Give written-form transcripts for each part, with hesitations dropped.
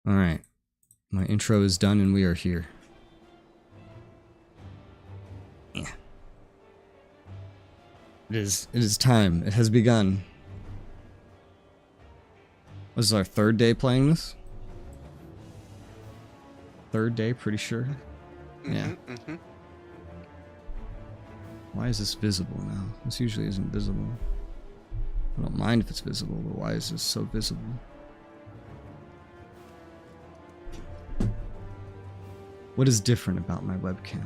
Alright. My intro is done and we are here. Yeah. It is time. It has begun. This is our third day playing this? Third day, pretty sure. Yeah. Why is this visible now? This usually isn't visible. I don't mind if it's visible, but why is this so visible? What is different about my webcam?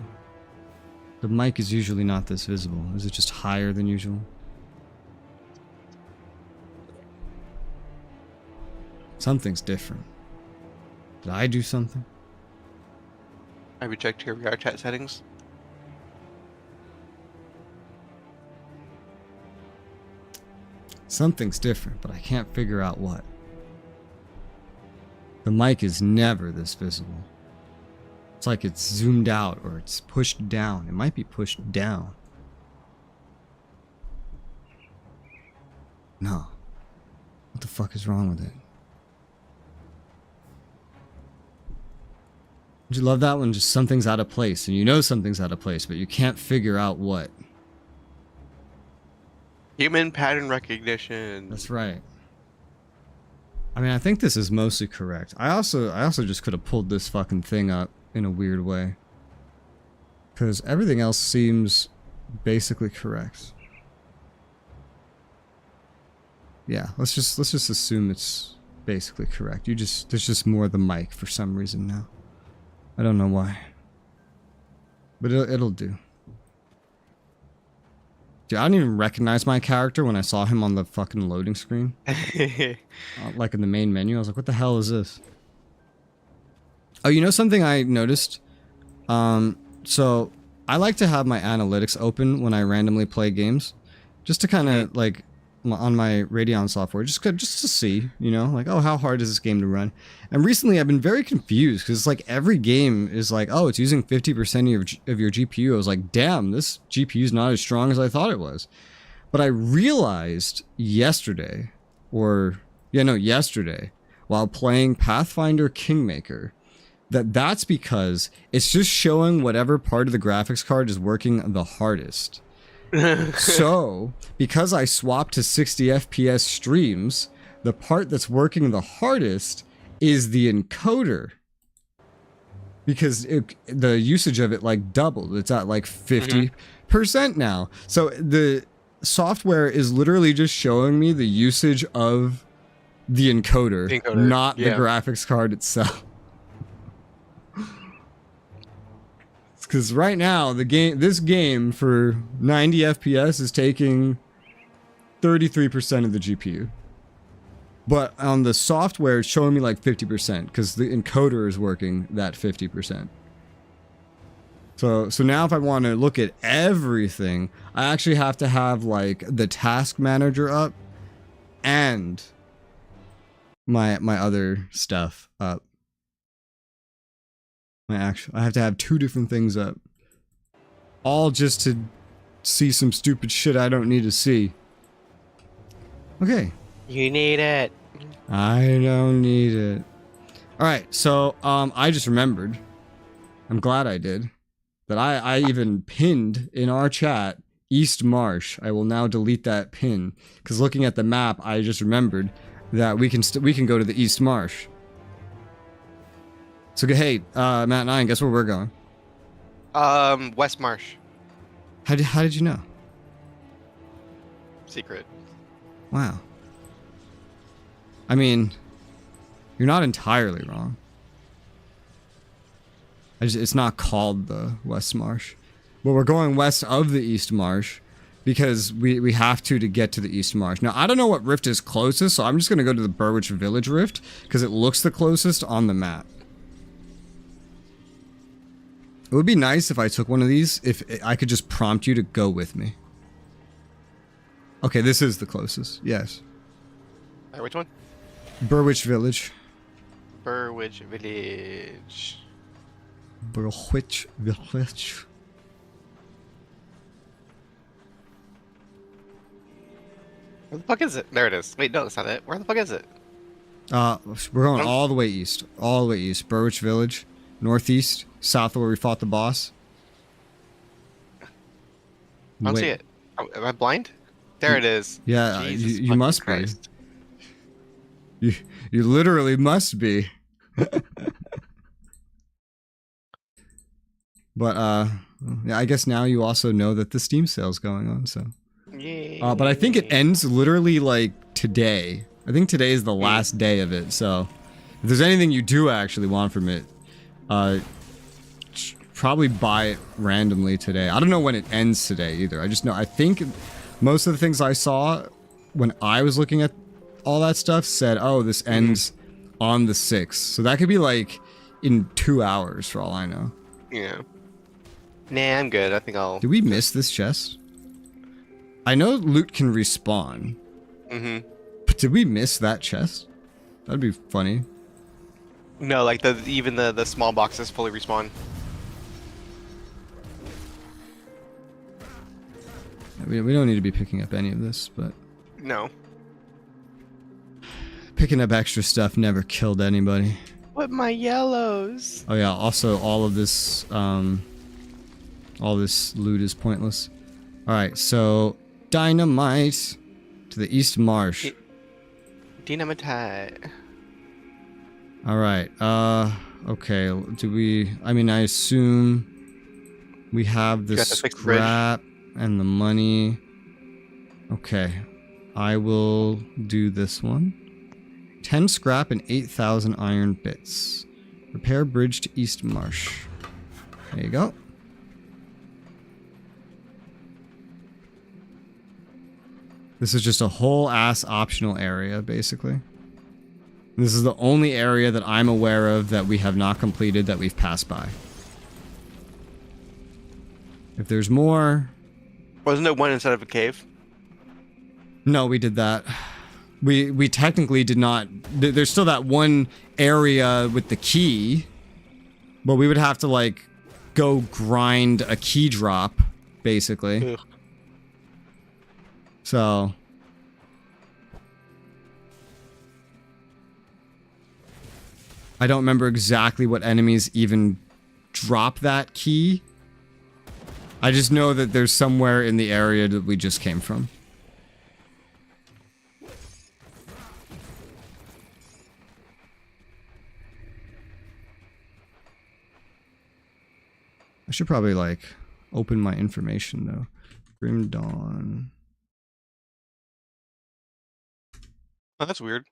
The mic is usually not this visible. Is it just higher than usual? Something's different. Did I do something? Have you checked your VR chat settings? Something's different, but I can't figure out what. The mic is never this visible. It's like it's zoomed out or it's pushed down. It might be pushed down. No. What the fuck is wrong with it? Would you love that when just something's out of place and you know something's out of place, but you can't figure out what? Human pattern recognition. That's right. I mean, I think this is mostly correct. I also just could have pulled this fucking thing up in a weird way. Because everything else seems basically correct. Yeah, let's just assume it's basically correct. There's just more of the mic for some reason now. I don't know why. But it'll do. Dude, I didn't even recognize my character when I saw him on the fucking loading screen. Like in the main menu. I was like, what the hell is this? Oh, you know something I noticed? So I like to have my analytics open when I randomly play games. Just to kind of like on my Radeon software, just to see, you know, like, oh, how hard is this game to run? And recently I've been very confused because like every game is like, oh, it's using 50% of your GPU. I was like, damn, this GPU is not as strong as I thought it was. But I realized yesterday, while playing Pathfinder Kingmaker, that's because it's just showing whatever part of the graphics card is working the hardest. So, because I swapped to 60 FPS streams, the part that's working the hardest is the encoder. Because the usage of it like doubled. It's at like 50% now. So the software is literally just showing me the usage of the encoder, not the graphics card itself. Because right now, this game for 90 FPS is taking 33% of the GPU. But on the software, it's showing me like 50% because the encoder is working that 50%. So now if I want to look at everything, I actually have to have like the task manager up and my other stuff up. I have to have two different things up. All just to see some stupid shit I don't need to see. Okay. You need it. I don't need it. Alright, so I just remembered. I'm glad I did. That I even pinned in our chat East Marsh. I will now delete that pin. Because looking at the map, I just remembered that we can go to the East Marsh. So, hey, Matt and I, guess where we're going? West Marsh. How did you know? Secret. Wow. I mean, you're not entirely wrong. It's not called the West Marsh. But we're going west of the East Marsh because we have to get to the East Marsh. Now, I don't know what rift is closest, so I'm just going to go to the Burwich Village rift because it looks the closest on the map. It would be nice if I took one of these, if I could just prompt you to go with me. Okay, this is the closest. Yes. Which one? Burwich Village. Burwich Village. Burwich Village. Where the fuck is it? There it is. Wait, no, that's not it. Where the fuck is it? We're going all the way east. All the way east. Burwich Village. Northeast. South of where we fought the boss. I don't see it. Am I blind? There it is. Yeah, Jesus you must Christ. be. You literally must be. But yeah, I guess now you also know that the Steam sale's going on, so. Yay. But I think it ends literally like today. I think today is the last day of it, so if there's anything you do actually want from it, probably buy it randomly today. I don't know when it ends today either. I just know, I think most of the things I saw when I was looking at all that stuff said, oh, this ends on the 6th. So that could be like in 2 hours for all I know. Yeah. Nah, I'm good. I think I'll... Did we miss this chest? I know loot can respawn. Mm-hmm. But did we miss that chest? That'd be funny. No, like even the small boxes fully respawn. We don't need to be picking up any of this, but... No. Picking up extra stuff never killed anybody. What my yellows? Oh yeah, also all this loot is pointless. Alright, so... Dynamite to the East Marsh. Dynamite. Alright, okay, do we... I mean, I assume we have the scrap and the money. Okay, I will do this one. 10 scrap and 8,000 iron bits. Repair bridge to East Marsh. There you go. This is just a whole ass optional area, basically. This is the only area that I'm aware of that we have not completed that we've passed by. If there's more... Wasn't there one inside of a cave? No, we did that. We technically did not... There's still that one area with the key. But we would have to, like, go grind a key drop, basically. Ugh. So... I don't remember exactly what enemies even drop that key. I just know that there's somewhere in the area that we just came from. I should probably, like, open my information, though. Grim Dawn. Oh, that's weird.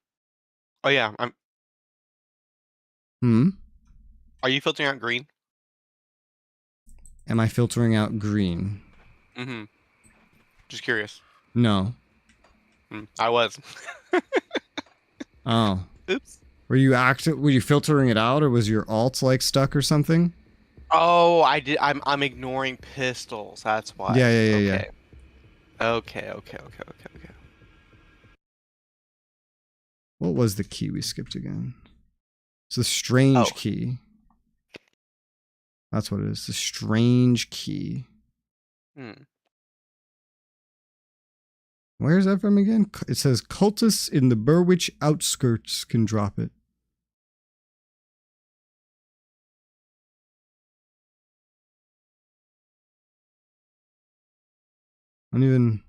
Oh yeah, Hmm? Are you filtering out green? Am I filtering out green? Mm-hmm. Just curious. No. I was. Oh. Oops. Were you filtering it out, or was your alt, like, stuck or something? Oh, I did. I'm ignoring pistols. That's why. Yeah. Okay. What was the key we skipped again? It's a strange key. That's what it is. The strange key. Where is that from again? It says cultists in the Burwich outskirts can drop it. I don't even...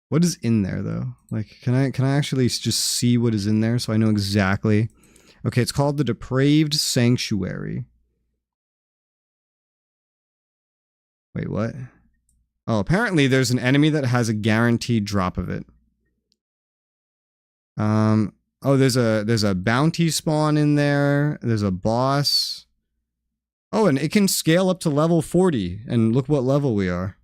What is in there, though? Like, can I actually just see what is in there so I know exactly? Okay, it's called the Depraved Sanctuary. Wait, what? Oh, apparently there's an enemy that has a guaranteed drop of it. Oh, there's a bounty spawn in there. There's a boss. Oh, and it can scale up to level 40, and look what level we are.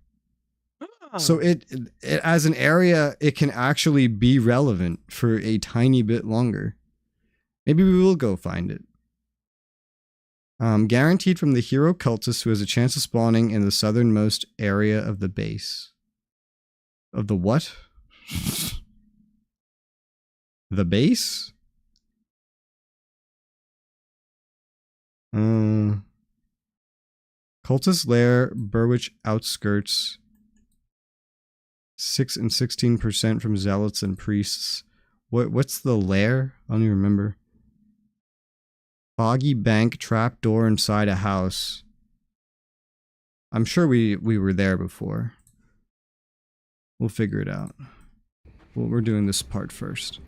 So it as an area, it can actually be relevant for a tiny bit longer. Maybe we will go find it. Guaranteed from the hero cultist who has a chance of spawning in the southernmost area of the base. Of the what? The base? Cultist lair, Burwich outskirts. 6 and 16% from zealots and priests. What's the lair? I don't even remember. Foggy bank trapdoor inside a house. I'm sure we were there before. We'll figure it out. Well, we're doing this part first.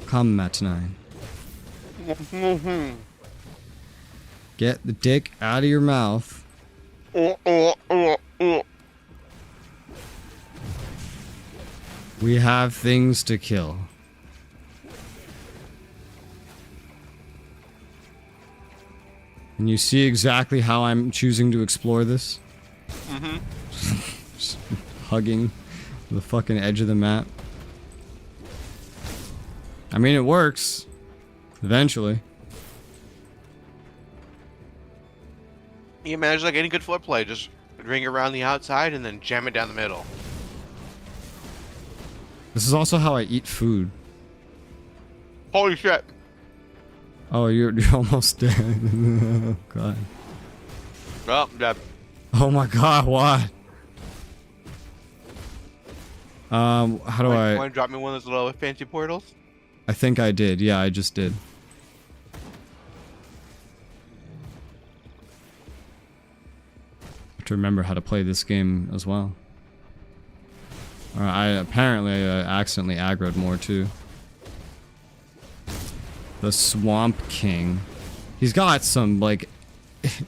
Combat 9. Get the dick out of your mouth. We have things to kill. And you see exactly how I'm choosing to explore this? Mm-hmm. Just hugging the fucking edge of the map. I mean, it works. Eventually. You imagine like any good floor play, just ring around the outside and then jam it down the middle. This is also how I eat food. Holy shit. Oh, you're almost dead. Oh, God. Well, dead. Oh my God, what? How do I... Want to drop me one of those little fancy portals? I think I did. Yeah, I just did. To remember how to play this game as well. I apparently accidentally aggroed more too. The Swamp King. He's got some like...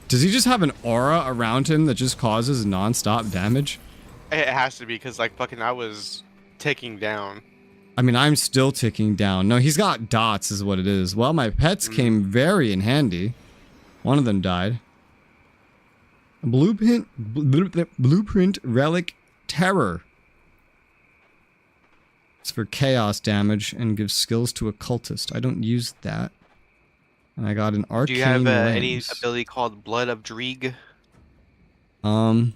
Does he just have an aura around him that just causes non-stop damage? It has to be because like fucking I was ticking down. I mean, I'm still ticking down. No, he's got dots is what it is. Well, my pets came very in handy. One of them died. Blueprint Relic Terror. It's for chaos damage and gives skills to a cultist. I don't use that. And I got an arcane. Do you have lens. any ability called Blood of Dreeg? Not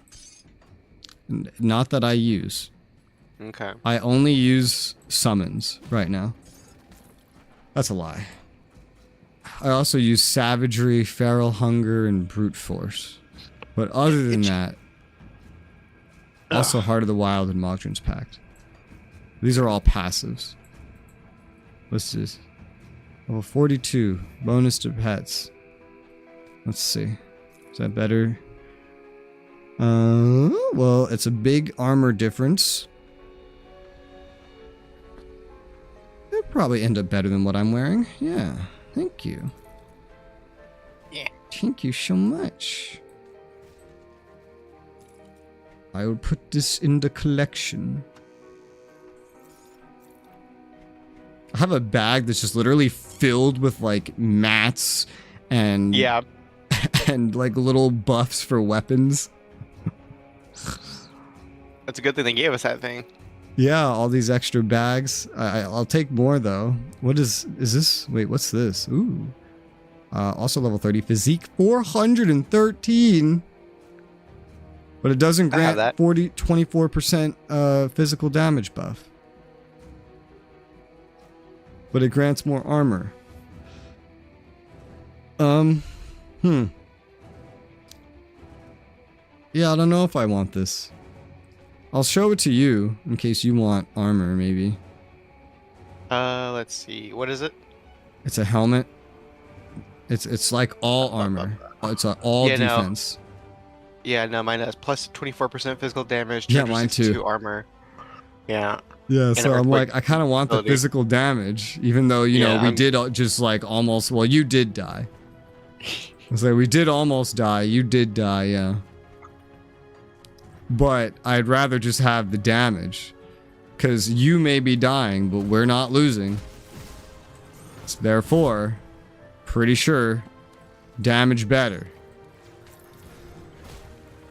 that I use. Okay. I only use summons right now. That's a lie. I also use Savagery, Feral Hunger, and Brute Force. But other than that, also Heart of the Wild and Mogdren's Pact. These are all passives. What's this? Level 42. Bonus to pets. Let's see. Is that better? Well, it's a big armor difference. It'll probably end up better than what I'm wearing. Yeah. Thank you. Yeah. Thank you so much. I will put this in the collection. I have a bag that's just literally filled with like mats and yeah, and like little buffs for weapons. That's a good thing they gave us that thing. Yeah, all these extra bags. I'll take more though. What is this? Wait, what's this? Ooh. Also level 30 physique 413. But it doesn't grant 24% physical damage buff. But it grants more armor. Yeah, I don't know if I want this. I'll show it to you in case you want armor, maybe. Let's see. What is it? It's a helmet. It's like all armor. It's all defense. No. Yeah, no, mine has plus 24% physical damage. Yeah, mine too. 2 armor. Yeah. Yeah, so I'm like, I kind of want the physical damage, even though, you know, we did just like almost, well, you did die. I was like, we did almost die. You did die, yeah. But I'd rather just have the damage. Because you may be dying, but we're not losing. So therefore, pretty sure, damage better.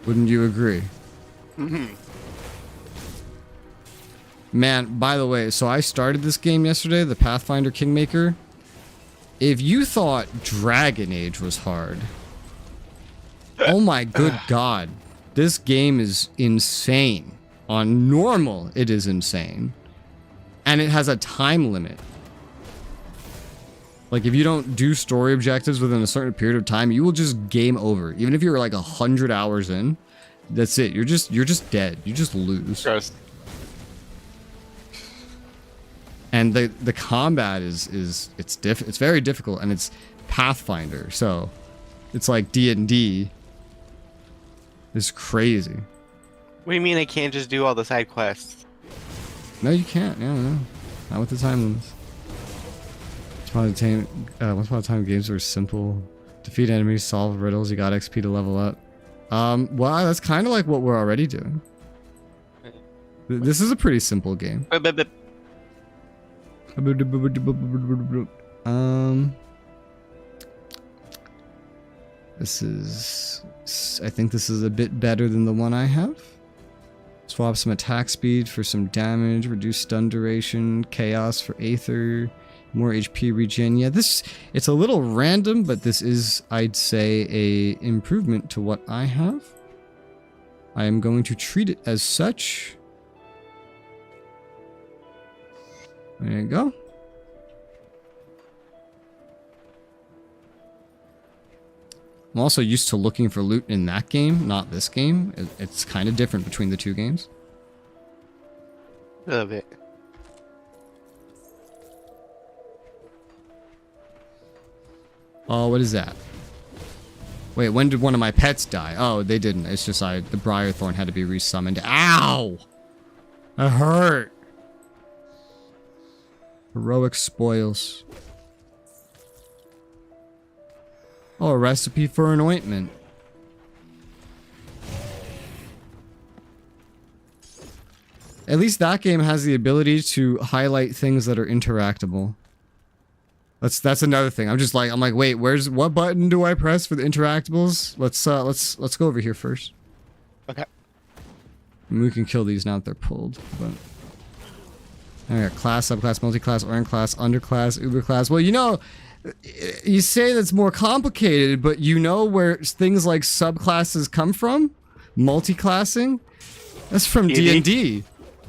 Wouldn't you agree? Mm-hmm. Man, by the way, so I started this game yesterday, the Pathfinder Kingmaker. If you thought Dragon Age was hard, oh my good god, this game is insane. On normal, it is insane. And it has a time limit. Like, if you don't do story objectives within a certain period of time, you will just game over. Even if you're like 100 hours in, that's it. You're just dead. You just lose. Gross. And the combat is it's very difficult, and it's Pathfinder, so it's like D&D. It's crazy. What do you mean I can't just do all the side quests? No, you can't. Yeah, no. Not with the time limits. Once upon a time, games were simple. Defeat enemies, solve riddles, you got XP to level up. Well, that's kind of like what we're already doing. This is a pretty simple game. This is... I think this is a bit better than the one I have. Swap some attack speed for some damage, reduce stun duration, chaos for Aether, more HP regen. Yeah, it's a little random, but this is, I'd say, a improvement to what I have. I am going to treat it as such. There you go. I'm also used to looking for loot in that game, not this game. It's kind of different between the two games. A little bit. Oh, what is that? Wait, when did one of my pets die? Oh, they didn't. It's just the Briarthorn had to be resummoned. Ow! That hurt. Heroic spoils. Oh, a recipe for an ointment. At least that game has the ability to highlight things that are interactable. That's another thing. I'm like, wait, what button do I press for the interactables? Let's go over here first. Okay. And we can kill these now that they're pulled. But I got class, subclass, multiclass, orange class, underclass, uber class. Well, you know, you say that's more complicated, but you know where things like subclasses come from? Multiclassing? That's from D&D.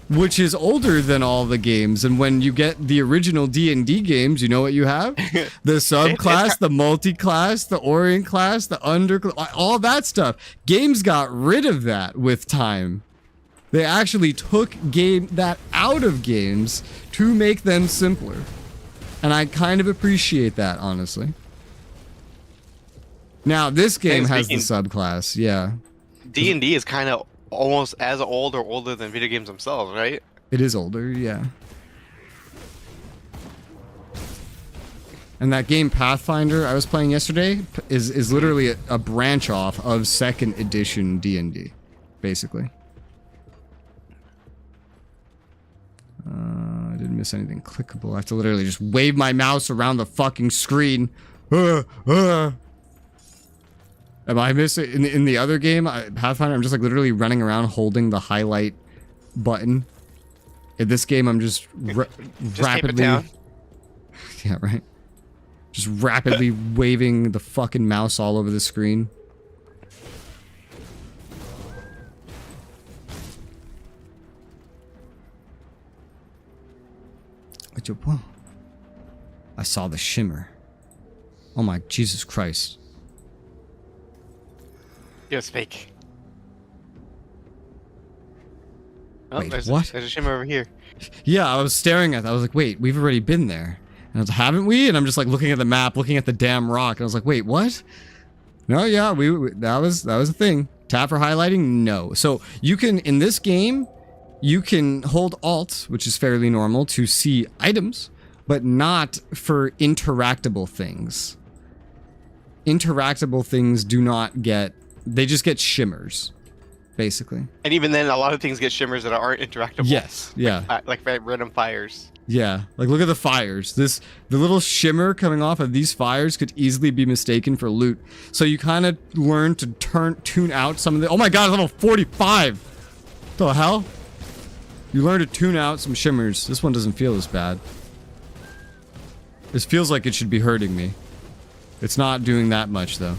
Which is older than all the games, and when you get the original D&D games, you know what you have? The subclass, the multi-class, the Orient class, the underclass, all that stuff. Games got rid of that with time. They actually took that out of games to make them simpler. And I kind of appreciate that, honestly. Now, this game has the subclass, yeah. D&D is kind of almost as old or older than video games themselves, right? It is older, yeah. And that game Pathfinder I was playing yesterday is literally a branch off of 2nd edition D&D, basically. I didn't miss anything clickable. I have to literally just wave my mouse around the fucking screen. Am I missing in the other game, Pathfinder? I'm just like literally running around holding the highlight button. In this game, I'm just rapidly. Tape it down. Yeah, right. Just rapidly waving the fucking mouse all over the screen. I saw the shimmer. Oh my Jesus Christ. It was fake. Oh, Wait, there's what? There's a shimmer over here. Yeah, I was staring at that. I was like, wait, we've already been there. And I was like, haven't we? And I'm just like looking at the map, looking at the damn rock. And I was like, wait, what? No, yeah, that was a thing. Tap for highlighting? No. So you can, in this game, you can hold Alt, which is fairly normal, to see items, but not for interactable things. Interactable things do not get, they just get shimmers, basically. And even then, a lot of things get shimmers that aren't interactable. Yes, yeah. Like random fires. Yeah, like look at the fires. The little shimmer coming off of these fires could easily be mistaken for loot. So you kind of learn to tune out some of the, oh my god, level 45! What the hell? You learn to tune out some shimmers. This one doesn't feel as bad. This feels like it should be hurting me. It's not doing that much, though.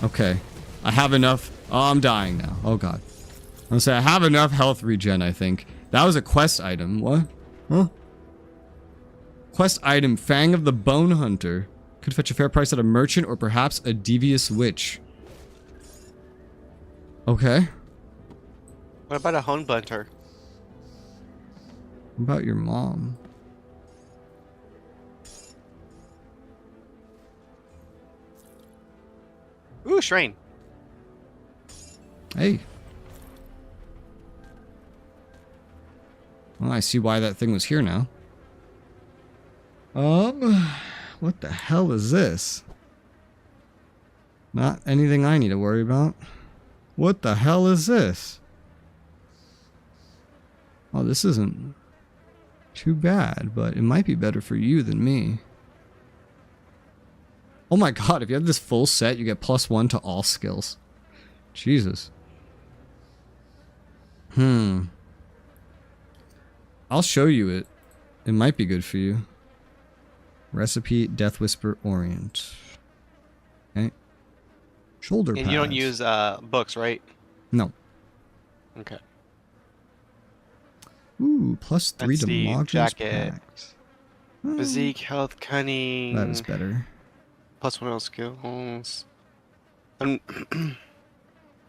Okay. I have enough. Oh, I'm dying now. Oh, God. I'm gonna say I have enough health regen, I think. That was a quest item. What? Huh? Quest item, Fang of the Bone Hunter. Could fetch a fair price at a merchant or perhaps a devious witch. Okay. What about a Hone Bunter? What about your mom? Ooh, shrine. Hey. Well, I see why that thing was here now. What the hell is this? Not anything I need to worry about. What the hell is this? Oh, this isn't too bad, but it might be better for you than me. Oh my god, if you have this full set, you get +1 to all skills. Jesus. I'll show you it. It might be good for you. Recipe, Death Whisper, Orient. Okay. Shoulder pads. And you don't use books, right? No. Okay. Ooh, +3 to Mogul's jacket. packs. Physique, health, cunning. That was better. +1 all skills.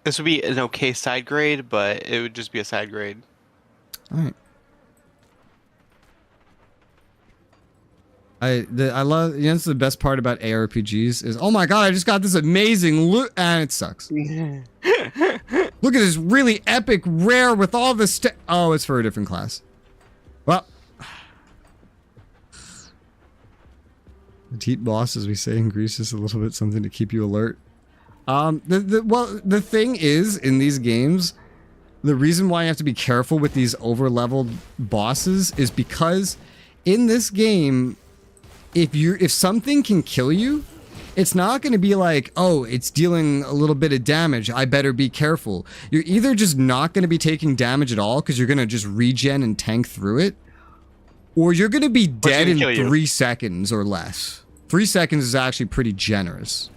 This would be an okay side grade, but it would just be a side grade. Alright. I love, you know, that's the best part about ARPGs is, oh my god, I just got this amazing loot, and it sucks. Look at this really epic rare with all this oh, it's for a different class. Well. Petite boss, as we say in Greece, is a little bit something to keep you alert. The thing is, in these games, the reason why you have to be careful with these over-leveled bosses is because in this game, if something can kill you, it's not going to be like, oh, it's dealing a little bit of damage, I better be careful. You're either just not going to be taking damage at all because you're going to just regen and tank through it, or you're going to be dead in 3 seconds or less. 3 seconds is actually pretty generous.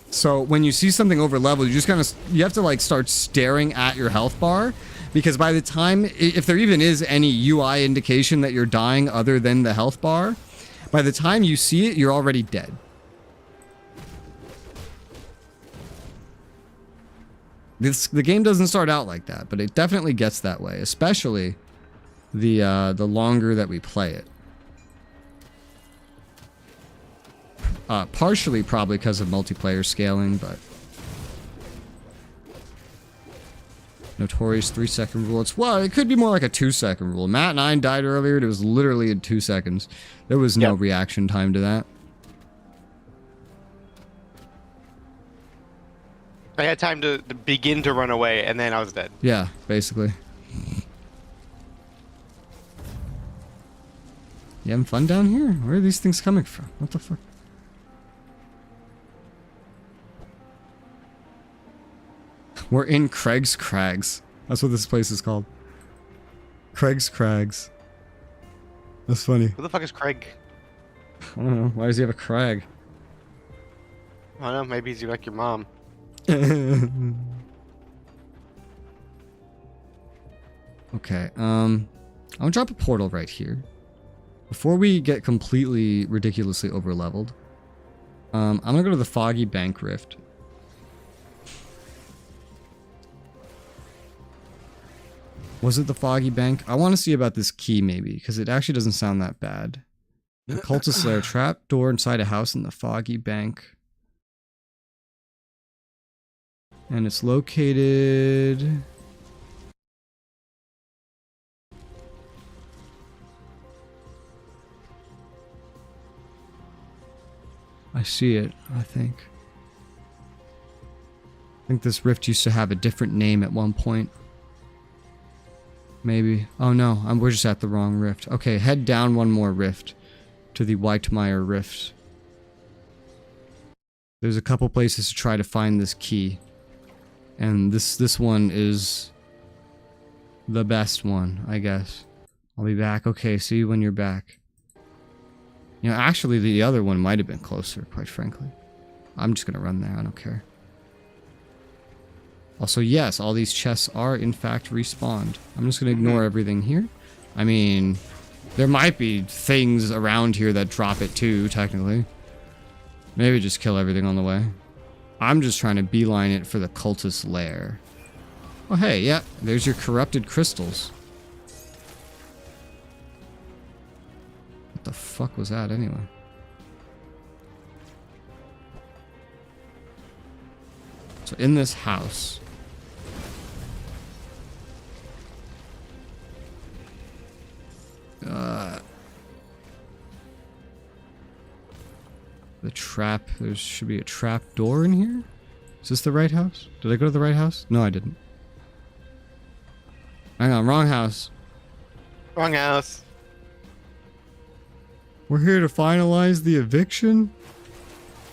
So when you see something over level, you just kind of, you have to like start staring at your health bar, because by the time, if there even is any UI indication that you're dying other than the health bar, by the time you see it, you're already dead. The game doesn't start out like that, but it definitely gets that way, especially the longer that we play it. Partially probably because of multiplayer scaling, but notorious 3-second rule. Well, it could be more like a 2-second rule. Matt and I died earlier. It was literally in 2 seconds. There was no reaction time to that. I had time to begin to run away, and then I was dead. Yeah, basically. You having fun down here? Where are these things coming from? What the fuck? We're in Craig's Crags. That's what this place is called. Craig's Crags. That's funny. Who the fuck is Craig? I don't know. Why does he have a crag? I don't know. Maybe he's like your mom. Okay. I'll drop a portal right here. Before we get completely ridiculously overleveled, I'm gonna go to the Foggy Bank Rift. Was it the Foggy Bank? I want to see about this key, maybe, because it actually doesn't sound that bad. The Cultist Lair, trap door inside a house in the Foggy Bank. And it's located... I see it, I think. I think this rift used to have a different name at one point. Maybe. Oh no, we're just at the wrong rift. Okay, head down one more rift to the Whitemire Rift. There's a couple places to try to find this key. And this one is the best one, I guess. I'll be back. Okay, see you when you're back. You know, actually the other one might have been closer, quite frankly. I'm just gonna run there, I don't care. Also, yes, all these chests are, in fact, respawned. I'm just going to ignore everything here. I mean, there might be things around here that drop it too, technically. Maybe just kill everything on the way. I'm just trying to beeline it for the Cultist Lair. Oh, hey, yeah, there's your corrupted crystals. What the fuck was that anyway? So in this house... the trap, there should be a trap door in here? Is this the right house? Did I go to the right house? No, I didn't. Hang on, wrong house. Wrong house. We're here to finalize the eviction?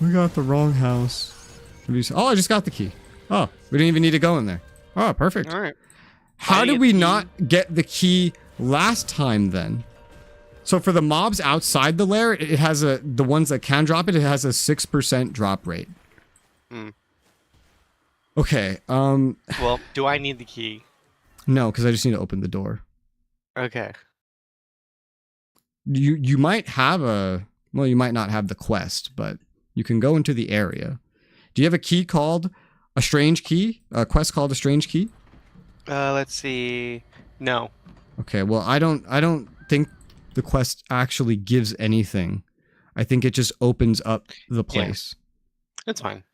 We got the wrong house. Oh, I just got the key. Oh, we didn't even need to go in there. Oh, perfect. All right. How did we not get the key last time then? So for the mobs outside the lair, it has the ones that can drop it, it has a 6% drop rate. Hmm. Okay, Well, do I need the key? no, because I just need to open the door. Okay. You might have well, you might not have the quest, but you can go into the area. Do you have a key called a strange key? A quest called a strange key? Let's see. No. Okay, well, I don't think the quest actually gives anything. I think it just opens up the place. Yeah, that's fine.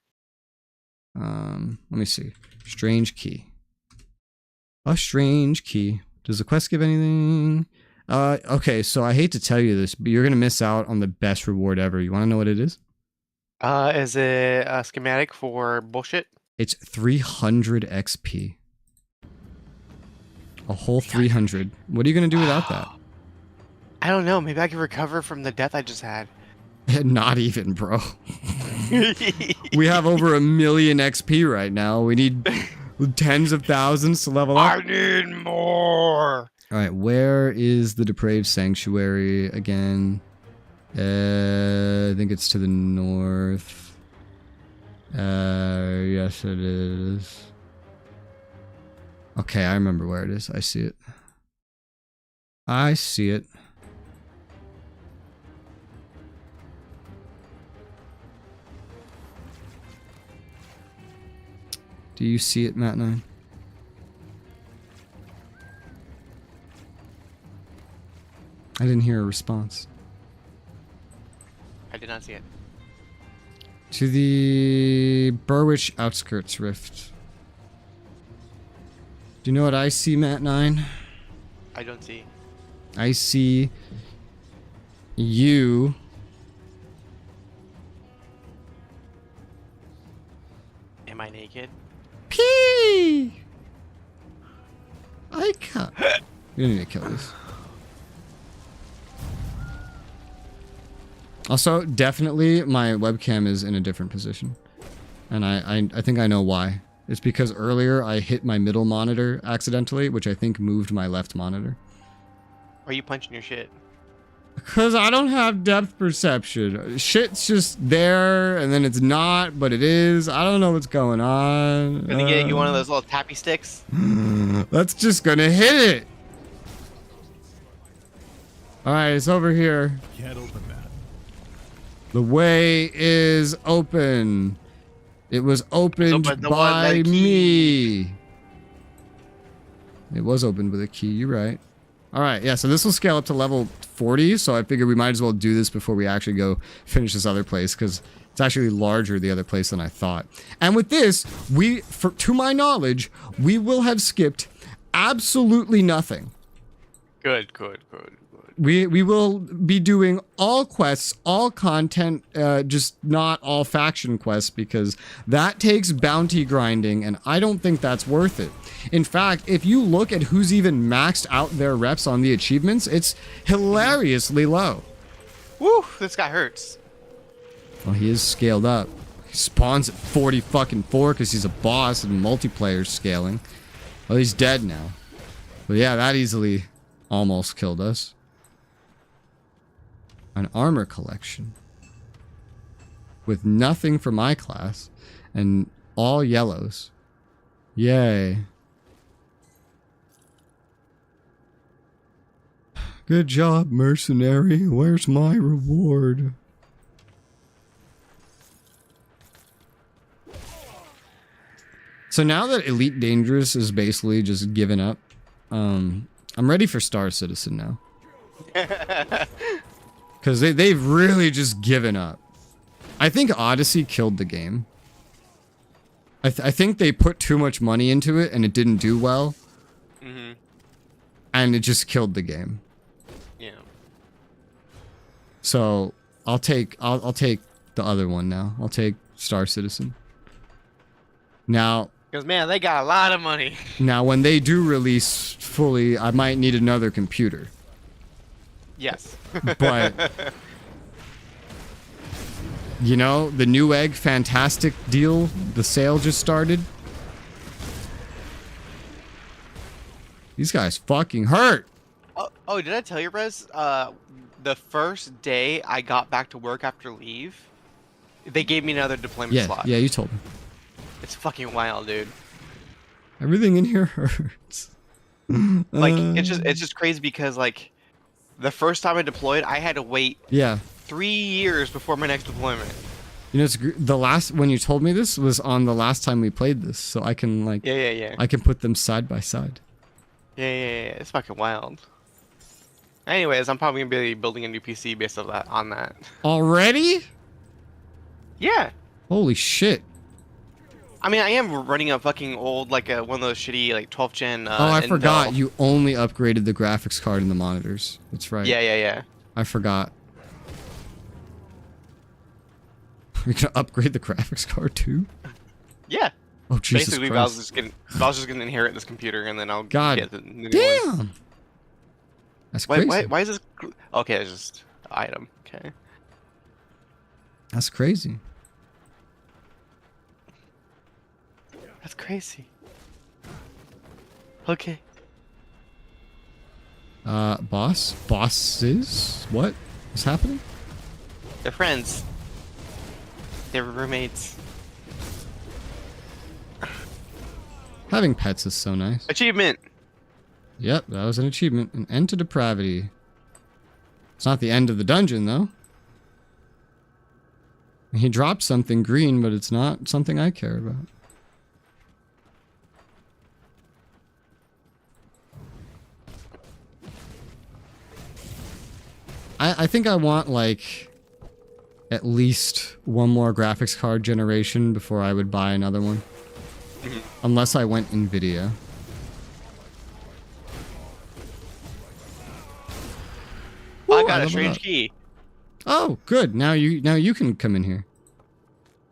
Let me see. Strange key. A strange key. Does the quest give anything? Okay, so I hate to tell you this, but you're gonna miss out on the best reward ever. You wanna know what it is? Is it a schematic for bullshit? It's 300 XP. A whole 300. What are you gonna do without that? I don't know. Maybe I can recover from the death I just had. Not even, bro. We have over 1 million XP right now. We need tens of thousands to level up. I need more. All right, where is the Depraved Sanctuary again? I think it's to the north. Yes, it is. Okay, I remember where it is. I see it. I see it. Do you see it, Matt9? I didn't hear a response. I did not see it. To the Burwich Outskirts Rift. Do you know what I see, Matt9? I don't see. I see you. Am I naked? Pee! I can't. You don't need to kill this. Also, definitely my webcam is in a different position. And I think I know why. It's because earlier I hit my middle monitor accidentally, which I think moved my left monitor. Are you punching your shit? Because I don't have depth perception. Shit's just there, and then it's not, but it is. I don't know what's going on. Gonna get you one of those little tappy sticks? That's just gonna hit it. Alright, it's over here. Can't open that. The way is open. It was opened by me. It was opened with a key, you're right. Alright, yeah, so this will scale up to level 40, so I figured we might as well do this before we actually go finish this other place, because it's actually larger, the other place, than I thought. And with this, to my knowledge, we will have skipped absolutely nothing. Good, good, good. We will be doing all quests, all content, just not all faction quests, because that takes bounty grinding, and I don't think that's worth it. In fact, if you look at who's even maxed out their reps on the achievements, it's hilariously low. Woo, this guy hurts. Well, he is scaled up. He spawns at 40 fucking 4 because he's a boss and multiplayer's scaling. Well, he's dead now. But yeah, that easily almost killed us. An armor collection with nothing for my class and all yellows. Yay. Good job, mercenary. Where's my reward? So now that Elite Dangerous is basically just given up, I'm ready for Star Citizen now. Because they've really just given up. I think Odyssey killed the game. I think they put too much money into it and it didn't do well. Mm-hmm. And it just killed the game. Yeah. So I'll take the other one now. I'll take Star Citizen. Now, because man, they got a lot of money. Now, when they do release fully, I might need another computer. Yes. But you know, the Newegg Fantastic deal, the sale just started. These guys fucking hurt. Oh, did I tell you, Res? The first day I got back to work after leave, they gave me another deployment slot. Yeah, you told me. It's fucking wild, dude. Everything in here hurts. Like, it's just crazy because, like, the first time I deployed, I had to wait 3 years before my next deployment. You know, it's the last, when you told me this was on the last time we played this, so I can, like, I can put them side by side. Yeah, it's fucking wild. Anyways, I'm probably gonna be building a new PC based on that. Already? Yeah. Holy shit. I mean, I am running a fucking old, like, one of those shitty, like, 12th gen. Oh, I Intel. forgot. You only upgraded the graphics card and the monitors. That's right. Yeah. I forgot. You're gonna upgrade the graphics card too? Yeah. Oh, Jesus Basically, Christ. I was just gonna inherit this computer and then I'll get the new damn! one. That's crazy. Why is this? Okay, it's just item. Okay. That's crazy. That's crazy. Okay. Bosses? What is happening? They're friends. They're roommates. Having pets is so nice. Achievement. Yep, that was an achievement. An end to depravity. It's not the end of the dungeon, though. He dropped something green, but it's not something I care about. I think I want, like, at least one more graphics card generation before I would buy another one. Unless I went NVIDIA. Ooh, I got a strange key. Oh, good. Now you can come in here.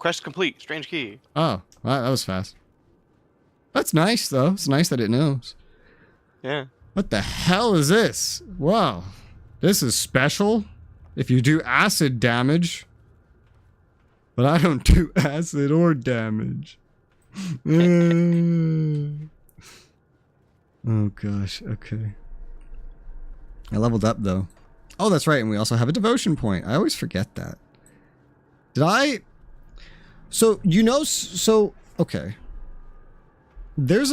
Quest complete. Strange key. Oh, wow, that was fast. That's nice, though. It's nice that it knows. Yeah. What the hell is this? Wow. This is special. If you do acid damage. But I don't do acid or damage. Oh, gosh. Okay. I leveled up, though. Oh, that's right. And we also have a devotion point. I always forget that. Did I... So, you know... So, okay. Was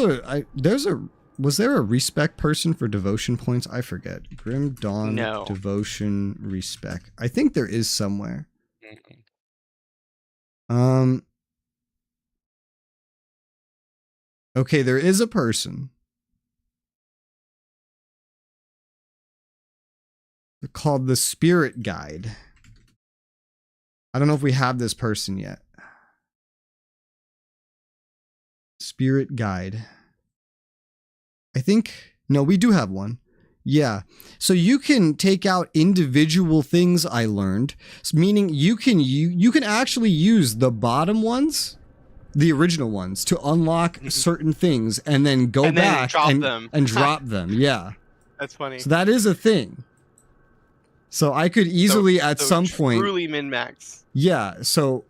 there a respec person for devotion points? I forget. Grim Dawn devotion respec. I think there is somewhere. Okay, there is a person. They're called the Spirit Guide. I don't know if we have this person yet. Spirit Guide. I think, no, we do have one. Yeah. So you can take out individual things I learned, meaning you can actually use the bottom ones, the original ones, to unlock certain things and then go back and drop them. Yeah. That's funny. So that is a thing. So I could easily at some point truly min-max. Yeah, so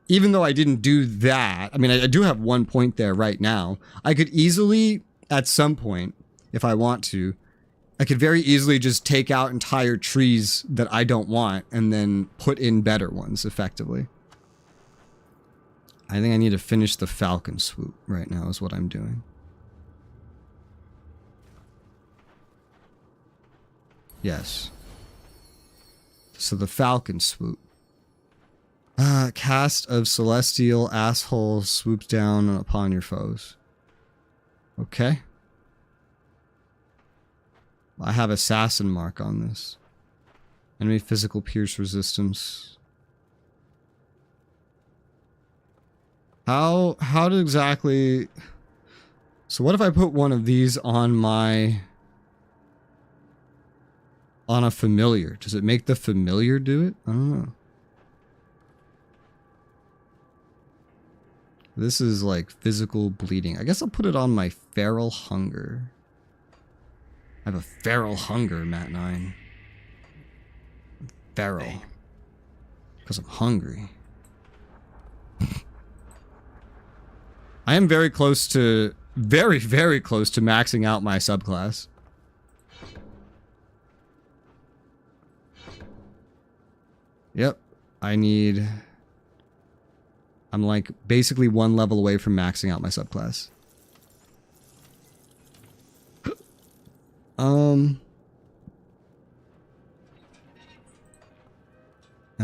even though I didn't do that, I mean I do have 1 point there right now. I could easily at some point, if I want to, I could very easily just take out entire trees that I don't want and then put in better ones effectively. I think I need to finish the Falcon Swoop right now is what I'm doing. Yes. So the Falcon Swoop. Cast of celestial asshole swoops down upon your foes. Okay. I have assassin mark on this. Enemy physical pierce resistance. How to exactly... So what if I put one of these on my... on a familiar? Does it make the familiar do it? I don't know. This is like physical bleeding. I guess I'll put it on my feral hunger. I have a feral hunger, Matt 9. Feral. Because I'm hungry. I am very close to... Very, very close to maxing out my subclass. Yep. I need... I'm like basically one level away from maxing out my subclass. And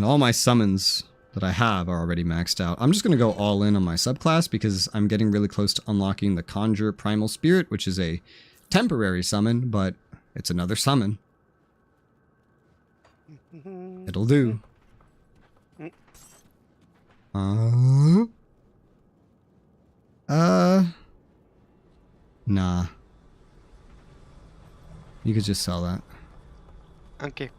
all my summons that I have are already maxed out. I'm just going to go all in on my subclass because I'm getting really close to unlocking the Conjure Primal Spirit, which is a temporary summon, but it's another summon. It'll do. Nah. You could just sell that. Okay.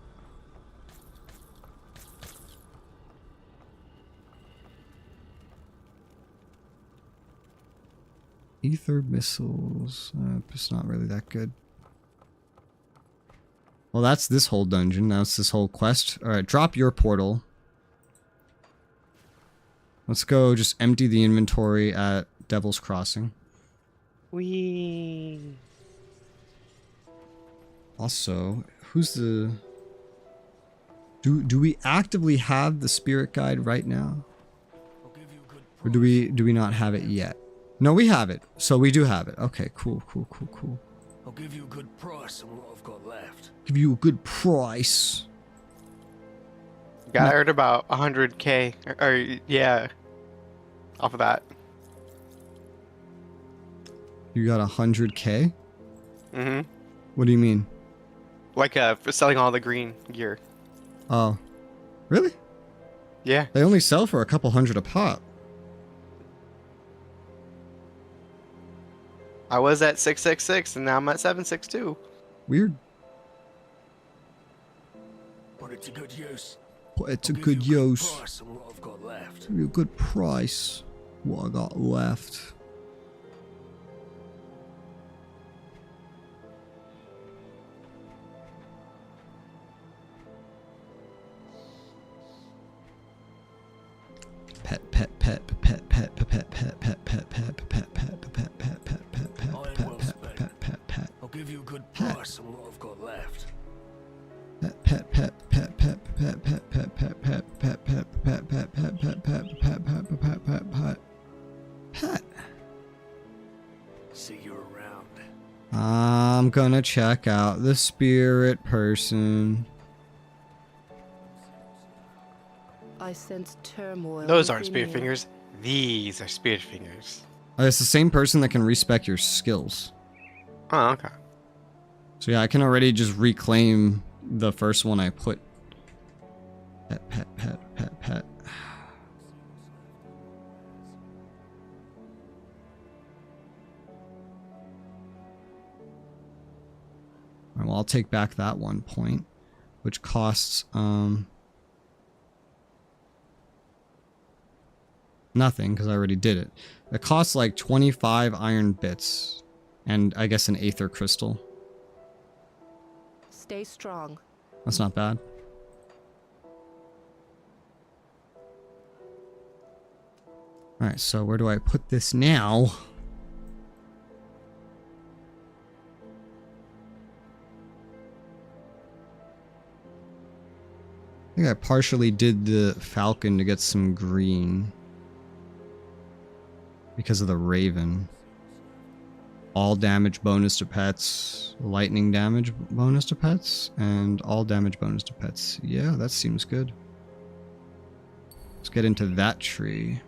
Ether missiles. It's not really that good. Well, that's this whole dungeon. Now it's this whole quest. Alright, drop your portal. Let's go just empty the inventory at Devil's Crossing. Whee. Also, who's the... Do we actively have the spirit guide right now? Or do we not have it yet? No, we have it. So we do have it. Okay, cool. I'll give you a good price on what I've got left. Give you a good price. Yeah, I earned about 100k. Or yeah, off of that. You got 100k? Mm-hmm. What do you mean? Like for selling all the green gear. Oh. Really? Yeah. They only sell for a couple hundred a pop. I was at 666 and now I'm at 762. Weird. But it's a good use. But it's a good use. Price on what I've got left. Give you a good price. What I got left. I'll give you a good price on what I've got left. See you around. I'm gonna check out the spirit person. I sense turmoil. Those aren't within spirit you. fingers. These are spirit fingers. It's the same person that can respec your skills. Oh, okay. So yeah, I can already just reclaim the first one I put. Pet. Alright, well, I'll take back that 1 point, which costs, nothing, because I already did it. It costs like 25 iron bits, and I guess an aether crystal. Stay strong. That's not bad. Alright, so where do I put this now? I think I partially did the falcon to get some green. Because of the raven. All damage bonus to pets, lightning damage bonus to pets, and all damage bonus to pets. Yeah, that seems good. Let's get into that tree.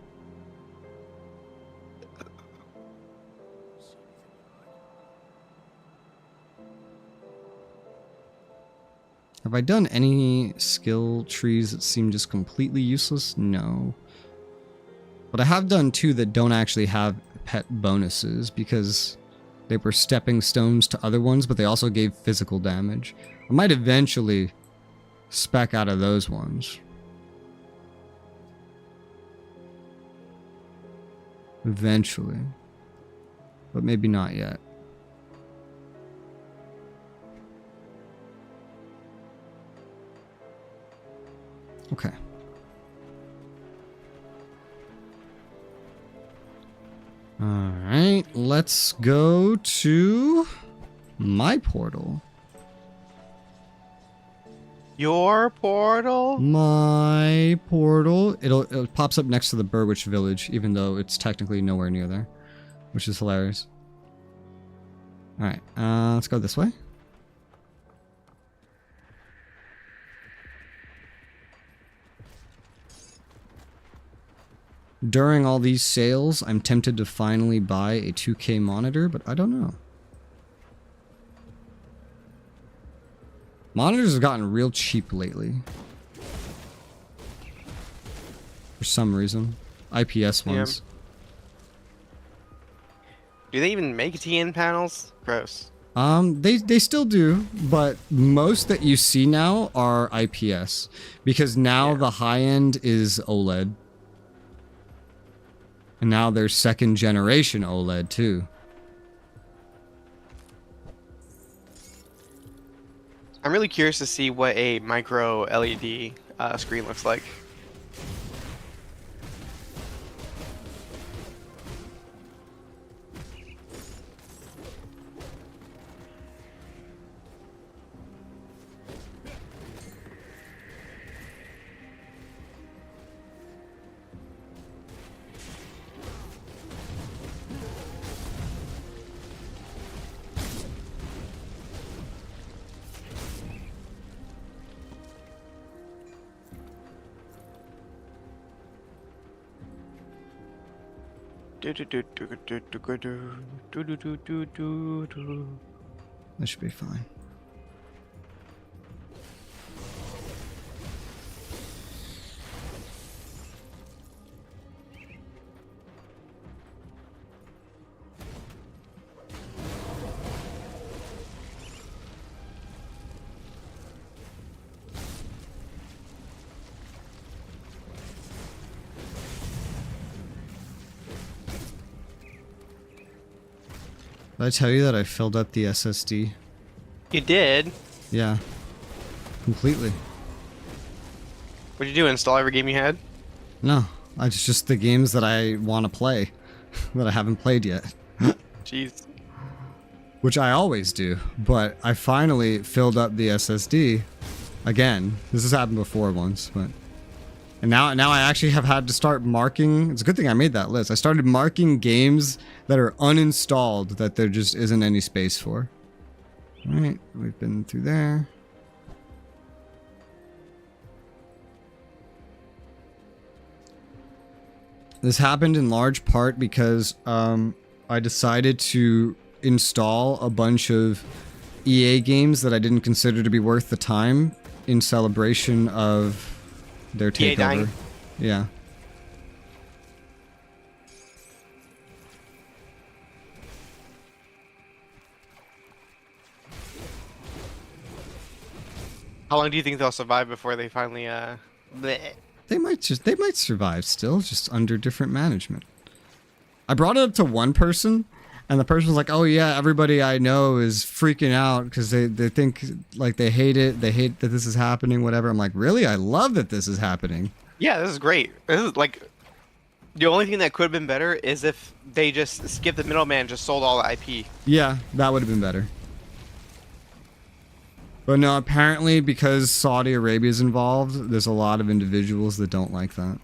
Have I done any skill trees that seem just completely useless? No. But I have done 2 that don't actually have pet bonuses because they were stepping stones to other ones, but they also gave physical damage. I might eventually spec out of those ones. Eventually. But maybe not yet. Okay. Alright, let's go to my portal. Your portal? My portal. It pops up next to the Burwich village, even though it's technically nowhere near there, which is hilarious. Alright, let's go this way. During all these sales, I'm tempted to finally buy a 2K monitor, but I don't know. Monitors have gotten real cheap lately. For some reason. IPS ones. Do they even make TN panels? Gross. They still do, but most that you see now are IPS. Because now the high end is OLED. And now there's 2nd generation OLED too. I'm really curious to see what a micro LED screen looks like. That should be fine. Did I tell you that I filled up the SSD? You did? Yeah. Completely. What'd you do? Install every game you had? No. It's just the games that I want to play. That I haven't played yet. Jeez. Which I always do. But I finally filled up the SSD. Again. This has happened before once, but... And now I actually have had to start marking... It's a good thing I made that list. I started marking games that are uninstalled that there just isn't any space for. Alright, we've been through there. This happened in large part because I decided to install a bunch of EA games that I didn't consider to be worth the time in celebration of their takeover. Dying. Yeah. How long do you think they'll survive before they finally bleh? They might survive still, just under different management. I brought it up to one person, and the person was like, "Oh yeah, everybody I know is freaking out because they think like they hate it. They hate that this is happening. Whatever." I'm like, "Really? I love that this is happening." Yeah, this is great. This is like the only thing that could have been better is if they just skipped the middleman and just sold all the IP. Yeah, that would have been better. But no, apparently because Saudi Arabia is involved, there's a lot of individuals that don't like that.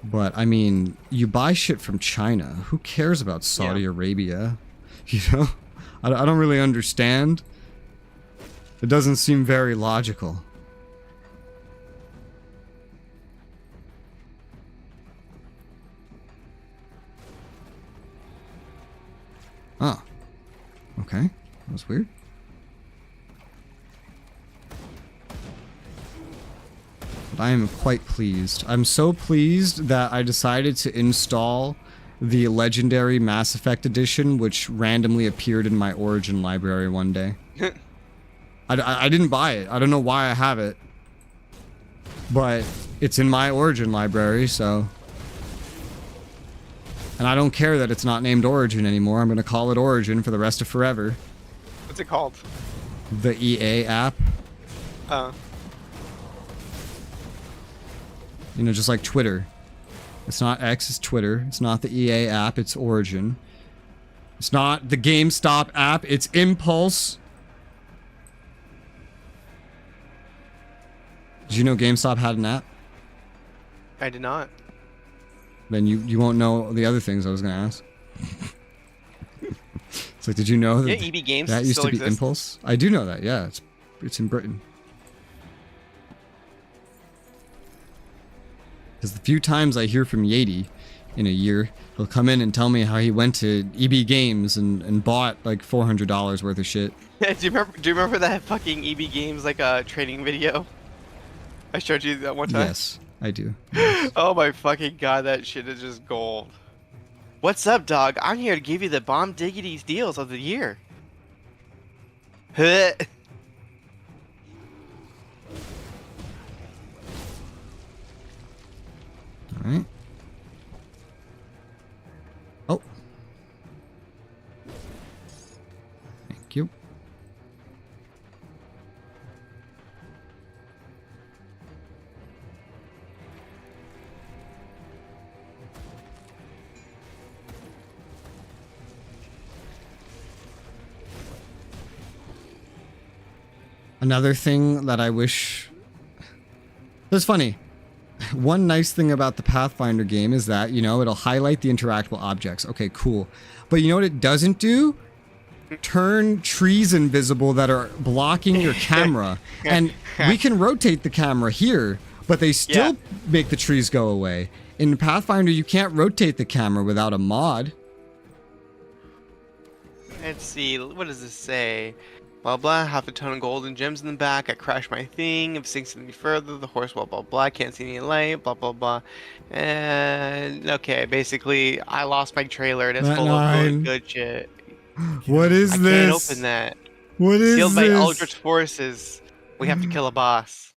But, I mean, you buy shit from China. Who cares about Saudi Arabia? You know? I don't really understand. It doesn't seem very logical. Okay, that was weird. But I am quite pleased. I'm so pleased that I decided to install the legendary Mass Effect edition, which randomly appeared in my Origin library one day. I didn't buy it. I don't know why I have it. But it's in my Origin library, so... And I don't care that it's not named Origin anymore. I'm going to call it Origin for the rest of forever. What's it called? The EA app. Oh. You know, just like Twitter. It's not X, it's Twitter. It's not the EA app, it's Origin. It's not the GameStop app, it's Impulse. Did you know GameStop had an app? I did not. Then you won't know the other things I was going to ask. It's like, did you know that EB Games that used still to be exists? Impulse? I do know that, yeah. It's in Britain. Because the few times I hear from Yeti in a year, he'll come in and tell me how he went to EB Games and bought like $400 worth of shit. Yeah, do you remember that fucking EB Games like a training video? I showed you that one time? Yes, I do. Oh my fucking god, that shit is just gold. What's up, dog? I'm here to give you the bomb diggity's deals of the year. Huh. Alright. Oh. Thank you. Another thing that I wish... It's funny. One nice thing about the Pathfinder game is that, you know, it'll highlight the interactable objects. Okay, cool. But you know what it doesn't do? Turn trees invisible that are blocking your camera. And we can rotate the camera here, but they still make the trees go away. In Pathfinder, you can't rotate the camera without a mod. Let's see, what does this say? Blah blah, half a ton of gold and gems in the back. I crashed my thing. If it sinks any further, the horse blah blah blah. Can't see any light. Blah blah blah. And okay, basically, I lost my trailer and it's full of good shit. What is this? I can't open that. What is Sealed this? by Eldritch forces. We have to kill a boss.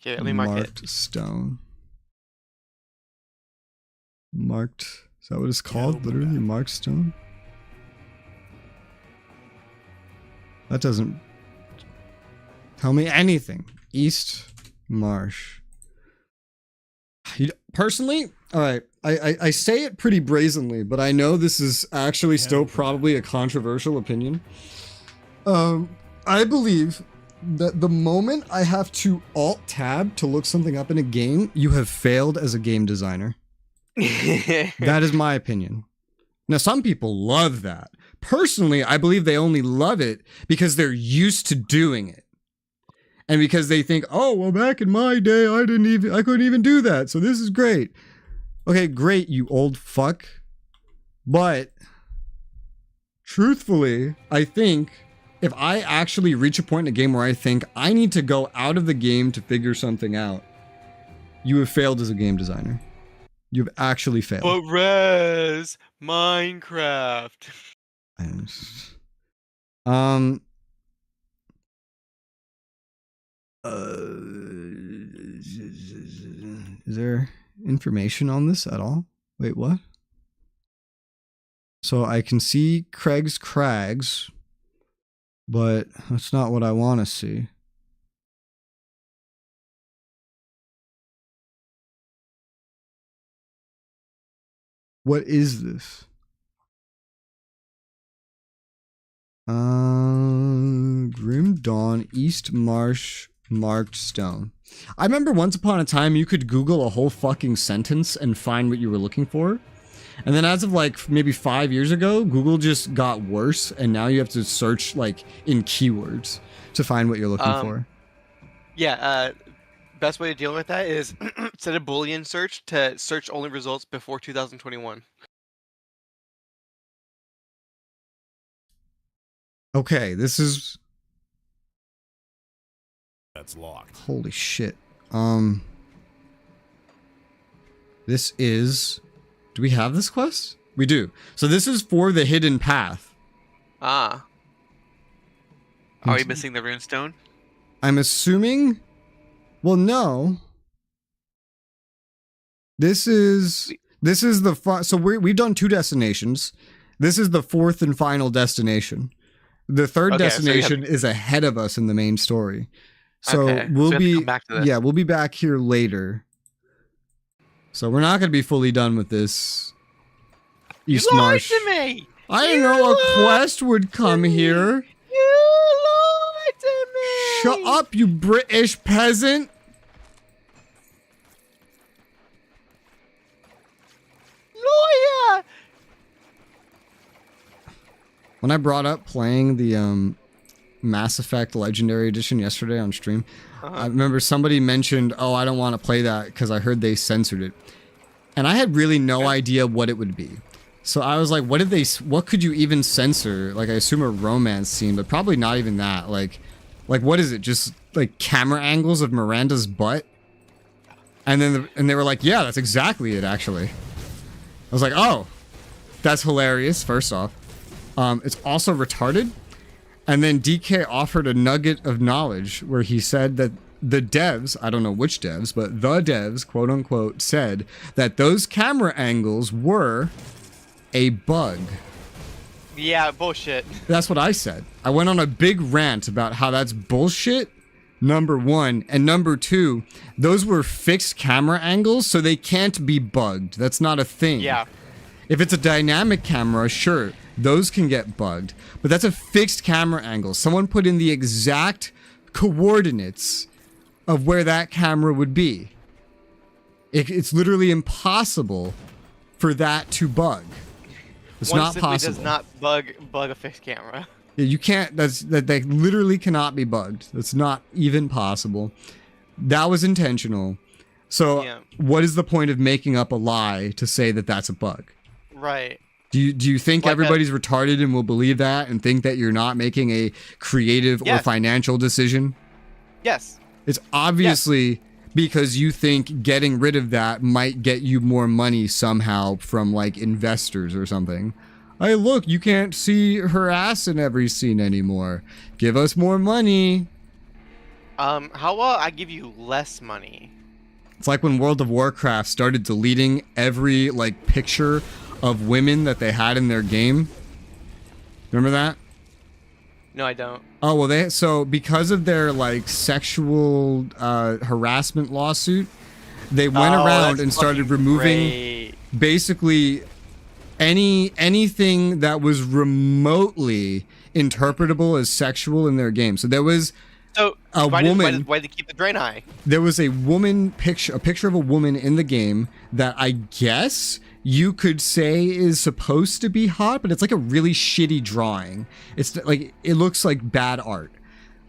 Okay, let me mark it. Marked stone. Marked. Is that what it's called? Literally, marked stone. That doesn't tell me anything. East Marsh. Personally, all right, I say it pretty brazenly, but I know this is actually still probably a controversial opinion. I believe that the moment I have to Alt-Tab to look something up in a game, you have failed as a game designer. That is my opinion. Now, some people love that. Personally, I believe they only love it because they're used to doing it. And because they think, oh, well, back in my day, I couldn't even do that. So this is great. Okay, great, you old fuck. But truthfully, I think if I actually reach a point in a game where I think I need to go out of the game to figure something out, you have failed as a game designer. You've actually failed. But Res, Minecraft. Is there information on this at all? Wait, what? So I can see Craig's Crags, but that's not what I want to see. What is this? Grim Dawn, East Marsh, Marked Stone. I remember once upon a time you could Google a whole fucking sentence and find what you were looking for. And then as of like maybe 5 years ago, Google just got worse and now you have to search like in keywords to find what you're looking for. Yeah, best way to deal with that is set a Boolean search to search only results before 2021. Okay, this is... That's locked. Holy shit. This is... Do we have this quest? We do. So this is for the hidden path. Ah. Are we missing the runestone? I'm assuming... Well, no. This is the... So we've done 2 destinations. This is the 4th and final destination. The 3rd destination is ahead of us in the main story. So we'll be... come back to this. Yeah, we'll be back here later. So we're not going to be fully done with this. East You lied Marsh. to me! I didn't know a quest would come here. You lied to me! Shut up, you British peasant. Lawyer! When I brought up playing the Mass Effect Legendary Edition yesterday on stream, I remember somebody mentioned, oh, I don't want to play that because I heard they censored it. And I had really no idea what it would be. So I was like, what could you even censor? Like, I assume a romance scene, but probably not even that. Like what is it? Just like camera angles of Miranda's butt? And then they were like, yeah, that's exactly it, actually. I was like, oh, that's hilarious, first off. It's also retarded. And then DK offered a nugget of knowledge where he said that the devs, I don't know which devs, but the devs, quote unquote, said that those camera angles were a bug. Yeah, bullshit. That's what I said. I went on a big rant about how that's bullshit, number 1. And number 2, those were fixed camera angles, so they can't be bugged. That's not a thing. Yeah. If it's a dynamic camera, sure, those can get bugged. But that's a fixed camera angle. Someone put in the exact coordinates of where that camera would be. It's literally impossible for that to bug. It's not possible. Does not bug a fixed camera. Yeah, you can't. That literally cannot be bugged. That's not even possible. That was intentional. So, what is the point of making up a lie to say that that's a bug? Right. Do you think Like everybody's retarded and will believe that and think that you're not making a creative or financial decision? Yes. It's obviously because you think getting rid of that might get you more money somehow from like investors or something. Hey, look, you can't see her ass in every scene anymore. Give us more money. How about I give you less money? It's like when World of Warcraft started deleting every like picture of women that they had in their game. Remember that? No, I don't. Oh, well, so because of their like sexual harassment lawsuit, they went around and started removing basically anything that was remotely interpretable as sexual in their game. So there was a woman. Why did they keep the drain eye? There was a woman picture, a picture of a woman in the game that I guess you could say is supposed to be hot, but it's like a really shitty drawing. It's like, it looks like bad art,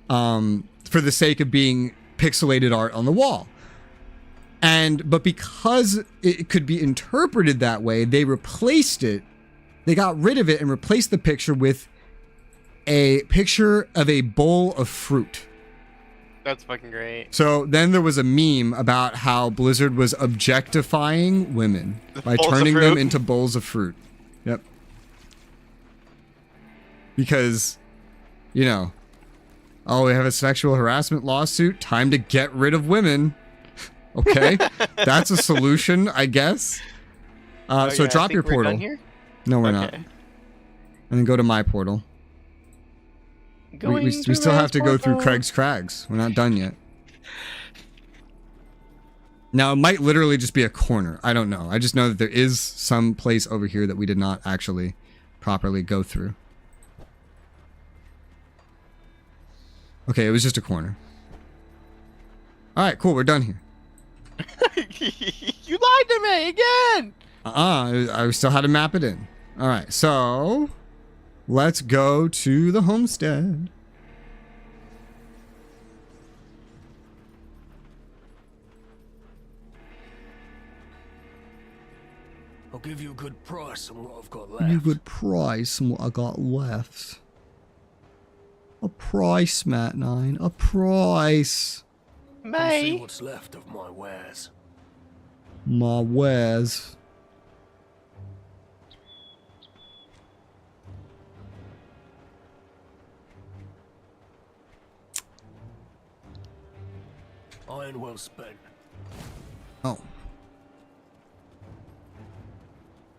for the sake of being pixelated art on the wall. But because it could be interpreted that way, they replaced it. They got rid of it and replaced the picture with a picture of a bowl of fruit. That's fucking great. So then there was a meme about how Blizzard was objectifying women by turning them into bowls of fruit. Yep. Because, you know, oh, we have a sexual harassment lawsuit. Time to get rid of women. Okay. That's a solution, I guess. So drop your portal. No, we're not. And then go to my portal. We still have to go through Craig's Crags. We're not done yet. Now, it might literally just be a corner. I don't know. I just know that there is some place over here that we did not actually properly go through. Okay, it was just a corner. Alright, cool. We're done here. You lied to me again! I still had to map it in. Alright, so let's go to the homestead. I'll give you a good price on what I've got left. You good price on what I got left. A price, Matt 9. A price. Come see May. what's left of my wares. My wares. Iron well spent. Oh.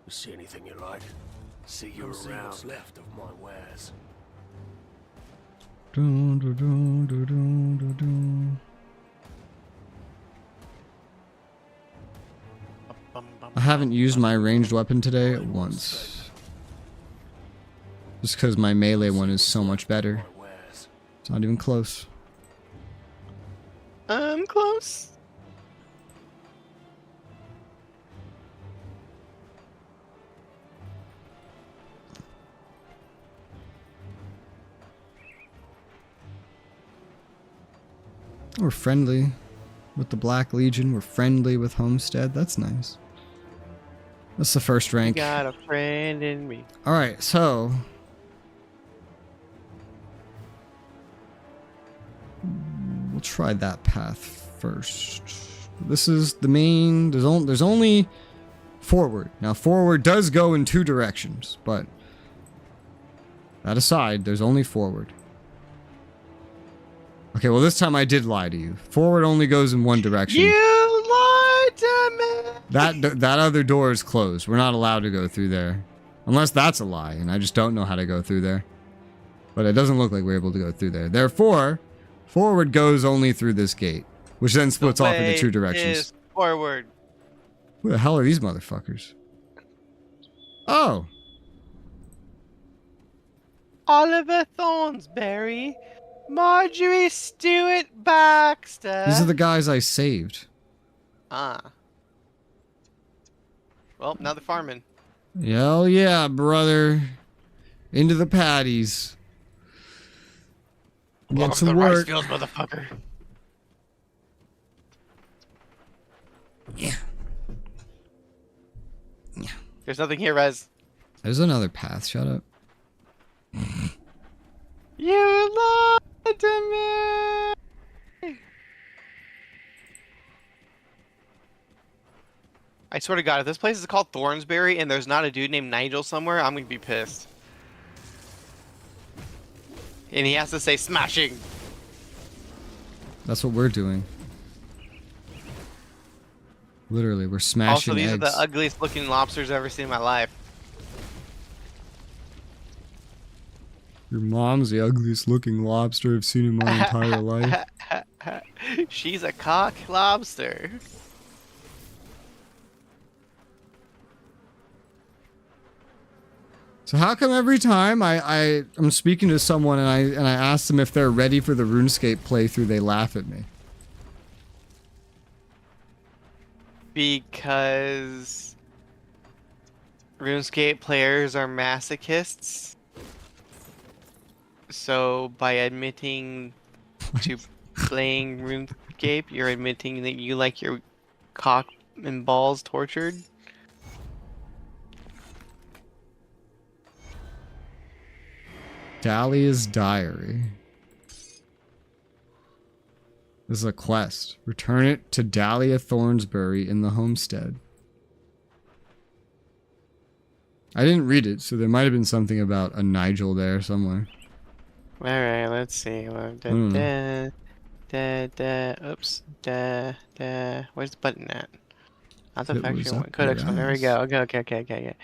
You see anything you like? See you Come see around. what's What's left of my wares. Dun, dun, dun, dun, dun, dun, dun. I haven't used my ranged weapon today once. Just because my melee one is so much better. My wares. It's not even close. I'm close. We're friendly with the Black Legion. We're friendly with Homestead. That's nice. That's the first rank. Got a friend in me. Alright, so... we'll try that path first. This is the main... There's only forward. Now, forward does go in 2 directions, but... that aside, there's only forward. Okay, well this time I did lie to you. Forward only goes in 1 direction. You lied to me. That other door is closed. We're not allowed to go through there. Unless that's a lie, and I just don't know how to go through there. But it doesn't look like we're able to go through there. Therefore, forward goes only through this gate, which then splits off into 2 directions. Is forward. Who the hell are these motherfuckers? Oh! Oliver Thornsberry. Marjorie Stewart Baxter. These are the guys I saved. Ah. Well, now they're farming. Hell yeah, brother. Into the patties. Get Welcome to some the rice work. fields, motherfucker. Yeah. There's nothing here, Rez. There's another path. Shut up. You lied to me. I swear to God, if this place is called Thornsberry and there's not a dude named Nigel somewhere, I'm gonna be pissed. And he has to say smashing. That's what we're doing. Literally, we're smashing Also, these eggs. are the ugliest looking lobsters I've ever seen in my life. Your mom's the ugliest looking lobster I've seen in my entire life. She's a cock lobster. So how come every time I'm speaking to someone and I ask them if they're ready for the RuneScape playthrough, they laugh at me? Because RuneScape players are masochists. So by admitting to playing RuneScape, you're admitting that you like your cock and balls tortured. Dahlia's Diary. This is a quest. Return it to Dahlia Thornsberry in the homestead. I didn't read it, so there might have been something about a Nigel there somewhere. Alright, let's see. Oops. Where's the button at? Not the It factory was one. up Codex your one. There we ass. go. Okay.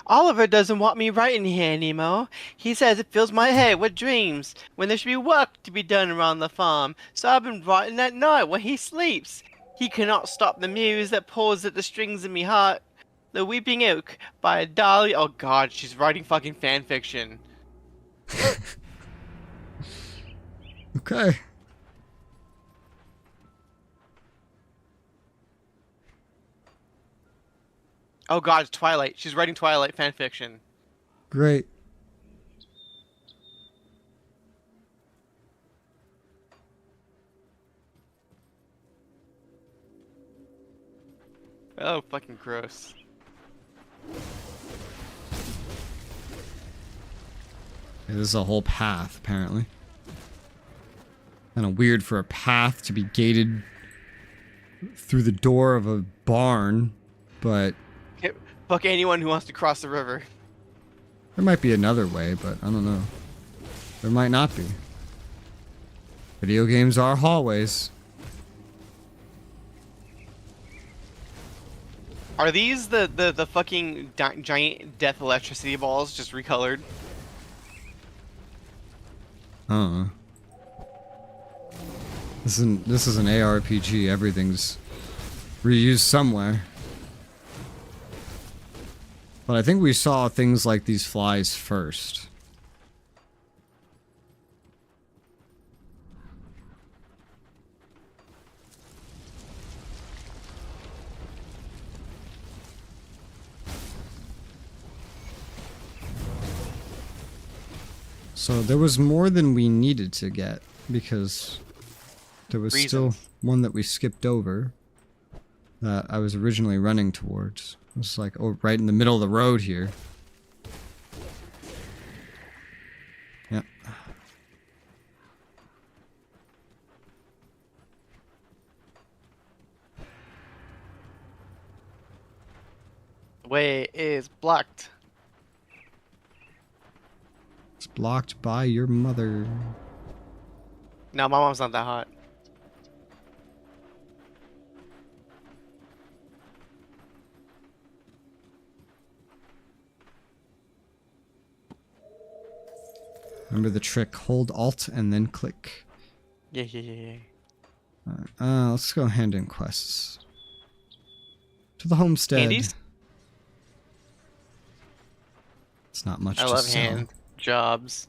Oliver doesn't want me writing here anymore. He says it fills my head with dreams when there should be work to be done around the farm. So I've been writing at night when he sleeps. He cannot stop the muse that pulls at the strings in me heart. The Weeping Oak by Dahlia. Oh God, she's writing fucking fan fiction. Okay. Oh God, it's Twilight. She's writing Twilight fan fiction. Great. Oh, fucking gross. This is a whole path, apparently. Kind of weird for a path to be gated through the door of a barn, but Fuck anyone who wants to cross the river. there might be another way, but I don't know. There might not be. Video games are hallways. Are these the fucking giant death electricity balls just recolored? This is an ARPG. Everything's reused somewhere. But I think we saw things like these flies first. So there was more than we needed to get, because there was still one that we skipped over that I was originally running towards. It was like right in the middle of the road here. Yep. The way is blocked. It's blocked by your mother. No, my mom's not that hot. Remember the trick, hold Alt and then click. Yeah. Alright, let's go hand in quests. To the homestead. Handies? It's not much I to love sell. hand jobs.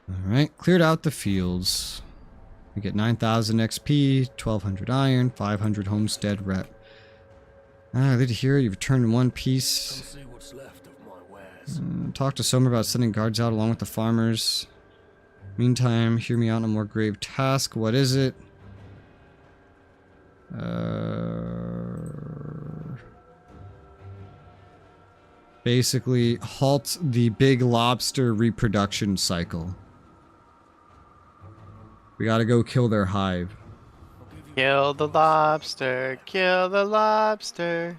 Alright, cleared out the fields. We get 9,000 XP, 1,200 iron, 500 homestead rep. Ah, good to hear you've returned in one piece. Come see what's left of my wares. Talk to Somer about sending guards out along with the farmers. Meantime, hear me out on a more grave task. What is it? Basically, halt the big lobster reproduction cycle. We gotta go kill their hive. Kill the lobster, kill the lobster.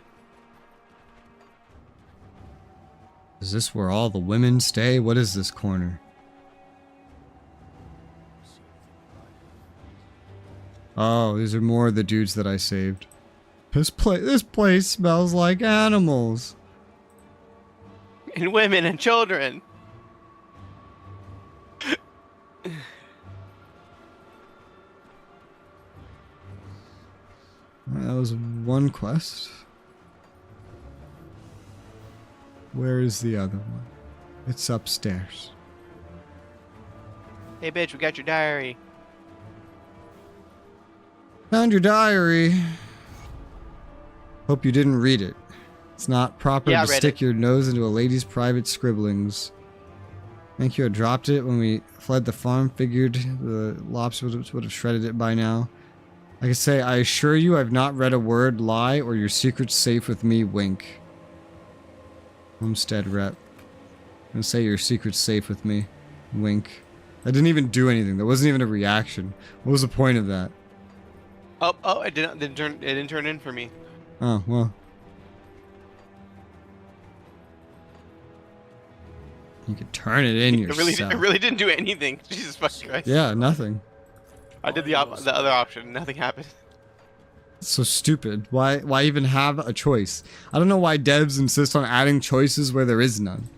Is this where all the women stay? What is this corner? Oh, these are more of the dudes that I saved. This place smells like animals. And women and children. That was one quest. Where is the other one? It's upstairs. Hey bitch, we got your diary. Found your diary. Hope you didn't read it. It's not proper Yeah, I to read stick it. your nose into a lady's private scribblings. Think you had dropped it when we fled the farm. Figured the lobster would have shredded it by now. I can say, I assure you I've not read a word, lie, or your secret's safe with me, wink. Homestead rep. I'm gonna say your secret's safe with me, wink. I didn't even do anything. There wasn't even a reaction. What was the point of that? Oh, it didn't turn in for me. Oh, well. You could turn it in yourself. It really didn't do anything. Jesus fucking Christ. Yeah, nothing. I did the other option. Nothing happened. It's so stupid. Why even have a choice? I don't know why devs insist on adding choices where there is none.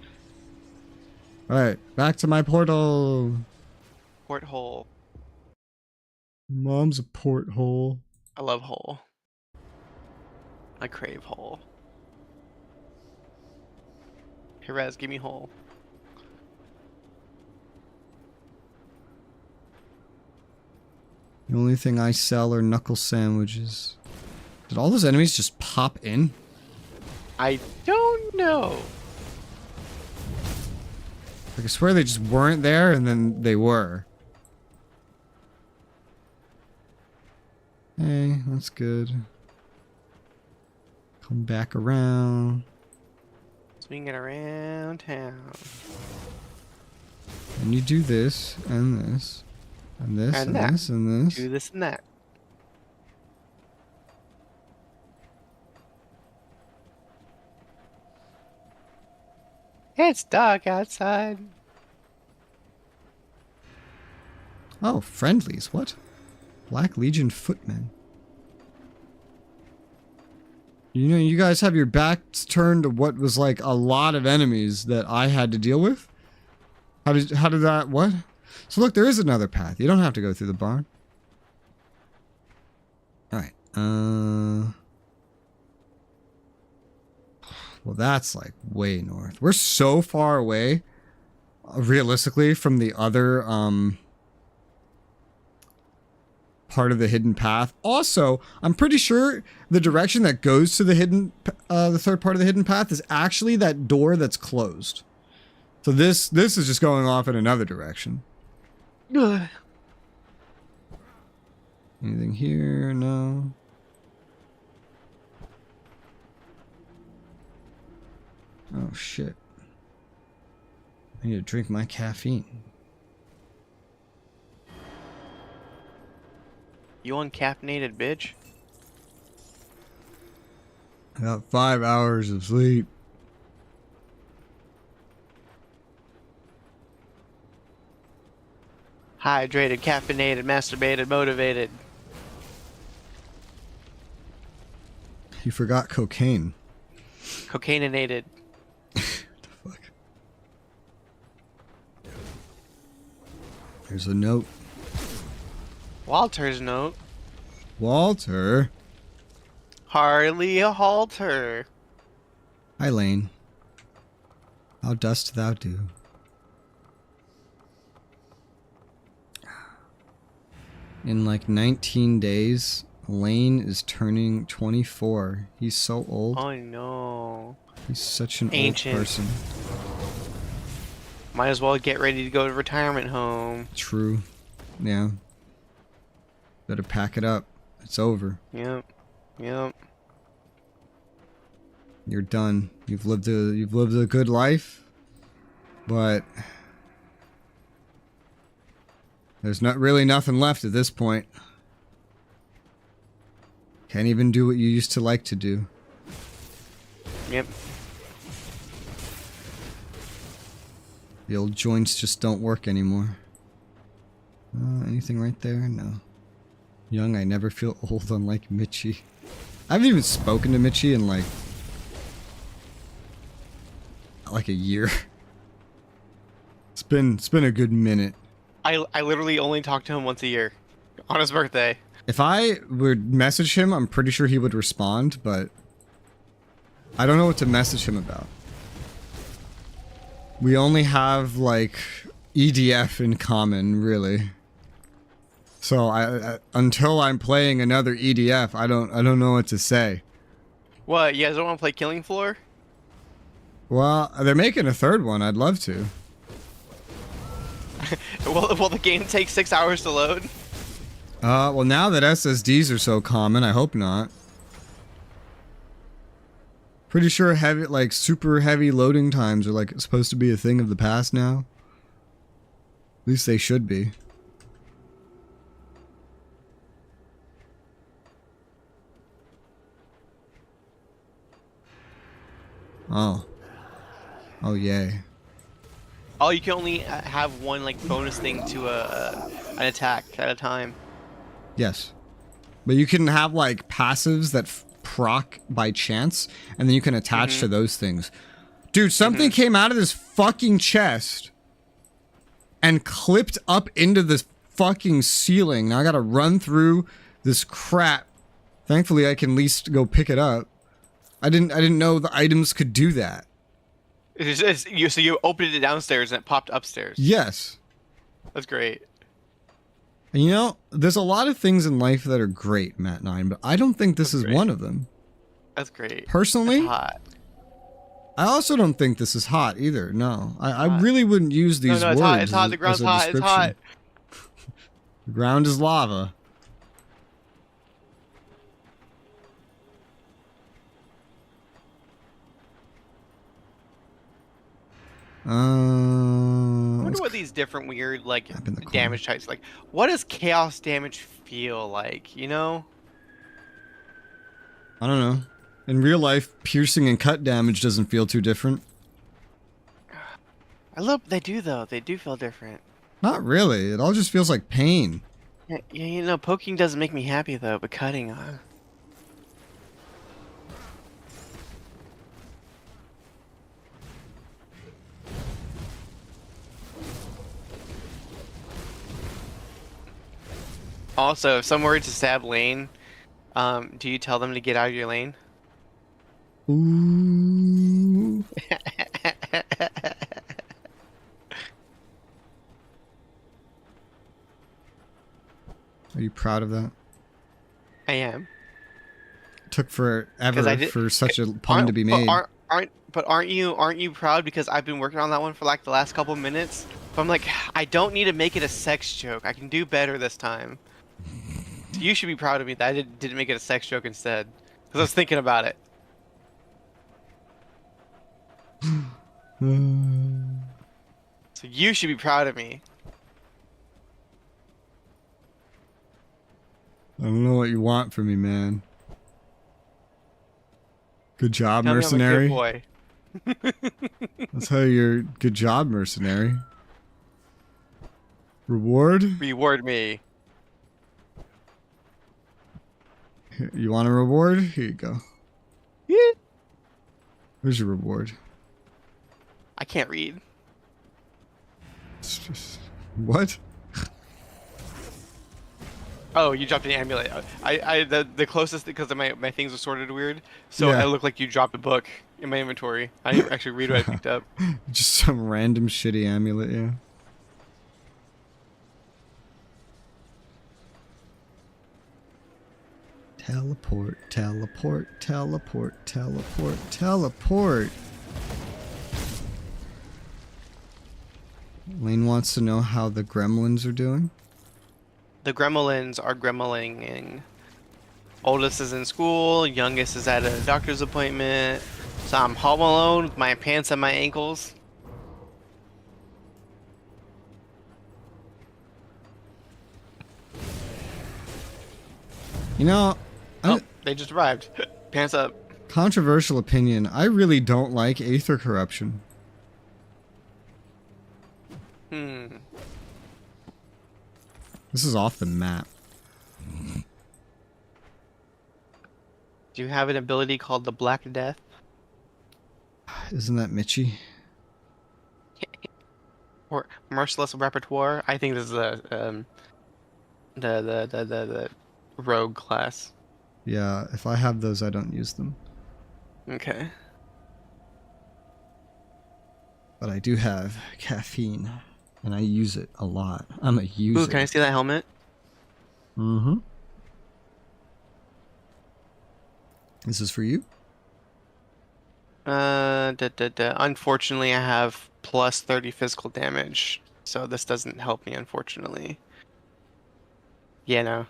Alright, back to my portal. Porthole. Mom's a porthole. I love hole. I crave hole. Perez, give me hole. The only thing I sell are knuckle sandwiches. Did all those enemies just pop in? I don't know. Like, I swear they just weren't there and then they were. Hey, that's good. Come back around. Swinging around town. And you do this, and this, and this, and that. this, and this. Do this and that. It's dark outside. Oh, friendlies. What? Black Legion footmen. You know, you guys have your backs turned to what was like a lot of enemies that I had to deal with. How did that, what? So look, there is another path. You don't have to go through the barn. Alright, well, that's like way north. We're so far away, realistically, from the other, part of the hidden path. Also, I'm pretty sure the direction that goes to the the third part of the hidden path is actually that door that's closed. So this is just going off in another direction. Ugh. Anything here? No. Oh shit. I need to drink my caffeine. You uncaffeinated bitch? I got 5 hours of sleep. Hydrated, caffeinated, masturbated, motivated. You forgot cocaine. Cocaininated. What the fuck? There's a note. Walter's note. Walter. Hardly a halter. Hi, Lane. How dost thou do? In like 19 days, Lane is turning 24. He's so old. Oh no. He's such an Ancient. old person. Might as well get ready to go to retirement home. True. Yeah. Better pack it up. It's over. Yep. Yep. You're done. You've lived a good life, but there's not really nothing left at this point. Can't even do what you used to like to do. Yep. The old joints just don't work anymore. Anything right there? No. Young, I never feel old, unlike Mitchie. I haven't even spoken to Mitchie in like a year. It's been a good minute. I literally only talk to him once a year. On his birthday. If I would message him, I'm pretty sure he would respond, but I don't know what to message him about. We only have like EDF in common, really. So I until I'm playing another EDF, I don't know what to say. What, you guys don't want to play Killing Floor? Well, they're making a third one. I'd love to. Will the game take 6 hours to load? Well, now that SSDs are so common, I hope not. Pretty sure heavy, like super heavy loading times are like supposed to be a thing of the past now. At least they should be. Oh. Oh, yay. Oh, you can only have one like bonus thing to an attack at a time. Yes. But you can have like passives that proc by chance, and then you can attach to those things. Dude, something came out of this fucking chest and clipped up into this fucking ceiling. Now I gotta run through this crap. Thankfully, I can at least go pick it up. I didn't know the items could do that. So you opened it downstairs and it popped upstairs. Yes. That's great. And you know, there's a lot of things in life that are great, Matt9, but I don't think this is great. one of them. That's great. Personally, That's hot. I also don't think this is hot either. No, I really wouldn't use these No, words. it's hot. It's hot. as- The ground's as a hot. It's hot. description. The ground is lava. I wonder Let's what these different weird like Up in the corner. damage types. Like, what does chaos damage feel like? You know? I don't know. In real life, piercing and cut damage doesn't feel too different. I love they do though. They do feel different. Not really. It all just feels like pain. Yeah, you know, poking doesn't make me happy though, but cutting on. Also, if someone were to stab Lane, do you tell them to get out of your lane? Ooh. Are you proud of that? I am. Took forever for such a pun to be made. Aren't you proud because I've been working on that one for like the last couple minutes? But I'm like, I don't need to make it a sex joke. I can do better this time. So you should be proud of me that I didn't make it a sex joke instead. Because I was thinking about it. So you should be proud of me. I don't know what you want from me, man. Good job, Tell mercenary. me I'm a good boy. That's how you're good job, mercenary. Reward? Reward me. Here, you want a reward? Here you go. Yeah. Where's your reward? I can't read. It's just... What? Oh, you dropped an amulet. The closest because my things are sorted weird, so Yeah. I look like you dropped a book in my inventory. I didn't actually read what I picked up. Just some random shitty amulet, yeah. Teleport, teleport, teleport, teleport, teleport. Lane wants to know how the gremlins are doing. The gremlins are gremlining. Oldest is in school, youngest is at a doctor's appointment. So I'm home alone with my pants at my ankles. You know, Oh, they just arrived. Pants up. controversial opinion, I really don't like Aether Corruption. This is off the map. Do you have an ability called the Black Death? Isn't that Mitchie? Or Merciless Repertoire? I think this is the rogue class. Yeah, if I have those, I don't use them. Okay. But I do have caffeine, and I use it a lot. I'm a user. Ooh, can I see that helmet? Mm-hmm. This is for you? Unfortunately, I have plus 30 physical damage, so this doesn't help me, unfortunately. Yeah, no.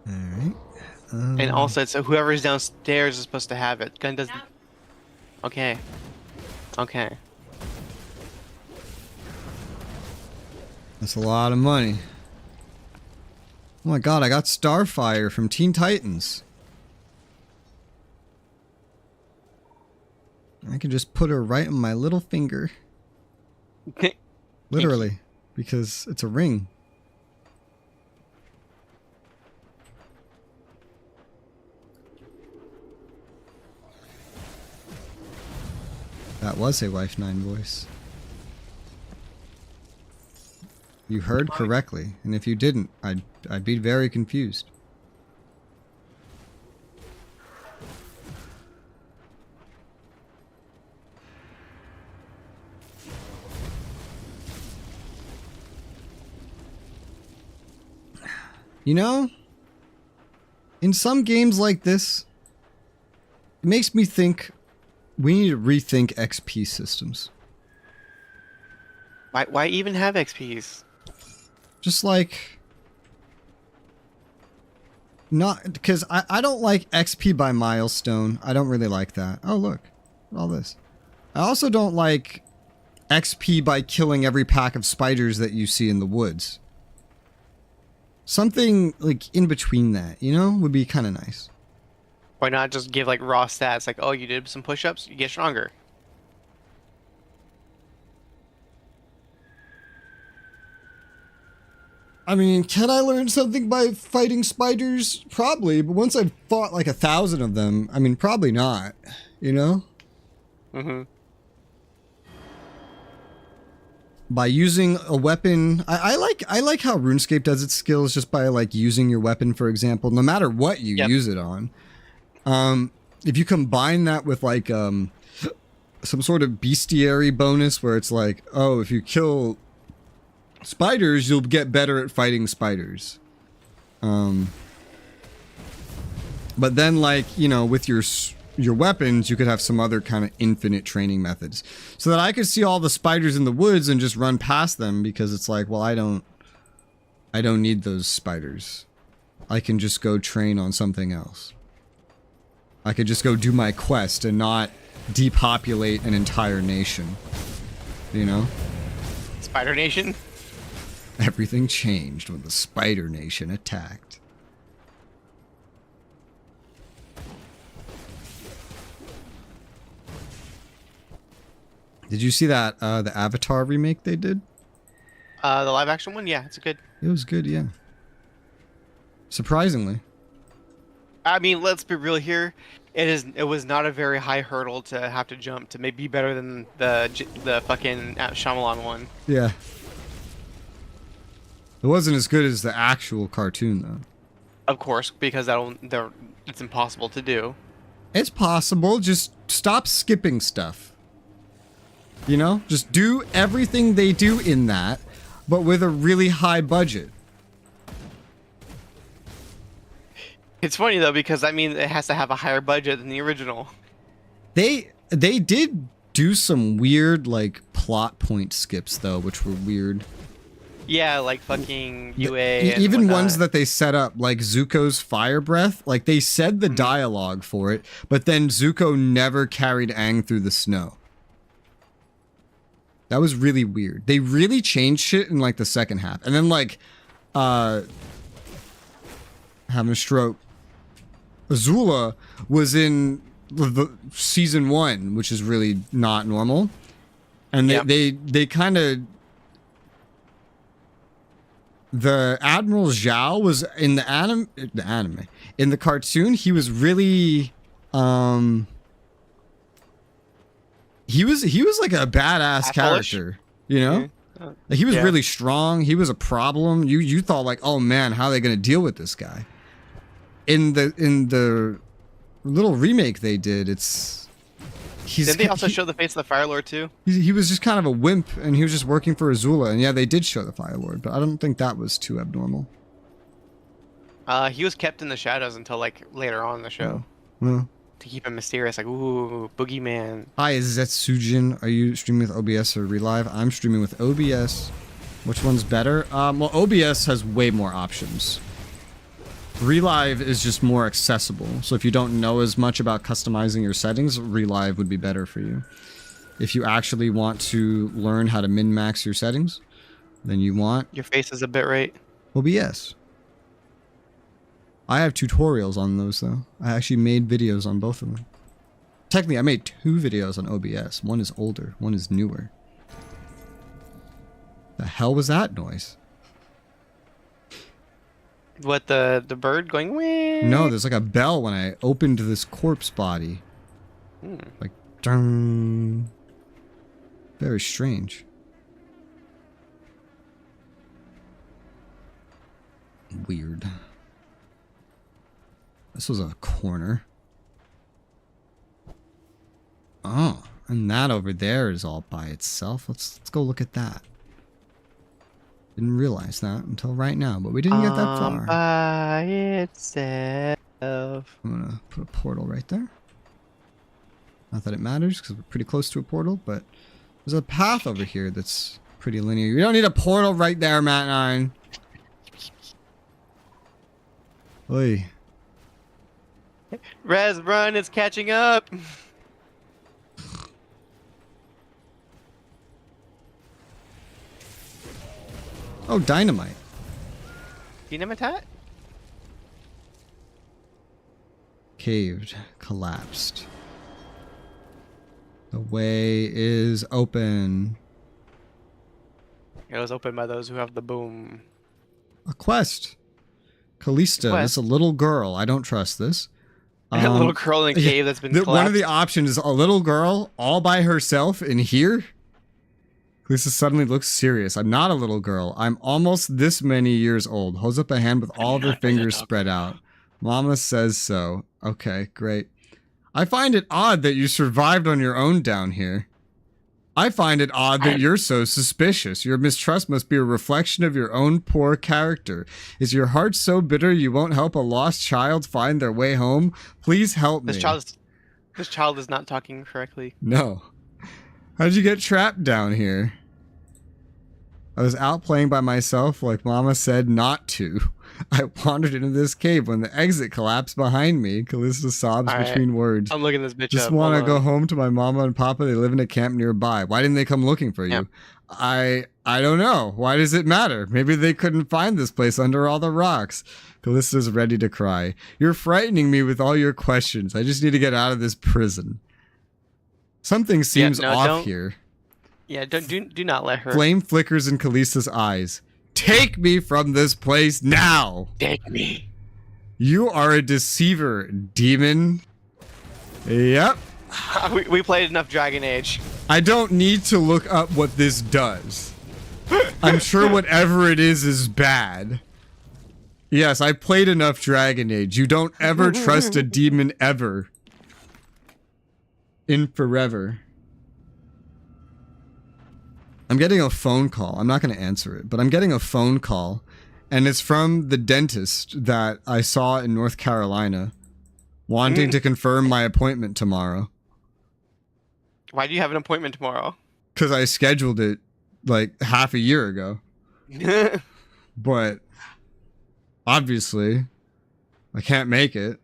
Alright. And also, it's whoever's downstairs is supposed to have it. Gun doesn't. Okay. Okay. That's a lot of money. Oh my god, I got Starfire from Teen Titans. I can just put her right on my little finger. Literally. Because it's a ring. That was a Wife 9 voice. You heard correctly, and if you didn't, I'd be very confused. You know, in some games like this, it makes me think we need to rethink XP systems. Why even have XPs? Just like... Not... Because I don't like XP by milestone. I don't really like that. Oh, look. All this. I also don't like XP by killing every pack of spiders that you see in the woods. Something, like, in between that, you know? Would be kind of nice. Why not just give like raw stats? Like, oh, you did some push-ups, you get stronger. I mean, can I learn something by fighting spiders? Probably, but once I've fought like 1,000 of them, I mean, probably not, you know? Mm-hmm. By using a weapon, I like how RuneScape does its skills just by like using your weapon, for example, no matter what you use it on. If you combine that with like some sort of bestiary bonus where it's like, oh, if you kill spiders, you'll get better at fighting spiders. But then, like, you know, with your weapons, you could have some other kind of infinite training methods, so that I could see all the spiders in the woods and just run past them, because it's like, well, I don't need those spiders. I can just go train on something else. I could just go do my quest and not depopulate an entire nation. You know? Spider Nation? Everything changed when the Spider Nation attacked. Did you see that, the Avatar remake they did? The live action one? Yeah, it's good. It was good, yeah. Surprisingly. I mean, let's be real here. It was not a very high hurdle to have to jump to maybe be better than the fucking Shyamalan one. Yeah. It wasn't as good as the actual cartoon, though. Of course, because it's impossible to do. It's possible. Just stop skipping stuff. You know? Just do everything they do in that, but with a really high budget. It's funny, though, because, I mean, it has to have a higher budget than the original. They did do some weird, like, plot point skips, though, which were weird. Yeah, like fucking UA and even whatnot. ones that they set up, like Zuko's fire breath, like they said the dialogue for it, but then Zuko never carried Aang through the snow. That was really weird. They really changed shit in like the second half. And then like having a stroke. Resoula was in the season 1, which is really not normal. And they kind of... The Admiral Zhao was in the anime. In the cartoon, he was really he was like a badass character, you know? Like, he was really strong. He was a problem. You thought like, "Oh man, how are they going to deal with this guy?" In the little remake they did, Did they also show the face of the Fire Lord too? He was just kind of a wimp, and he was just working for Resoula. And yeah, they did show the Fire Lord, but I don't think that was too abnormal. He was kept in the shadows until like later on in the show. Well, to keep him mysterious, like, ooh, boogeyman. Hi, is Zetsujin? Are you streaming with OBS or Relive? I'm streaming with OBS. Which one's better? Well, OBS has way more options. Relive is just more accessible, so if you don't know as much about customizing your settings, Relive would be better for you. If you actually want to learn how to min-max your settings, then you want... Your face is a bit right. OBS. I have tutorials on those, though. I actually made videos on both of them. Technically, I made 2 videos on OBS. One is older, one is newer. The hell was that noise? What, the bird going wee? No, there's like a bell when I opened this corpse body. Like, dun. Very strange. Weird. This was a corner. Oh, and that over there is all by itself. Let's go look at that. Didn't realize that until right now, but we didn't get that far. By itself. I'm gonna put a portal right there. Not that it matters, because we're pretty close to a portal, but there's a path over here that's pretty linear. You don't need a portal right there, Matt9. Oi. Res, run! It's catching up. Oh, dynamite. Dynamite? Caved. Collapsed. The way is open. It was opened by those who have the boom. A quest. Callista, Quest. this a little girl. I don't trust this. A little girl in a cave that's been collapsed. One of the options is a little girl all by herself in here. Callista suddenly looks serious. I'm not a little girl. I'm almost this many years old. Holds up a hand with all of her fingers spread out. Mama says so. Okay, great. I find it odd that you survived on your own down here. I find it odd that you're so suspicious. Your mistrust must be a reflection of your own poor character. Is your heart so bitter you won't help a lost child find their way home? Please help me. This child is not talking correctly. No. How did you get trapped down here? I was out playing by myself like Mama said not to. I wandered into this cave when the exit collapsed behind me. Callista sobs between words. I'm looking this bitch Just up. want to go home to my mama and papa. They live in a camp nearby. Why didn't they come looking for you? Yep. I don't know. Why does it matter? Maybe they couldn't find this place under all the rocks. Callista's ready to cry. You're frightening me with all your questions. I just need to get out of this prison. Something seems off here. Yeah, do not let her. Flame flickers in Callista's eyes. Take me from this place now! Take me. You are a deceiver, demon. Yep. we played enough Dragon Age. I don't need to look up what this does. I'm sure whatever it is bad. Yes, I played enough Dragon Age. You don't ever trust a demon ever. In forever. I'm getting a phone call. I'm not going to answer it, but I'm getting a phone call, and it's from the dentist that I saw in North Carolina, wanting to confirm my appointment tomorrow. Why do you have an appointment tomorrow? Because I scheduled it like half a year ago. But obviously, I can't make it.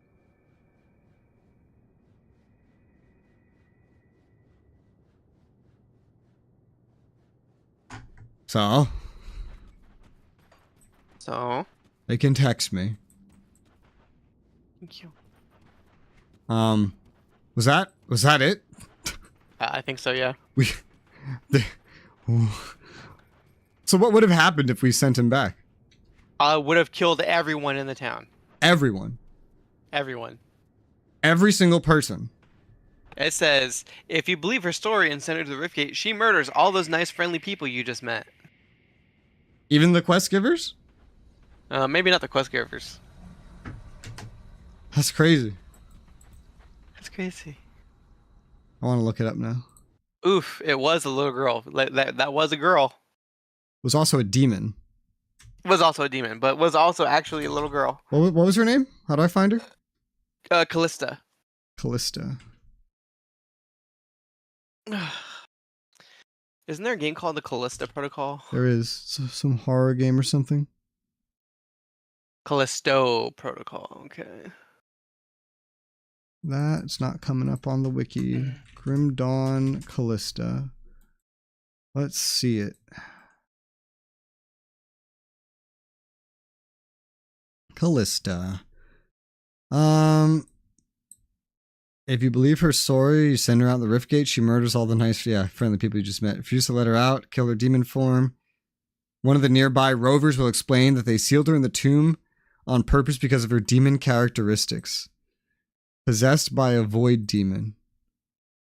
So they can text me. Thank you. Was that it? I think so, yeah. So what would have happened if we sent him back? Would have killed everyone in the town. Everyone. Everyone. Every single person. It says, if you believe her story and send her to the Riftgate, she murders all those nice, friendly people you just met. Even the quest givers? Maybe not the quest givers. That's crazy. That's crazy. I want to look it up now. Oof, it was a little girl. That was a girl. It was also a demon. Was also a demon, but was also actually a little girl. What was her name? How do I find her? Callista. Callista. Isn't there a game called the Callista Protocol? There is some horror game or something. Callisto Protocol, okay. That's not coming up on the wiki. Grim Dawn Callista. Let's see it. Callista. If you believe her story, you send her out the Riftgate, she murders all the nice, friendly people you just met. Refuse to let her out, kill her demon form. One of the nearby rovers will explain that they sealed her in the tomb on purpose because of her demon characteristics. Possessed by a void demon.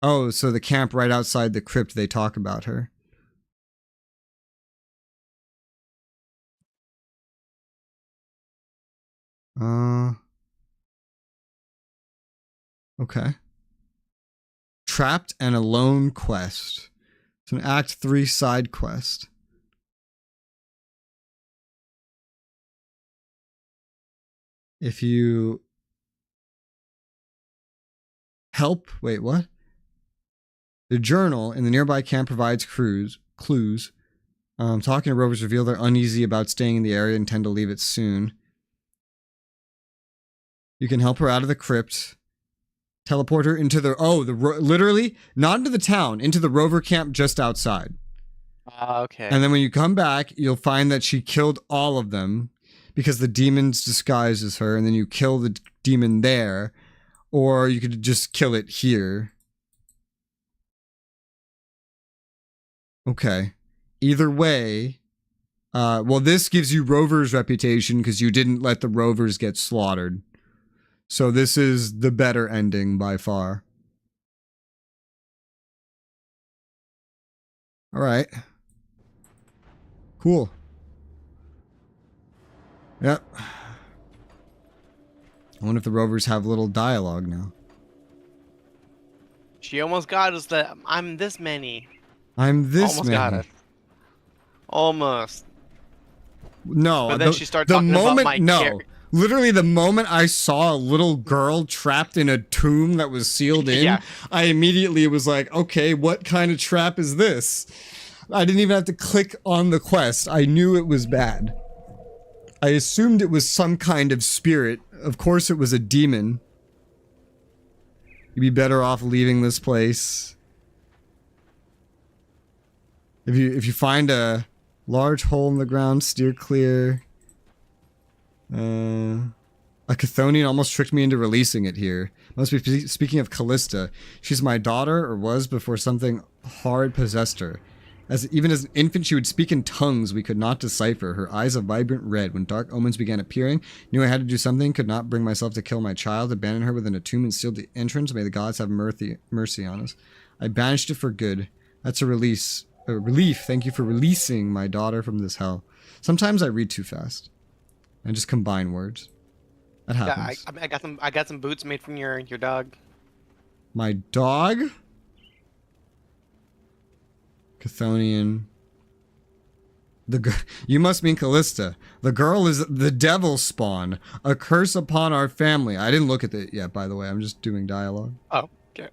Oh, so the camp right outside the crypt, they talk about her. Okay. Trapped and Alone quest. It's an Act 3 side quest. If you help, wait, what? The journal in the nearby camp provides clues. Talking to rovers reveal they're uneasy about staying in the area and intend to leave it soon. You can help her out of the crypt. Teleport her into the literally not into the town, into the rover camp just outside. Okay. And then when you come back, you'll find that she killed all of them because the demon's disguised as her, and then you kill the demon there, or you could just kill it here. Okay. Either way, well, this gives you Rover's reputation because you didn't let the Rovers get slaughtered. So this is the better ending by far. All right. Cool. Yep. I wonder if the Rovers have little dialogue now. She almost got us that I'm this many. I'm this Almost many. got us. Almost. No, But then she started talking about my character. Literally the moment I saw a little girl trapped in a tomb that was sealed in, Yeah. I immediately was like, okay, what kind of trap is this? I didn't even have to click on the quest. I knew it was bad. I assumed it was some kind of spirit. Of course it was a demon. You'd be better off leaving this place. If you find a large hole in the ground, steer clear. A Chthonian almost tricked me into releasing it here. Must be speaking of Callista. She's my daughter, or was, before something hard possessed her. Even as an infant, she would speak in tongues we could not decipher, her eyes a vibrant red. When dark omens began appearing, knew I had to do something, could not bring myself to kill my child, abandoned her within a tomb and sealed the entrance. May the gods have mercy on us. I banished it for good. That's a relief. Thank you for releasing my daughter from this hell. Sometimes I read too fast. I just combine words. That happens. Yeah, I got some boots made from your dog. My dog? Chthonian. You must mean Callista. The girl is the devil spawn. A curse upon our family. I didn't look at it yet, by the way. I'm just doing dialogue. Oh, okay.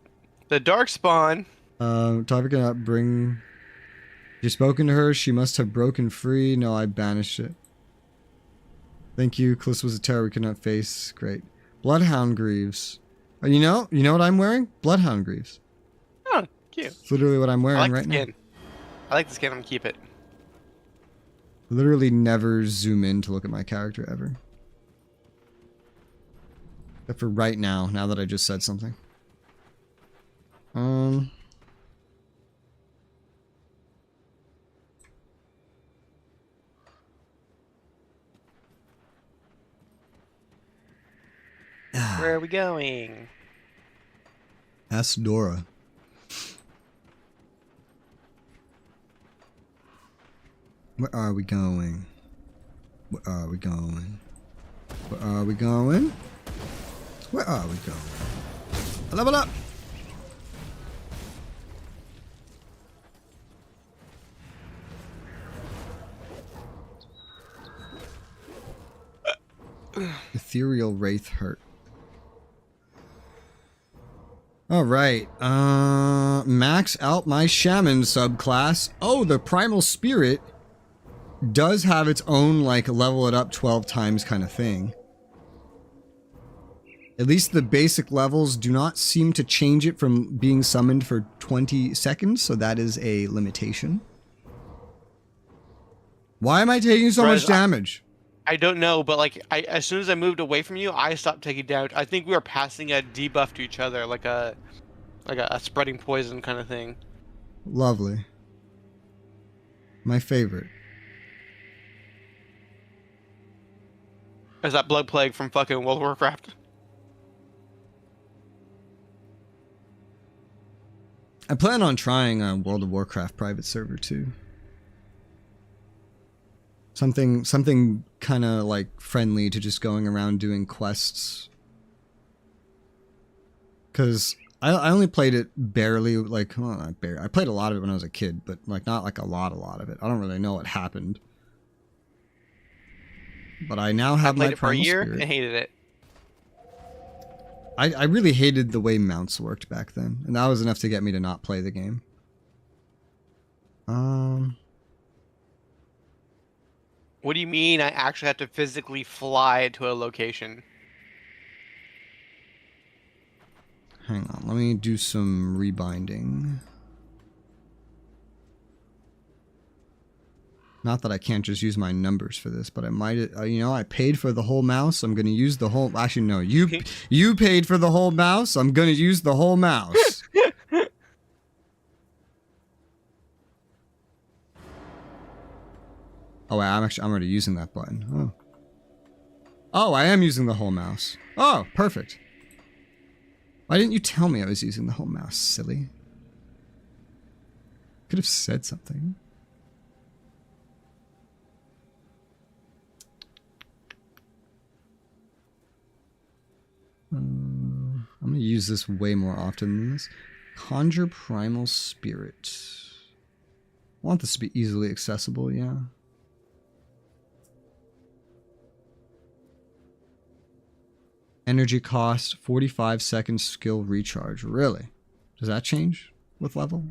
The dark spawn. Tyver cannot bring... You've spoken to her. She must have broken free. No, I banished it. Thank you. Callista was a terror we could not face. Great. Bloodhound Greaves. You know what I'm wearing? Bloodhound Greaves. Oh, cute. It's literally what I'm wearing right now. I like the skin. I'm gonna keep it. Literally never zoom in to look at my character ever. Except for right now, now that I just said something. Where are we going? Ask Dora. Where are we going? Where are we going? Where are we going? Where are we going? Level up! Ethereal Wraith Hurt. Alright, max out my Shaman subclass. Oh, the Primal Spirit does have its own, like, level it up 12 times kind of thing. At least the basic levels do not seem to change it from being summoned for 20 seconds, so that is a limitation. Why am I taking so much damage? I don't know, but like, as soon as I moved away from you, I stopped taking damage. I think we were passing a debuff to each other, like a spreading poison kind of thing. Lovely. My favorite. Is that Blood Plague from fucking World of Warcraft? I plan on trying a World of Warcraft private server too. Something kind of like friendly to just going around doing quests. Cause I only played it barely, like, well, not barely. I played a lot of it when I was a kid, but like not like a lot of it. I don't really know what happened. But I now have my Primal Spirit. I played it for a year and hated it. I really hated the way mounts worked back then, and that was enough to get me to not play the game. What do you mean I actually have to physically fly to a location? Hang on, let me do some rebinding. Not that I can't just use my numbers for this, but I might, you know, I paid for the whole mouse. I'm going to use the whole, actually, no, you paid for the whole mouse. I'm going to use the whole mouse. Oh, wait, I'm already using that button. Oh. Oh, I am using the whole mouse. Oh, perfect. Why didn't you tell me I was using the whole mouse, silly? Could have said something. I'm going to use this way more often than this. Conjure Primal Spirit. I want this to be easily accessible, yeah. Energy cost, 45 seconds skill recharge. Really? Does that change with level?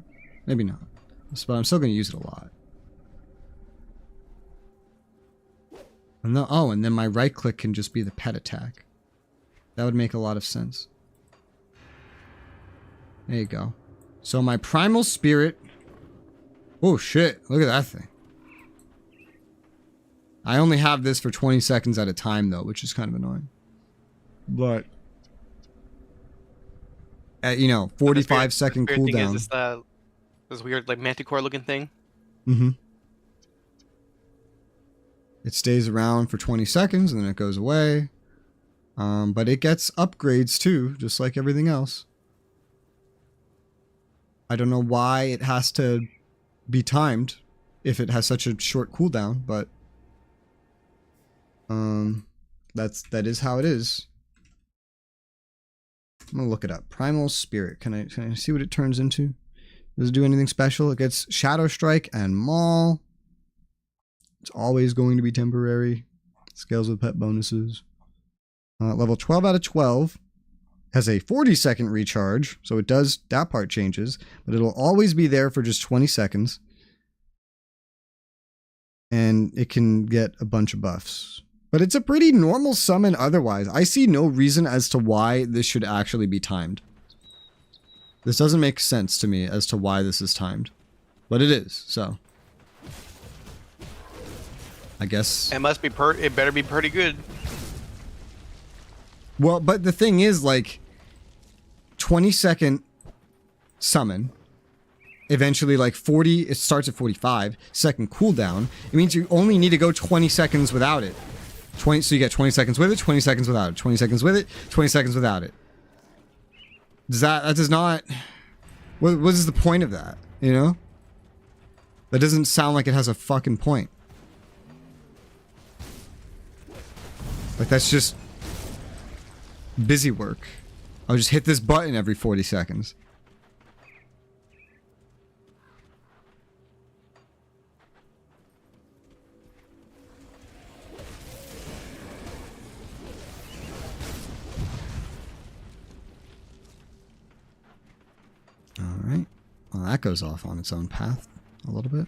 Maybe not. But I'm still going to use it a lot. And then, oh, and then my right click can just be the pet attack. That would make a lot of sense. There you go. So my Primal Spirit... Oh shit, look at that thing. I only have this for 20 seconds at a time though, which is kind of annoying. But... you know, 45 second cooldown. Is this weird like manticore looking thing? Mm-hmm. It stays around for 20 seconds and then it goes away. But it gets upgrades too, just like everything else. I don't know why it has to be timed if it has such a short cooldown, but that is how it is. I'm gonna look it up. Primal Spirit. Can I see what it turns into? Does it do anything special? It gets Shadow Strike and Maul. It's always going to be temporary. Scales with pet bonuses. Level 12 out of 12 has a 40-second recharge, so it does, that part changes, but it'll always be there for just 20 seconds. And it can get a bunch of buffs. But it's a pretty normal summon otherwise. I see no reason as to why this should actually be timed. This doesn't make sense to me as to why this is timed. But it is, so. I guess... It must be it better be pretty good. Well, but the thing is, like, 20-second summon, eventually, like, 40, it starts at 45-second cooldown. It means you only need to go 20 seconds without it. So you get 20 seconds with it, 20 seconds without it, 20 seconds with it, 20 seconds without it. That does not... What is the point of that, you know? That doesn't sound like it has a fucking point. Like, that's just... busy work. I'll just hit this button every 40 seconds. Alright. Well, that goes off on its own path a little bit.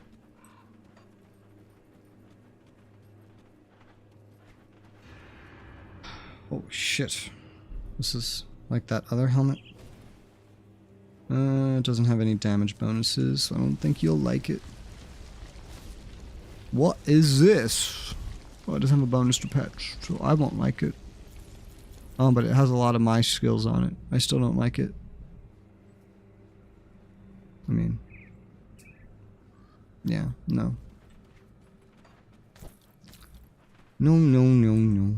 Oh shit. This is like that other helmet. It doesn't have any damage bonuses, so I don't think you'll like it. What is this? Well, it doesn't have a bonus to pets, so I won't like it. Oh, but it has a lot of my skills on it. I still don't like it. I mean... yeah, no. No, no, no, no.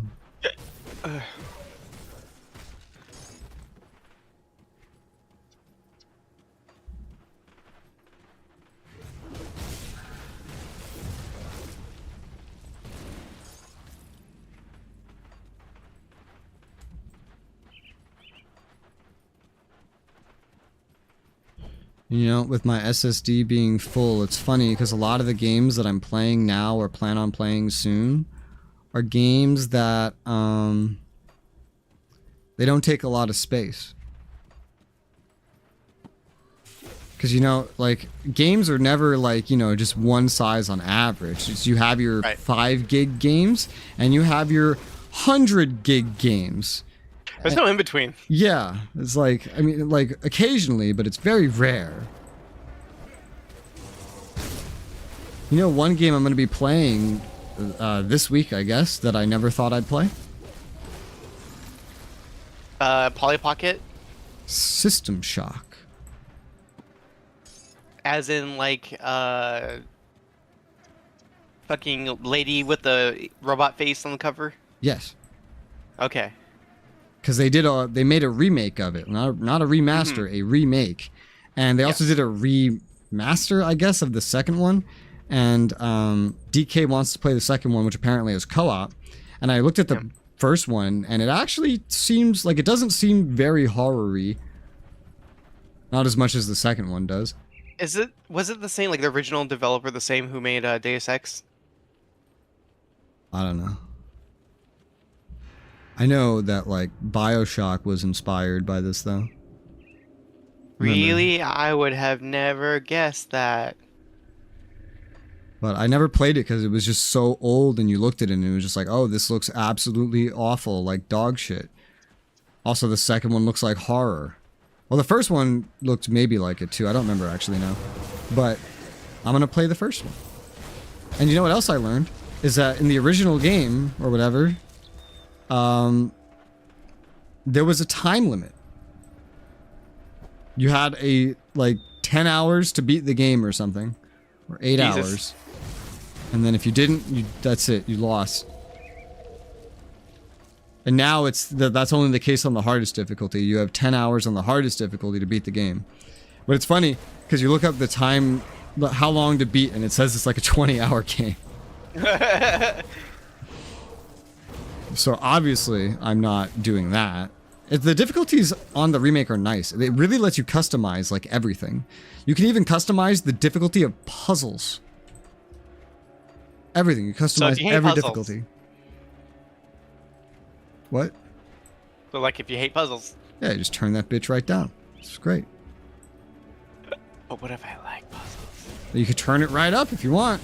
You know, with my SSD being full, it's funny because a lot of the games that I'm playing now or plan on playing soon are games that they don't take a lot of space. Because, you know, like, games are never, like, you know, just one size on average. It's, you have your 5 gig games and you have your 100 gig games. There's no in between. Yeah, it's like, I mean, like occasionally, but it's very rare. You know, one game I'm going to be playing this week, I guess, that I never thought I'd play? Polly Pocket? System Shock. As in, like, fucking lady with the robot face on the cover? Yes. Okay. Because they made a remake of it, not a remaster, a remake, and they also did a remaster, I guess, of the second one. And DK wants to play the second one, which apparently is co-op. And I looked at the first one, and it actually seems like it doesn't seem very horror-y. Not as much as the second one does. Was it the same, like the original developer, the same who made Deus Ex? I don't know. I know that like BioShock was inspired by this though. Really? I would have never guessed that. But I never played it because it was just so old, and you looked at it and it was just like, oh, this looks absolutely awful, like dog shit. Also, the second one looks like horror. Well, the first one looked maybe like it too. I don't remember actually now. But I'm going to play the first one. And you know what else I learned? Is that in the original game, or whatever, there was a time limit. You had like 10 hours to beat the game or something. Or 8 hours. And then if you didn't, that's it. You lost. And now that's only the case on the hardest difficulty. You have 10 hours on the hardest difficulty to beat the game. But it's funny, because you look up the time, how long to beat, and it says it's like a 20-hour game. So obviously, I'm not doing that. The difficulties on the remake are nice. It really lets you customize like everything. You can even customize the difficulty of puzzles. Everything. You customize every difficulty. What? So like if you hate puzzles. Yeah, you just turn that bitch right down. It's great. But what if I like puzzles? You could turn it right up if you want.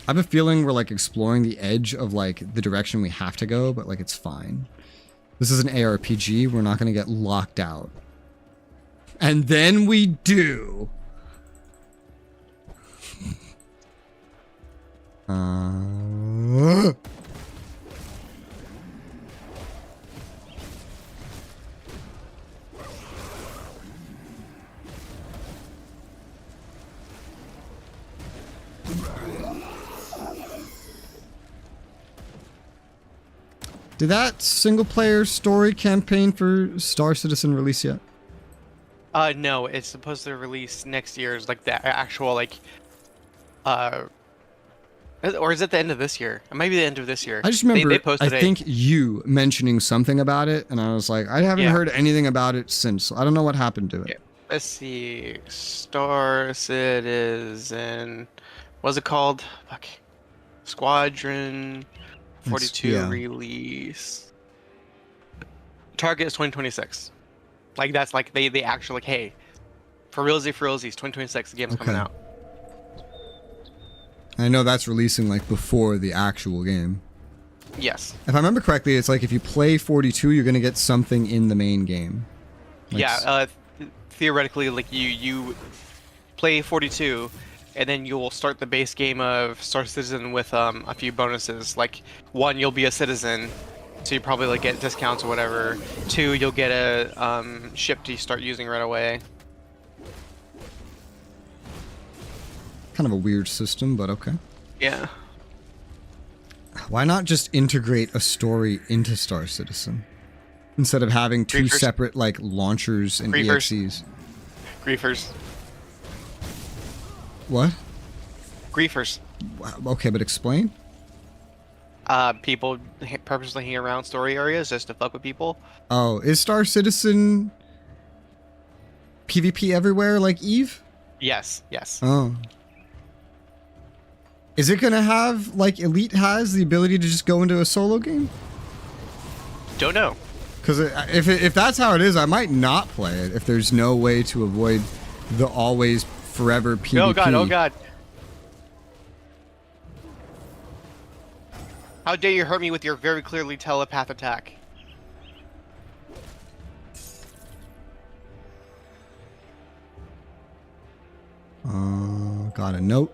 I have a feeling we're like exploring the edge of like the direction we have to go, but like it's fine. This is an ARPG. We're not going to get locked out. And then we do. Did that single-player story campaign for Star Citizen release yet? No, it's supposed to release next year's, like the actual, like, or is it the end of this year? It might be the end of this year. I just remember, they posted I think you mentioning something about it, and I was like, I haven't heard anything about it since. I don't know what happened to it. Yeah. Let's see, Star Citizen, what's it called? Fuck. Squadron 42 release. Target is 2026. Like that's like they actually like, hey, for realsies, 2026, the game's coming out. I know that's releasing like before the actual game. Yes. If I remember correctly, it's like if you play 42, you're gonna get something in the main game. Like Theoretically, like you play 42, and then you'll start the base game of Star Citizen with a few bonuses. Like 1, you'll be a citizen, so you probably like get discounts or whatever. 2, you'll get a ship to start using right away. Kind of a weird system, but okay. Yeah. Why not just integrate a story into Star Citizen instead of having two separate like launchers and EXEs? Griefers. What? Griefers. Okay, but explain. People purposely hang around story areas just to fuck with people. Oh, is Star Citizen PvP everywhere like Eve? Yes, yes. Oh. Is it gonna have, like Elite has, the ability to just go into a solo game? Don't know. Because if that's how it is, I might not play it if there's no way to avoid the always forever PvP. Oh god, oh god. How dare you hurt me with your very clearly telepath attack? Got a note.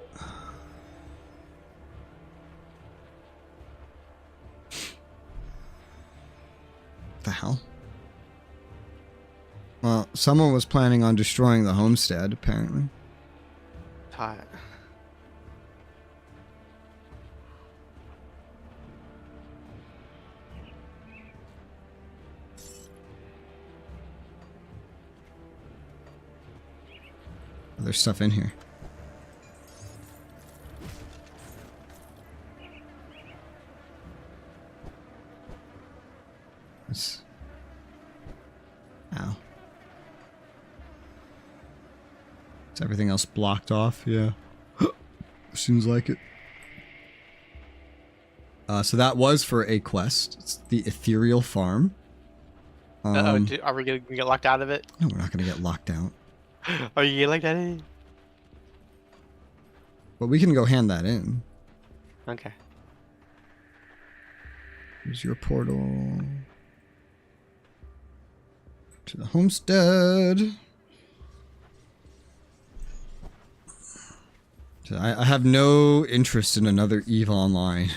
The hell? Well, someone was planning on destroying the homestead, apparently. Hot. There's stuff in here. It's... Ow. Is everything else blocked off? Yeah. Seems like it. So that was for a quest. It's the Ethereal Farm. Are we gonna get locked out of it? No, we're not gonna get locked out. Are you like that in? But we can go hand that in. Okay. Here's your portal to the homestead. So I have no interest in another EVE Online.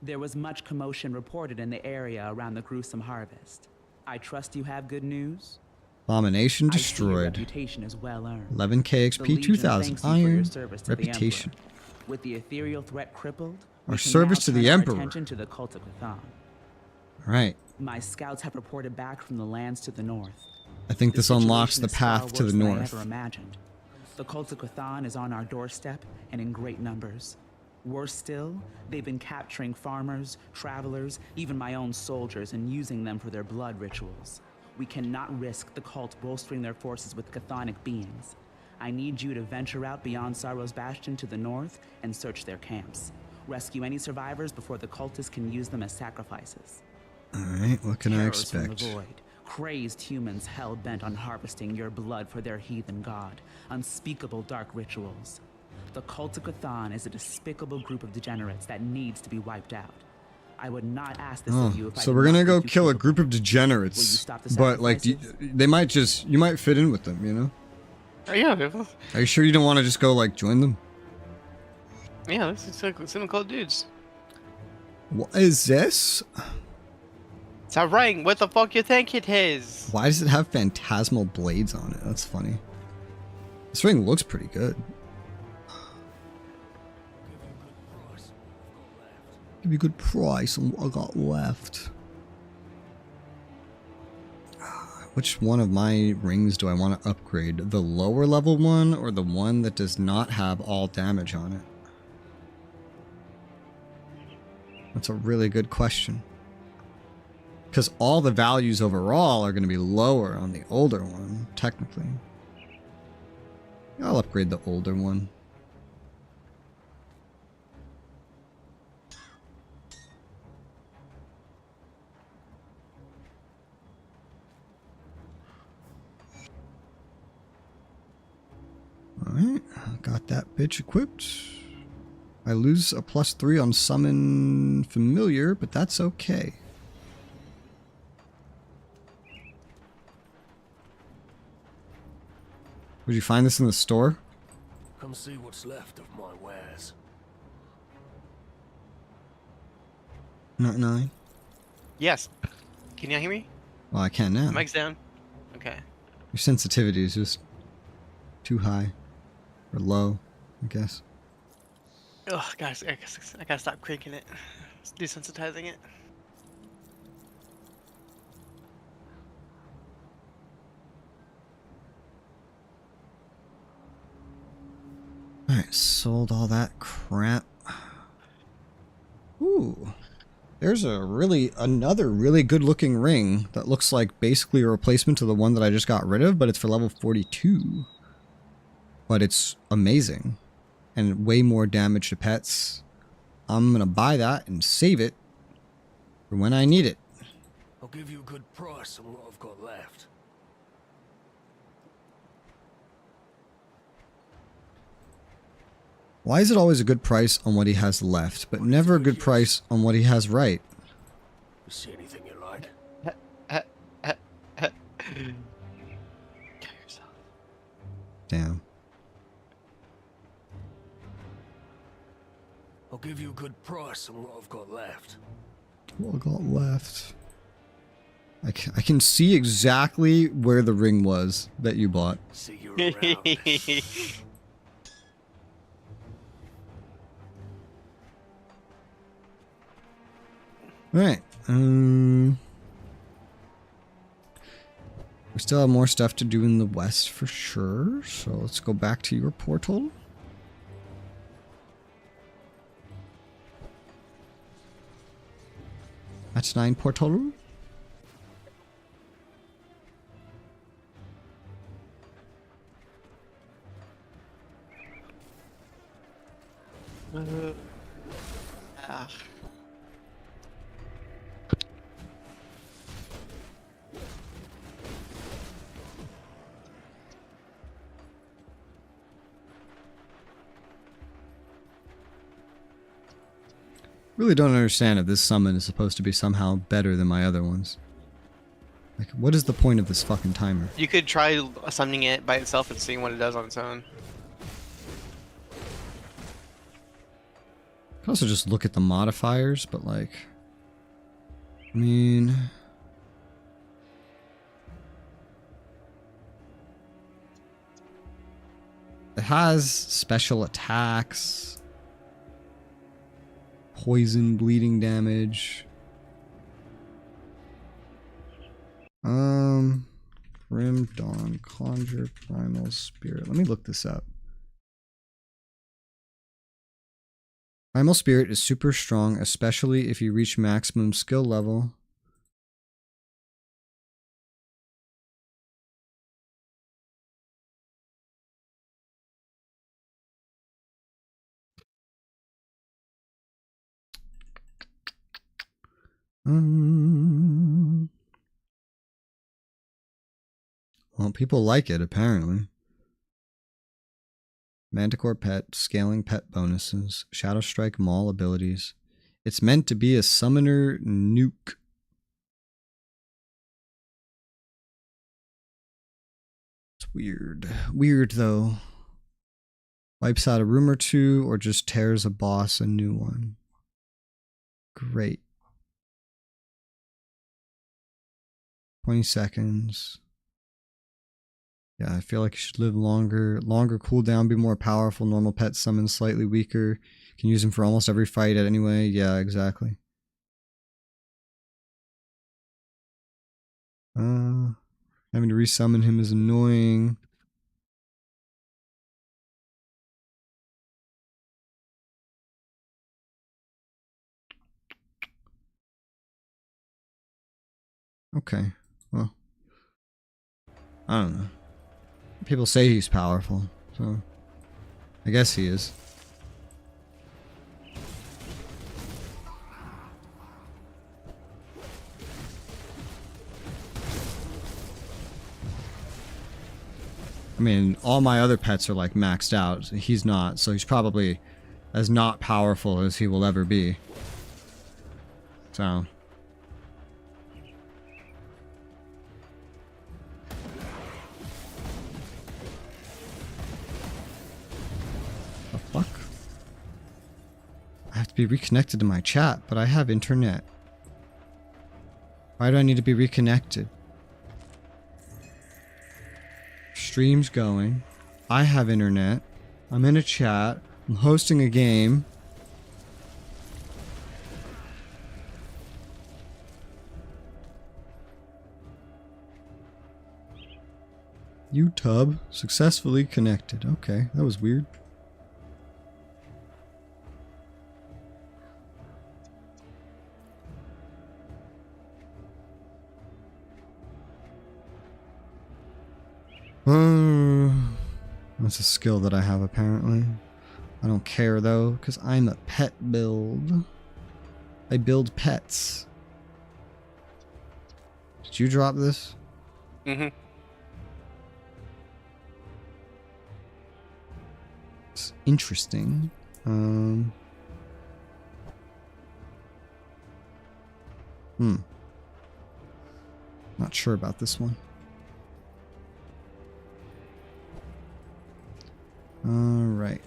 There was much commotion reported in the area around the gruesome harvest. I trust you have good news? Abomination I see your destroyed. reputation is well earned. 11k The XP, Legion 2000 thanks you for your iron. service to the Reputation. Emperor. With the ethereal threat crippled, Our we can service now to the turn our Emperor. attention to the cult of Chthon. Alright. My scouts have reported back from the lands to the north. I think this unlocks the situation is far path to the worse than I north. ever imagined. The cult of Chthon is on our doorstep and in great numbers. Worse still, they've been capturing farmers, travelers, even my own soldiers, and using them for their blood rituals. We cannot risk the cult bolstering their forces with chthonic beings. I need you to venture out beyond Sorrow's Bastion to the north and search their camps. Rescue any survivors before the cultists can use them as sacrifices. Alright, what can I Terrors from expect? the void. Crazed humans hell-bent on harvesting your blood for their heathen god. Unspeakable dark rituals. The cult of Chthon is a despicable group of degenerates that needs to be wiped out. I would not ask this Oh, of you if I so did we're not gonna go think you kill a capable. group of Will you degenerates. stop the But like, sacrifices? they might just, you might fit in with them, you know? Oh, yeah. Are you sure you don't want to just go like join them? Yeah, this is like some cool dudes. What is this? It's a ring. What the fuck you think it is? Why does it have phantasmal blades on it? That's funny. This ring looks pretty good. Give me a good price on what I got left. Which one of my rings do I want to upgrade? The lower level one or the one that does not have all damage on it? That's a really good question. Because all the values overall are going to be lower on the older one, technically. I'll upgrade the older one. Alright, got that bitch equipped. I lose a +3 on summon familiar, but that's okay. Would you find this in the store? Come see what's left of my wares. Not 9. Yes. Can you hear me? Well, I can now. Mic's down. Okay. Your sensitivity is just too high. Or low, I guess. Ugh, guys, I gotta stop cranking it. Desensitizing it. Alright, sold all that crap. Ooh. There's another really good looking ring that looks like basically a replacement to the one that I just got rid of, but it's for level 42. But it's amazing. And way more damage to pets. I'm gonna buy that and save it for when I need it. I'll give you a good price on what I've got left. Why is it always a good price on what he has left, but never a good price on what he has right? See anything you like? Kill yourself. Damn. I'll give you a good price on what I've got left. What I got left? I can see exactly where the ring was that you bought. See you around. Alright. We still have more stuff to do in the west for sure. So let's go back to your portal. That's 9 portal. Ah. Really don't understand if this summon is supposed to be somehow better than my other ones. Like, what is the point of this fucking timer? You could try summoning it by itself and seeing what it does on its own. I could also just look at the modifiers, but like, I mean, it has special attacks, poison, bleeding damage. Grim Dawn, Conjure, Primal Spirit. Let me look this up. Primal Spirit is super strong, especially if you reach maximum skill level. Well, people like it, apparently. Manticore Pet, Scaling Pet bonuses, Shadow Strike Maul abilities. It's meant to be a summoner nuke. It's weird. Weird, though. Wipes out a room or two, or just tears a boss a new one. Great. 20 seconds. Yeah, I feel like you should live longer. Longer cooldown, be more powerful. Normal pet summon slightly weaker. Can use him for almost every fight anyway. Yeah, exactly. Having to resummon him is annoying. Okay, well, I don't know. People say he's powerful, so I guess he is. I mean, all my other pets are like maxed out. He's not, so he's probably as not powerful as he will ever be. So. The fuck? I have to be reconnected to my chat, but I have internet. Why do I need to be reconnected? Stream's going. I have internet. I'm in a chat. I'm hosting a game. YouTube successfully connected. Okay, that was weird. That's a skill that I have apparently. I don't care though, because I'm a pet build. I build pets. Did you drop this? Mm-hmm. It's interesting. Um. Not sure about this one. All right.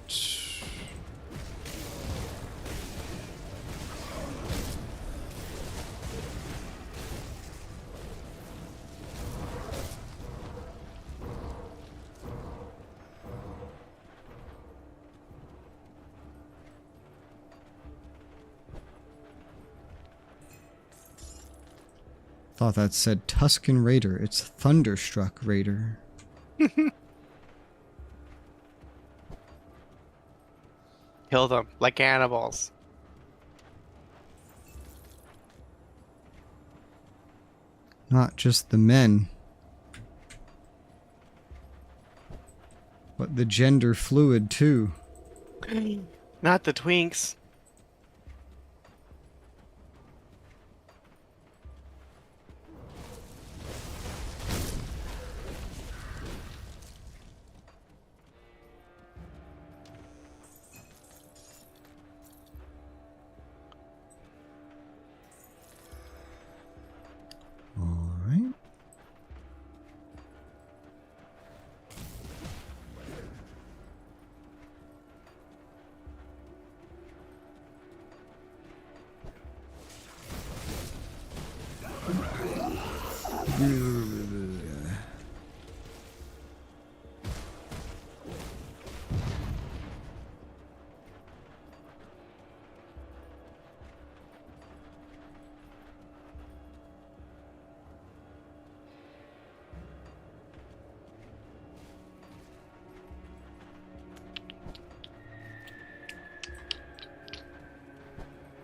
Thought that said Tuscan Raider. It's Thunderstruck Raider. Kill them like cannibals. Not just the men, but the gender fluid too. Not the twinks. All right.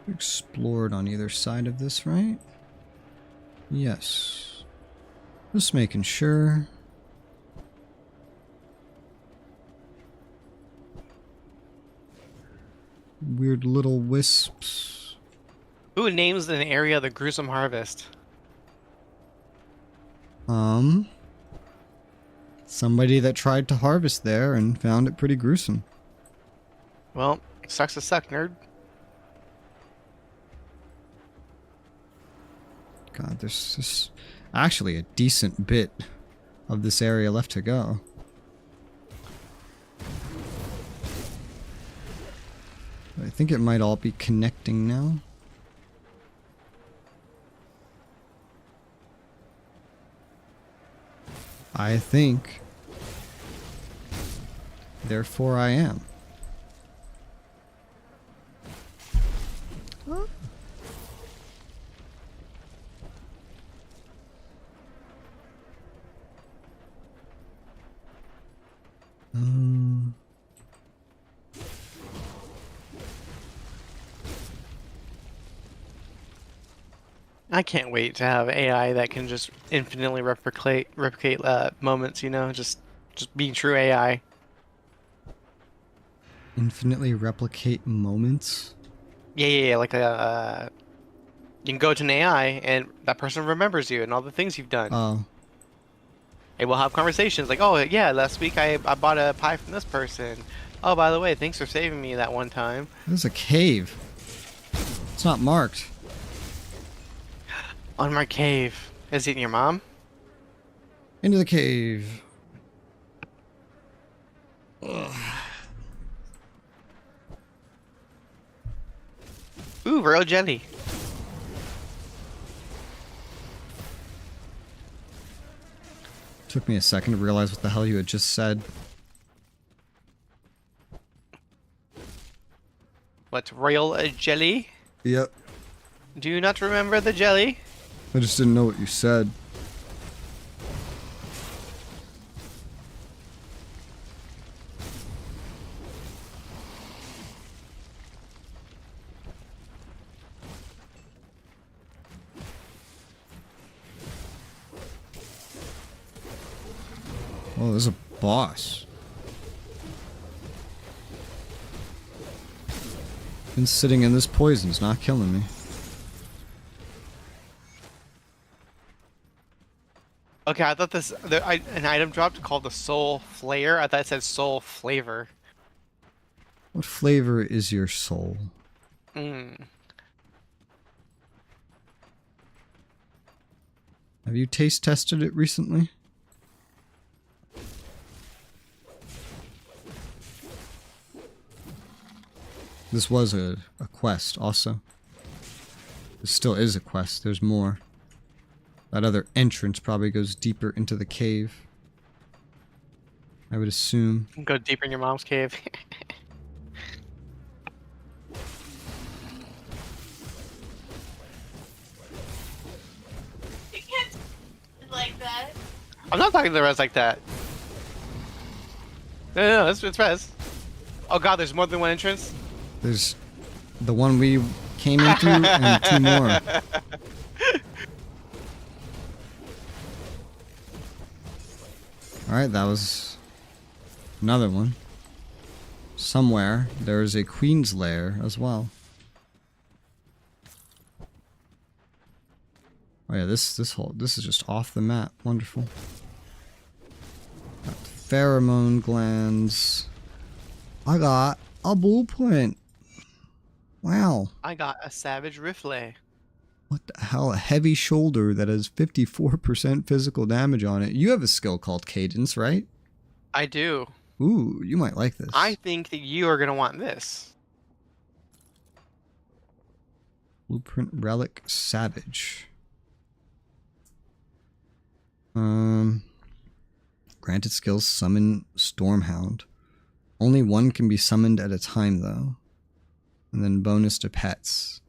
Explored on either side of this, right? Yes. Just making sure. Weird little wisps. Who names an area the gruesome harvest? Somebody that tried to harvest there and found it pretty gruesome. Well, sucks to suck, nerd. God, there's just actually a decent bit of this area left to go. I think it might all be connecting now. I think. Therefore I am. Huh? I can't wait to have AI that can just infinitely replicate moments. You know, just being true AI. Infinitely replicate moments. Yeah. Like you can go to an AI and that person remembers you and all the things you've done. Oh. And we'll have conversations like, oh yeah, last week I bought a pie from this person. Oh, by the way, thanks for saving me that one time. This is a cave. It's not marked. Unmarked cave. Is it your mom? Into the cave. Ooh, royal jelly. Took me a second to realize what the hell you had just said. What's royal jelly? Yep. Do you not remember the jelly? I just didn't know what you said. Oh, there's a boss. Been sitting in this poison's not killing me. Okay, I thought an item dropped called the Soul Flayer. I thought it said Soul Flavor. What flavor is your soul? Mm. Have you taste tested it recently? This was a quest also. This still is a quest. There's more. That other entrance probably goes deeper into the cave. I would assume. Go deeper in your mom's cave. You can't like that. I'm not talking to the res like that. No, it's res. Oh god, there's more than one entrance? There's the one we came into and 2 more. Alright, that was another one. Somewhere there is a Queen's Lair as well. Oh yeah, this is just off the map. Wonderful. Got pheromone glands. I got a blueprint. Wow. I got a savage rifle. What the hell? A heavy shoulder that has 54% physical damage on it. You have a skill called Cadence, right? I do. Ooh, you might like this. I think that you are gonna want this. Blueprint Relic Savage. Granted skills summon Stormhound. Only one can be summoned at a time though. And then bonus to pets.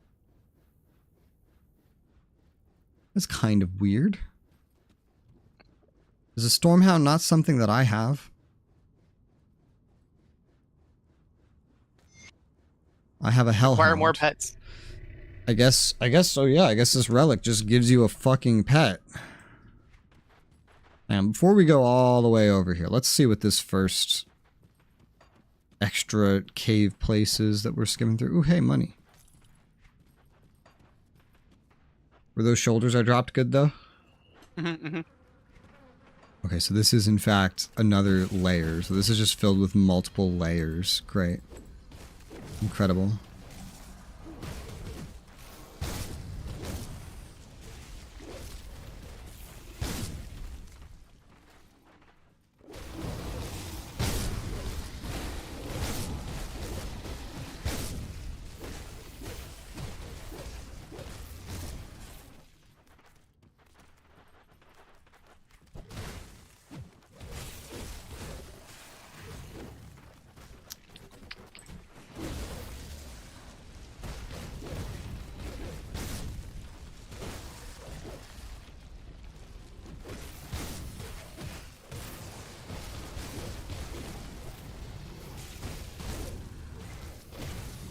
That's kind of weird. Is a Stormhound not something that I have? I have a Hellhound. Acquire more pets. I guess so, yeah. I guess this relic just gives you a fucking pet. And before we go all the way over here, let's see what this first extra cave place is that we're skimming through. Ooh, hey, money. Were those shoulders I dropped good, though? Okay, so this is, in fact, another layer. So this is just filled with multiple layers. Great. Incredible.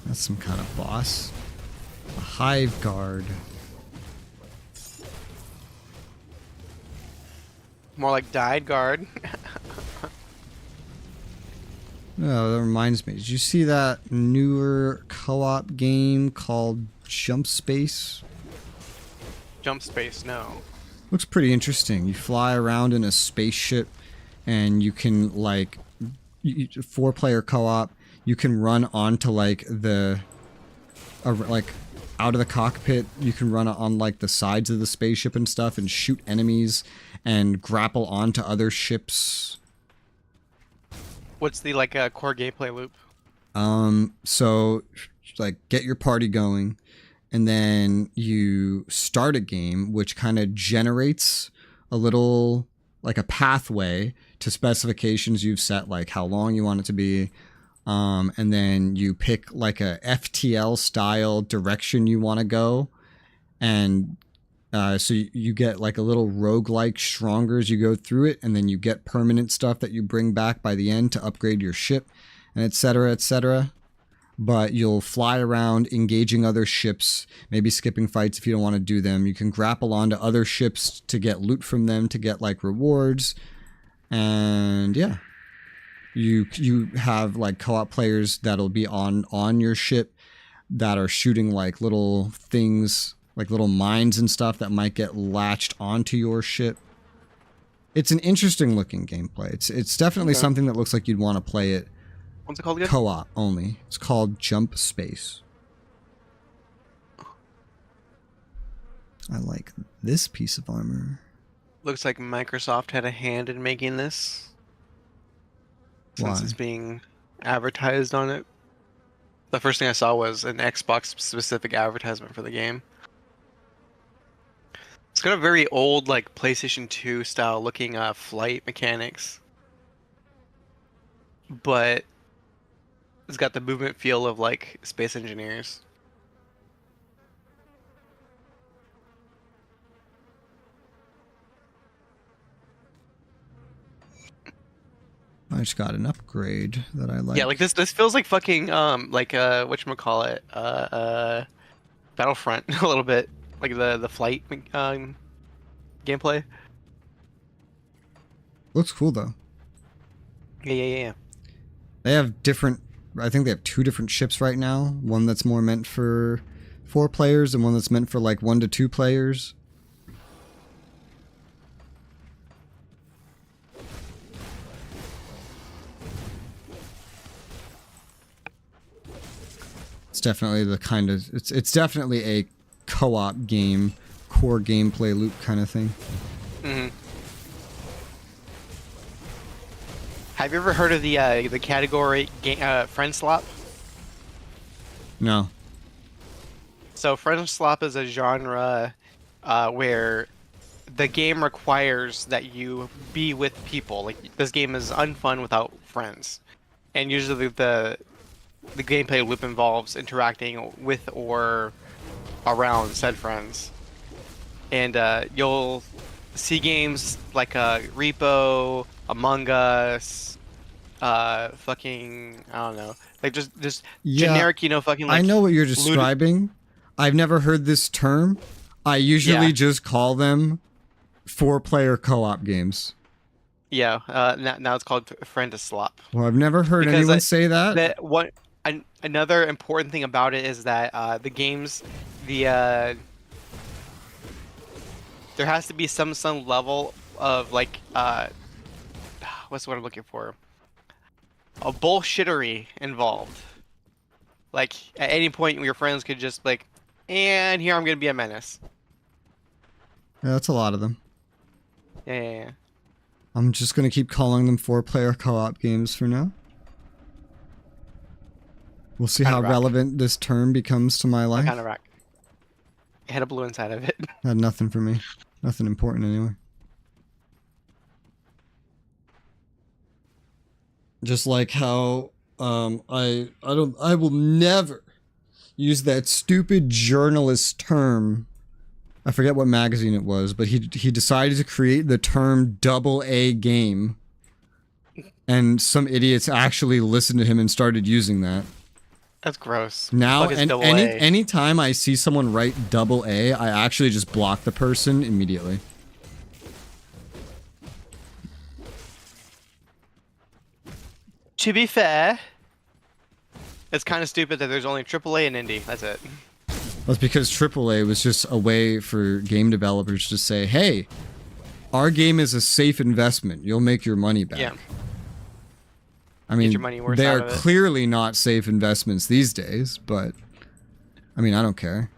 That's some kind of boss. A hive guard. More like died guard. Oh, that reminds me. Did you see that newer co-op game called Jump Space? Jump space, no. Looks pretty interesting. You fly around in a spaceship and you can, like, 4-player co-op. You can run onto, like, like, out of the cockpit. You can run on, like, the sides of the spaceship and stuff and shoot enemies and grapple onto other ships. What's the, like, core gameplay loop? So, like, get your party going, and then you start a game, which kind of generates a little, like, a pathway to specifications you've set, like how long you want it to be. And then you pick like a FTL style direction you want to go. And so you get like a little roguelike stronger as you go through it. And then you get permanent stuff that you bring back by the end to upgrade your ship, and etc., etc. But you'll fly around engaging other ships, maybe skipping fights if you don't want to do them. You can grapple onto other ships to get loot from them, to get like rewards. And yeah. You have like co-op players that'll be on your ship that are shooting like little things, like little mines and stuff that might get latched onto your ship. It's an interesting looking gameplay. It's definitely something that looks like you'd want to play it What's it called again? Co-op only. It's called Jump Space. I like this piece of armor. Looks like Microsoft had a hand in making this. Since Why? it's being advertised on it. The first thing I saw was an Xbox specific advertisement for the game. It's got a very old, like, PlayStation 2 style looking flight mechanics. But it's got the movement feel of, like, Space Engineers. I just got an upgrade that I like. Yeah, like this feels like fucking like whatchamacallit, Battlefront a little bit. Like the flight gameplay. Looks cool though. Yeah. They have different. I think they have 2 different ships right now. One that's more meant for 4 players, and one that's meant for like 1 to 2 players. It's definitely the kind of. It's definitely a co-op game, core gameplay loop kind of thing. Mm-hmm. Have you ever heard of the category friend slop? No. So friend slop is a genre where the game requires that you be with people. Like this game is unfun without friends, and usually the gameplay loop involves interacting with or around said friends. And you'll see games like Repo, Among Us, fucking I don't know, like just Yeah, generic, you know, fucking. Like, I know what you're describing. I've never heard this term. I usually just call them 4-player co-op games. Yeah, now it's called friend to slop. Well, I've never heard Because anyone say that. Another important thing about it is that the games, there has to be some level of like what's the word I'm looking for? A bullshittery involved. Like at any point your friends could just like, and here I'm gonna be a menace. Yeah, that's a lot of them. Yeah. I'm just gonna keep calling them 4-player co-op games for now. We'll see how relevant this term becomes to my life. Kind of rock. It had a blue inside of it. Had nothing for me. Nothing important anyway. Just like how I will never use that stupid journalist term. I forget what magazine it was, but he decided to create the term AA game. And some idiots actually listened to him and started using that. That's gross. Now, Fuck is and double A. anytime I see someone write AA, I actually just block the person immediately. To be fair, it's kind of stupid that there's only AAA and indie. That's it. That's because AAA was just a way for game developers to say, hey, our game is a safe investment. You'll make your money back. Yeah. I mean, your money worth they out are of it. clearly not safe investments these days, but I mean, I don't care.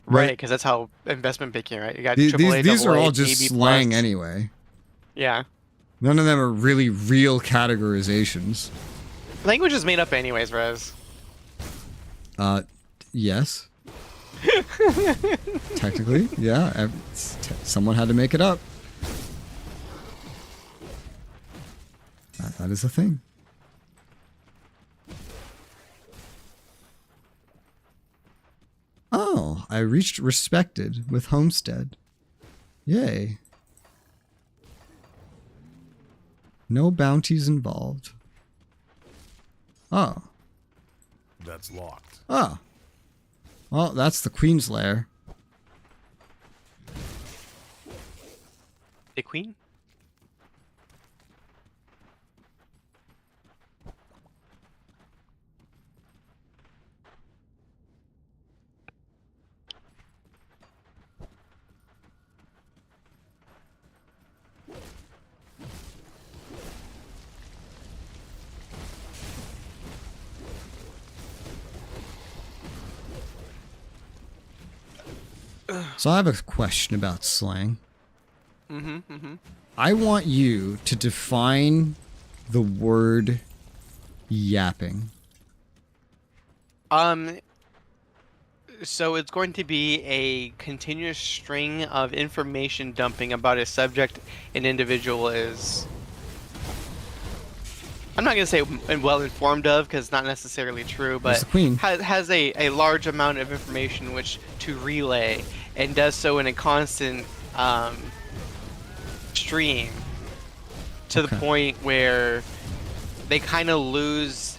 Right, because that's how investment banking, right? You got These AAA, are AA, all just AB+. slang anyway. Yeah. None of them are really real categorizations. Language is made up anyways, Rez. Yes. Technically, yeah. Someone had to make it up. That is a thing. Oh, I reached respected with Homestead. Yay. No bounties involved. Oh. That's locked. Oh. Well, that's the Queen's Lair. The Queen? So I have a question about slang. Mm-hmm. I want you to define the word yapping. So it's going to be a continuous string of information dumping about a subject an individual is. I'm not gonna say well informed of, because it's not necessarily true, There's but the queen. has a large amount of information which to relay, and does so in a constant stream, to the Okay. point where they kind of lose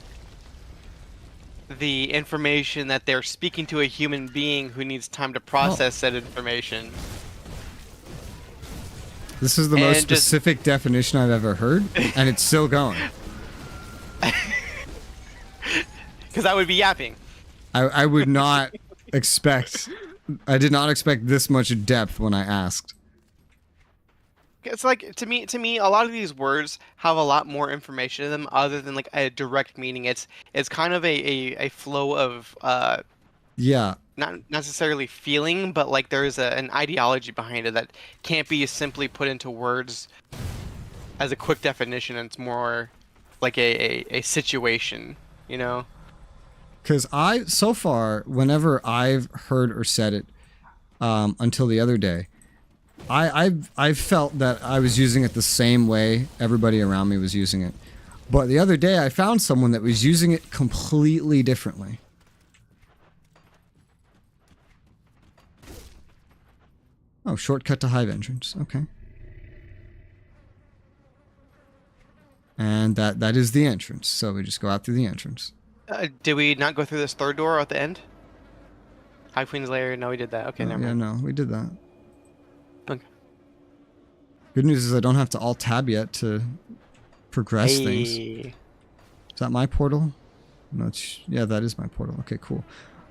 the information that they're speaking to a human being who needs time to process said information. This is the most And just- specific definition I've ever heard, and it's still going. Because I would be yapping. I would not expect... I did not expect this much depth when I asked. It's like, to me, a lot of these words have a lot more information in them other than like a direct meaning. It's kind of a flow of Yeah. not necessarily feeling, but like there's an ideology behind it that can't be simply put into words as a quick definition. It's more like a situation, you know? Because so far, whenever I've heard or said it, until the other day, I've felt that I was using it the same way everybody around me was using it. But the other day, I found someone that was using it completely differently. Oh, shortcut to hive entrance. Okay. And that is the entrance. So we just go out through the entrance. Did we not go through this third door at the end? High Queen's Lair? No, we did that. Okay, never Yeah, mind. no, we did that. Okay. Good news is I don't have to alt tab yet to progress things. Hey. Is that my portal? No, yeah, that is my portal. Okay, cool.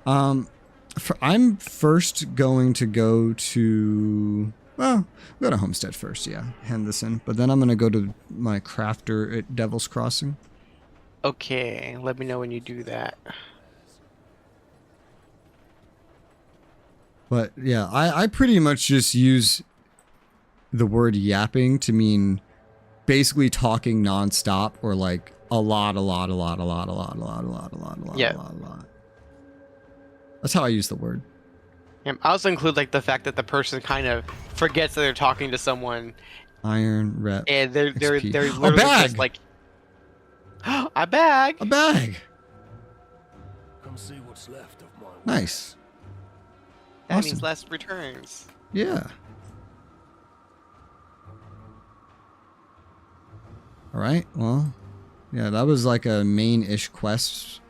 I'm first going to go to... Well, go to Homestead first, yeah. Hand this in. But then I'm going to go to my crafter at Devil's Crossing. Okay, let me know when you do that. But yeah, I pretty much just use the word yapping to mean basically talking nonstop, or like a lot. Yeah. That's how I use the word. I also include like the fact that the person kind of forgets that they're talking to someone, Iron rep. and they're XP. literally A bag! just like, a bag. A bag. Come see what's left of my Nice. That Awesome. means less returns. Yeah. All right. Well, yeah, that was like a main-ish quest.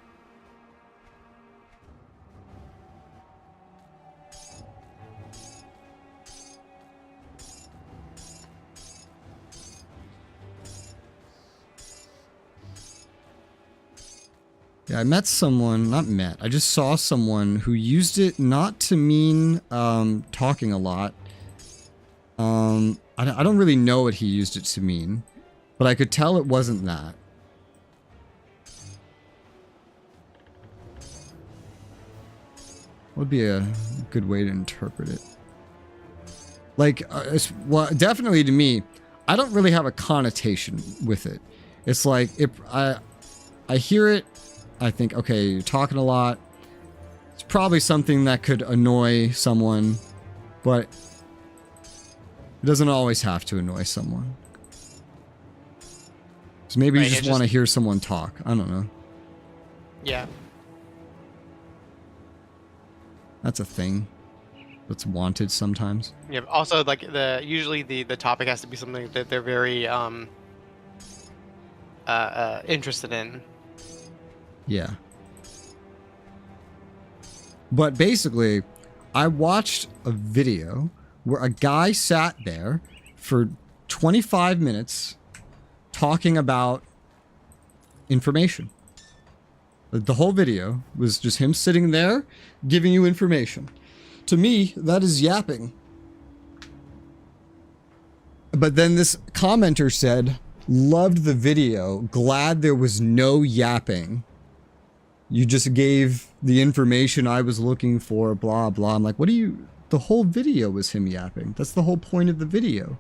Yeah, I met someone, not met, I just saw someone who used it not to mean talking a lot. I don't really know what he used it to mean, but I could tell it wasn't that. What would be a good way to interpret it? Like, well, definitely to me, I don't really have a connotation with it. It's like, I hear it, I think, okay, you're talking a lot. It's probably something that could annoy someone, but it doesn't always have to annoy someone. So maybe you Right, just want to hear someone talk. I don't know. Yeah. That's a thing that's wanted sometimes. Yeah. Also, like usually the topic has to be something that they're very interested in. Yeah. But basically, I watched a video where a guy sat there for 25 minutes talking about information. The whole video was just him sitting there giving you information. To me, that is yapping. But then this commenter said, loved the video, glad there was no yapping. You just gave the information I was looking for, blah, blah. I'm like, what are you The whole video was him yapping. That's the whole point of the video.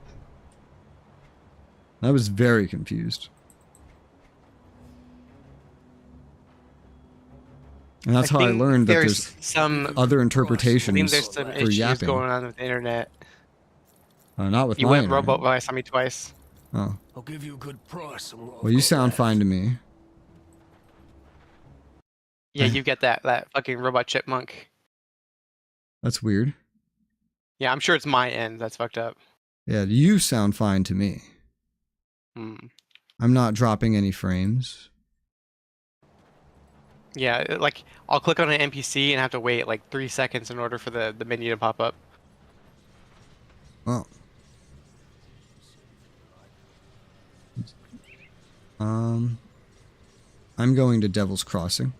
I was very confused. And that's how I think learned that there's some other I interpretations think there's some for issues yapping. going on with the internet. Not with You my went internet. robot voice on me twice. Oh. I'll give you a good price on what Well, I've you got sound left. fine to me. Yeah, you get that fucking robot chipmunk. That's weird. Yeah, I'm sure it's my end that's fucked up. Yeah, you sound fine to me. Hmm. I'm not dropping any frames. Yeah, like I'll click on an NPC and have to wait like 3 seconds in order for the menu to pop up. Well. I'm going to Devil's Crossing.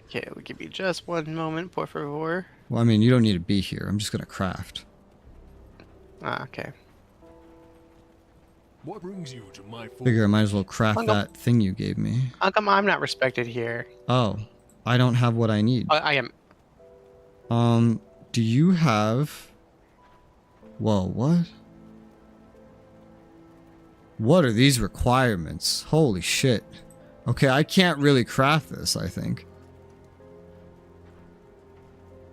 Okay, give me just one moment, por favor. Well, I mean, you don't need to be here. I'm just gonna craft. Ah, okay. What brings you to my Figure I might as well craft Uncle- that thing you gave me. How come I'm not respected here? Oh, I don't have what I need. I am. Do you have... Whoa, what? What are these requirements? Holy shit. Okay, I can't really craft this, I think.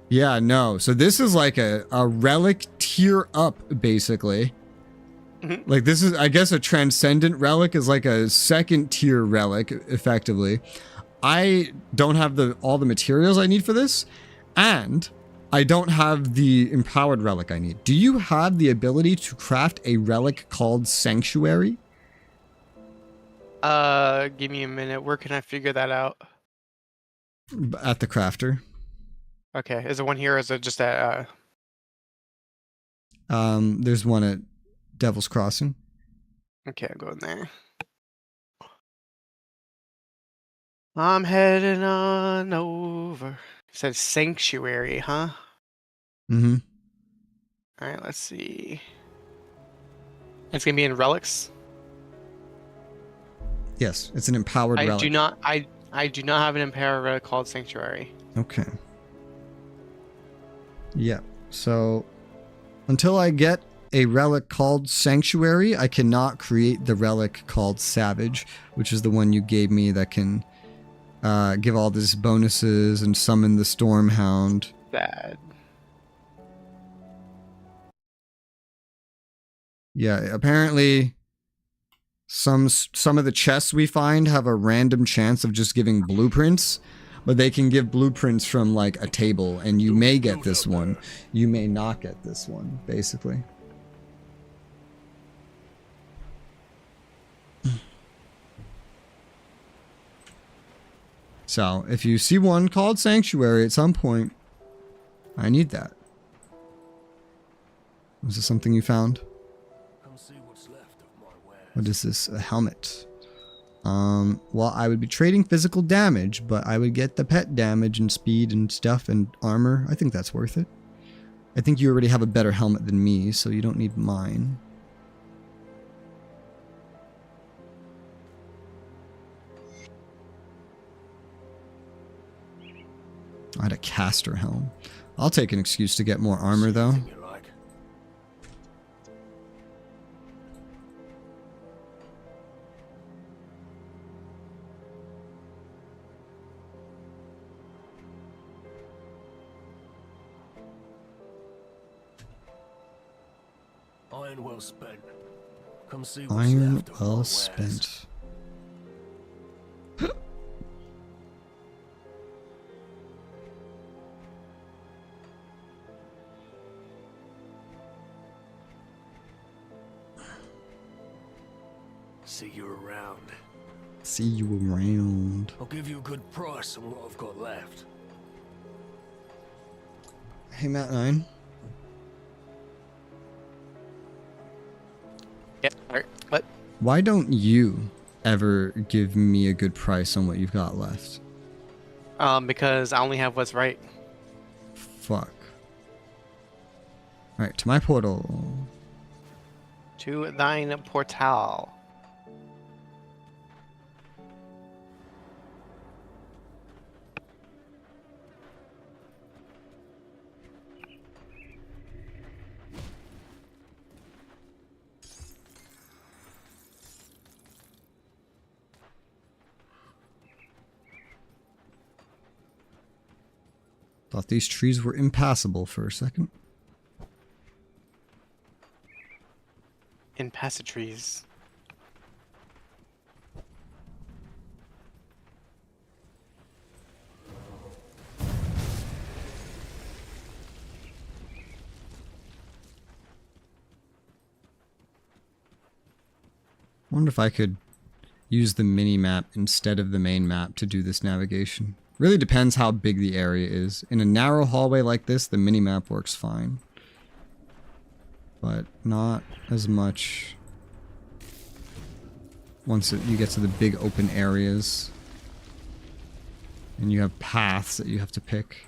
Yeah, no. So this is like a relic tier up, basically. Mhm. Like this is, I guess, a transcendent relic is like a second tier relic, effectively. I don't have all the materials I need for this, and I don't have the empowered relic I need. Do you have the ability to craft a relic called Sanctuary? Give me a minute. Where can I figure that out? At the crafter. Okay, is it one here or is it just at There's one at Devil's Crossing. Okay, I'll go in there. I'm heading on over. It says Sanctuary, huh? Mm-hmm. Alright, let's see. It's gonna be in relics. Yes, it's an empowered I relic. do not have an empowered relic called Sanctuary. Okay. Yeah. So until I get a relic called Sanctuary, I cannot create the relic called Savage, which is the one you gave me that can give all these bonuses and summon the Stormhound. Bad. Yeah, apparently some of the chests we find have a random chance of just giving blueprints, but they can give blueprints from like a table, and you may get this one. You may not get this one, basically. So, if you see one called Sanctuary at some point, I need that. Was this something you found? Come see what's left of my wares. What is this? A helmet. Well, I would be trading physical damage, but I would get the pet damage and speed and stuff and armor. I think that's worth it. I think you already have a better helmet than me, so you don't need mine. I had a caster helm. I'll take an excuse to get more armor, though. Anything you like. Iron well spent. Come see what's Iron left of my well wares. spent. See you around. See you around. I'll give you a good price on what I've got left. Hey, Matt 9. Yeah. Alright. What? Why don't you ever give me a good price on what you've got left? Because I only have what's right. Fuck. Alright, to my portal. To thine portal. Thought these trees were impassable for a second. Impassable trees. Wonder if I could use the mini map instead of the main map to do this navigation. Really depends how big the area is. In a narrow hallway like this, the mini map works fine. But not as much once you get to the big open areas. And you have paths that you have to pick.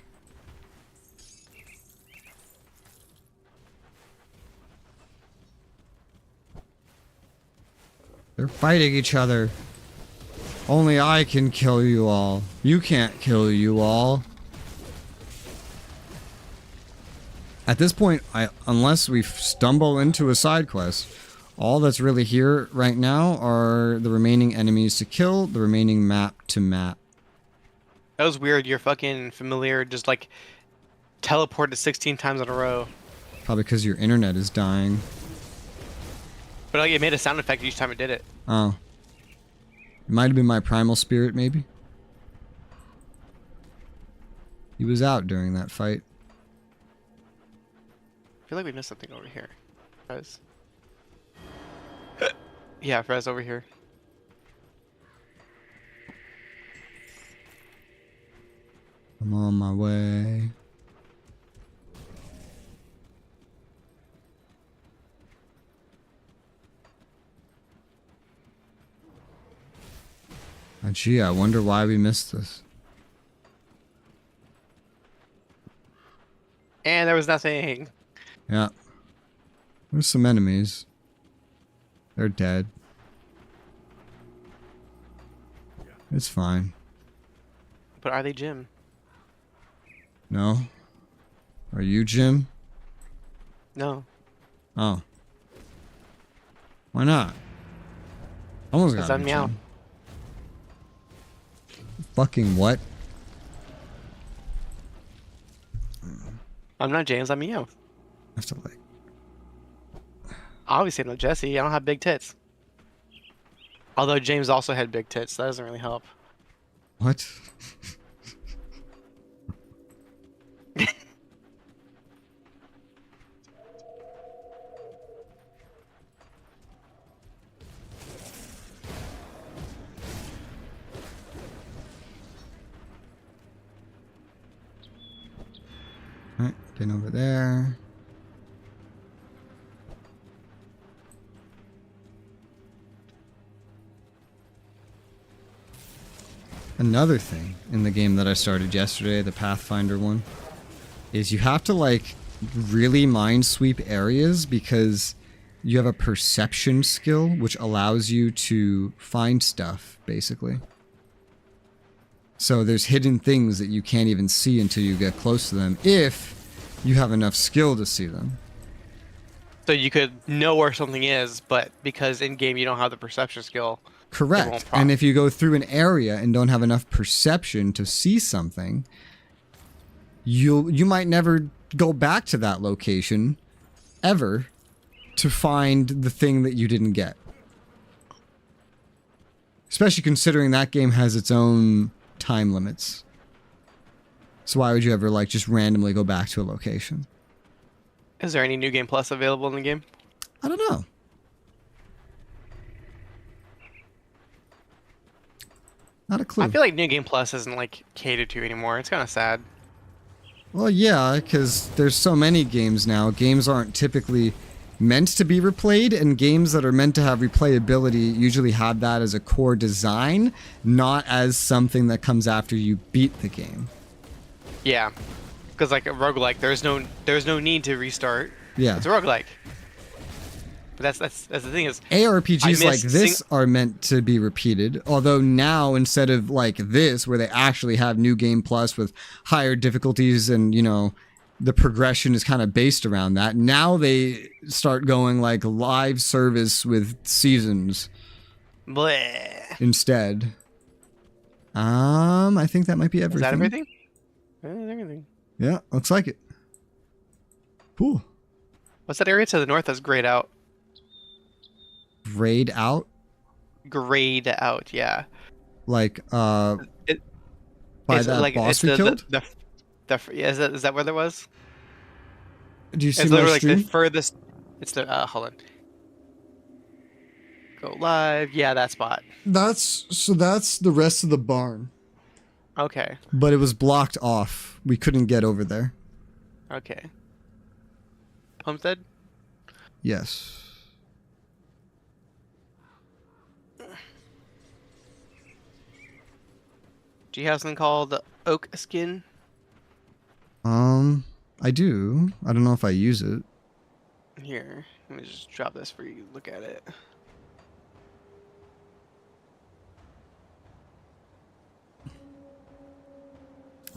They're fighting each other. Only I can kill you all. You can't kill you all. At this point, unless we stumble into a side quest, all that's really here right now are the remaining enemies to kill, the remaining map to map. That was weird. Your fucking familiar just like teleported 16 times in a row. Probably because your internet is dying. But like, it made a sound effect each time it did it. Oh. It might have been my primal spirit, maybe. He was out during that fight. I feel like we missed something over here. Fez. Yeah, Fez over here. I'm on my way. Gee, I wonder why we missed this. And there was nothing. Yeah. There's some enemies. They're dead. It's fine. But are they Jim? No? Are you Jim? No. Oh. Why not? Almost Because got I'm me, Meow. Jim. Fucking what? I'm not James, I'm Meow. I have to like... Obviously I'm not Jesse, I don't have big tits. Although James also had big tits, that doesn't really help. What? Alright, getting over there. Another thing in the game that I started yesterday, the Pathfinder one, is you have to like really minesweep areas because you have a perception skill which allows you to find stuff, basically. So there's hidden things that you can't even see until you get close to them, if you have enough skill to see them. So you could know where something is, but because in-game you don't have the perception skill. Correct. And if you go through an area and don't have enough perception to see something, you might never go back to that location ever to find the thing that you didn't get. Especially considering that game has its own time limits. So why would you ever like just randomly go back to a location? Is there any New Game Plus available in the game? I don't know. Not a clue. I feel like New Game Plus isn't like catered to anymore. It's kind of sad. Well, yeah, because there's so many games now. Games aren't typically meant to be replayed, and games that are meant to have replayability usually have that as a core design, not as something that comes after you beat the game. Yeah, because like a roguelike, there's no need to restart. Yeah. It's a roguelike. But that's the thing is, ARPGs like this are meant to be repeated, although now instead of like this, where they actually have New Game Plus with higher difficulties and, you know, the progression is kind of based around that, now they start going like live service with seasons bleh. instead. I think that might be everything. Is that everything? That is everything. Yeah, looks like it. Cool. What's that area to the north that's grayed out? Grayed out? Grayed out, yeah. Like, It, by it's that like boss it's we killed? yeah, is that where that was? Do you see It's my literally like the stream? furthest. It's the hold on. Go live. Yeah, that spot. That's the rest of the barn. Okay. But it was blocked off. We couldn't get over there. Okay. Homestead? Yes. Do you have something called oak skin? I do. I don't know if I use it. Here, let me just drop this for you. Look at it.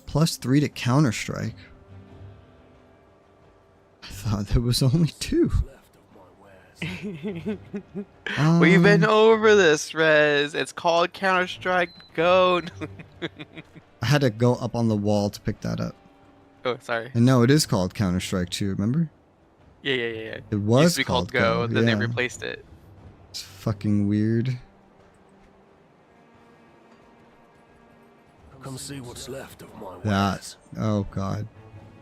+3 to counter strike. I thought there was only 2. We've been over this, Rez. It's called Counter-Strike Go. I had to go up on the wall to pick that up. Oh, sorry. And no, it is called Counter Strike 2, remember? Yeah. It was Used to be called Go, then they yeah. replaced it. It's fucking weird. Come see what's left of my That. wares. Oh god.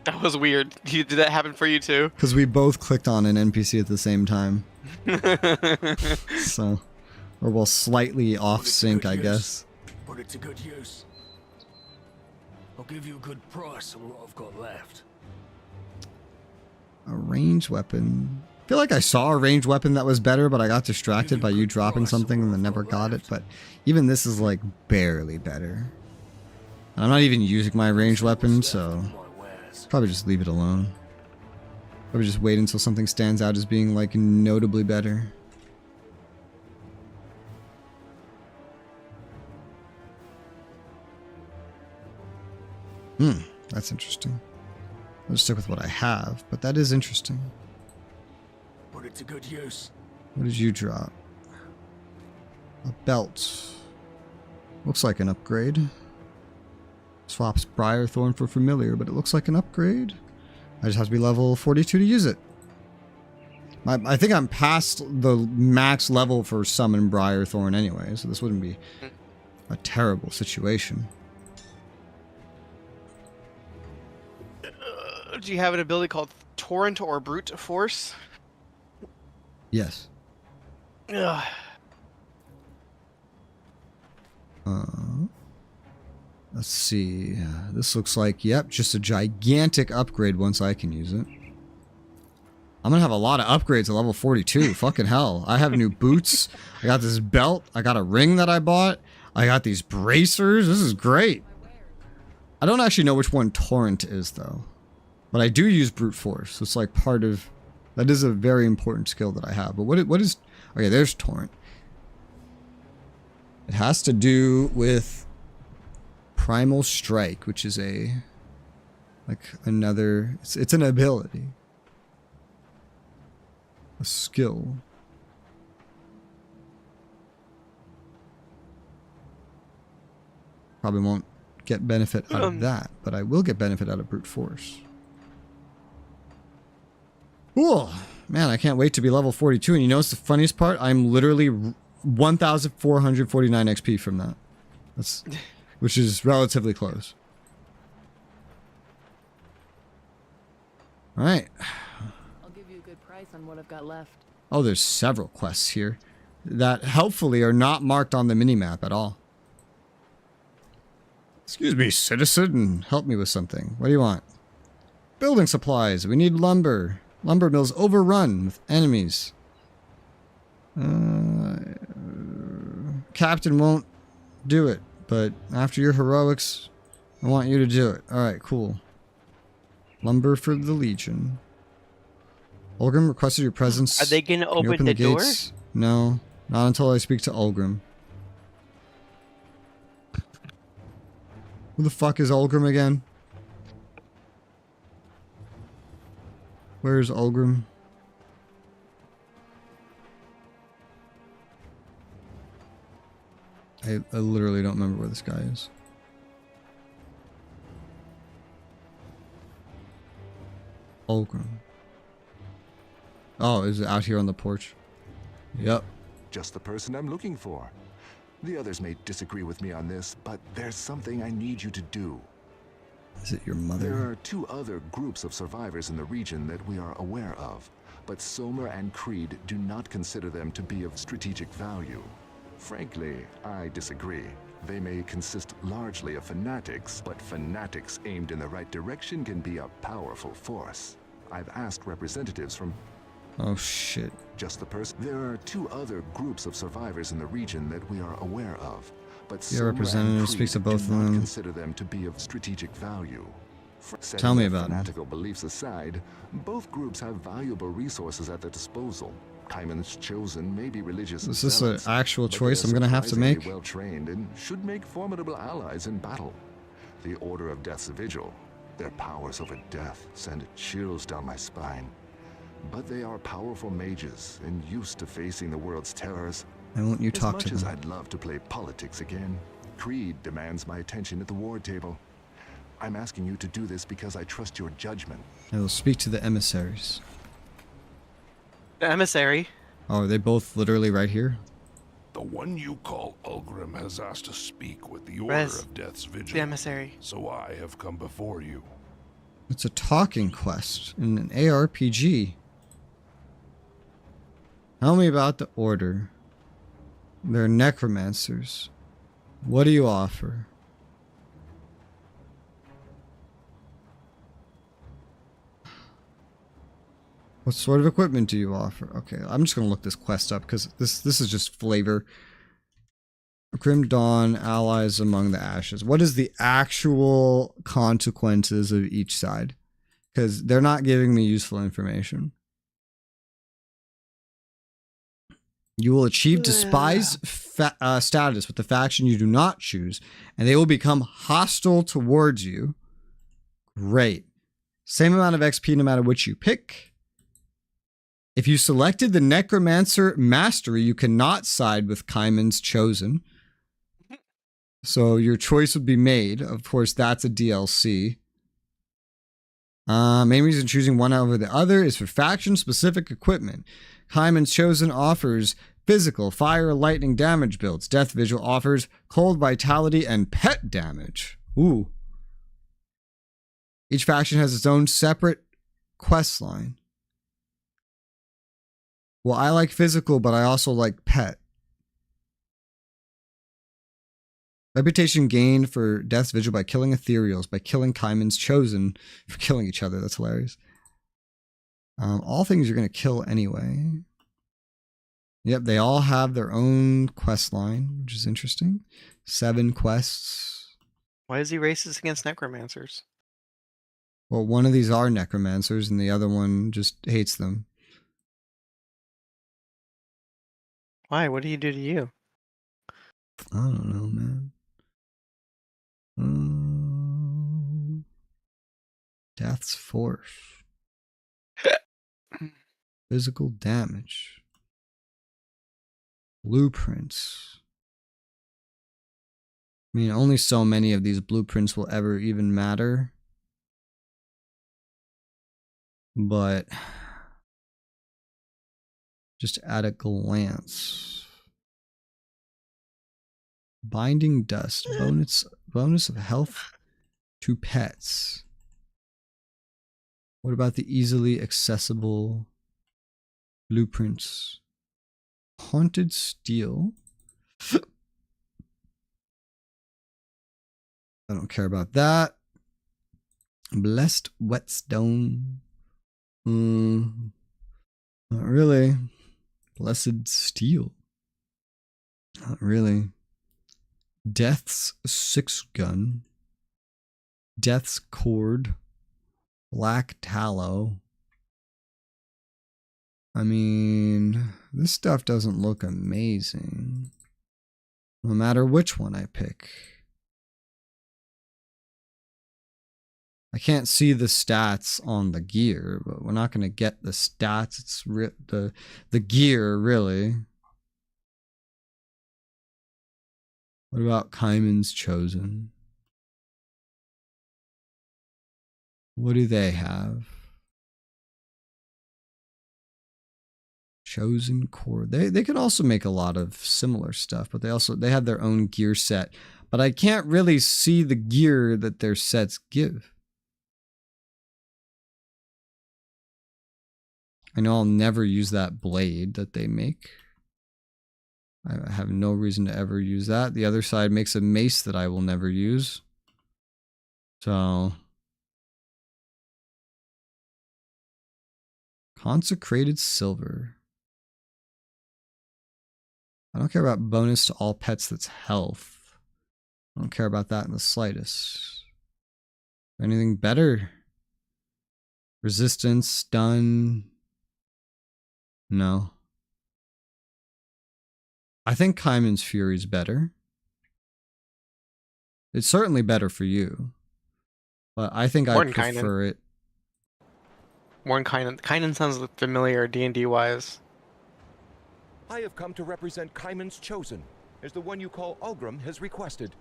That was weird. Did that happen for you too? Because we both clicked on an NPC at the same time. So, or well, slightly off sync, I guess. Put it to good use. I'll give you a good price on what I've got left. A ranged weapon. I feel like I saw a ranged weapon that was better, but I got distracted by you dropping something and then never got it. But even this is like barely better. And I'm not even using my ranged weapon, so probably just leave it alone. Probably just wait until something stands out as being like notably better. That's interesting. I'll just stick with what I have, but that is interesting. Put it to good use. What did you drop? A belt. Looks like an upgrade. Swaps Briarthorn for familiar, but it looks like an upgrade. I just have to be level 42 to use it. I think I'm past the max level for summon Briarthorn anyway, so this wouldn't be a terrible situation. Do you have an ability called Torrent or Brute Force? Yes. Ugh. Let's see. This looks like, yep, just a gigantic upgrade once I can use it. I'm gonna have a lot of upgrades at level 42. Fucking hell. I have new boots. I got this belt. I got a ring that I bought. I got these bracers. This is great. I don't actually know which one Torrent is, though. But I do use Brute Force. It's like part of... That is a very important skill that I have. But what is... Okay, there's Torrent. It has to do with Primal Strike, which is a... Like another... It's an ability. A skill. Probably won't get benefit out of that, but I will get benefit out of Brute Force. Cool. Man, I can't wait to be level 42. And you know what's the funniest part? I'm literally 1,449 XP from that. That's, which is relatively close. All right. I'll give you a good price on what I've got left. Oh, there's several quests here that helpfully are not marked on the minimap at all. Excuse me, citizen. Help me with something. What do you want? Building supplies. We need lumber. Lumber mill's overrun with enemies. Captain won't do it, but after your heroics, I want you to do it. Alright, cool. Lumber for the Legion. Ulgrim requested your presence. Are they gonna Can you open the door? gates? No, not until I speak to Ulgrim. Who the fuck is Ulgrim again? Where's Ulgrim? I literally don't remember where this guy is. Ulgrim. Oh, is it out here on the porch? Yep. Just the person I'm looking for. The others may disagree with me on this, but there's something I need you to do. Is it your mother? There are 2 other groups of survivors in the region that we are aware of, but Somer and Creed do not consider them to be of strategic value. Frankly, I disagree. They may consist largely of fanatics, but fanatics aimed in the right direction can be a powerful force. I've asked representatives from Oh shit. just the person. There are 2 other groups of survivors in the region that we are aware of, but Your Somer representative and speaks to Creed both do of not them. consider them to be of strategic value. Tell me Setting about their them. fanatical beliefs aside, both groups have valuable resources at their disposal. Kaiman's chosen may be religious. Is this an zealots, actual but choice they're I'm gonna have to surprisingly make? well trained and should make formidable allies in battle. The Order of Death's Vigil, their powers over death send chills down my spine. But they are powerful mages and used to facing the world's terrors. Why won't you talk As to much as them? I'd love to play politics again, Creed demands my attention at the war table. I'm asking you to do this because I trust your judgment. I will speak to the emissaries. The emissary. Oh, are they both literally right here? The one you call Ulgrim has asked to speak with the Order Res, of Death's Vigil. The emissary. So I have come before you. It's a talking quest in an ARPG. Tell me about the Order. They're necromancers. What do you offer? What sort of equipment do you offer? Okay, I'm just gonna look this quest up because this is just flavor. Grim Dawn, allies among the ashes. What is the actual consequences of each side? Because they're not giving me useful information. You will achieve despise status with the faction you do not choose, and they will become hostile towards you. Great. Same amount of XP no matter which you pick. If you selected the Necromancer Mastery, you cannot side with Kaiman's Chosen. So your choice would be made. Of course, that's a DLC. Main reason choosing one over the other is for faction-specific equipment. Kaiman's Chosen offers physical, fire, lightning damage builds. Death Vigil offers cold, vitality, and pet damage. Ooh. Each faction has its own separate quest line. Well, I like physical, but I also like pet. Reputation gained for Death's Vigil by killing ethereals, by killing Kaiman's Chosen for killing each other. That's hilarious. All things you're going to kill anyway. Yep, they all have their own quest line, which is interesting. 7 quests. Why is he racist against necromancers? Well, one of these are necromancers, and the other one just hates them. Why? What do you do to you? I don't know, man. Death's Force. Physical damage. Blueprints. I mean, only so many of these blueprints will ever even matter. But just at a glance. Binding Dust. Bonus of health to pets. What about the easily accessible blueprints? Haunted Steel. I don't care about that. Blessed Whetstone. Not really. Blessed Steel. Not really. Death's Six Gun. Death's Cord. Black Tallow. I mean, this stuff doesn't look amazing. No matter which one I pick. I can't see the stats on the gear, but we're not going to get the stats. It's the gear, really. What about Kaiman's Chosen? What do they have? Chosen core. They could also make a lot of similar stuff, but they have their own gear set. But I can't really see the gear that their sets give. I know I'll never use that blade that they make. I have no reason to ever use that. The other side makes a mace that I will never use. So... Consecrated silver. I don't care about bonus to all pets that's health. I don't care about that in the slightest. Anything better? Resistance, stun. No. I think Kaiman's Fury is better. It's certainly better for you. But I think I prefer it. More than Kynan. Kynan sounds familiar D&D wise. I have come to represent Kaiman's Chosen, as the one you call Ulgrim has requested.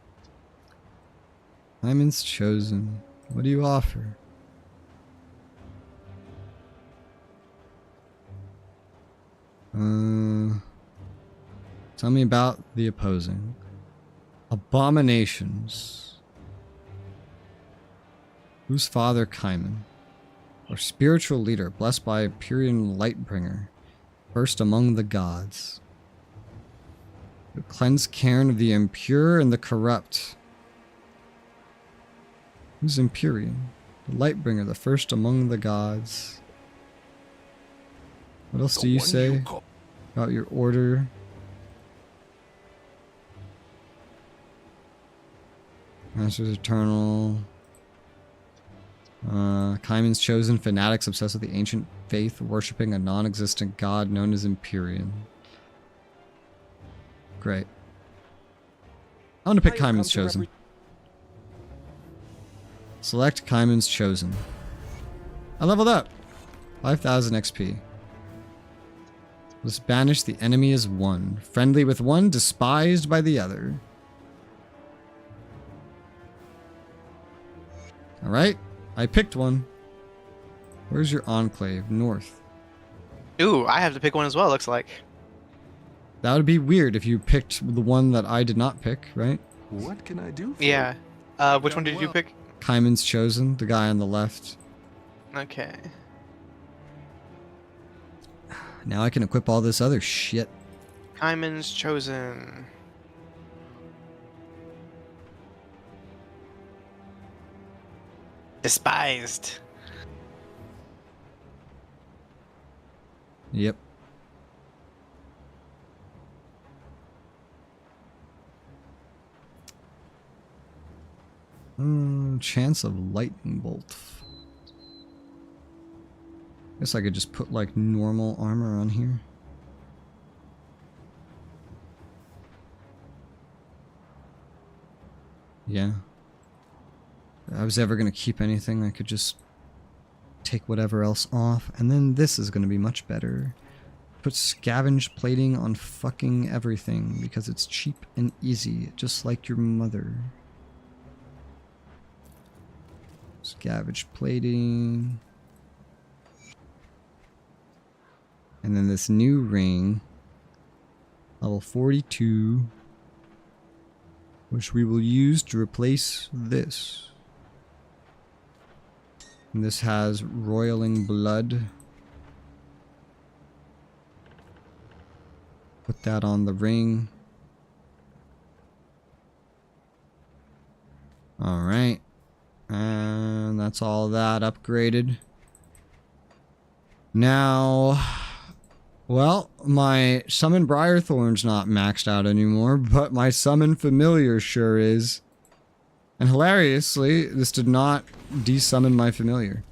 Kaiman's Chosen. What do you offer? Tell me about the opposing. Abominations. Whose father Kaiman? Our spiritual leader, blessed by Empyrean Lightbringer, first among the gods. To cleanse Cairn of the impure and the corrupt. Who's Empyrean? The Lightbringer, the first among the gods. What else do you say about your order? Masters Eternal. Kaiman's Chosen, fanatics obsessed with the ancient faith, worshipping a non-existent god known as Empyrean. Great. I want to pick Kaiman's Chosen. Select Kaiman's Chosen. I leveled up. 5,000 XP. Let's banish the enemy as one. Friendly with one, despised by the other. Alright. I picked one. Where's your enclave? North. Ooh, I have to pick one as well, looks like. That would be weird if you picked the one that I did not pick, right? What can I do for Yeah. Which one did you pick? Kaiman's Chosen, the guy on the left. Okay. Now I can equip all this other shit. Kaiman's Chosen. Despised. Yep. Chance of lightning bolt. Guess I could just put like normal armor on here. Yeah. If I was ever gonna keep anything, I could just take whatever else off, and then this is gonna be much better. Put scavenge plating on fucking everything because it's cheap and easy, just like your mother. Scavenge plating. And then this new ring, level 42, which we will use to replace this. And this has roiling blood. Put that on the ring. Alright. And that's all that upgraded. Now, well, my Summon Briarthorn's not maxed out anymore, but my Summon Familiar sure is. And hilariously, this did not desummon my Familiar.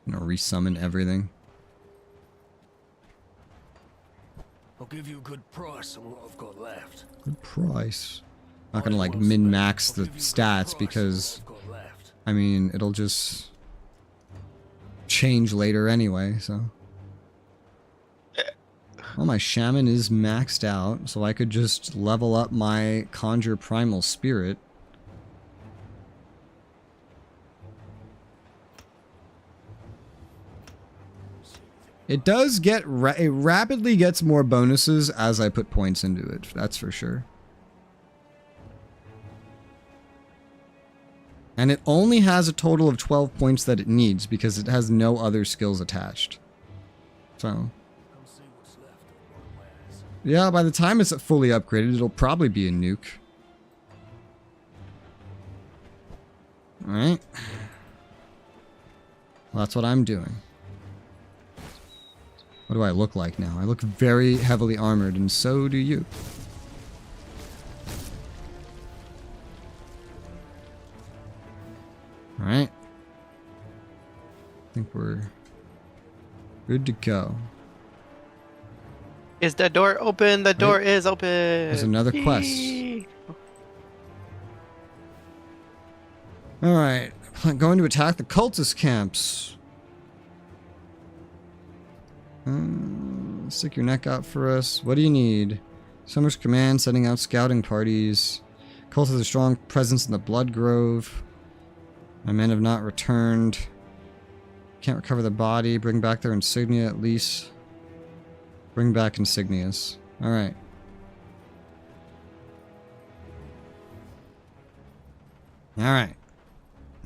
I'm gonna resummon everything. I'll give you a good price on what I've got left. Good price. Not gonna like min-max the stats because, I mean, it'll just change later anyway, so. Well, my Shaman is maxed out, so I could just level up my Conjure Primal Spirit. It does get, it rapidly gets more bonuses as I put points into it. That's for sure. And it only has a total of 12 points that it needs because it has no other skills attached. So, yeah, by the time it's fully upgraded, it'll probably be a nuke. Alright. Well, that's what I'm doing. What do I look like now? I look very heavily armored, and so do you. Alright. I think we're good to go. Is the door open? The door is open. There's another quest. Yee. Alright. Going to attack the cultist camps. Stick your neck out for us. What do you need? Summer's command, sending out scouting parties. Cult has a strong presence in the Blood Grove. My men have not returned. Can't recover the body. Bring back their insignia at least. Bring back insignias. Alright. Alright.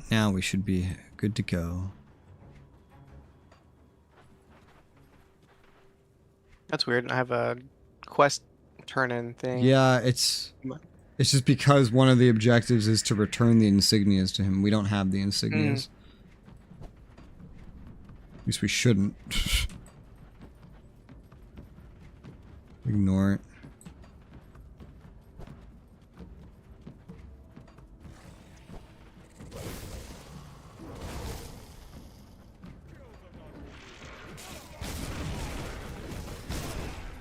Now we should be good to go. That's weird. I have a quest turn-in thing. Yeah, it's just because one of the objectives is to return the insignias to him. We don't have the insignias. At least we shouldn't. Ignore it.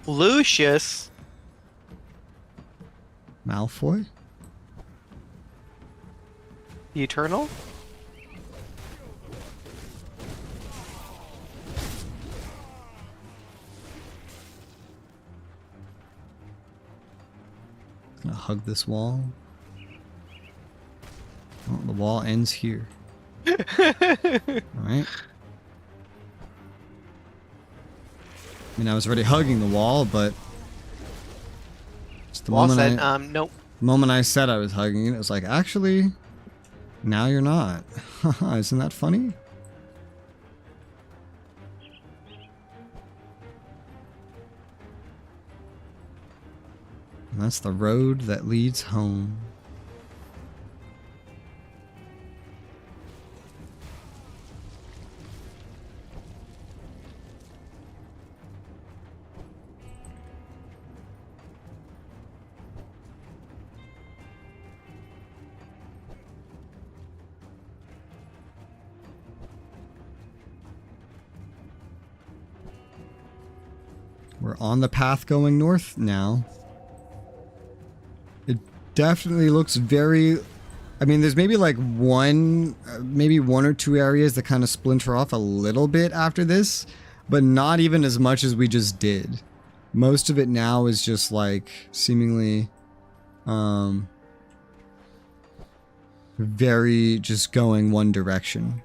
Lucius. Malfoy? The Eternal? Gonna hug this wall. Oh, the wall ends here. Alright. I mean, I was already hugging the wall, but just the Wall moment said, nope. the moment I said I was hugging it, it was like, actually, now you're not. Isn't that funny? And that's the road that leads home. We're on the path going north now. It definitely looks very... I mean, there's maybe like maybe one or two areas that kind of splinter off a little bit after this, but not even as much as we just did. Most of it now is just like seemingly very just going one direction.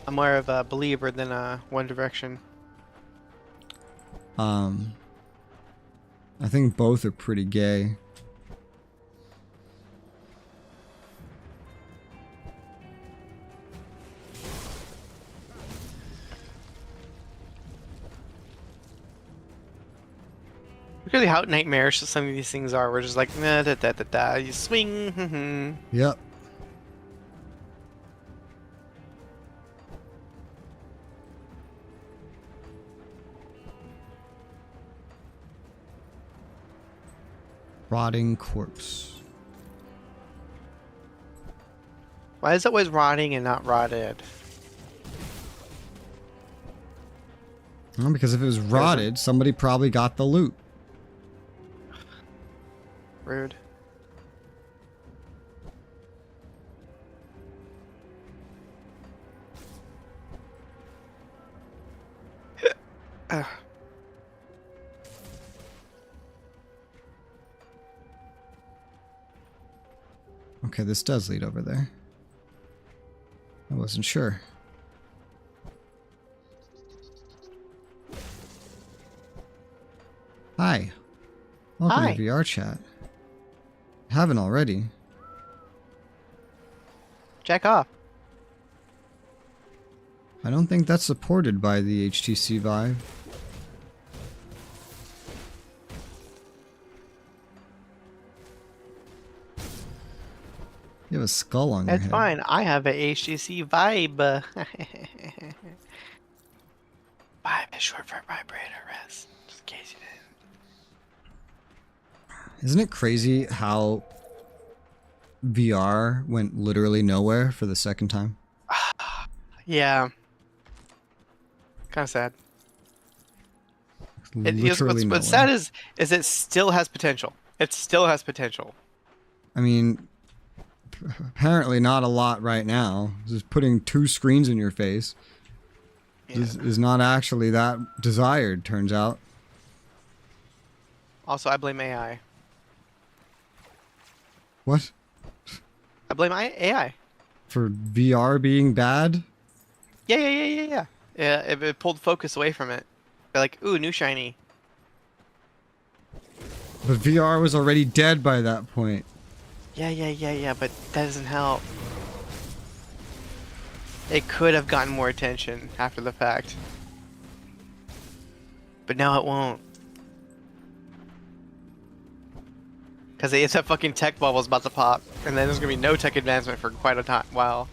I'm more of a believer than One Direction. I think both are pretty gay. Look at how nightmarish some of these things are. We're just like, nah, da da da da. You swing. Yep. Rotting corpse. Why is it always rotting and not rotted? Well, because if it was rotted, somebody probably got the loot. Rude. Okay, this does lead over there. wasn't sure. Hi. Welcome Hi. to VR chat. Haven't already. Jack off. I don't think that's supported by the HTC Vive. You have a skull on your That's head. fine. I have a HTC Vibe. Vibe is short for vibrator rest. Just in case you didn't. Isn't it crazy how VR went literally nowhere for the second time? Yeah. Kind of sad. Literally nowhere. What's sad is it still has potential. It still has potential. I mean, apparently not a lot right now. Just putting 2 screens in your face is not actually that desired, turns out. Also, I blame AI. What? I blame AI. For VR being bad? Yeah. Yeah, it pulled focus away from it. They're like, ooh, new shiny. But VR was already dead by that point. Yeah, but that doesn't help. It could have gotten more attention after the fact. But now it won't. Because it's a fucking tech bubble's about to pop, and then there's gonna be no tech advancement for quite a while.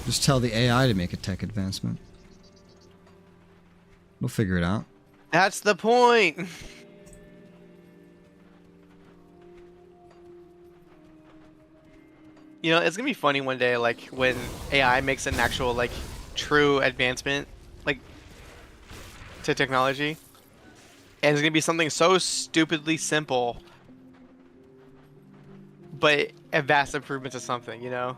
Just tell the AI to make a tech advancement. We'll figure it out. That's the point! You know, it's gonna be funny one day, like, when AI makes an actual, like, true advancement, like, to technology. And it's gonna be something so stupidly simple, but a vast improvement to something, you know?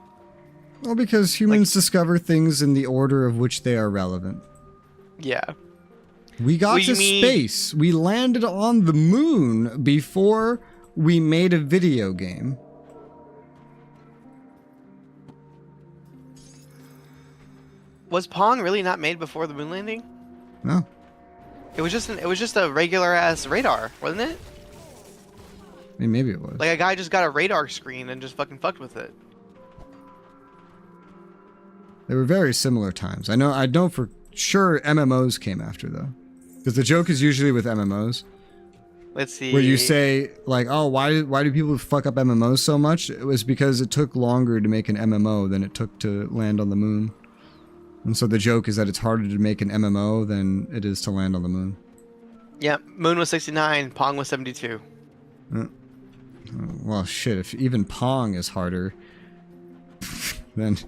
Well, because humans discover things in the order of which they are relevant. Yeah. We got to space. We landed on the moon before we made a video game. Was Pong really not made before the moon landing? No. It was just a regular ass radar, wasn't it? I mean, maybe it was. Like a guy just got a radar screen and just fucking fucked with it. They were very similar times. I know for sure MMOs came after, though. Because the joke is usually with MMOs. Let's see. Where you say, like, oh, why do people fuck up MMOs so much? It was because it took longer to make an MMO than it took to land on the moon. And so the joke is that it's harder to make an MMO than it is to land on the moon. Yeah, moon was 69, Pong was 72. Well, shit, if even Pong is harder than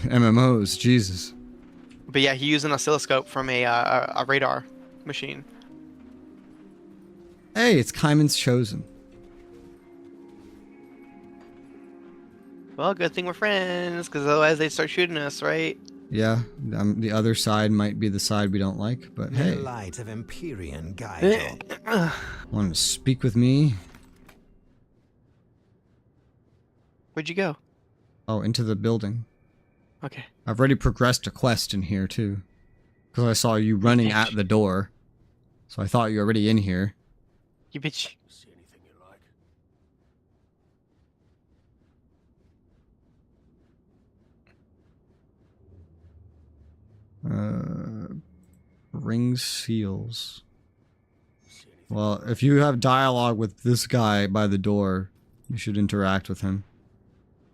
MMOs, Jesus. But yeah, he used an oscilloscope from a radar machine. Hey, it's Kaiman's Chosen. Well, good thing we're friends, because otherwise they'd start shooting us, right? Yeah, the other side might be the side we don't like, but hey. The light of Empyrean guide. Want to speak with me? Where'd you go? Oh, into the building. Okay. I've already progressed a quest in here, too. Because I saw you running at the door. So I thought you were already in here. You bitch. See anything you like? Ring seals. Well, if you have dialogue with this guy by the door, you should interact with him.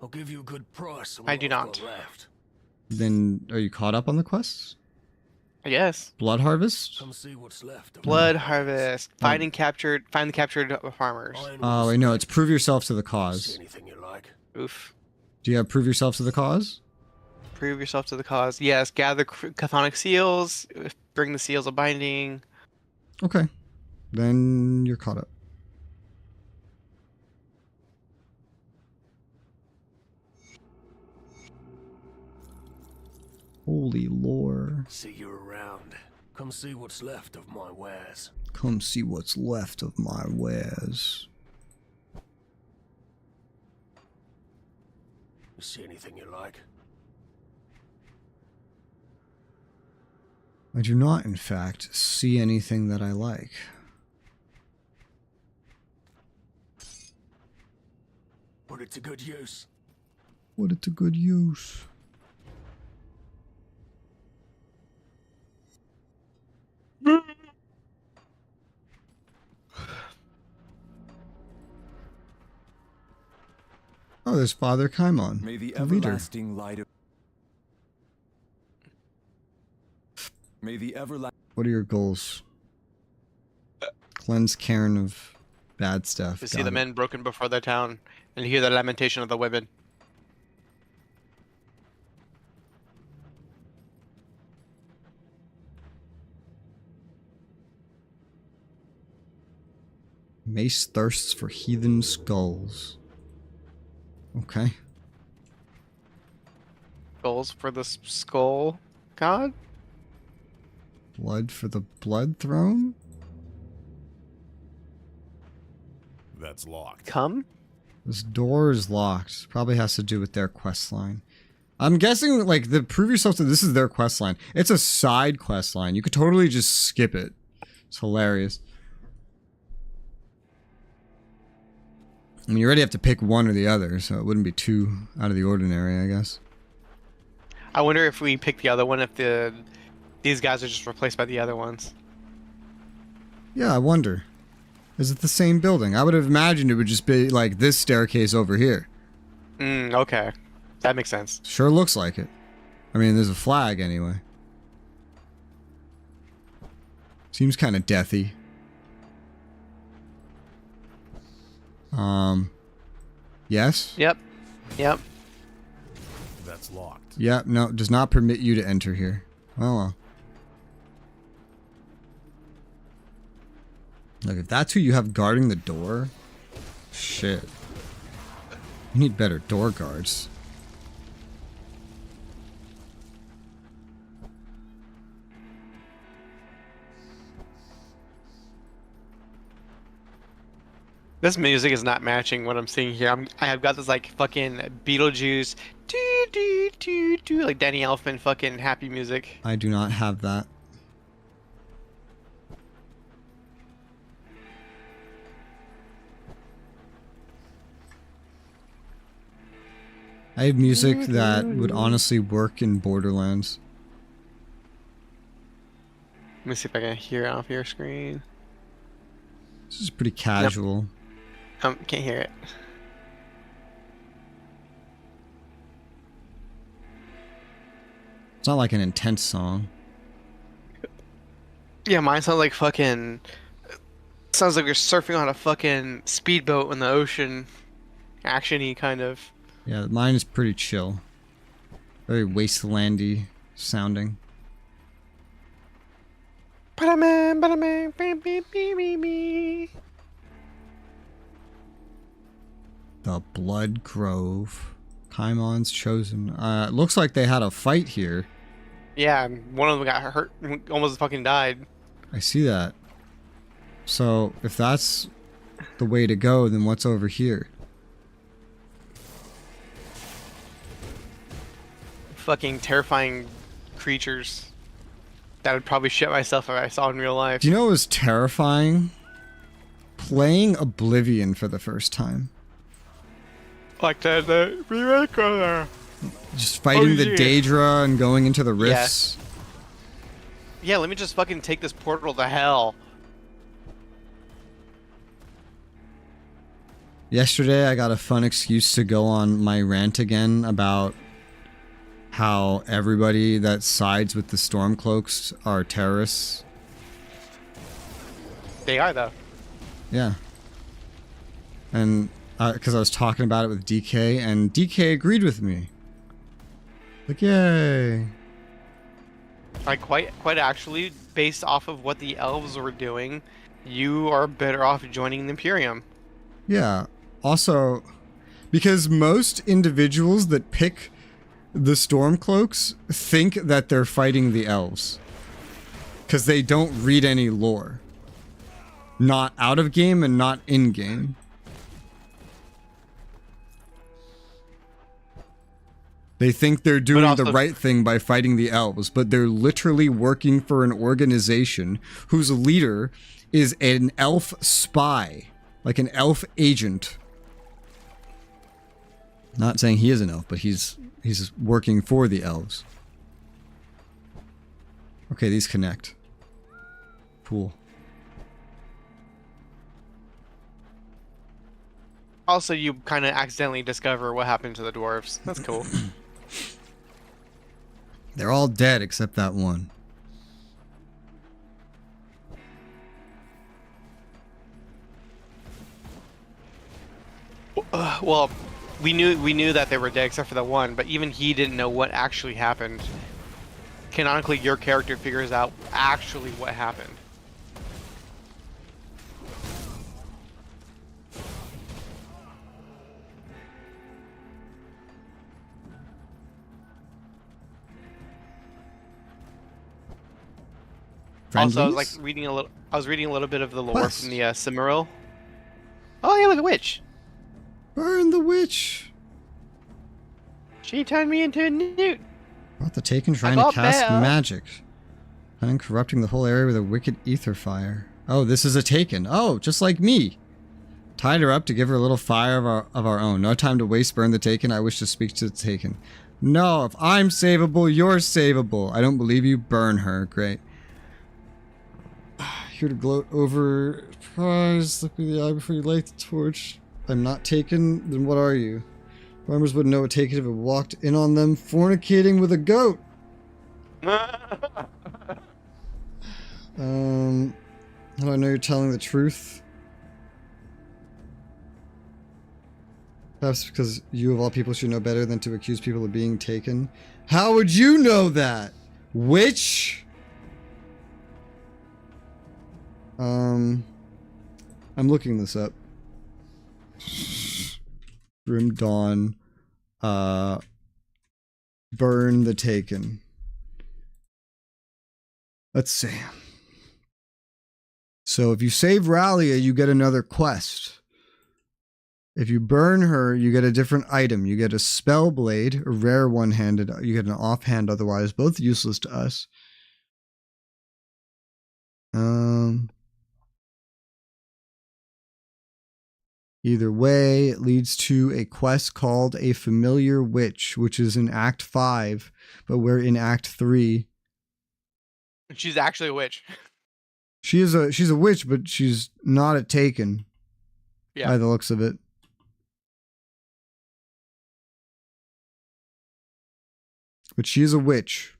I'll give you a good price. I do not. Left. Then, are you caught up on the quests? Yes. Blood Harvest? Come see what's left. Blood harvest. Find the captured farmers. Oh, wait, no, it's prove yourself to the cause. See anything you like? Oof. Do you have prove yourself to the cause? Prove yourself to the cause. Yes. Gather chthonic seals. Bring the seals of binding. Okay. Then you're caught up. Holy lore. See you around. Come see what's left of my wares. Come see what's left of my wares. You see anything you like? I do not, in fact, see anything that I like. Put it to good use. Put it to good use. Oh, there's Father Kaimon, May the leader. everlasting light of... May the everlasting... What are your goals? Cleanse Cairn of bad stuff. To see Got the it. men broken before their town, and hear the lamentation of the women. Mace thirsts for heathen skulls. Okay. Goals for the skull god? Blood for the blood throne? That's locked. Come? This door is locked. Probably has to do with their quest line. I'm guessing, like, the prove yourself to this is their quest line. It's a side quest line. You could totally just skip it. It's hilarious. I mean, you already have to pick one or the other, so it wouldn't be too out of the ordinary, I guess. I wonder if we pick the other one, if these guys are just replaced by the other ones. Yeah, I wonder. Is it the same building? I would have imagined it would just be like this staircase over here. Okay. That makes sense. Sure looks like it. I mean, there's a flag anyway. Seems kind of deathy. Yes? Yep. That's locked. Yep, no, does not permit you to enter here. Well. Look, if that's who you have guarding the door, shit. You need better door guards. This music is not matching what I'm seeing here. I have got this like fucking Beetlejuice, like Danny Elfman fucking happy music. I do not have that. I have music that would honestly work in Borderlands. Let me see if I can hear it off your screen. This is pretty casual. Can't hear it. It's not like an intense song. Yeah, mine sounds like fucking. Sounds like you're surfing on a fucking speedboat in the ocean. Action-y kind of. Yeah, mine is pretty chill. Very wastelandy sounding. The Blood Grove. Kaimon's chosen. It looks like they had a fight here. Yeah, one of them got hurt, almost fucking died. I see that. So, if that's the way to go, then what's over here? Fucking terrifying creatures that would probably shit myself if I saw in real life. Do you know what was terrifying? Playing Oblivion for the first time. Like the remake or Just fighting the Daedra and going into the rifts. Yeah, let me just fucking take this portal to hell. Yesterday I got a fun excuse to go on my rant again about how everybody that sides with the Stormcloaks are terrorists. They are, though. Yeah. And because I was talking about it with DK, and DK agreed with me. Like, yay. Like, quite actually, based off of what the elves were doing, you are better off joining the Imperium. Yeah. Also, because most individuals that pick the Stormcloaks think that they're fighting the elves. Because they don't read any lore. Not out of game and not in game. They think they're doing the right thing by fighting the elves, but they're literally working for an organization whose leader is an elf spy. Like an elf agent. Not saying he is an elf, but he's working for the elves. Okay, these connect. Cool. Also, you kind of accidentally discover what happened to the dwarves. That's cool. They're all dead except that one. Well, we knew that they were dead except for the one, but even he didn't know what actually happened. Canonically, your character figures out actually what happened. Friendlies? Also, I was like reading a little. I was reading a little bit of the lore from the Cimmeral. Oh yeah, look, a witch. Burn the witch. She turned me into a newt. Brought the Taken trying to cast magic. And corrupting the whole area with a wicked ether fire. Oh, this is a Taken. Oh, just like me. Tied her up to give her a little fire of our own. No time to waste. Burn the Taken. I wish to speak to the Taken. No, if I'm savable, you're savable. I don't believe you. Burn her. Great. Here to gloat over prize. Look me in the eye before you light the torch. I'm not Taken. Then what are you? Farmers wouldn't know what Taken if it walked in on them fornicating with a goat. How do I know you're telling the truth? Perhaps because you of all people should know better than to accuse people of being taken. How would you know that? Witch? I'm looking this up. Grim Dawn. Burn the Taken. Let's see. So if you save Ralia, you get another quest. If you burn her, you get a different item. You get a spell blade, a rare one-handed. You get an offhand otherwise, both useless to us. Either way, it leads to a quest called A Familiar Witch, which is in Act 5, but we're in Act 3. She's actually a witch. She's a witch, but she's not a Taken. Yeah. By the looks of it. But she's a witch.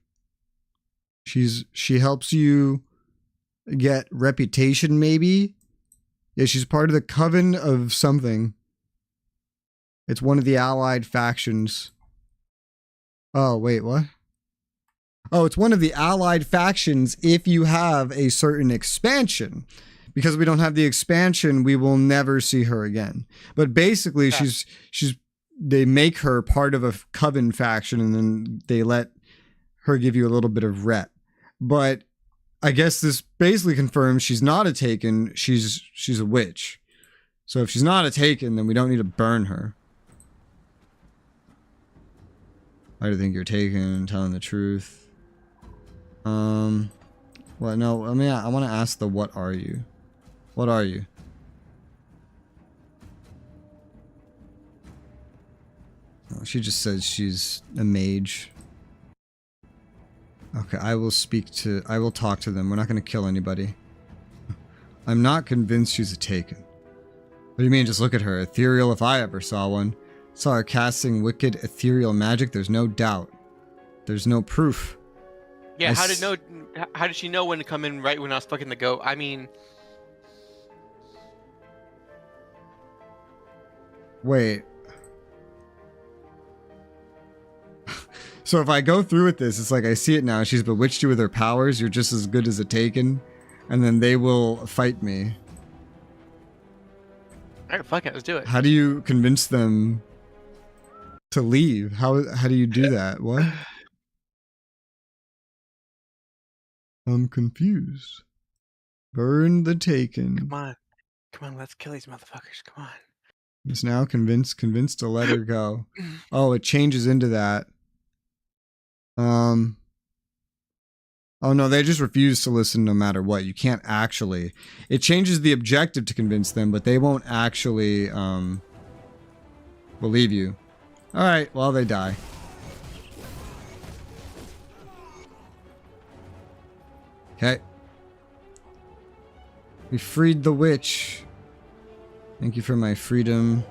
She helps you get reputation, maybe. Yeah, she's part of the Coven of something. It's one of the allied factions. Oh, wait, what? Oh, it's one of the allied factions if you have a certain expansion. Because we don't have the expansion, we will never see her again. But basically, they make her part of a Coven faction, and then they let her give you a little bit of rep. But I guess this basically confirms she's not a Taken, she's a witch. So if she's not a Taken, then we don't need to burn her. I do think you're Taken, telling the truth. Well, no, I want to ask the what are you? What are you? Oh, she just says she's a mage. Okay, I will talk to them. We're not going to kill anybody. I'm not convinced she's a Taken. What do you mean? Just look at her. Ethereal if I ever saw one. Saw her casting wicked ethereal magic. There's no doubt. There's no proof. Yeah, how did she know when to come in right when I was fucking the goat? I mean... Wait. So if I go through with this, it's like I see it now. She's bewitched you with her powers. You're just as good as a Taken. And then they will fight me. Alright, fuck it. Let's do it. How do you convince them to leave? How do you do that? What? I'm confused. Burn the Taken. Come on. Come on, let's kill these motherfuckers. Come on. Is now convinced to let her go. Oh, it changes into that. Oh no, they just refuse to listen no matter what. You can't actually. It changes the objective to convince them, but they won't actually believe you. Alright, well they die. Okay. We freed the witch. Thank you for my freedom.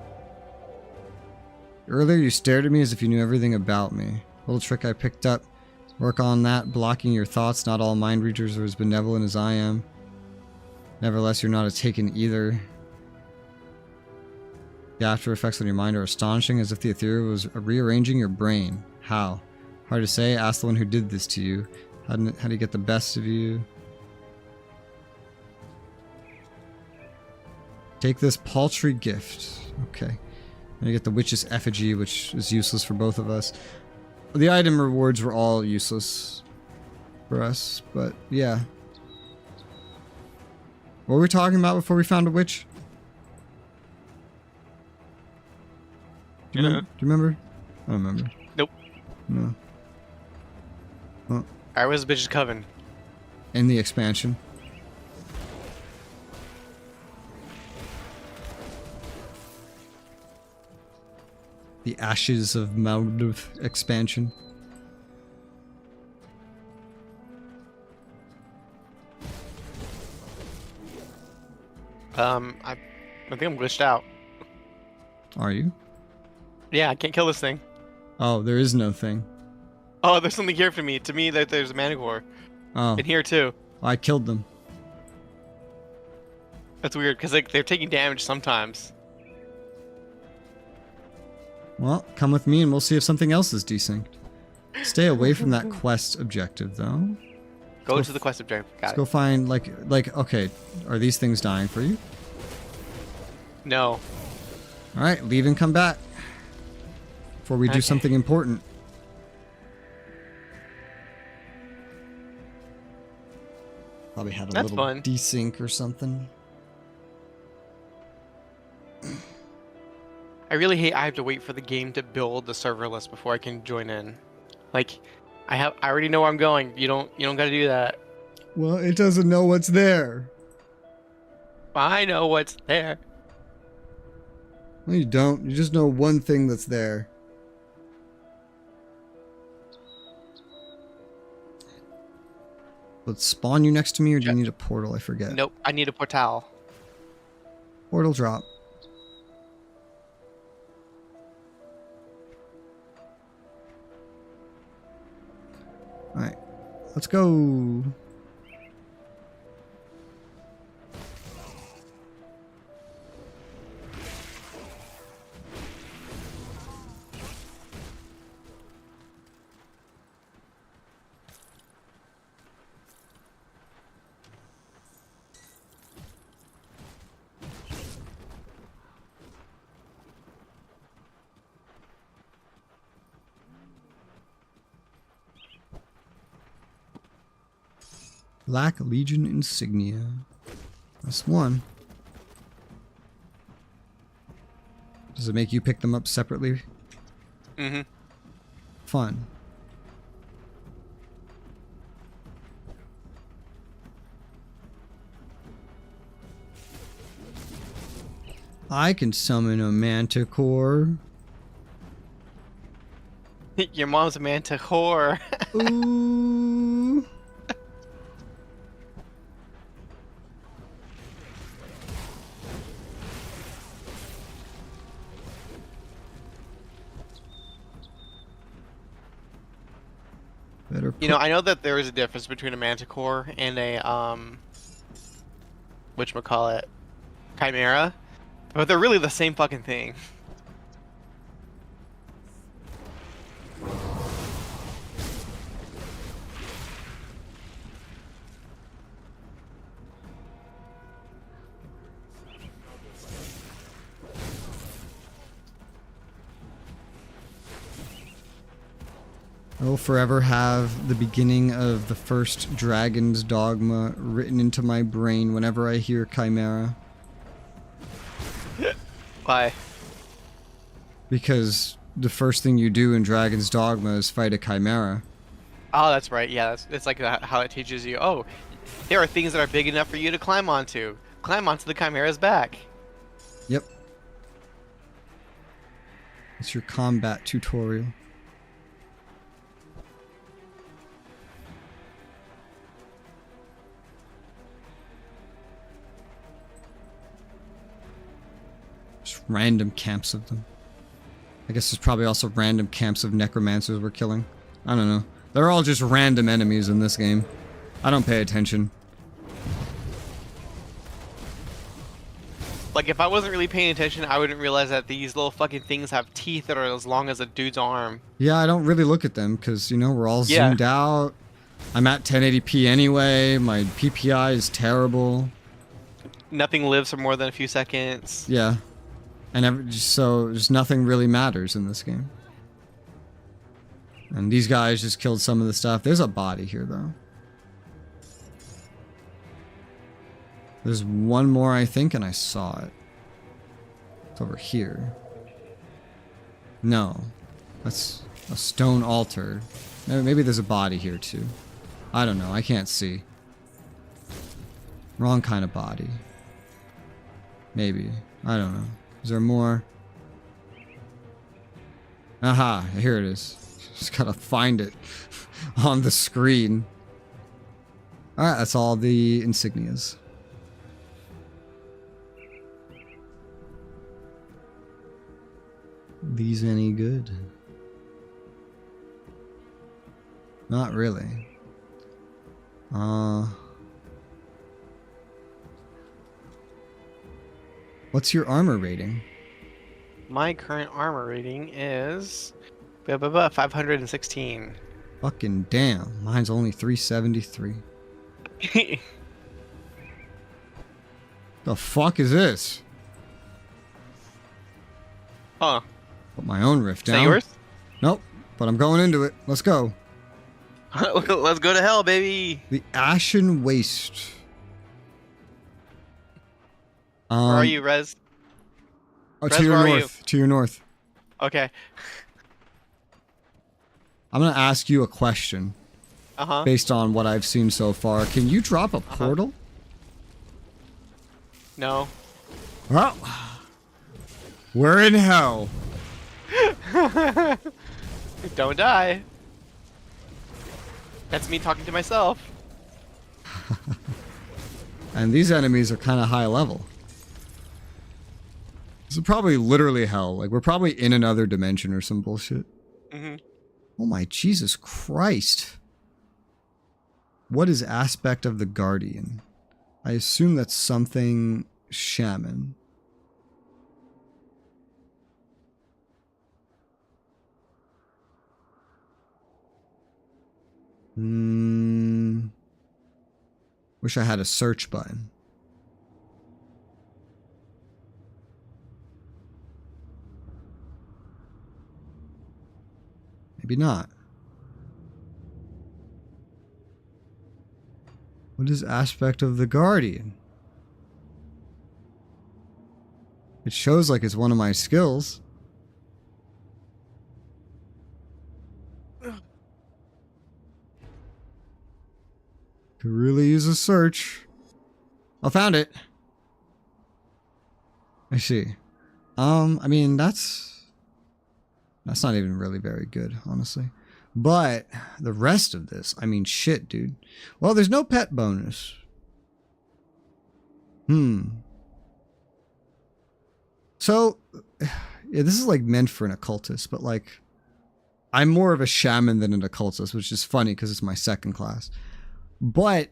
Earlier you stared at me as if you knew everything about me. Little trick I picked up. Work on that, blocking your thoughts. Not all mind readers are as benevolent as I am. Nevertheless, you're not a Taken either. The after effects on your mind are astonishing, as if the ethereal was rearranging your brain. How? Hard to say. Ask the one who did this to you. How do you get the best of you? Take this paltry gift. Okay. And you get the witch's effigy, which is useless for both of us. The item rewards were all useless for us, but yeah. What were we talking about before we found a witch? Do you remember? I don't remember. Nope. No. Well, Alright, where's the bitch's coven? in the expansion. The Ashes of Mound of Expansion. I think I'm glitched out. Are you? Yeah, I can't kill this thing. Oh, there is no thing. Oh, there's something here for me. To me, there's a Manticore. Oh. In here too. I killed them. That's weird, because like they're taking damage sometimes. Well, come with me and we'll see if something else is desynced. Stay away from that quest objective, though. Go to the quest objective. Got Let's it. go find, like, okay, are these things dying for you? No. Alright, leave and come back. Before we do something important. Probably have a That's little fun. desync or something. I really hate I have to wait for the game to build the server list before I can join in. Like, I already know where I'm going. You don't gotta do that. Well, it doesn't know what's there. I know what's there. No, you don't. You just know one thing that's there. Let's spawn you next to me, or do you need a portal? I forget. Nope, I need a portal. Portal drop. Alright. Let's go. Black Legion insignia. That's one. Does it make you pick them up separately? Mm-hmm. Fun. I can summon a manticore. Your mom's a manticore. Ooh. You know, I know that there is a difference between a manticore and a whatchamacallit, chimera, but they're really the same fucking thing. I will forever have the beginning of the first Dragon's Dogma written into my brain whenever I hear Chimera. Why? Because the first thing you do in Dragon's Dogma is fight a Chimera. Oh, that's right. Yeah, it's like how it teaches you. Oh, there are things that are big enough for you to climb onto. Climb onto the Chimera's back. Yep. It's your combat tutorial. Just random camps of them. I guess there's probably also random camps of necromancers we're killing. I don't know. They're all just random enemies in this game. I don't pay attention. Like, if I wasn't really paying attention, I wouldn't realize that these little fucking things have teeth that are as long as a dude's arm. Yeah, I don't really look at them because, you know, we're all zoomed out. I'm at 1080p anyway. My PPI is terrible. Nothing lives for more than a few seconds. Yeah. And so just nothing really matters in this game. And these guys just killed some of the stuff. There's a body here, though. There's one more, I think, and I saw it. It's over here. No. That's a stone altar. Maybe there's a body here, too. I don't know. I can't see. Wrong kind of body. Maybe. I don't know. Is there more? Aha, here it is. Just gotta find it on the screen. Alright, that's all the insignias. These any good? Not really. What's your armor rating? My current armor rating is 516. Fucking damn. Mine's only 373. The fuck is this? Huh. Put my own rift down. Is that yours? Nope. But I'm going into it. Let's go. Let's go to hell, baby. The Ashen Waste. Where are you, Rez? Oh, Rez, to your where are north. To your north. Okay. I'm gonna ask you a question. Based on what I've seen so far. Can you drop a portal? No. Well, we're in hell. Don't die. That's me talking to myself. And these enemies are kind of high level. This is probably literally hell. Like, we're probably in another dimension or some bullshit. Oh my Jesus Christ. What is aspect of the Guardian? I assume that's something shaman. Wish I had a search button. Maybe not. What is aspect of the Guardian? It shows like it's one of my skills. Could really use a search. I found it. I see. I mean, that's not even really very good, honestly. But the rest of this, I mean, shit, dude. Well, there's no pet bonus. So, yeah, this is like meant for an occultist, but like, I'm more of a shaman than an occultist, which is funny because it's my second class. But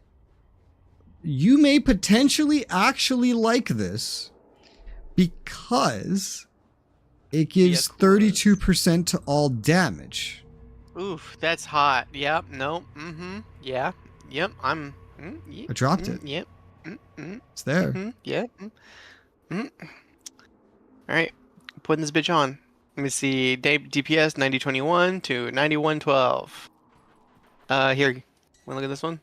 you may potentially actually like this because it gives 32% to all damage. Oof, that's hot. Yep. No. Yeah. Yep. I dropped it. Yep. It's there. Yeah. All right. Putting this bitch on. Let me see. DPS 9021 to 9112. Here. Wanna look at this one?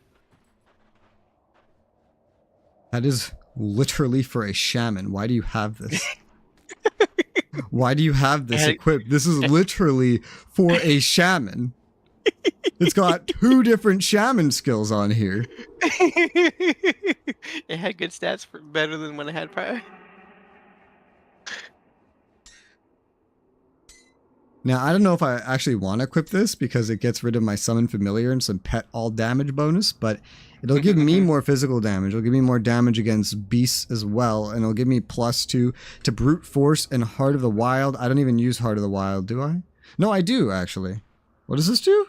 That is literally for a shaman. Why do you have this? Why do you have this equipped? This is literally for a shaman. It's got 2 different shaman skills on here. It had good stats for better than what I had prior. Now, I don't know if I actually want to equip this because it gets rid of my summon familiar and some pet all damage bonus, but it'll give me more physical damage. It'll give me more damage against beasts as well, and it'll give me +2 to brute force and Heart of the Wild. I don't even use Heart of the Wild, do I? No, I do, actually. What does this do?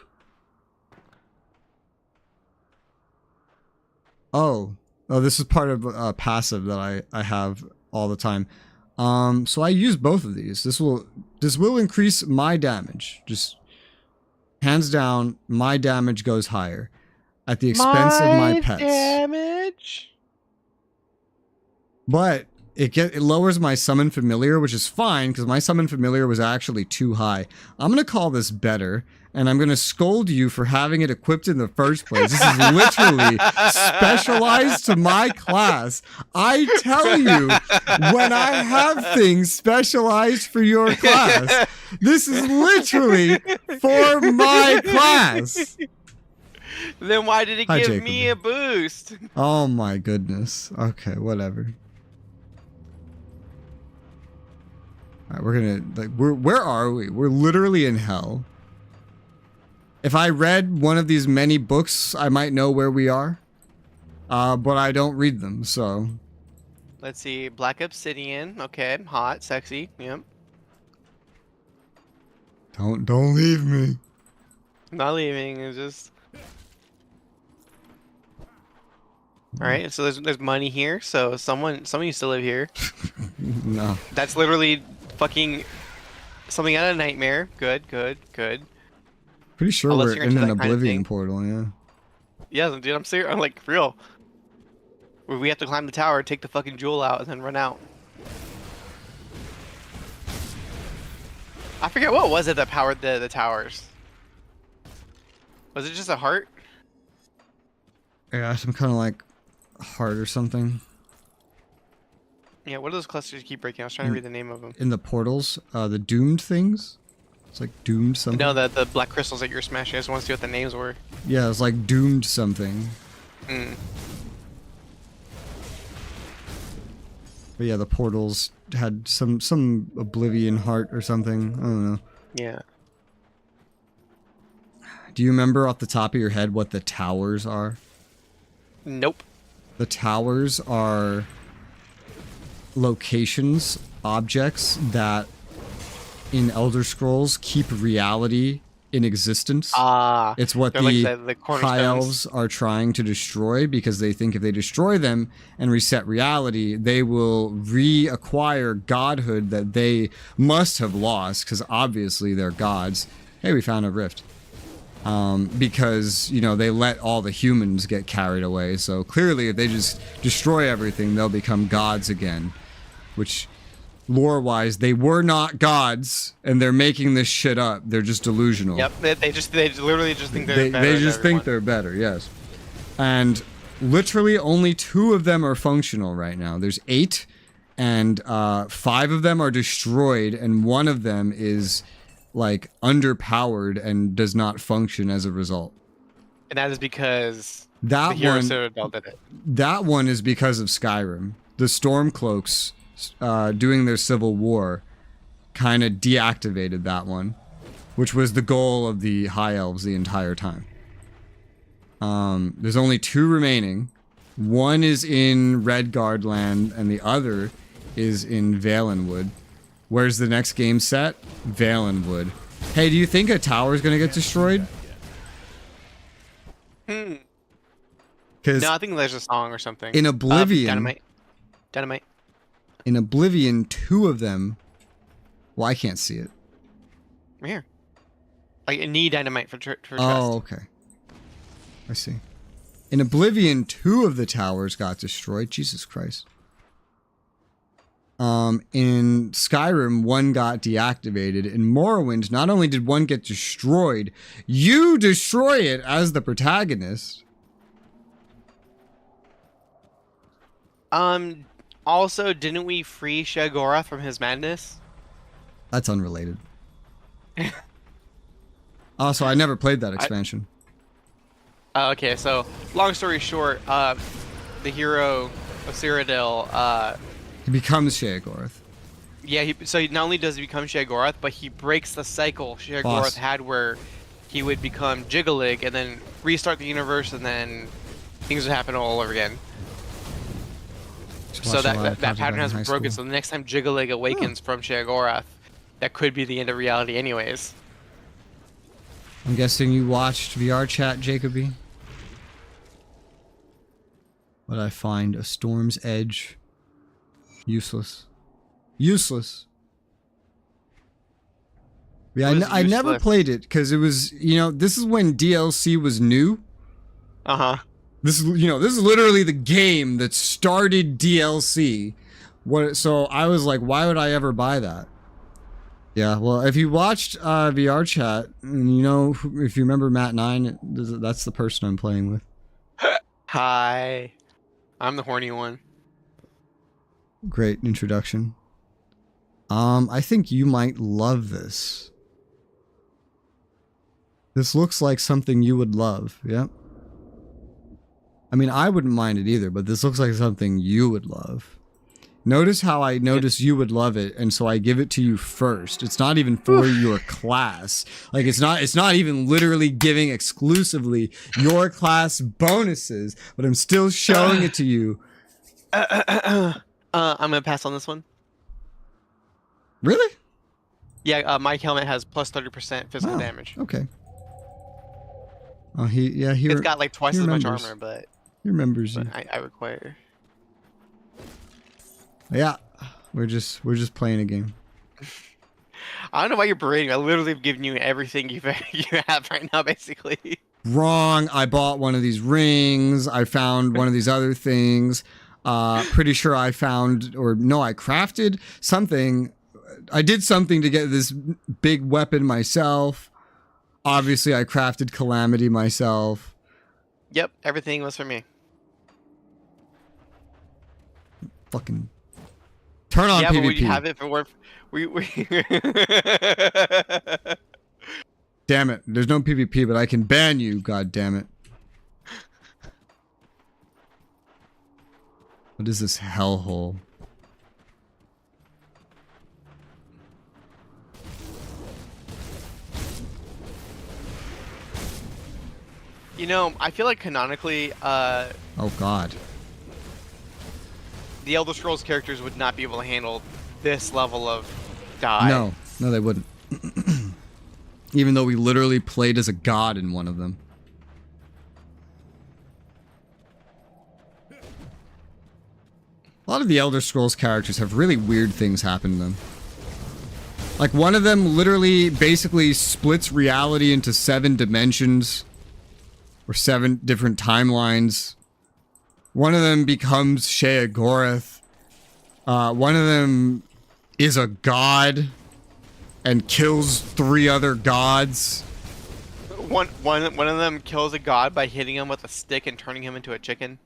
Oh, this is part of a passive that I have all the time. So I use both of these. This will increase my damage. Just hands down, my damage goes higher at the expense of my pets. Damage. But it lowers my summon familiar, which is fine because my summon familiar was actually too high. I'm gonna call this better, and I'm gonna scold you for having it equipped in the first place. This is literally specialized to my class. I tell you, when I have things specialized for your class, this is literally for my class. Then why did it Hi, give Jacob. me a boost? Oh my goodness. Okay, whatever. All right, we're gonna where are we? We're literally in hell. If I read one of these many books, I might know where we are. But I don't read them, so. Let's see. Black Obsidian. Okay, hot, sexy. Yep. Don't leave me. I'm not leaving. It's just. All right. So there's money here. So someone used to live here. No. That's literally fucking something out of Nightmare. Good. Pretty sure Unless we're you're in into an that kind of oblivion thing. portal, yeah. Yeah, dude. I'm serious. I'm like real. Where we have to climb the tower, take the fucking jewel out, and then run out. I forget what was it that powered the towers. Was it just a heart? Yeah, some kind of like heart or something. Yeah, what do those clusters keep breaking? I was trying to read the name of them. In the portals, the doomed things. It's like doomed something. No, the black crystals that you're smashing. I just want to see what the names were. Yeah, it's like doomed something. But yeah, the portals had some oblivion heart or something. I don't know. Yeah. Do you remember off the top of your head what the towers are? Nope. The towers are locations, objects that in Elder Scrolls keep reality in existence. It's what they're the like the High cornerstones. Elves are trying to destroy because they think if they destroy them and reset reality, they will reacquire godhood that they must have lost because obviously they're gods. Hey, we found a rift. Because, you know, they let all the humans get carried away. So clearly if they just destroy everything, they'll become gods again. Which, lore-wise, they were not gods, and they're making this shit up. They're just delusional. Yep, they literally just think they're better They than just everyone. think they're better, yes. And literally only 2 of them are functional right now. There's 8, and 5 of them are destroyed, and 1 of them is, like, underpowered and does not function as a result. And that is because That the Hero one, Citadel did it. That one is because of Skyrim. The Stormcloaks doing their civil war kind of deactivated that one, which was the goal of the High Elves the entire time. There's only 2 remaining. One is in Redguard land, and the other is in Valenwood. Where's the next game set? Valenwood. Hey, do you think a tower is going to get destroyed? No, Because I think there's a song or something. in Oblivion, Dynamite. in Oblivion, 2 of them. Well, I can't see it. Right here. Like, I need dynamite for trust. Oh, okay. I see. In Oblivion, 2 of the towers got destroyed. Jesus Christ. In Skyrim, one got deactivated. In Morrowind, not only did one get destroyed, you destroy it as the protagonist. Also, didn't we free Sheogorath from his madness? That's unrelated. Also, I never played that expansion. Okay, so long story short, the hero of Cyrodiil, He becomes Sheogorath. yeah, so not only does he become Sheogorath, but he breaks the cycle Sheogorath had where he would become Jiggalig and then restart the universe and then things would happen all over again. So that pattern has been broken, so the next time Jiggalig awakens from Sheogorath, that could be the end of reality anyways. I'm guessing you watched VR chat, Jacoby? What I find? A Storm's Edge. Useless. Useless. Yeah, I never played it because it was, you know, this is when DLC was new. Uh-huh. This is, you know, this is literally the game that started DLC. So I was like, why would I ever buy that? Yeah, well, if you watched VR chat, and you know, if you remember Matt9, that's the person I'm playing with. Hi. I'm the horny one. Great introduction. I think you might love this. This looks like something you would love, yep. I mean, I wouldn't mind it either, but this looks like something you would love. Notice how I notice you would love it, and so I give it to you first. It's not even for your class. Like, it's not even literally giving exclusively your class bonuses, but I'm still showing it to you. I'm gonna pass on this one. Really? Yeah, my helmet has plus 30% physical damage. Okay. Oh, it's got like twice as much armor, but he remembers you. I require. Yeah, we're just playing a game. I don't know why you're berating me. I literally have given you everything you have right now, basically. Wrong. I bought one of these rings. I found one of these other things. Pretty sure I found, or no, I crafted something. I did something to get this big weapon myself. Obviously, I crafted Calamity myself. Yep, everything was for me. Fucking turn on PvP. But we have it for we Damn it! There's no PvP, but I can ban you. God damn it! What is this hellhole? You know, I feel like canonically, oh God. The Elder Scrolls characters would not be able to handle this level of die. No, they wouldn't. Even though we literally played as a god in one of them. A lot of the Elder Scrolls characters have really weird things happen to them. Like, one of them literally basically splits reality into 7 dimensions. Or 7 different timelines. One of them becomes Sheogorath. One of them is a god and kills 3 other gods. One of them kills a god by hitting him with a stick and turning him into a chicken.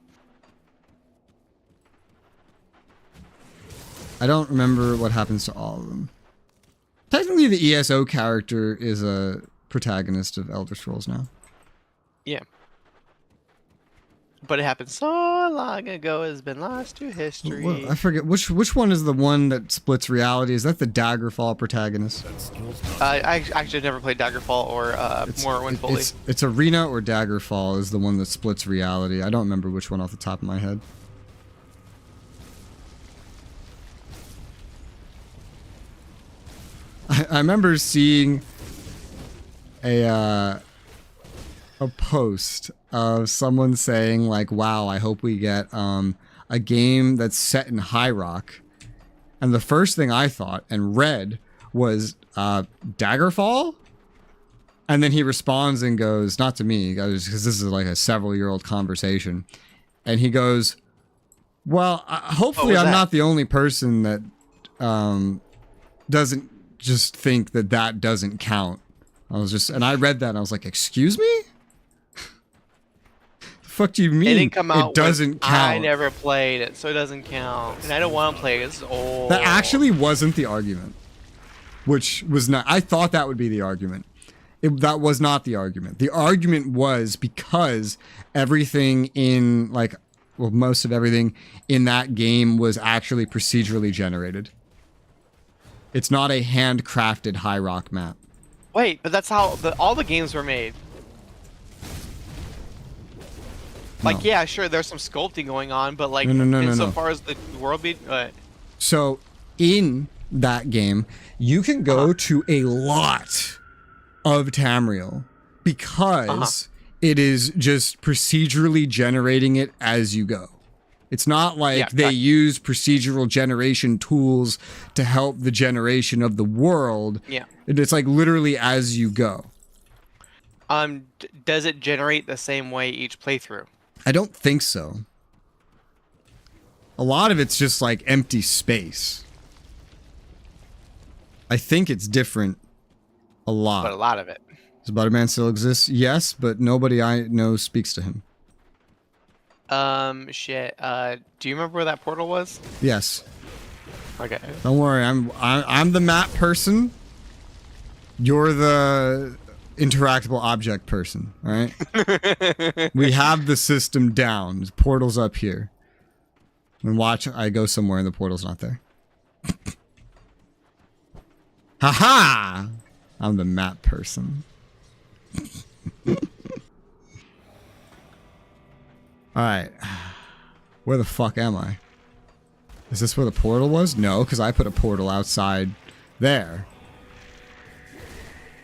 I don't remember what happens to all of them. Technically, the ESO character is a protagonist of Elder Scrolls now. Yeah. But it happened so long ago, it's been lost to history. Well, I forget, which one is the one that splits reality? Is that the Daggerfall protagonist? I actually never played Daggerfall or Morrowind fully. It's Arena or Daggerfall is the one that splits reality. I don't remember which one off the top of my head. I remember seeing a post of someone saying like, wow, I hope we get a game that's set in High Rock. And the first thing I thought and read was Daggerfall? And then he responds and goes, not to me, because this is like a several-year-old conversation. And he goes, well, hopefully I'm not the only person that doesn't just think that that doesn't count. And I read that and I was like, excuse me? The fuck do you mean? It didn't come out. It doesn't count. I never played it, so it doesn't count. And I don't want to play it. This is old. That actually wasn't the argument. Which was not. I thought that would be the argument. That was not the argument. The argument was because everything in, like, well, most of everything in that game was actually procedurally generated. It's not a handcrafted High Rock map. Wait, but that's how all the games were made. Like, yeah, sure, there's some sculpting going on, but like, insofar as the world be, So, in that game, you can go to a lot of Tamriel because it is just procedurally generating it as you go. It's not like they use procedural generation tools to help the generation of the world. Yeah. It's like literally as you go. Does it generate the same way each playthrough? I don't think so. A lot of it's just like empty space. I think it's different a lot. But a lot of it. Does Butterman still exist? Yes, but nobody I know speaks to him. Shit. Do you remember where that portal was? Yes. Okay. Don't worry, I'm the map person. You're the interactable object person, all right? We have the system down. The portal's up here. And watch, I go somewhere and the portal's not there. Haha! I'm the map person. Alright. Where the fuck am I? Is this where the portal was? No, because I put a portal outside there.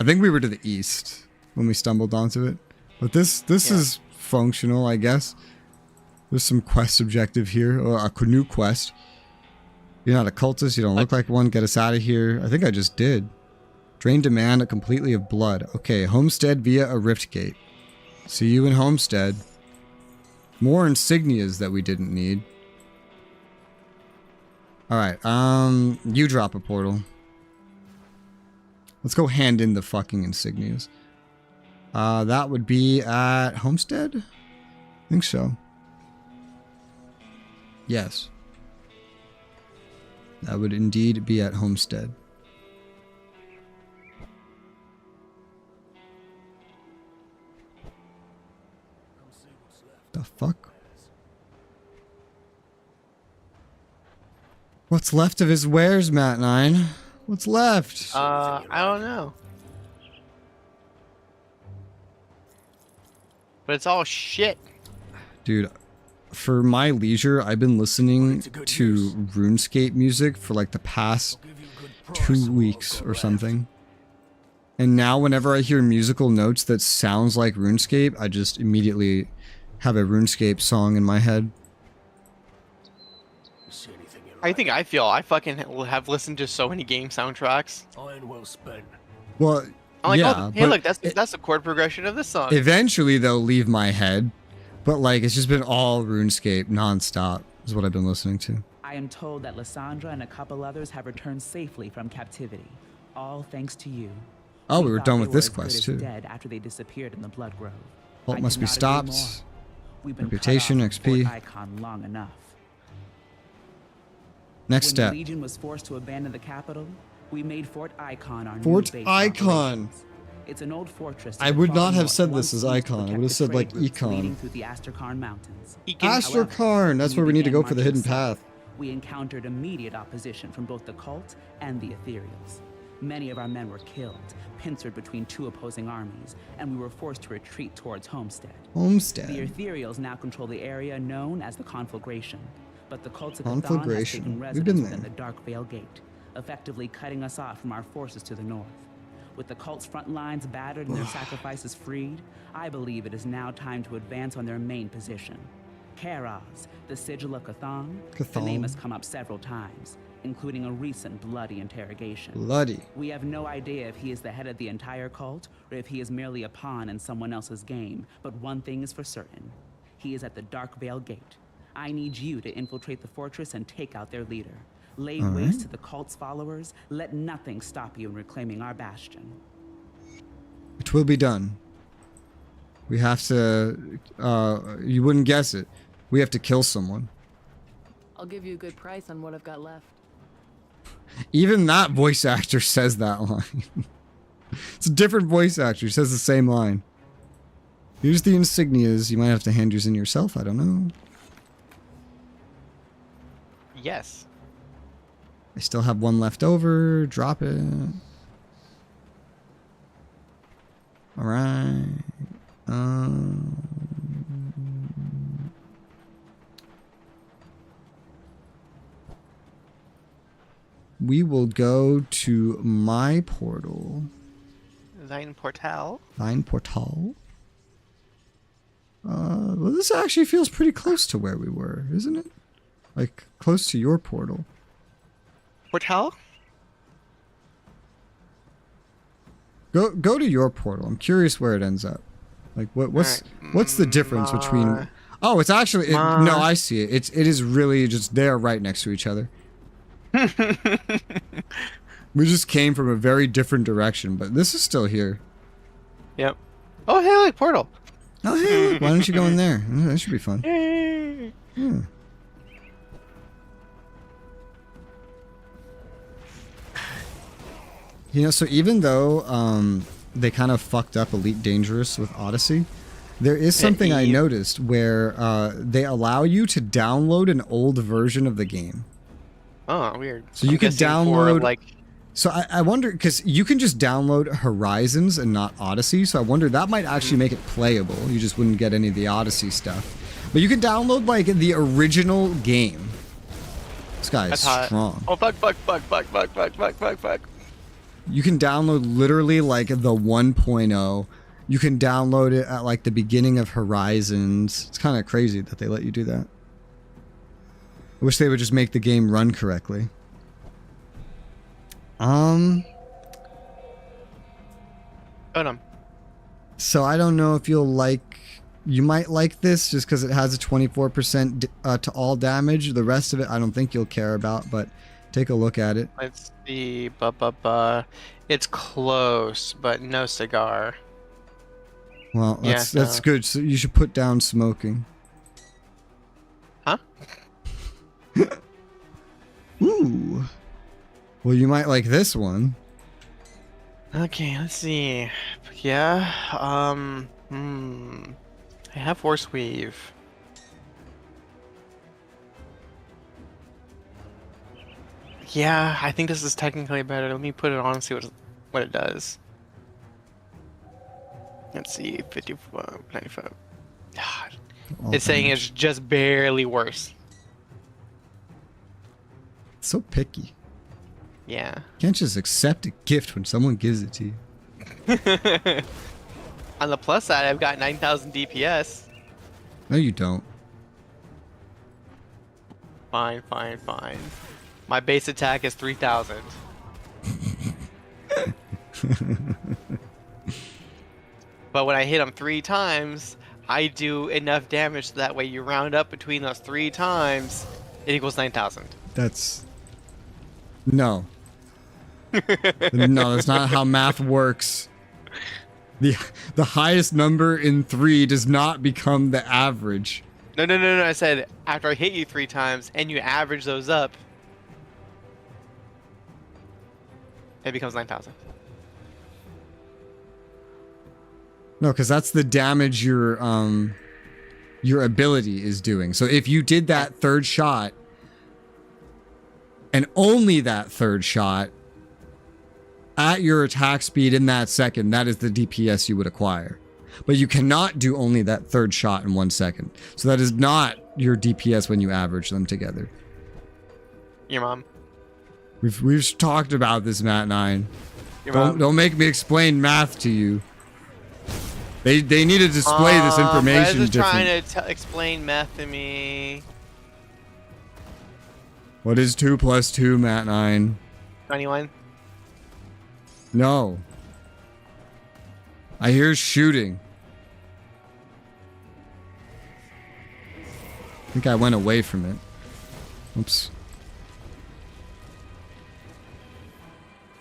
I think we were to the east when we stumbled onto it. But this is functional, I guess. There's some quest objective here. Or a canoe quest. You're not a cultist. You don't look like one. Get us out of here. I think I just did. Drain demand completely of blood. Okay, Homestead via a rift gate. See you in Homestead. More insignias that we didn't need. Alright, you drop a portal. Let's go hand in the fucking insignias. That would be at Homestead? I think so. Yes. That would indeed be at Homestead. The fuck? What's left of his wares, Matt 9? What's left? I don't know. But it's all shit. Dude, for my leisure, I've been listening to RuneScape music for like the past 2 weeks or something. And now whenever I hear musical notes that sounds like RuneScape, I just immediately have a RuneScape song in my head. I think I feel I fucking have listened to so many game soundtracks. Iron well spent. Well, I'm like, yeah, oh, hey, look, that's the chord progression of this song. Eventually, they'll leave my head, but like it's just been all RuneScape nonstop. Is what I've been listening to. I am told that Lysandra and a couple others have returned safely from captivity, all thanks to you. Oh, we were done with this They were as quest good as too. Dead after they disappeared in the Blood Grove. Vault I must be could not agree stopped. more. We've been Reputation, cut off from XP. Fort Icon long enough. Next When step. the Legion was forced to abandon the capital, we made Fort Icon our Fort new base Icon. operations. It's an old fortress. I to the would far not have north, said once this as used to Icon. I protect would have the said like trade routes leading Econ. through the Astrakarn Mountains. Astrakarn, that's where we need to go for the hidden path. We encountered immediate opposition from both the cult and the Ethereals. Many of our men were killed, pincered between two opposing armies, and we were forced to retreat towards Homestead. Homestead. The Ethereals now control the area known as the Conflagration, but the cult of Chthon has Conflagration. taken We've residence been within there. the Dark Veil Gate, effectively cutting us off from our forces to the north. With the cult's front lines battered and their sacrifices freed, I believe it is now time to advance on their main position. Karaz, the sigil of Chthon, the name has come up several times, including a recent bloody interrogation. Bloody. We have no idea if he is the head of the entire cult or if he is merely a pawn in someone else's game, but one thing is for certain. He is at the Dark Veil Gate. I need you to infiltrate the fortress and take out their leader. laid All waste right. to the cult's followers, let nothing stop you in reclaiming our bastion. It will be done. We have to, you wouldn't guess it. We have to kill someone. I'll give you a good price on what I've got left. Even that voice actor says that line. It's a different voice actor. He says the same line. Here's the insignias. You might have to hand yours in yourself. I don't know. Yes. I still have one left over. Drop it. All right. We will go to my portal. Thine Portal. Thine portal. Well, this actually feels pretty close to where we were, isn't it? Like, close to your portal. Portal? Go to your portal. I'm curious where it ends up. Like, what's the difference between... Oh, it's actually... no, I see it. It is really just... They are right next to each other. We just came from a very different direction, but this is still here. Yep. Oh, hey, look, portal. Oh, hey, look, why don't you go in there? That should be fun. Yeah. You know, so even though they kind of fucked up Elite Dangerous with Odyssey, there is something I noticed where they allow you to download an old version of the game. Oh, weird. So you could download... like... So I wonder, because you can just download Horizons and not Odyssey, so I wonder that might actually make it playable. You just wouldn't get any of the Odyssey stuff. But you can download, like, the original game. This guy is strong. Oh, fuck. You can download literally, like, the 1.0. You can download it at, like, the beginning of Horizons. It's kind of crazy that they let you do that. I wish they would just make the game run correctly. So I don't know if you'll like... You might like this just because it has a 24% to all damage. The rest of it I don't think you'll care about, but take a look at it. Let's see. It's close, but no cigar. Well, that's good. So you should put down smoking. Huh? Ooh. Well, you might like this one. Okay, let's see. Yeah, I have Force Weave. Yeah, I think this is technically better. Let me put it on and see what it does. Let's see, 54, 95. God. It's saying it's just barely worse. So picky. Yeah. Can't just accept a gift when someone gives it to you. On the plus side, I've got 9,000 DPS. No, you don't. Fine. My base attack is 3,000. But when I hit them 3 times, I do enough damage so that way you round up between those 3 times, it equals 9,000. That's... No. No, that's not how math works. The highest number in 3 does not become the average. No. I said after I hit you 3 times and you average those up, it becomes 9,000. No, because that's the damage your ability is doing. So if you did that 3rd shot, and only that 3rd shot, at your attack speed in that second, that is the DPS you would acquire. But you cannot do only that 3rd shot in 1 second. So that is not your DPS when you average them together. Your mom. We've talked about this, Matt9. Don't make me explain math to you. They need to display this information Rez is different. trying to explain math to me. What is 2 plus 2, Matt9? 21. No. I hear shooting. I think I went away from it. Oops.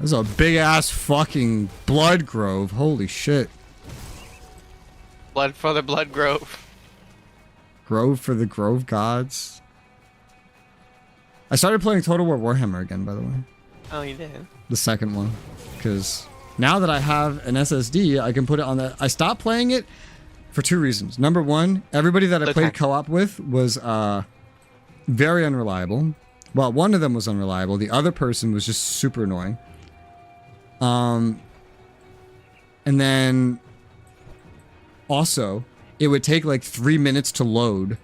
There's a big ass fucking blood grove. Holy shit. Blood for the blood grove. Grove for the grove gods. I started playing Total War Warhammer again, by the way. Oh, you did? The second one. Because now that I have an SSD, I can put it on the... I stopped playing it for 2 reasons. Number one, everybody that I played co-op with was very unreliable. Well, one of them was unreliable. The other person was just super annoying. And then also, it would take like 3 minutes to load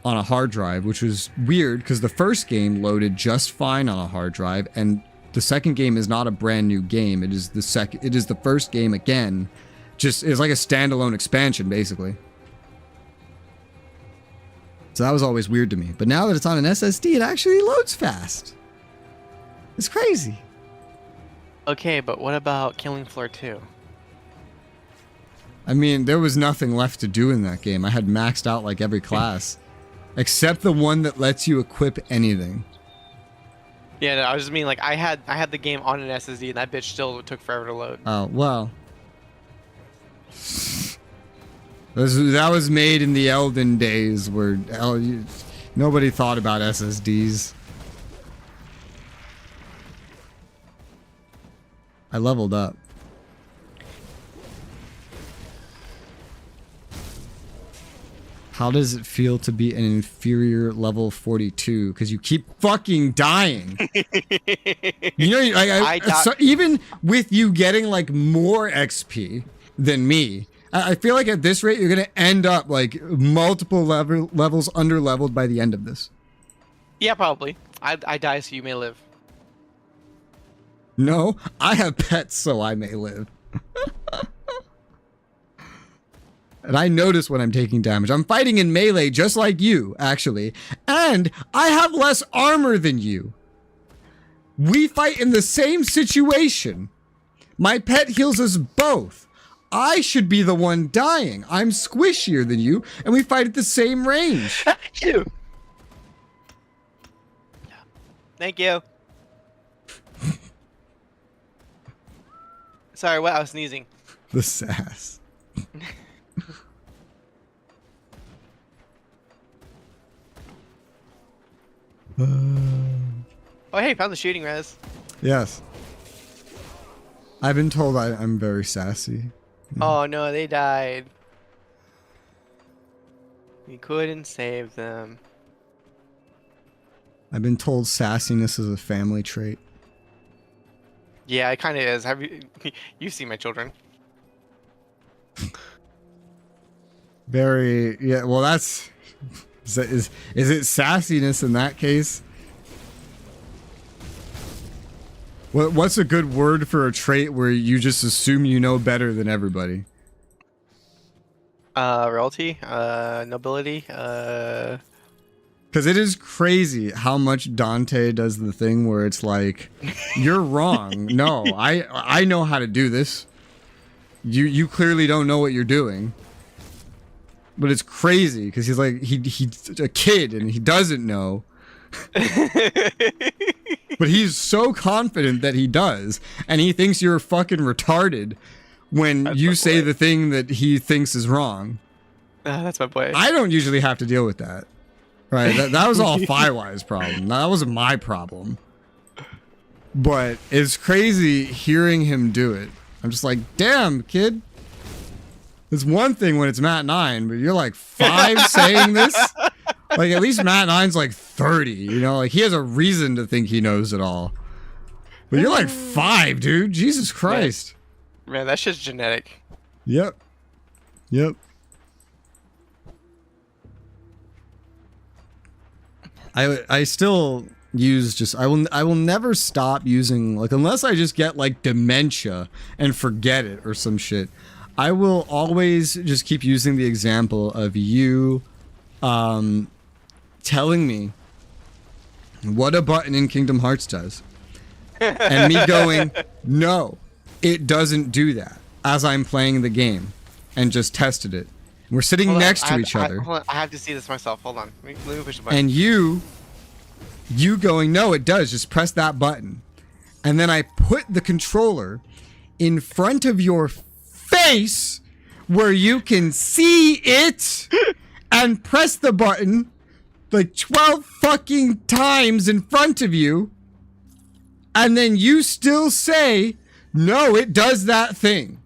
on a hard drive, which was weird because the first game loaded just fine on a hard drive, and the second game is not a brand new game. It is the first game again. Just it's like a standalone expansion basically. So that was always weird to me. But now that it's on an SSD, it actually loads fast. It's crazy. Okay, but what about Killing Floor 2? I mean, there was nothing left to do in that game. I had maxed out like every class. Except the one that lets you equip anything. Yeah, no, I was just mean like I had the game on an SSD and that bitch still took forever to load. Oh, well. That was made in the Elden days where nobody thought about SSDs. I leveled up. How does it feel to be an inferior level 42? Because you keep fucking dying. You know, so even with you getting like more XP than me, I feel like at this rate you're gonna end up like multiple levels under leveled by the end of this. Yeah, probably. I die so you may live. No, I have pets so I may live. And I notice when I'm taking damage. I'm fighting in melee just like you, actually. And I have less armor than you. We fight in the same situation. My pet heals us both. I should be the one dying. I'm squishier than you, and we fight at the same range. Thank you. Thank you. Sorry, what? I was sneezing. The sass. Oh, hey, found the shooting res. Yes. I've been told I'm very sassy. Oh no, they died. We couldn't save them. I've been told sassiness is a family trait. Yeah, it kind of is. Have you? You see my children? Very, yeah. Well, that's is it sassiness in that case? What's a good word for a trait where you just assume you know better than everybody? Royalty, nobility, Because it is crazy how much Dante does the thing where it's like, you're wrong. No, I know how to do this. You clearly don't know what you're doing. But it's crazy because he's like he's a kid and he doesn't know. But he's so confident that he does, and he thinks you're fucking retarded when you say the thing that he thinks is wrong. That's my boy. I don't usually have to deal with that. Right? That was all Fiwi's problem. That wasn't my problem. But it's crazy hearing him do it. I'm just like, damn, kid. It's one thing when it's Matt 9, but you're like 5 saying this? Like, at least Matt 9's like 30, you know? Like, he has a reason to think he knows it all. But you're like 5, dude. Jesus Christ. Man, that's just genetic. Yep. Yep. I still use just I will never stop using, like, unless I just get like dementia and forget it or some shit. I will always just keep using the example of you telling me what a button in Kingdom Hearts does. And me going, no, it doesn't do that, as I'm playing the game and just tested it. We're sitting next to each other. I have to see this myself. Hold on. Let me push the button. And you going, no, it does. Just press that button. and then I put the controller in front of your face where you can see it and press the button like 12 fucking times in front of you, and then you still say, no, it does that thing.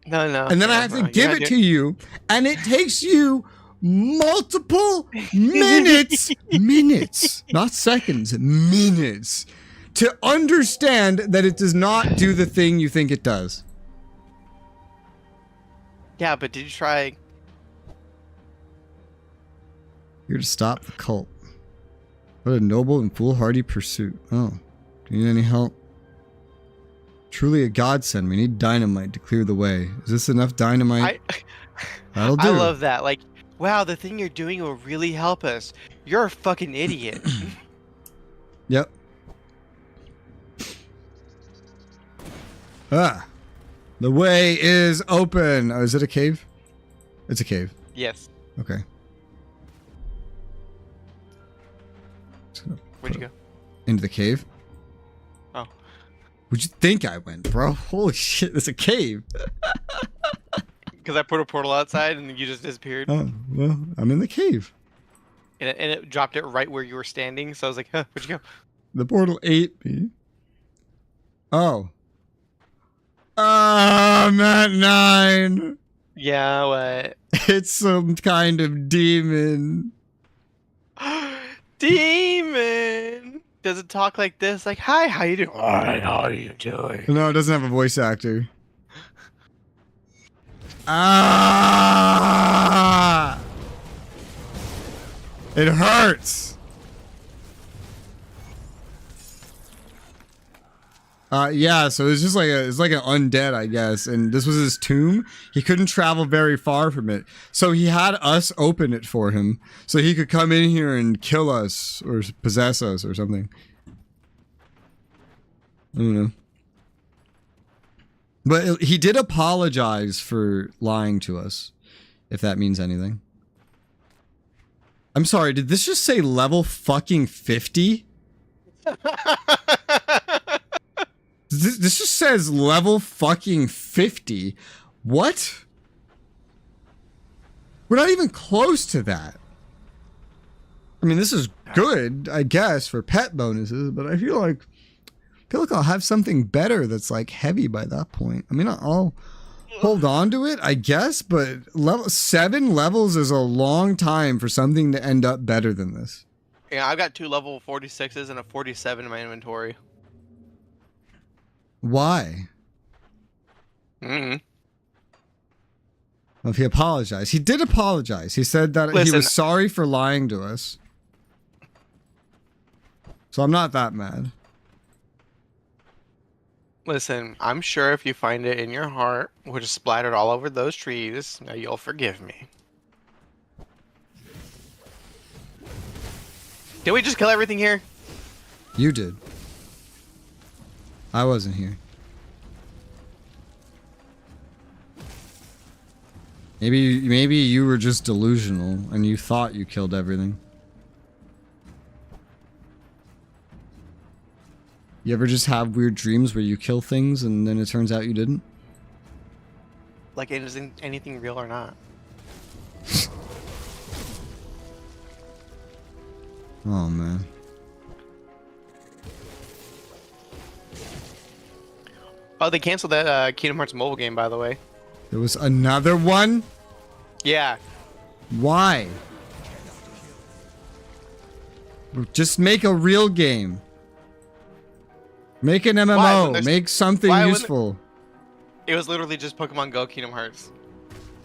No. And then I have to give it to you, and it takes you multiple minutes, not seconds, minutes, to understand that it does not do the thing you think it does. Yeah, but did you try? Here to stop the cult. What a noble and foolhardy pursuit. Oh, do you need any help? Truly a godsend. We need dynamite to clear the way. Is this enough dynamite? That'll do. I love that. Like, wow, the thing you're doing will really help us. You're a fucking idiot. Yep. Ah. The way is open. Oh, is it a cave? It's a cave. Yes. Okay. Where'd you go? Into the cave. Oh. Where'd you think I went, bro? Holy shit, it's a cave. Because I put a portal outside and you just disappeared. Oh, well, I'm in the cave. And it dropped it right where you were standing. So I was like, huh, where'd you go? The portal ate me. Oh. I'm at 9. Yeah, what? It's some kind of demon. Demon! Does it talk like this? Like, hi, how you doing? Alright, how are you doing? No, it doesn't have a voice actor. Ah! It hurts. Yeah, so it's just like it's like an undead, I guess, and this was his tomb. He couldn't travel very far from it, so he had us open it for him, so he could come in here and kill us or possess us or something. I don't know. But he did apologize for lying to us, if that means anything. I'm sorry, did this just say level fucking 50? This just says level fucking 50. What? We're not even close to that. I mean, this is good, I guess, for pet bonuses, but I feel like I'll have something better that's like heavy by that point. I mean, I'll hold on to it, I guess, but 7 levels is a long time for something to end up better than this. Yeah, I've got 2 level 46s and a 47 in my inventory. Why? Mm-hmm. Well, if he apologized. He did apologize. He said that he was sorry for lying to us. So I'm not that mad. Listen, I'm sure if you find it in your heart, which is splattered all over those trees, now you'll forgive me. Did we just kill everything here? You did. I wasn't here. Maybe you were just delusional and you thought you killed everything. You ever just have weird dreams where you kill things and then it turns out you didn't? Like, isn't anything real or not? Oh, man. Oh, they canceled that Kingdom Hearts mobile game, by the way. There was another one? Yeah. Why? Just make a real game. Make an MMO. Make something useful. It was literally just Pokemon Go Kingdom Hearts.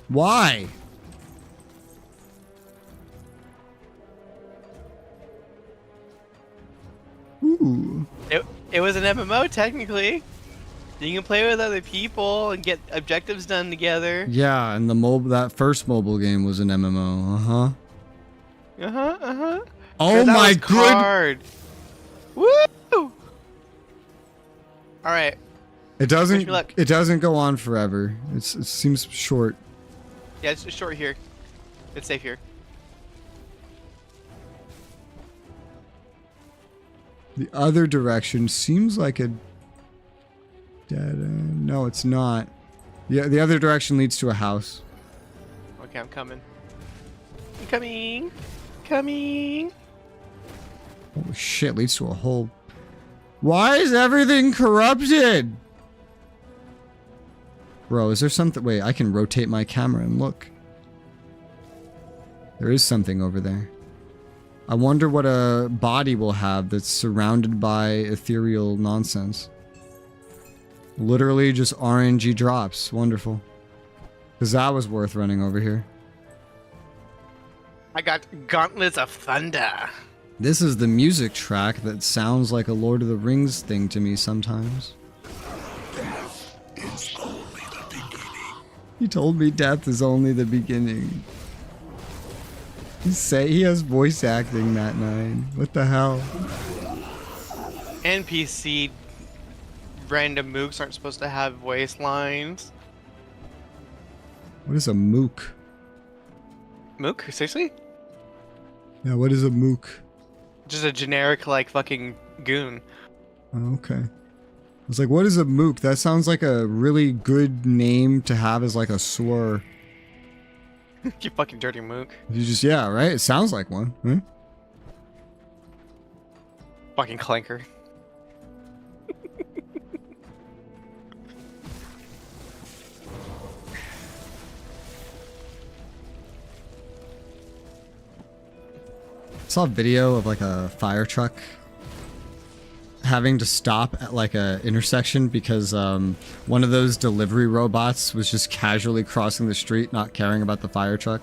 Why? Ooh. It was an MMO, technically. You can play with other people and get objectives done together. Yeah, and that first mobile game was an MMO. Oh my god. Woo! All right. It doesn't go on forever. It seems short. Yeah, it's short here. It's safe here. The other direction seems like a Dead end. No, it's not. Yeah, the other direction leads to a house. Okay, I'm coming. I'm coming. Coming. Holy shit, leads to a hole. Why is everything corrupted? Bro, is there something? Wait, I can rotate my camera and look. There is something over there. I wonder what a body will have that's surrounded by ethereal nonsense. Literally just RNG drops. Wonderful. Because that was worth running over here. I got gauntlets of thunder. This is the music track that sounds like a Lord of the Rings thing to me sometimes. It's only the beginning. He told me death is only the beginning. He has voice acting, Matt 9. What the hell? NPC random mooks aren't supposed to have voice lines. What is a mook? Mook? Seriously? Yeah, what is a mook? Just a generic, like, fucking goon. Oh, okay. I was like, what is a mook? That sounds like a really good name to have as like a slur. You fucking dirty mook. You just, yeah, right? It sounds like one, right? Fucking clanker. I saw a video of like a fire truck having to stop at like a intersection because one of those delivery robots was just casually crossing the street, not caring about the fire truck.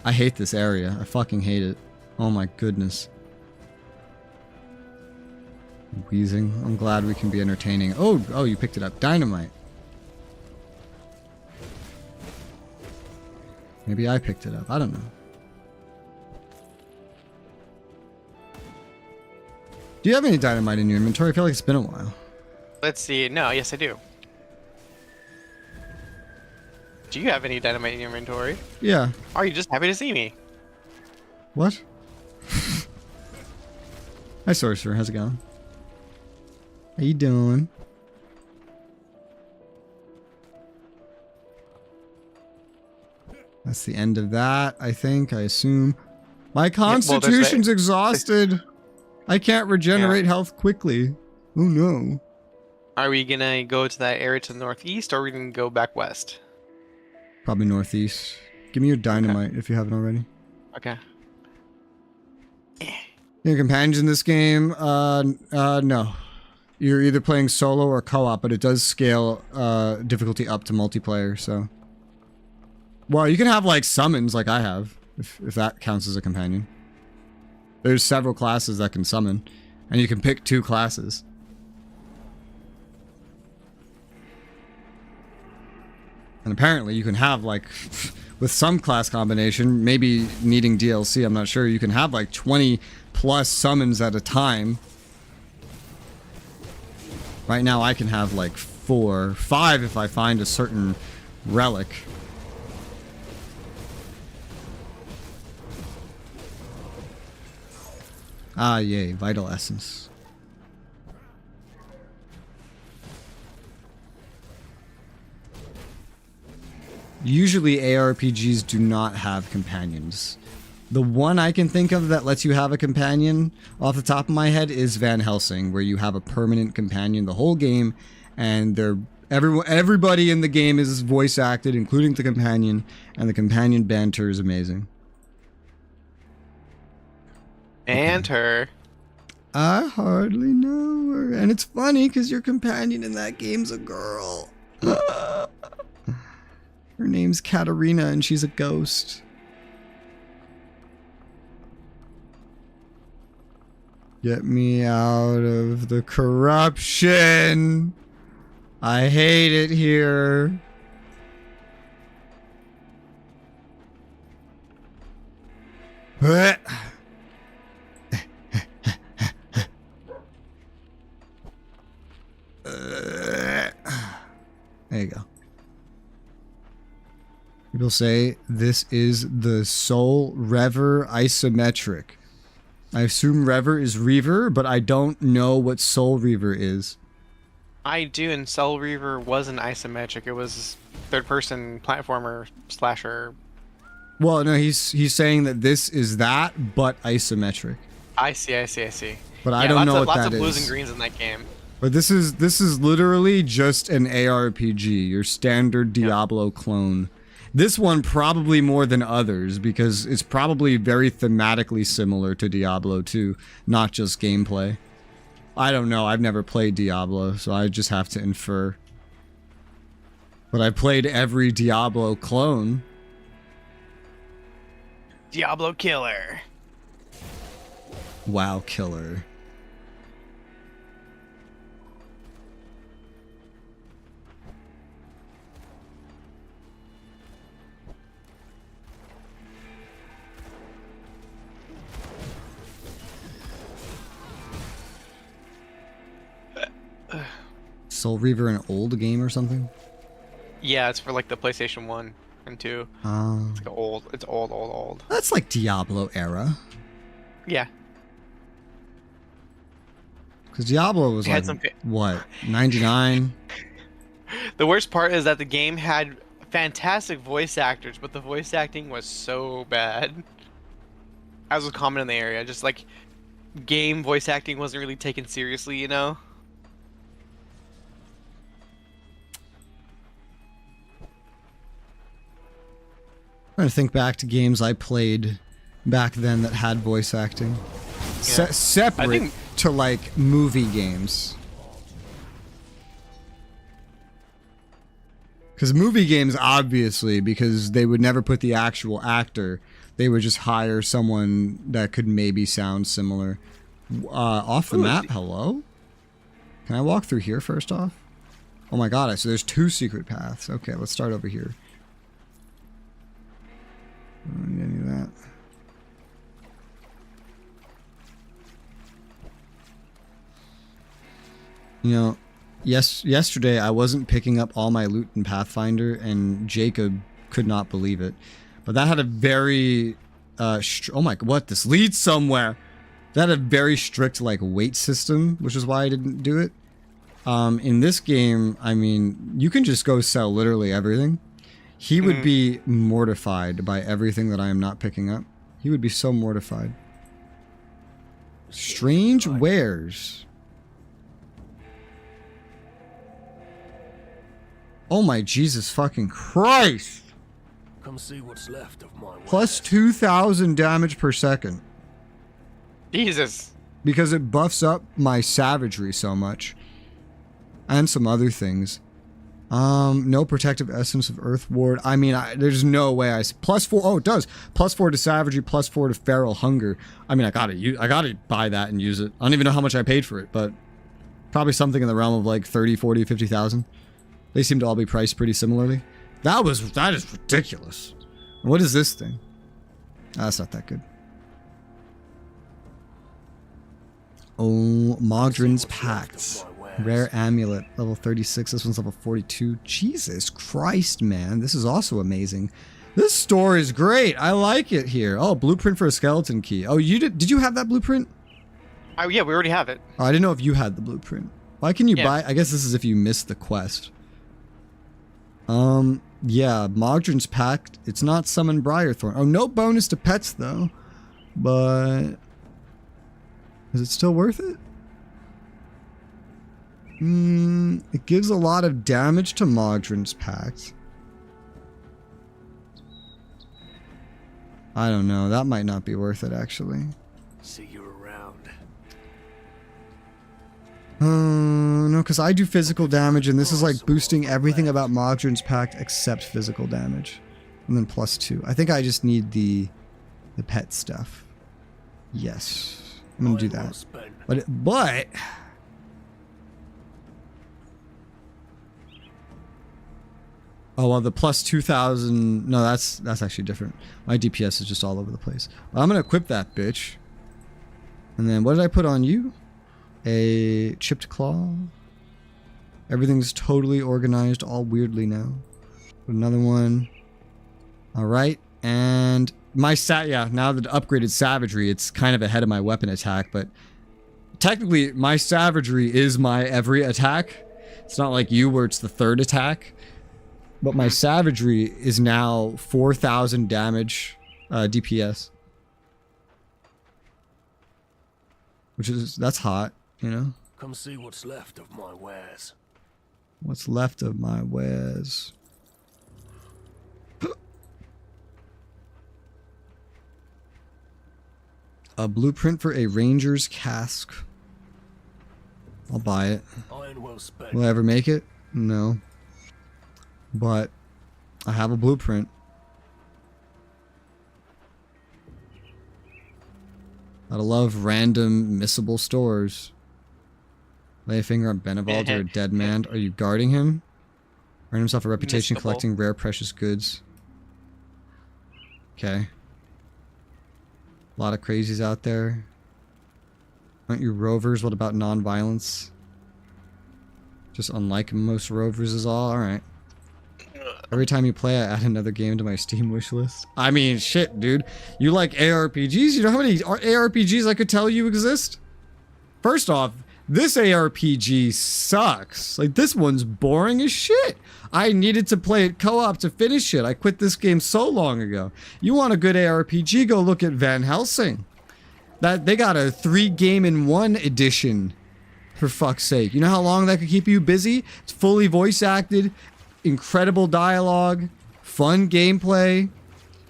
I hate this area. I fucking hate it. Oh my goodness. Wheezing. I'm glad we can be entertaining. Oh, you picked it up. Dynamite. Maybe I picked it up. I don't know. Do you have any dynamite in your inventory? I feel like it's been a while. Let's see. No, yes I do. Do you have any dynamite in your inventory? Yeah. Are you just happy to see me? What? Hi, Sorcerer. How's it going? How you doing? That's the end of that, I think. I assume. My constitution's exhausted. I can't regenerate health quickly. Oh no. Are we gonna go to that area to the northeast, or are we gonna go back west? Probably northeast. Give me your dynamite if you haven't already. Okay. Your companions in this game? No. You're either playing solo or co-op, but it does scale difficulty up to multiplayer, so. Well, you can have like summons like I have, if that counts as a companion. There's several classes that can summon, and you can pick 2 classes. And apparently you can have like, with some class combination, maybe needing DLC, I'm not sure, you can have like 20 plus summons at a time. Right now I can have like 4, 5 if I find a certain relic. Ah, yay, Vital Essence. Usually ARPGs do not have companions. The one I can think of that lets you have a companion off the top of my head is Van Helsing, where you have a permanent companion the whole game, and everybody in the game is voice acted, including the companion, and the companion banter is amazing. And her. I hardly know her. And it's funny because your companion in that game's a girl. Her name's Katarina and she's a ghost. Get me out of the corruption. I hate it here. There you go. People say this is the Soul Rever isometric. I assume Rever is Reaver, but I don't know what Soul Reaver is. I do, and Soul Reaver wasn't isometric. It was third-person platformer slasher. Well, no, he's saying that this is that, but isometric. I see. But I don't know what that is. Lots of blues and greens in that game. But this is literally just an ARPG, your standard Diablo clone. This one probably more than others because it's probably very thematically similar to Diablo 2, not just gameplay. I don't know, I've never played Diablo, so I just have to infer. But I played every Diablo clone. Diablo Killer. WoW Killer. Soul Reaver, an old game or something? Yeah, it's for like the PlayStation 1 and 2. It's like it's old. That's like Diablo era. Yeah. Because Diablo was like, what, 99? The worst part is that the game had fantastic voice actors, but the voice acting was so bad. As was common in the area, just like game voice acting wasn't really taken seriously, you know? I'm trying to think back to games I played back then that had voice acting. Yeah. Separate to like movie games. Because movie games, obviously, because they would never put the actual actor, they would just hire someone that could maybe sound similar. Off the map, hello? Can I walk through here first off? Oh my god, so there's 2 secret paths. Okay, let's start over here. I don't need any of that. You know, yesterday I wasn't picking up all my loot in Pathfinder, and Jacob could not believe it. But that had a very, oh my, what? This leads somewhere. That had a very strict like weight system, which is why I didn't do it. In this game, I mean, you can just go sell literally everything. He would be mortified by everything that I am not picking up. He would be so mortified. Strange wares. Oh my Jesus fucking Christ! Come see what's left of my Plus 2,000 damage per second. Jesus. Because it buffs up my savagery so much. And some other things. No protective essence of Earth Ward. I mean, there's no way +4. Oh, it does. +4 to savagery, +4 to feral hunger. I mean, I gotta buy that and use it. I don't even know how much I paid for it, but probably something in the realm of like 30, 40, 50,000. They seem to all be priced pretty similarly. That is ridiculous. What is this thing? That's not that good. Oh, Mogdrin's Pact. Rare amulet, level 36. This one's level 42. Jesus Christ, man. This is also amazing. This store is great. I like it here. Oh, blueprint for a skeleton key. Oh, you did you have that blueprint? Oh, yeah, we already have it. Oh, I didn't know if you had the blueprint. Why can you buy? I guess this is if you missed the quest. Yeah, Mogdrin's Pact. It's not Summon Briarthorn. Oh, no bonus to pets, though. But is it still worth it? It gives a lot of damage to Mogdrin's Pact. I don't know. That might not be worth it, actually. See you around. No, because I do physical damage, and this is like boosting everything about Mogdrin's Pact except physical damage. And then +2. I think I just need the pet stuff. Yes. I'm gonna do that. But oh, well, the +2,000. No, that's actually different. My DPS is just all over the place. Well, I'm gonna equip that bitch. And then what did I put on you? A chipped claw. Everything's totally organized, all weirdly now. Put another one. All right, and now that upgraded savagery, it's kind of ahead of my weapon attack, but technically my savagery is my every attack. It's not like you where it's the third attack, but my savagery is now 4,000 damage DPS, that's hot, you know. Come see what's left of my wares. What's left of my wares? A blueprint for a ranger's cask. I'll buy it. Iron well spent. Will I ever make it? No. But I have a blueprint. Gotta love random missable stores. Lay a finger on Benevald or a dead man. Are you guarding him? Earn himself a reputation collecting rare precious goods. Okay. A lot of crazies out there. Aren't you rovers? What about non-violence? Just unlike most rovers is all? Alright. Every time you play, I add another game to my Steam wishlist. I mean, shit, dude. You like ARPGs? You know how many ARPGs I could tell you exist? First off, this ARPG sucks. Like, this one's boring as shit. I needed to play it co-op to finish it. I quit this game so long ago. You want a good ARPG, go look at Van Helsing. They got a 3-game-in-1 edition, for fuck's sake. You know how long that could keep you busy? It's fully voice acted, incredible dialogue, fun gameplay.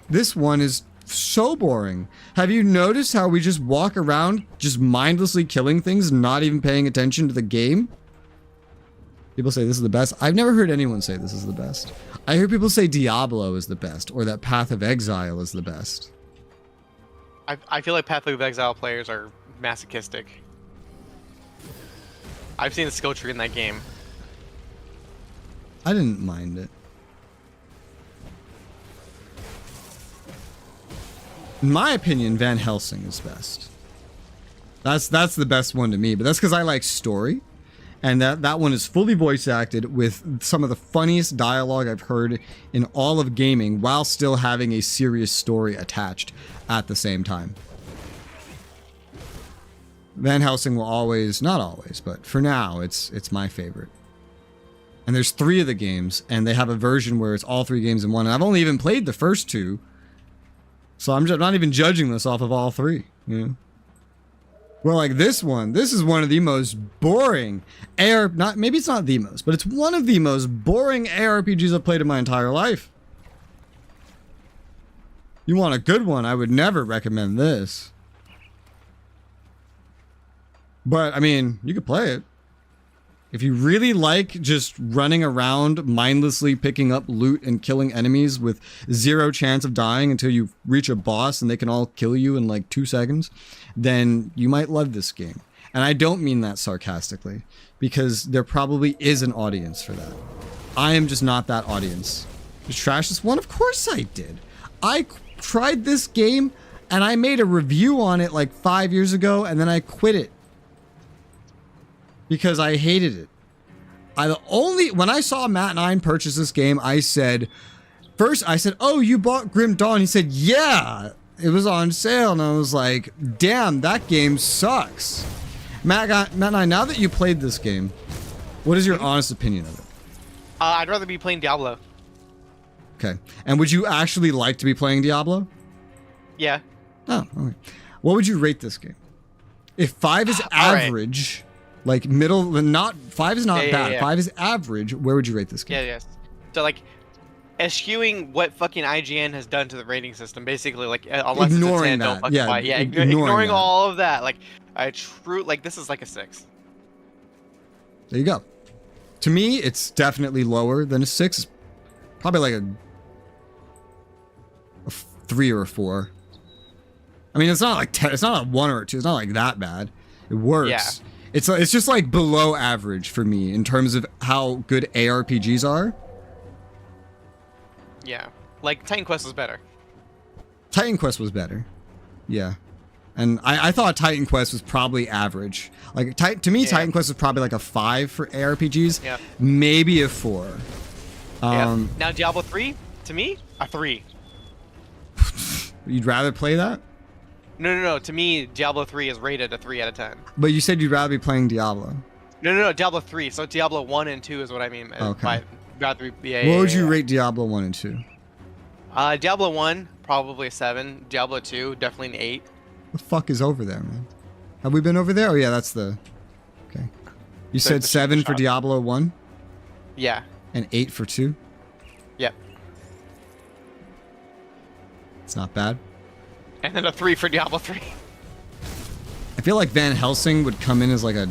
This one is so boring. Have you noticed how we just walk around just mindlessly killing things, not even paying attention to the game? People say this is the best. I've never heard anyone say this is the best. I hear people say Diablo is the best, or that Path of Exile is the best. I feel like Path of Exile players are masochistic. I've seen the skill tree in that game. I didn't mind it. In my opinion, Van Helsing is best. That's the best one to me, but that's because I like story. And that one is fully voice acted with some of the funniest dialogue I've heard in all of gaming while still having a serious story attached at the same time. Van Helsing will always, not always, but for now, it's my favorite. And there's 3 of the games, and they have a version where it's all 3 games in one. And I've only even played the first 2, so I'm just not even judging this off of all 3, you know? Well, like this is one of the most boring maybe it's not the most, but it's one of the most boring ARPGs I've played in my entire life. You want a good one, I would never recommend this. But, I mean, you could play it. If you really like just running around mindlessly picking up loot and killing enemies with 0 chance of dying until you reach a boss and they can all kill you in like 2 seconds, then you might love this game. And I don't mean that sarcastically, because there probably is an audience for that. I am just not that audience. Did you trash this one? Of course I did. I tried this game and I made a review on it like 5 years ago and then I quit it. Because I hated it. When I saw Matt9 purchase this game, I said, oh, you bought Grim Dawn? He said, yeah, it was on sale. And I was like, damn, that game sucks. Matt9, now that you played this game, what is your honest opinion of it? I'd rather be playing Diablo. Okay. And would you actually like to be playing Diablo? Yeah. Oh, okay. What would you rate this game? If 5 is average... Like middle, 5 is not bad. Yeah. 5 is average. Where would you rate this game? Yes. So like, eschewing what fucking IGN has done to the rating system, basically, like unless ignoring it's a 10, that. don't fucking buy it. Yeah, ignoring all of that. Like, this is like a 6. There you go. To me, it's definitely lower than a 6. It's probably like a 3 or a 4. I mean, it's not like 10. It's not a 1 or a 2. It's not like that bad. It works. Yeah. It's just like below average for me in terms of how good ARPGs are. Yeah. Like, Titan Quest was better. Titan Quest was better. Yeah. And I thought Titan Quest was probably average. Like, to me, Titan Quest was probably like a 5 for ARPGs. Yeah. Maybe a 4. Yeah. Now, Diablo 3, to me, a 3. You'd rather play that? No. To me, Diablo 3 is rated a 3 out of 10. But you said you'd rather be playing Diablo. No. Diablo 3. So Diablo 1 and 2 is what I mean. Okay. Rather, What would you rate Diablo 1 and 2? Diablo 1, probably a 7. Diablo 2, definitely an 8. The fuck is over there, man? Have we been over there? Oh, yeah, that's the... Okay. You said 7 for Diablo 1? Yeah. And 8 for 2? Yep. It's not bad. And then a 3 for Diablo 3. I feel like Van Helsing would come in as like a...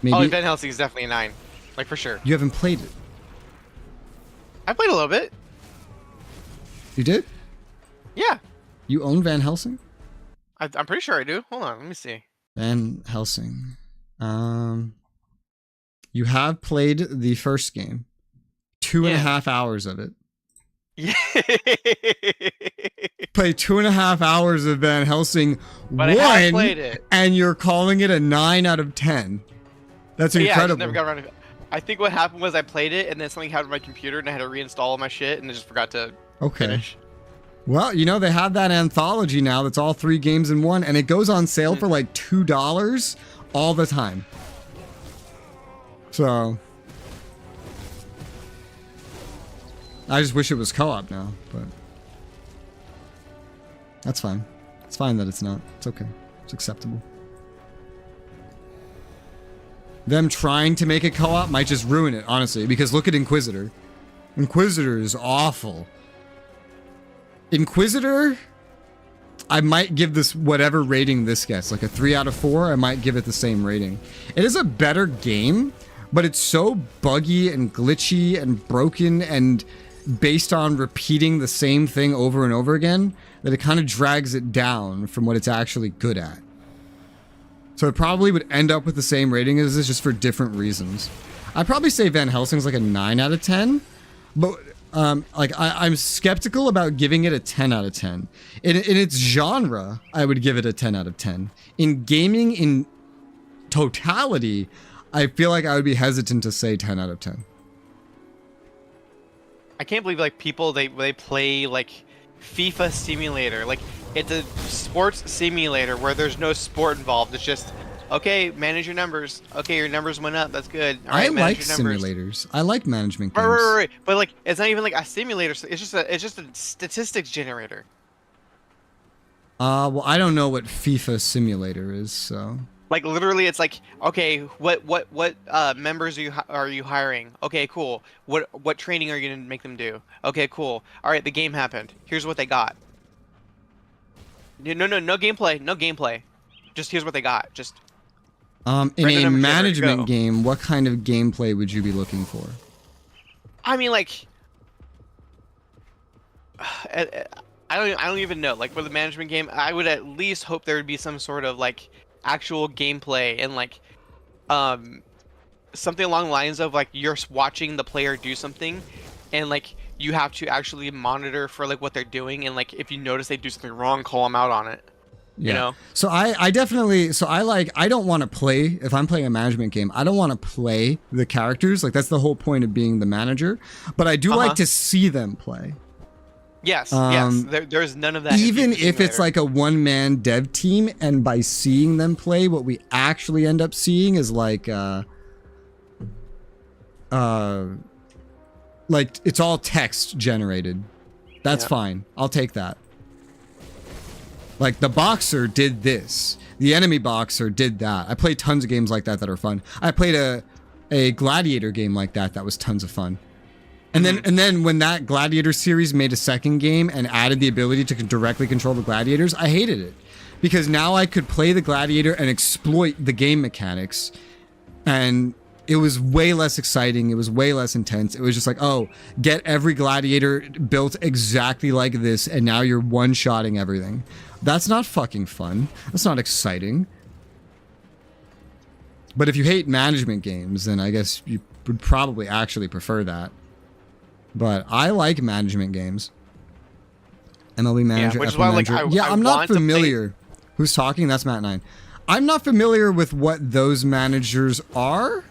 Maybe... Oh, Van Helsing is definitely a 9. Like, for sure. You haven't played it. I played a little bit. You did? Yeah. You own Van Helsing? I'm pretty sure I do. Hold on, let me see. Van Helsing. You have played the first game. 2.5 hours of it. Yeah. Play 2.5 hours of Van Helsing. But I have played it. And you're calling it a 9 out of 10. That's incredible. Yeah, I just never got around to it. I think what happened was I played it and then something happened to my computer and I had to reinstall all my shit and I just forgot to finish. Well, you know, they have that anthology now that's all 3 games in one, and it goes on sale for like $2 all the time. So I just wish it was co-op now, but that's fine. It's fine that it's not. It's okay. It's acceptable. Them trying to make it co-op might just ruin it, honestly, because look at Inquisitor. Inquisitor is awful. Inquisitor, I might give this whatever rating this gets, like a 3 out of 4, I might give it the same rating. It is a better game, but it's so buggy and glitchy and broken and based on repeating the same thing over and over again that it kind of drags it down from what it's actually good at. So it probably would end up with the same rating as this, just for different reasons. I'd probably say Van Helsing's like a 9 out of 10, but like I'm skeptical about giving it a 10 out of 10. In its genre, I would give it a 10 out of 10. In gaming in totality, I feel like I would be hesitant to say 10 out of 10. I can't believe like people they play like FIFA simulator. Like it's a sports simulator where there's no sport involved. It's just okay, manage your numbers. Okay, your numbers went up. That's good. All right, I like simulators. I like management games. Right. But like, it's not even like a simulator. It's just a statistics generator. Well, I don't know what FIFA simulator is, so. Like literally, it's like okay, what members are you hiring? Okay, cool. What training are you gonna make them do? Okay, cool. All right, the game happened. Here's what they got. No gameplay. Just here's what they got. Just. In a management game, what kind of gameplay would you be looking for? I mean, like, I don't even know. Like, for the management game, I would at least hope there would be some sort of like actual gameplay and like, something along the lines of like you're watching the player do something, and like you have to actually monitor for like what they're doing, and like if you notice they do something wrong, call them out on it. Yeah. You know? So I don't want to play, if I'm playing a management game, I don't want to play the characters. Like that's the whole point of being the manager. But I do like to see them play. Yes. There's none of that. Even if it's like a one-man dev team, and by seeing them play, what we actually end up seeing is like it's all text generated. That's fine. I'll take that. Like, the boxer did this. The enemy boxer did that. I played tons of games like that that are fun. I played a gladiator game like that that was tons of fun. And then when that gladiator series made a second game and added the ability to directly control the gladiators, I hated it. Because now I could play the gladiator and exploit the game mechanics. And it was way less exciting. It was way less intense. It was just like, oh, get every gladiator built exactly like this, and now you're one-shotting everything. That's not fucking fun. That's not exciting. But if you hate management games, then I guess you would probably actually prefer that. But I like management games. MLB Manager, which is FL why, Manager. like, I'm not familiar. Who's talking? That's Matt9. I'm not familiar with what those managers are.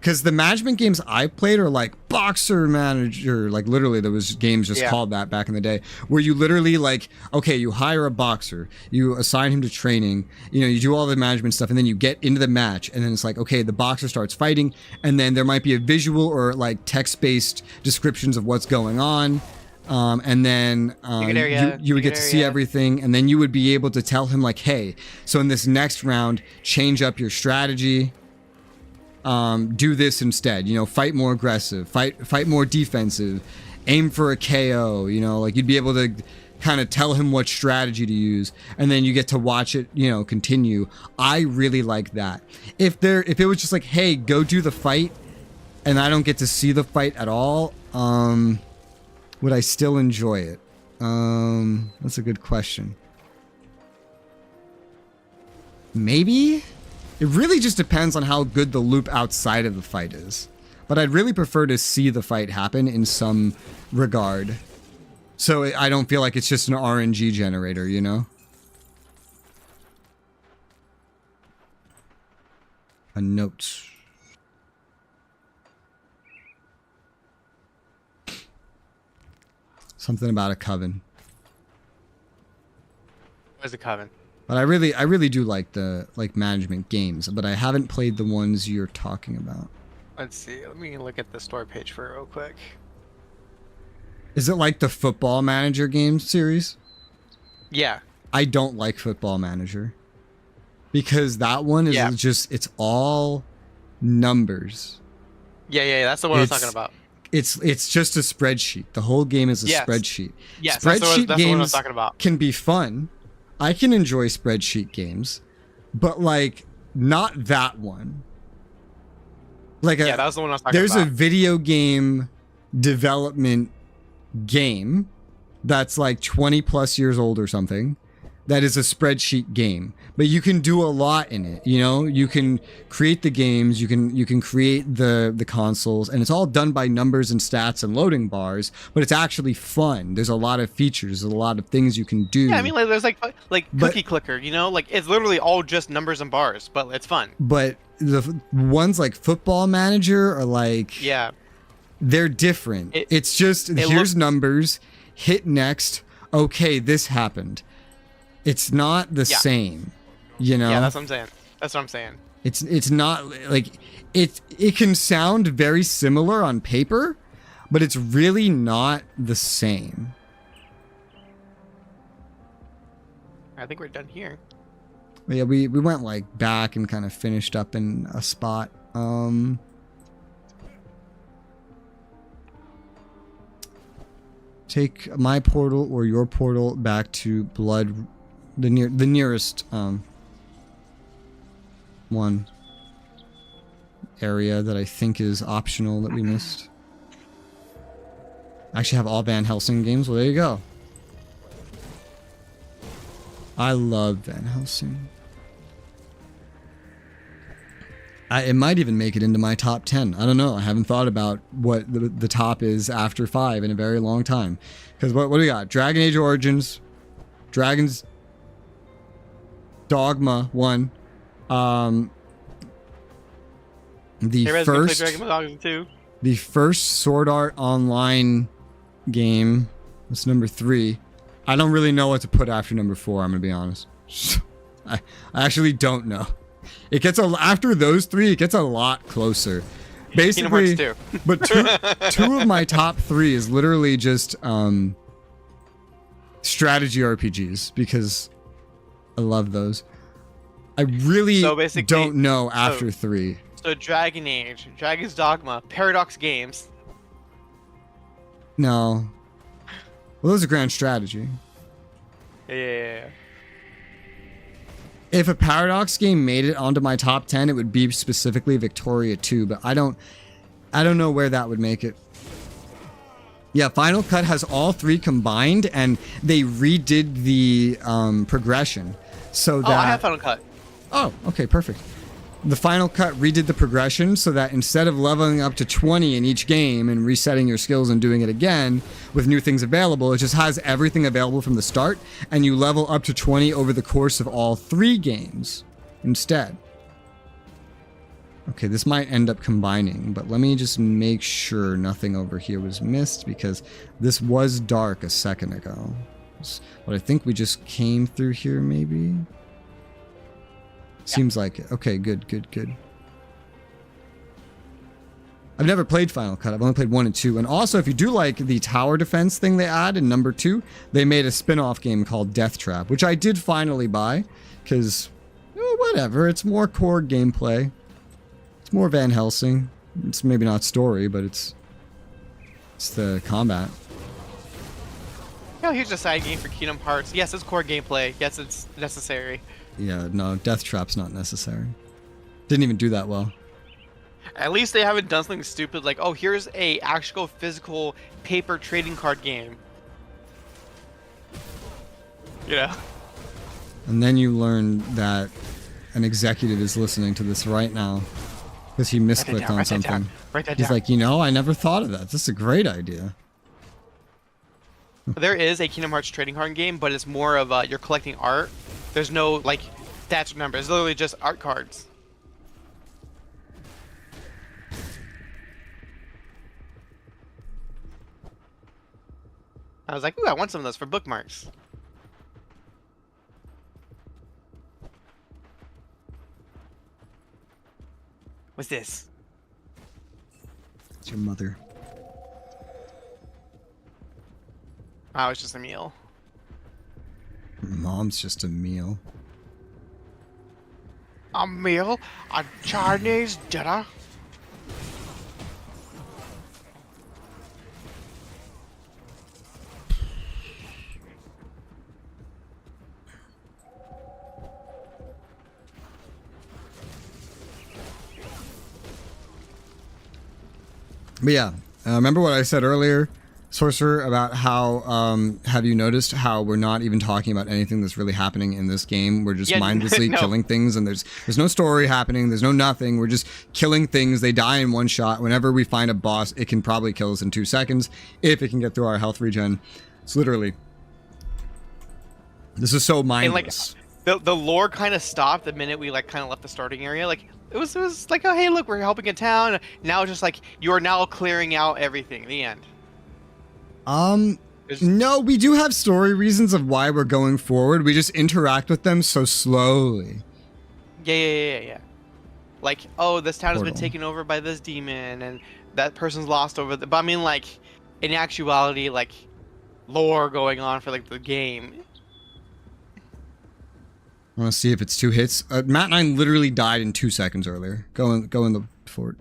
because the management games I played are like Boxer Manager, like literally there was games just called that back in the day, where you literally like, okay, you hire a boxer, you assign him to training, you know, you do all the management stuff, and then you get into the match, and then it's like, okay, the boxer starts fighting, and then there might be a visual or like text-based descriptions of what's going on. And then you would get to see everything, and then you would be able to tell him like, hey, so in this next round, change up your strategy, do this instead, you know, fight more aggressive, fight more defensive, aim for a KO, you know, like you'd be able to kind of tell him what strategy to use, and then you get to watch it, you know, continue. I really like that. If it was just like, hey, go do the fight, and I don't get to see the fight at all, would I still enjoy it? That's a good question. Maybe? It really just depends on how good the loop outside of the fight is. But I'd really prefer to see the fight happen in some regard. So I don't feel like it's just an RNG generator, you know? A note. Something about a coven. Where's the coven? But I really do like the management games, but I haven't played the ones you're talking about. Let's see. Let me look at the store page for it real quick. Is it like the Football Manager game series? Yeah. I don't like Football Manager. Because that one is just, it's all numbers. Yeah, that's the one I was talking about. It's just a spreadsheet. The whole game is a spreadsheet. Yes, spreadsheet that's the one I was talking about. Can be fun. I can enjoy spreadsheet games, but like not that one. Like that was the one I was talking there's about. a video game development game that's like 20 plus years old or something. That is a spreadsheet game, but you can do a lot in it. You know, you can create the games, you can create the consoles, and it's all done by numbers and stats and loading bars. But it's actually fun. There's a lot of features, there's a lot of things you can do. Yeah, I mean, like there's like cookie clicker. You know, like it's literally all just numbers and bars, but it's fun. But the ones like Football Manager are like they're different. It's just here's numbers, hit next. Okay, this happened. It's not the same, you know? Yeah, that's what I'm saying. It's not like it can sound very similar on paper, but it's really not the same. I think we're done here. Yeah, we went like back and kind of finished up in a spot. Take my portal or your portal back to Blood. The nearest one area that I think is optional that we missed. I actually have all Van Helsing games. Well, there you go. I love Van Helsing. It might even make it into my top 10. I don't know. I haven't thought about what the top is after 5 in a very long time. Because what do we got? Dragon Age Origins, Dragon's Dogma 1, the first Sword Art Online game. That's number 3. I don't really know what to put after number 4. I'm gonna be honest. I actually don't know. It gets after those 3. It gets a lot closer. Basically, but two of my top 3 is literally just strategy RPGs because I love those. I really don't know after 3. So Dragon Age, Dragon's Dogma, Paradox Games. No. Well, those are grand strategy. Yeah. If a Paradox game made it onto my top 10, it would be specifically Victoria 2, but I don't know where that would make it. Yeah, Final Cut has all 3 combined, and they redid the progression. So that, I have Final Cut. Oh, okay, perfect. The Final Cut redid the progression so that instead of leveling up to 20 in each game and resetting your skills and doing it again with new things available, it just has everything available from the start, and you level up to 20 over the course of all 3 games instead. Okay, this might end up combining, but let me just make sure nothing over here was missed, because this was dark a second ago. But I think we just came through here, maybe? Seems like it. Okay, good, good, good. I've never played Final Cut. I've only played 1 and 2. And also, if you do like the tower defense thing they add in number 2, they made a spin-off game called Death Trap, which I did finally buy, because, whatever, it's more core gameplay. It's more Van Helsing. It's maybe not story, but it's the combat. Oh, here's a side game for Kingdom Hearts. Yes, it's core gameplay. Yes, it's necessary. Yeah, no, Death Trap's not necessary. Didn't even do that well. At least they haven't done something stupid like, oh, here's a actual physical paper trading card game. You know? And then you learn that an executive is listening to this right now because he misclicked on something. He's like, you know, I never thought of that. This is a great idea. There is a Kingdom Hearts trading card game, but it's more of you're collecting art. There's no like stats or numbers. It's literally just art cards. I was like, ooh, I want some of those for bookmarks. What's this? It's your mother. Oh, it's just a meal. Mom's just a meal. A meal? A Chinese dinner? But yeah, remember what I said earlier, Sorcerer, about how, have you noticed how we're not even talking about anything that's really happening in this game? We're just mindlessly killing things, and there's no story happening, there's no nothing, we're just killing things, they die in one shot. Whenever we find a boss, it can probably kill us in 2 seconds, if it can get through our health regen. It's literally... This is so mindless. And like, the lore kind of stopped the minute we like kind of left the starting area. Like, it was like, oh, hey, look, we're helping a town. Now it's just like, you are now clearing out everything. The end. No, we do have story reasons of why we're going forward. We just interact with them so slowly. Yeah. Like, oh, this town has been taken over by this demon, and that person's lost over the... But I mean, like, in actuality, like, lore going on for, like, the game. I want to see if it's 2 hits. Matt and I literally died in 2 seconds earlier. Go in the fort.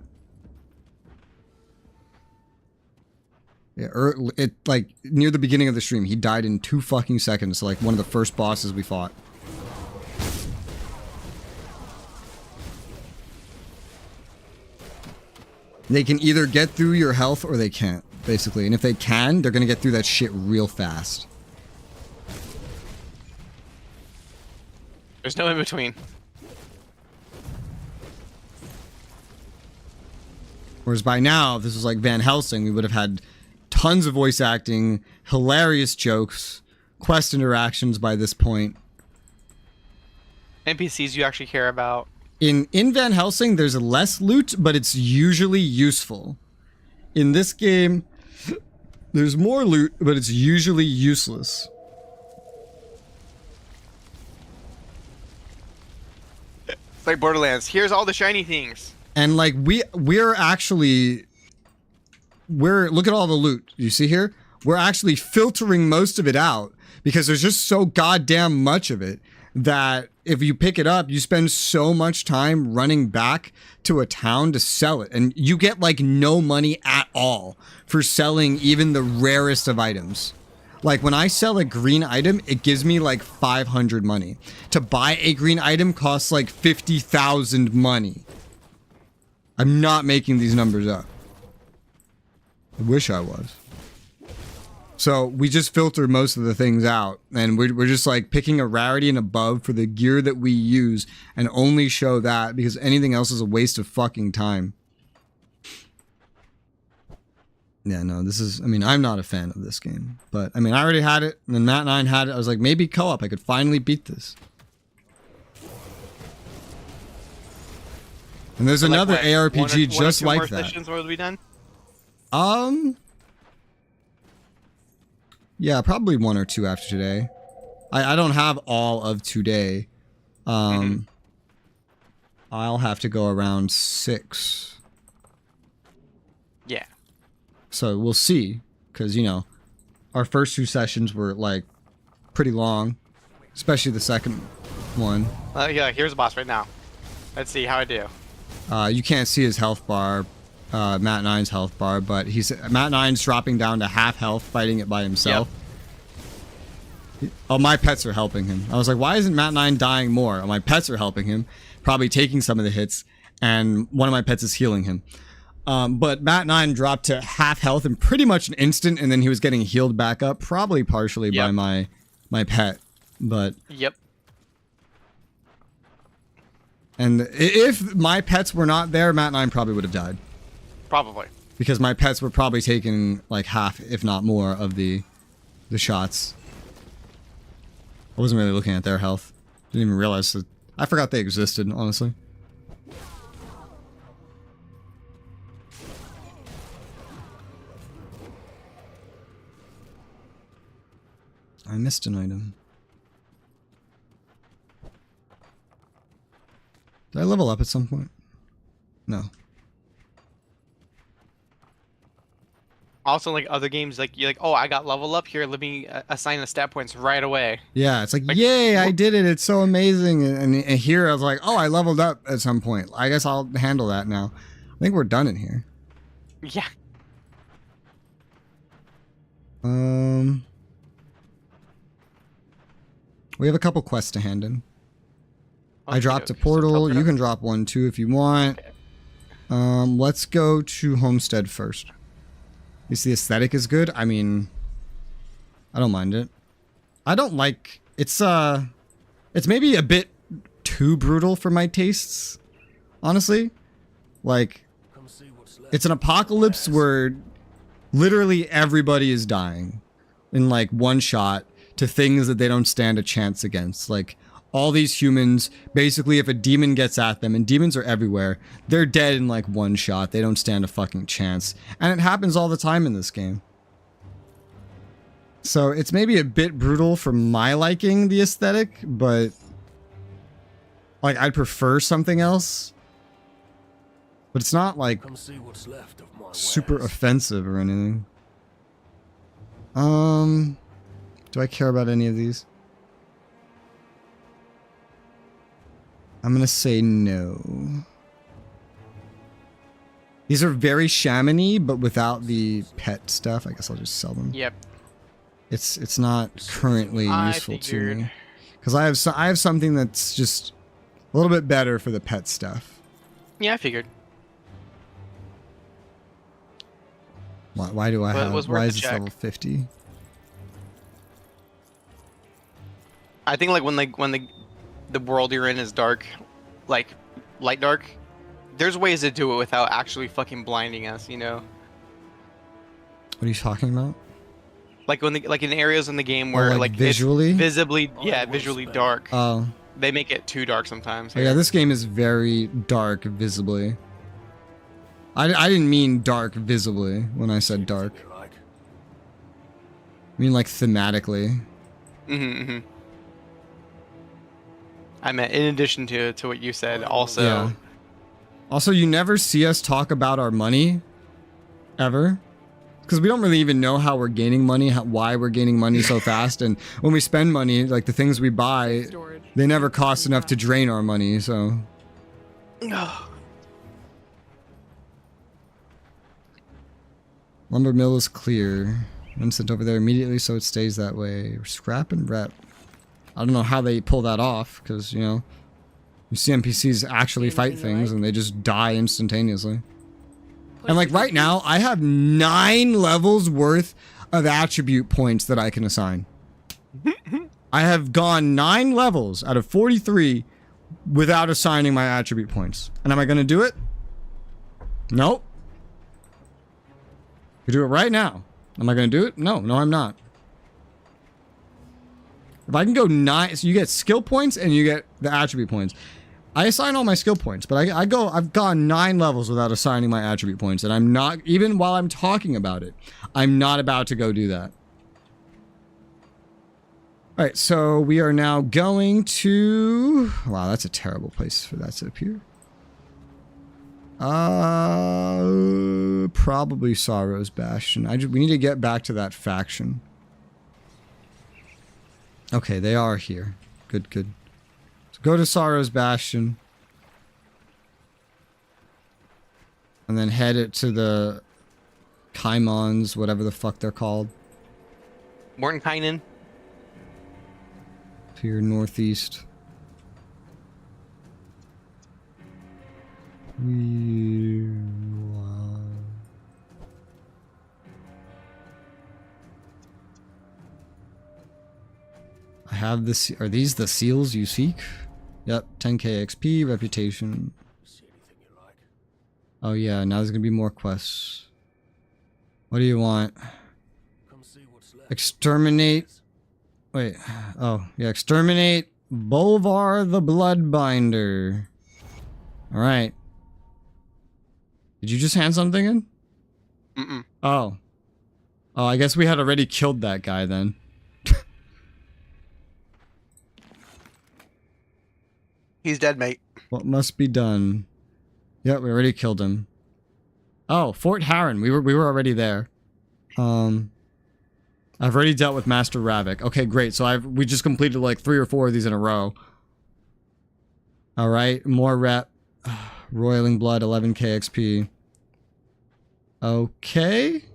Yeah, it like near the beginning of the stream, he died in 2 fucking seconds. So like one of the first bosses we fought. They can either get through your health or they can't, basically. And if they can, they're gonna get through that shit real fast. There's no in between. Whereas by now, if this was like Van Helsing, we would have had tons of voice acting, hilarious jokes, quest interactions by this point. NPCs you actually care about. In Van Helsing, there's less loot, but it's usually useful. In this game, there's more loot, but it's usually useless. It's like Borderlands. Here's all the shiny things. And like we're actually look at all the loot you see here. We're actually filtering most of it out because there's just so goddamn much of it that if you pick it up, you spend so much time running back to a town to sell it, and you get like no money at all for selling even the rarest of items. Like when I sell a green item, it gives me like 500 money. To buy a green item costs like 50,000 money. I'm not making these numbers up. I wish I was. So we just filter most of the things out, and we're just like picking a rarity and above for the gear that we use and only show that, because anything else is a waste of fucking time. Yeah, no, this is, I mean, I'm not a fan of this game, but I mean, I already had it, and then Matt and I had it. I was like, maybe co-op, I could finally beat this. And there's So, like, another what, ARPG one or just two like more that. sessions will be done? Yeah, probably 1 or 2 after today. I don't have all of today. I'll have to go around 6. Yeah. So we'll see, because, you know, our first 2 sessions were, like, pretty long, especially the second one. Yeah, here's the boss right now. Let's see how I do. You can't see his health bar, Matt 9's health bar, but Matt 9's dropping down to half health, fighting it by himself. Yep. Oh, my pets are helping him. I was like, why isn't Matt 9 dying more? Oh, my pets are helping him, probably taking some of the hits, and one of my pets is healing him. But Matt 9 dropped to half health in pretty much an instant, and then he was getting healed back up, probably partially by my pet. But Yep. And if my pets were not there, Matt 9 probably would have died. Probably. Because my pets were probably taking like half, if not more, of the shots. I wasn't really looking at their health. Didn't even realize that. I forgot they existed, honestly. I missed an item. Did I level up at some point? No. Also, like other games, like you're like, oh, I got level up here. Let me assign the stat points right away. Yeah, it's like yay, I did it. It's so amazing. And here I was like, oh, I leveled up at some point. I guess I'll handle that now. I think we're done in here. Yeah. We have a couple quests to hand in. Okay, I dropped a okay, portal. so You can drop one too if you want. Okay. Let's go to Homestead first. At least the aesthetic is good. I mean, I don't mind it. I don't like it's maybe a bit too brutal for my tastes, honestly. Like, it's an apocalypse where literally everybody is dying in like one shot to things that they don't stand a chance against. Like, all these humans, basically, if a demon gets at them, and demons are everywhere, they're dead in like one shot. They don't stand a fucking chance. And it happens all the time in this game. So it's maybe a bit brutal for my liking, the aesthetic, but like I'd prefer something else. But it's not like super offensive or anything. Do I care about any of these? I'm gonna say no. These are very shaman-y, but without the pet stuff. I guess I'll just sell them. Yep. It's not currently useful to me because I have something that's just a little bit better for the pet stuff. Yeah, I figured. Why do I have? Why is this level 50? I think like when the world you're in is dark, like light dark, there's ways to do it without actually fucking blinding us, you know? What are you talking about? Like when like in areas in the game where like visually, it's visibly, visually dark. Oh. They make it too dark sometimes. Oh, yeah, this game is very dark visibly. I didn't mean dark visibly when I said dark. I mean like thematically. I meant in addition to what you said, also. Yeah. Also, you never see us talk about our money, ever. Because we don't really even know how we're gaining money, why we're gaining money so fast. And when we spend money, like the things we buy, they never cost enough to drain our money, so. Lumber mill is clear. I'm sent over there immediately so it stays that way. Scrap and rep. I don't know how they pull that off, because, you know, you see NPCs actually fight things and they just die instantaneously. And like right now, I have 9 levels worth of attribute points that I can assign. I have gone 9 levels out of 43 without assigning my attribute points. And am I going to do it? Nope. You do it right now. Am I going to do it? No, I'm not. If I can go 9, so you get skill points and you get the attribute points. I assign all my skill points, but I've gone 9 levels without assigning my attribute points, and I'm not, even while I'm talking about it, I'm not about to go do that. Alright, so we are now going to... Wow, that's a terrible place for that to appear. Probably Sorrow's Bastion. We need to get back to that faction. Okay, they are here. Good, good. So go to Sorrow's Bastion. And then head it to the Kaimons, whatever the fuck they're called. Mordenkainen. To your northeast. I have this. Are these the seals you seek? Yep, 10k XP, reputation. Oh yeah, now there's gonna be more quests. What do you want? Exterminate. Wait. Oh yeah, exterminate Bolvar the Bloodbinder. All right. Did you just hand something in? Mm-mm. Oh. Oh, I guess we had already killed that guy then. He's dead, mate. What must be done? Yep, we already killed him. Oh, Fort Harran. We were already there. I've already dealt with Master Ravik. Okay, great. So we just completed like 3 or 4 of these in a row. All right, more rep. Roiling Blood, 11k XP. Okay.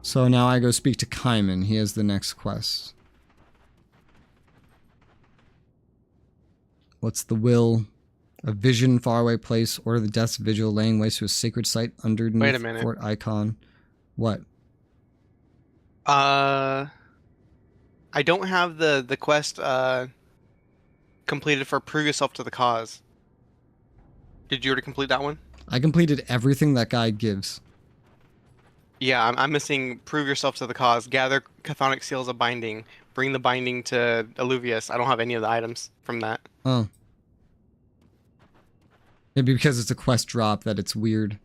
So now I go speak to Kaiman. He has the next quest. What's the will? A vision, faraway place. Order the death's vigil, laying waste to a sacred site underneath Wait a minute. Fort Icon. What? I don't have the quest completed for prove yourself to the cause. Did you already complete that one? I completed everything that guy gives. Yeah, I'm missing prove yourself to the cause. Gather chthonic seals of binding. Bring the binding to Alluvius. I don't have any of the items from that. Oh. Maybe because it's a quest drop that it's weird.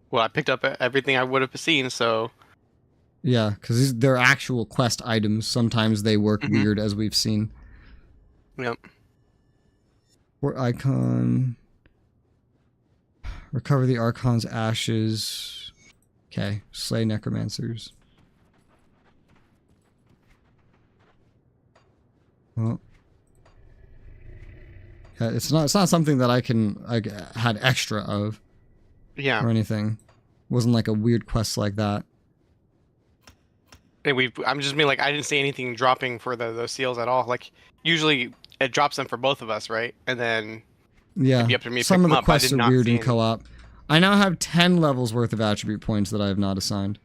Well, I picked up everything I would have seen, so... Yeah, because they're actual quest items. Sometimes they work weird, as we've seen. Yep. Fort Icon. Recover the Archon's ashes. Okay. Slay necromancers. Well. Yeah, it's not something that I had extra of. Yeah. Or anything. Wasn't like a weird quest like that. And I'm just being like, I didn't see anything dropping for those seals at all. Like, usually it drops them for both of us, right? And then yeah, it'd be up to me to some pick of the them up. quests are weird in co-op. I now have 10 levels worth of attribute points that I have not assigned.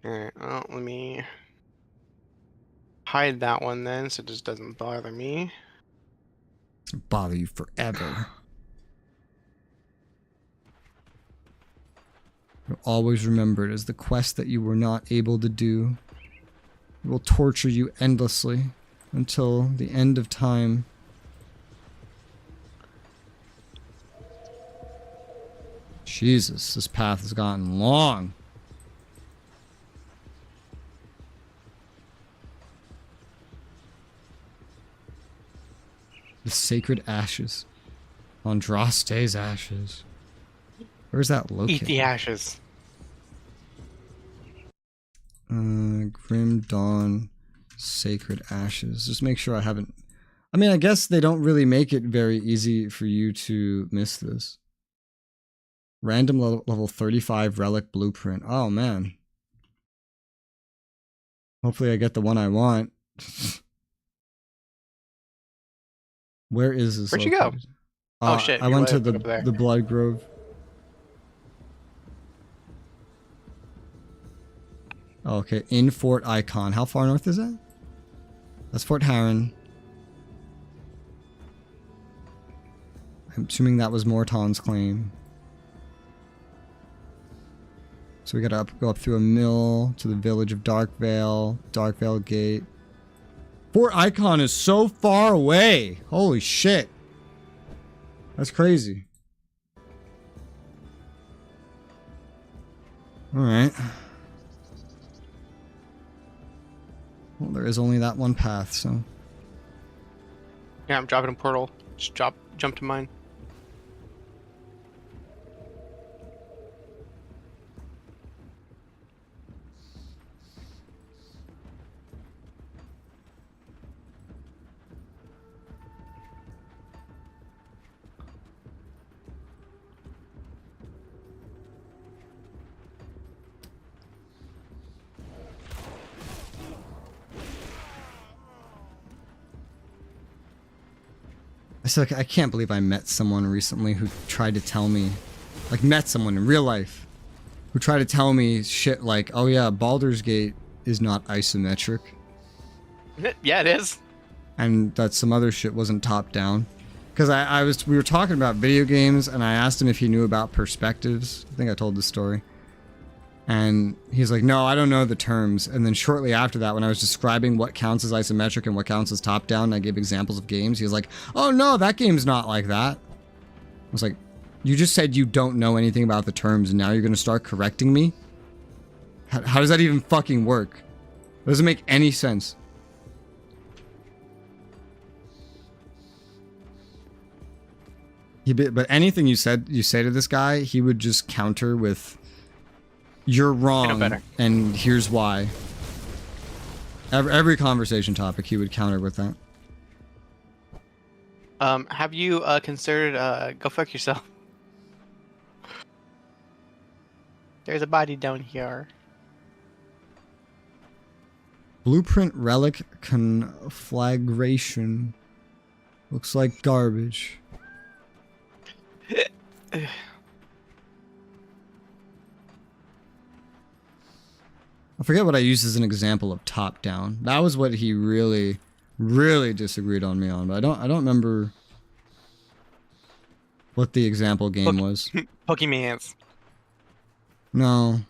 Alright, well, let me hide that one then, so it just doesn't bother me. It'll bother you forever. You'll always remember it as the quest that you were not able to do. It will torture you endlessly until the end of time. Jesus, this path has gotten long. The sacred ashes. Andraste's ashes. Where's that located? Eat the ashes. Grim Dawn, sacred ashes. Just make sure I haven't... I mean, I guess they don't really make it very easy for you to miss this. Random level 35 relic blueprint. Oh, man. Hopefully I get the one I want. Where is this? Where'd you go? Oh, shit. I went to the Blood Grove. Oh, okay, in Fort Icon. How far north is that? That's Fort Harran. I'm assuming that was Morton's claim. So we gotta go up through a mill to the village of Darkvale, Darkvale Gate. Fort Icon is so far away. Holy shit. That's crazy. Alright. Well, there is only that one path, so... Yeah, I'm dropping a portal. Just jump to mine. I can't believe I met someone recently who tried to tell me, like met someone in real life, who tried to tell me shit like, oh yeah, Baldur's Gate is not isometric. Yeah, it is. And that some other shit wasn't top down. Because we were talking about video games and I asked him if he knew about perspectives. I think I told this story. And he's like, no, I don't know the terms. And then shortly after that, when I was describing what counts as isometric and what counts as top-down, I gave examples of games. He was like, oh no, that game's not like that. I was like, you just said you don't know anything about the terms and now you're going to start correcting me? How does that even fucking work? It doesn't make any sense. But anything you say to this guy, he would just counter with, you're wrong, and here's why. Every conversation topic, he would counter with that. Have you considered go fuck yourself? There's a body down here. Blueprint relic conflagration. Looks like garbage. I forget what I used as an example of top down. That was what he really, really disagreed on me on. But I don't remember what the example game was. Pokemans. No.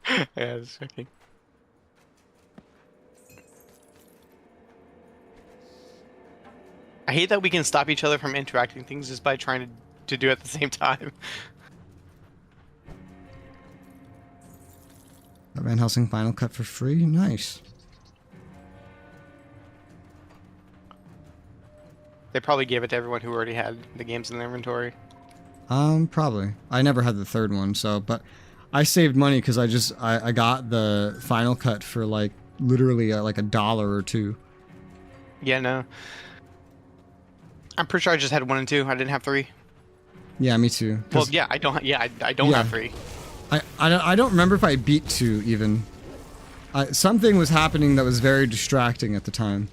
Yeah, I was checking. I hate that we can stop each other from interacting things just by trying to do it at the same time. Van Helsing Final Cut for free? Nice. They probably gave it to everyone who already had the games in their inventory. Probably. I never had the third one, so, but I saved money because I got the Final Cut for like, literally like $1 or $2. Yeah, no. I'm pretty sure I just had 1 and 2. I didn't have 3. Yeah, me too. Well, yeah, I don't. Yeah, I don't have 3. I don't remember if I beat 2 even. Something was happening that was very distracting at the time.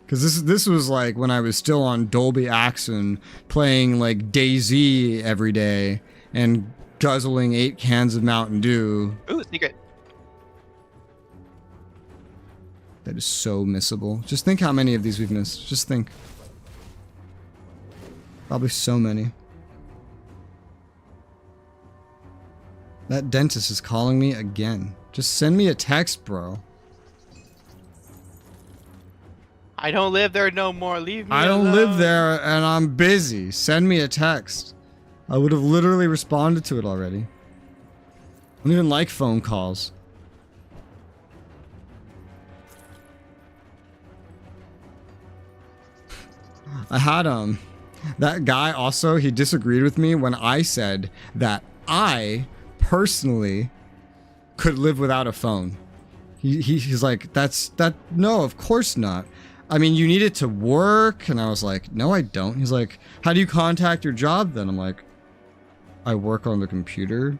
Because this was like when I was still on Dolby Axon, playing like DayZ every day and guzzling 8 cans of Mountain Dew. Ooh, secret. That is so missable. Just think how many of these we've missed. Just think. Probably so many. That dentist is calling me again. Just send me a text, bro. I don't live there no more. Leave me I don't alone. live there and I'm busy. Send me a text. I would have literally responded to it already. I don't even like phone calls. I had that guy also, he disagreed with me when I said that I personally could live without a phone. He's like, no, of course not. I mean, you need it to work. And I was like, no, I don't. He's like, how do you contact your job then? I'm like, I work on the computer.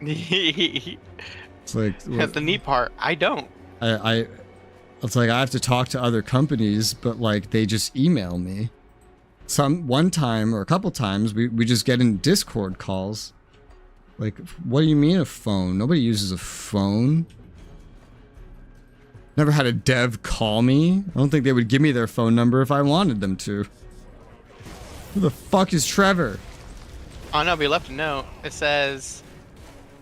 It's like, that's the neat part. I don't. It's like I have to talk to other companies, but like they just email me. One time or a couple times we just get in Discord calls. Like, what do you mean a phone? Nobody uses a phone. Never had a dev call me. I don't think they would give me their phone number if I wanted them to. Who the fuck is Trevor? Oh no, we left a note. It says,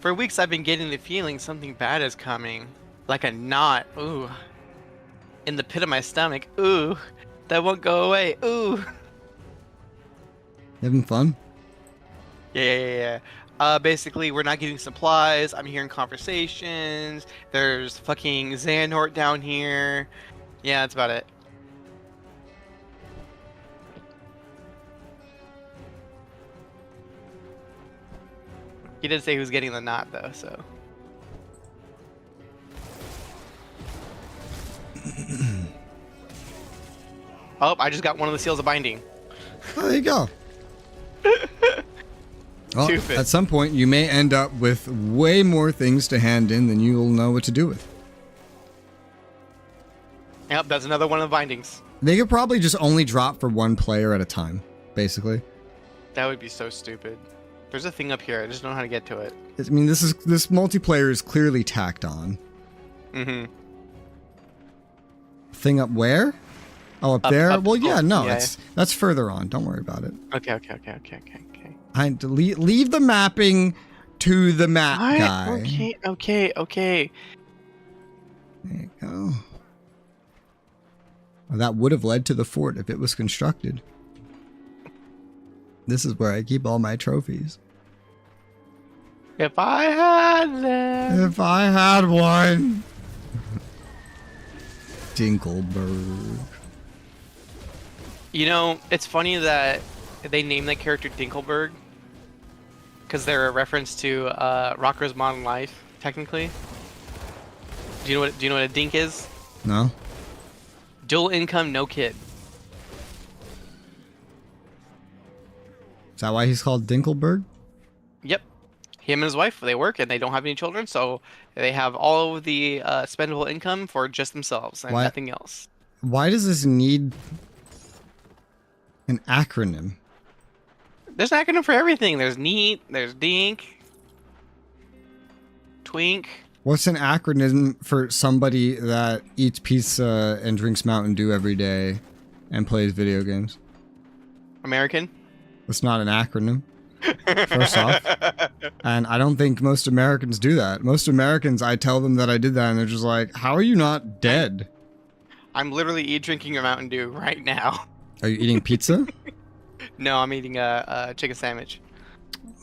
for weeks I've been getting the feeling something bad is coming. Like a knot. Ooh. In the pit of my stomach. Ooh. That won't go away. Ooh. Having fun? Yeah. Basically, we're not getting supplies. I'm hearing conversations. There's fucking Xehanort down here. Yeah, that's about it. He did say he was getting the knot, though, so. Oh, I just got one of the seals of binding. Oh, there you go. Well, Stupid. at some point, you may end up with way more things to hand in than you'll know what to do with. Yep, that's another one of the bindings. They could probably just only drop for one player at a time, basically. That would be so stupid. There's a thing up here. I just don't know how to get to it. I mean, this multiplayer is clearly tacked on. Mm-hmm. Thing up where? Oh, up there? Well, yeah, no, yeah. that's further on. Don't worry about it. Okay. Leave the mapping to the map guy. Okay. There you go. Well, that would have led to the fort if it was constructed. This is where I keep all my trophies. If I had them. If I had one. Dinkelberg. You know, it's funny that they named that character Dinkelberg because they're a reference to Rocker's Modern Life, technically. Do you know what a dink is? No. Dual income, no kid. Is that why he's called Dinkelberg? Yep. Him and his wife, they work and they don't have any children, so they have all of the spendable income for just themselves and nothing else. Why does this need an acronym? There's an acronym for everything. There's NEAT, there's DINK, TWINK. What's an acronym for somebody that eats pizza and drinks Mountain Dew every day and plays video games? American. It's not an acronym, first off. And I don't think most Americans do that. Most Americans, I tell them that I did that and they're just like, how are you not dead? I'm literally drinking a Mountain Dew right now. Are you eating pizza? No, I'm eating a chicken sandwich.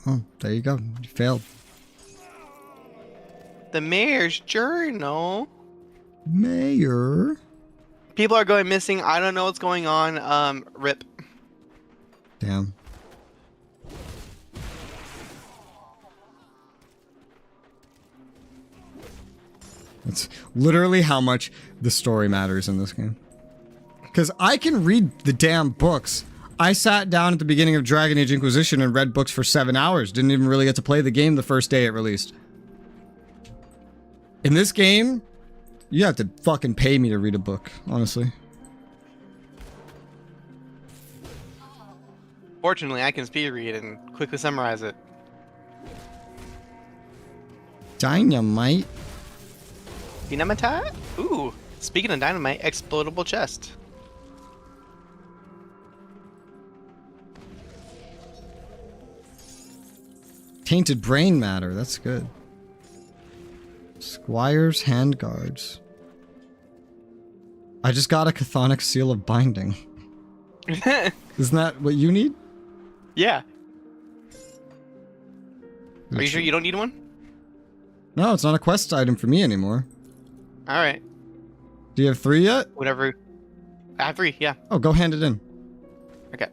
Oh, there you go. You failed. The Mayor's Journal. Mayor? People are going missing. I don't know what's going on. RIP. Damn. That's literally how much the story matters in this game. Because I can read the damn books. I sat down at the beginning of Dragon Age Inquisition and read books for 7 hours. Didn't even really get to play the game the first day it released. In this game, you have to fucking pay me to read a book, honestly. Fortunately, I can speed read and quickly summarize it. Dynamite. Dynamite? Ooh, speaking of dynamite, explodable chest. Tainted brain matter, that's good. Squire's handguards. I just got a chthonic seal of binding. Isn't that what you need? Yeah. Are you sure you don't need one? No, it's not a quest item for me anymore. Alright. Do you have 3 yet? Whatever. I have 3, yeah. Oh, go hand it in. Okay.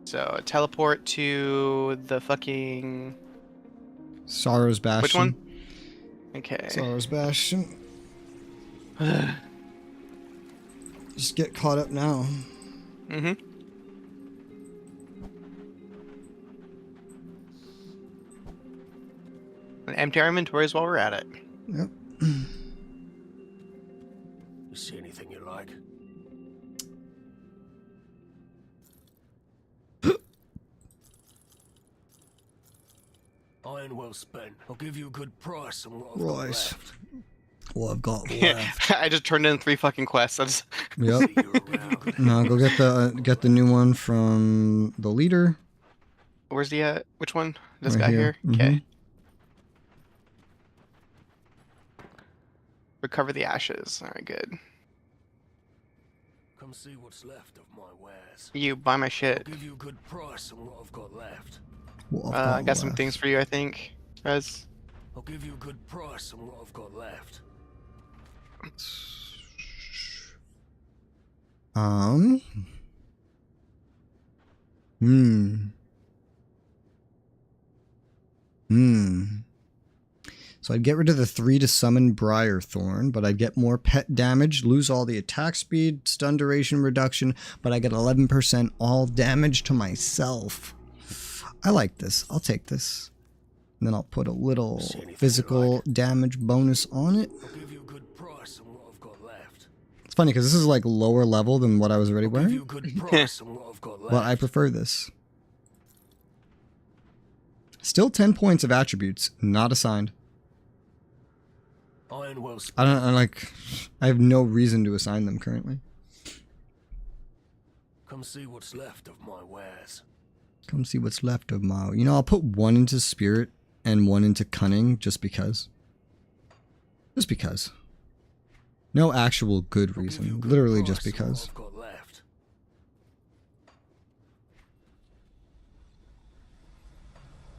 So, teleport to the fucking... Sorrow's Bastion. Which one? Okay. Sorrow's Bastion. Just get caught up now. Mm-hmm. And empty our inventories while we're at it. Yep. You see anything you like? Iron well spent. I'll give you a good price on what I've got left. What I've got left. I just turned in 3 fucking quests. Yep. No, go get the new one from the leader. Where's the which one? This Right guy here? Mhm. Okay. Recover the ashes. Alright, good. Come see what's left of my wares. You buy my I'll shit. give you a good price on what I've got left. I got some things for you, I think. Res. I'll give you a good price on what I've got left. So I'd get rid of the 3 to summon Briarthorn, but I'd get more pet damage, lose all the attack speed, stun duration reduction, but I get 11% all damage to myself. I like this. I'll take this. And then I'll put a little physical damage bonus on it. I'll give you a good price on what I've got left. It's funny because this is like lower level than what I was already I'll give you a wearing. good price on what I've got left. But I prefer this. Still 10 points of attributes, not assigned. Iron well spent. I have no reason to assign them currently. Come see what's left of my wares. Come see what's left of my... You know, I'll put 1 into spirit and 1 into cunning just because. Just because. No actual good reason. Literally just because. I've got left.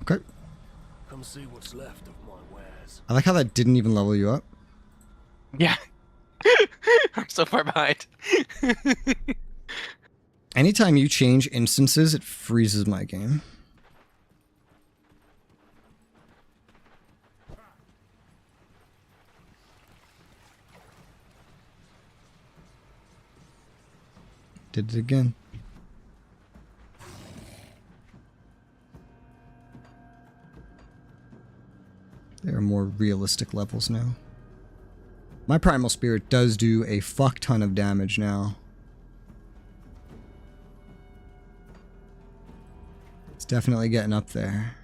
Okay. Come see what's left of my wares. I like how that didn't even level you up. Yeah. I'm so far behind. Anytime you change instances, it freezes my game. Did it again. There are more realistic levels now. My Primal Spirit does do a fuck ton of damage now. It's definitely getting up there.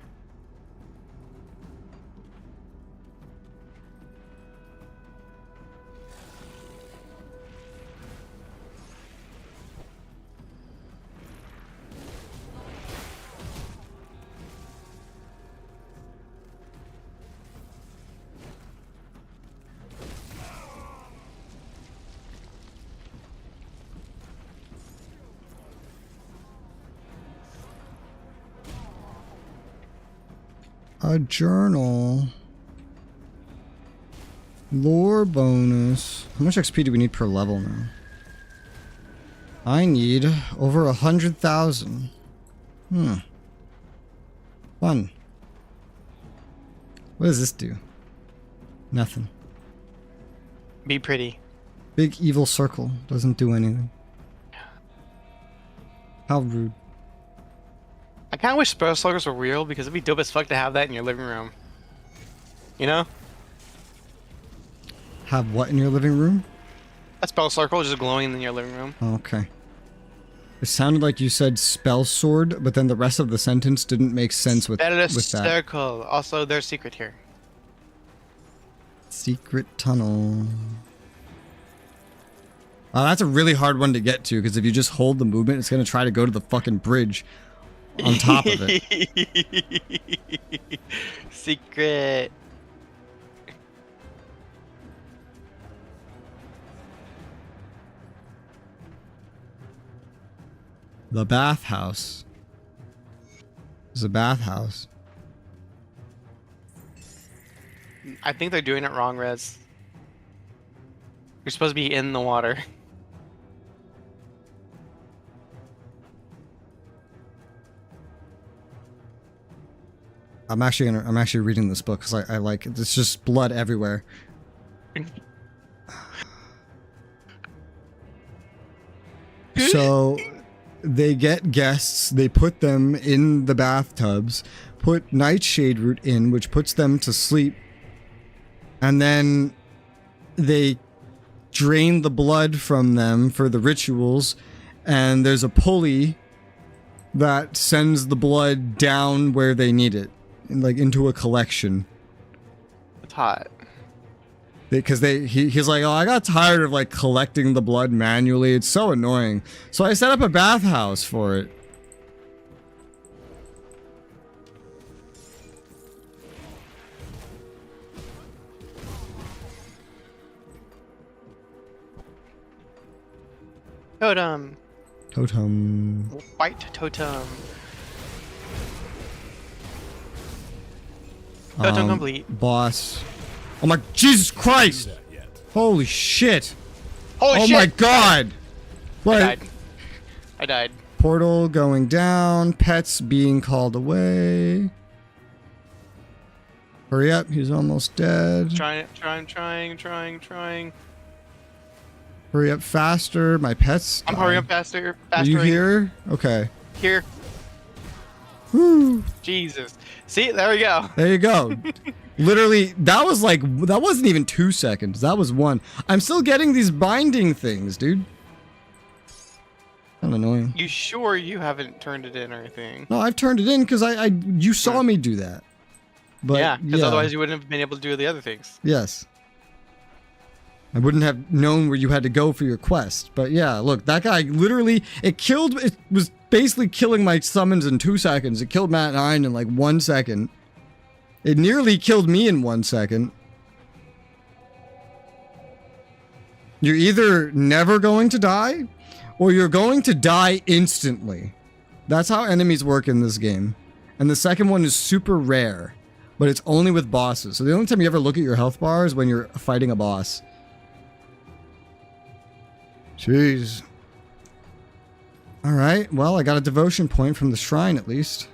A journal. Lore bonus. How much XP do we need per level now? I need over 100,000. Fun. What does this do? Nothing. Be pretty. Big evil circle. Doesn't do anything. How rude. I kind of wish Spell Sluggers were real because it'd be dope as fuck to have that in your living room. You know? Have what in your living room? A spell circle just glowing in your living room. Okay. It sounded like you said spell sword, but then the rest of the sentence didn't make sense with that. Circle. Also, there's secret here. Secret tunnel. That's a really hard one to get to, because if you just hold the movement, it's going to try to go to the fucking bridge on top of it. Secret. The bathhouse. There's a bathhouse. I think they're doing it wrong, Rez. You're supposed to be in the water. I'm actually reading this book because I like it. It's just blood everywhere. So they get guests, they put them in the bathtubs, put nightshade root in, which puts them to sleep, and then they drain the blood from them for the rituals, and there's a pulley that sends the blood down where they need it, like into a collection. It's hot. Because he's like, oh, I got tired of like collecting the blood manually. It's so annoying. So I set up a bathhouse for it. Totem. Totem. White totem. Totem complete. Boss. Oh my Jesus Christ! Holy shit! Holy oh shit! My God! What? I died. Portal going down. Pets being called away. Hurry up! He's almost dead. Trying. Hurry up faster! My pets. I'm hurrying up faster. Are you here? Okay. Here. Woo. Jesus. See, there we go. There you go. Literally, that wasn't even 2 seconds. That was 1. I'm still getting these binding things, dude. Kind of annoying. You sure you haven't turned it in or anything? No, I've turned it in because you saw me do that. But yeah, because otherwise you wouldn't have been able to do the other things. Yes. I wouldn't have known where you had to go for your quest. But yeah, look, that guy literally, it was basically killing my summons in 2 seconds. It killed Matt 9 in like 1 second. It nearly killed me in 1 second. You're either never going to die, or you're going to die instantly. That's how enemies work in this game. And the second one is super rare, but it's only with bosses. So the only time you ever look at your health bar is when you're fighting a boss. Jeez. Alright, well, I got a devotion point from the shrine at least.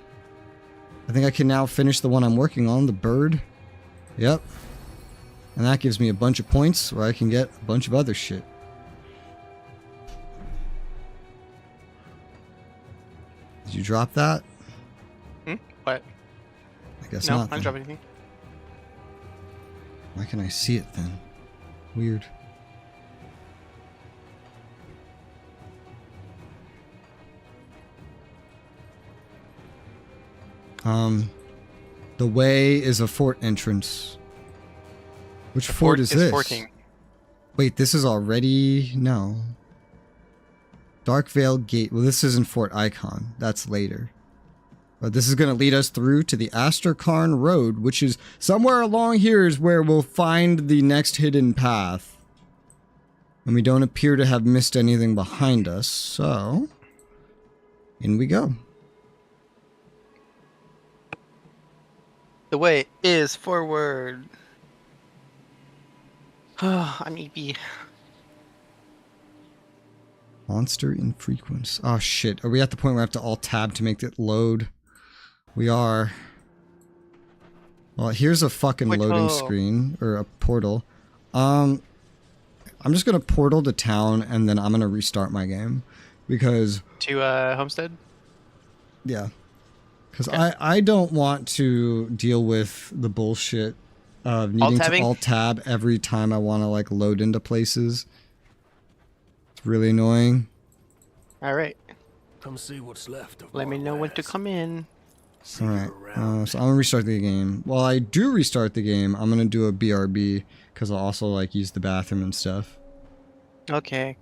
I think I can now finish the one I'm working on, the bird. Yep. And that gives me a bunch of points where I can get a bunch of other shit. Did you drop that? What? I guess no, not. I didn't drop anything. Why can I see it then? Weird. The way is a fort entrance. Which fort is this? Forting. Wait, this is already... No. Dark Veil Gate. Well, this isn't Fort Icon. That's later. But this is going to lead us through to the Asterkarn Road, which is somewhere along here is where we'll find the next hidden path. And we don't appear to have missed anything behind us, so... in we go. The way is forward. I'm EP. Monster infrequence. Oh shit. Are we at the point where I have to alt tab to make it load? We are. Well, here's a fucking loading screen. Or a portal. I'm just gonna portal to town and then I'm gonna restart my game. Because... To, Homestead? Yeah. Because I don't want to deal with the bullshit of needing to alt tab every time I want to like load into places. It's really annoying. Alright. Come see what's left of Let me know when to come in. Alright. So I'm going to restart the game. While I do restart the game, I'm going to do a BRB because I'll also like use the bathroom and stuff. Okay.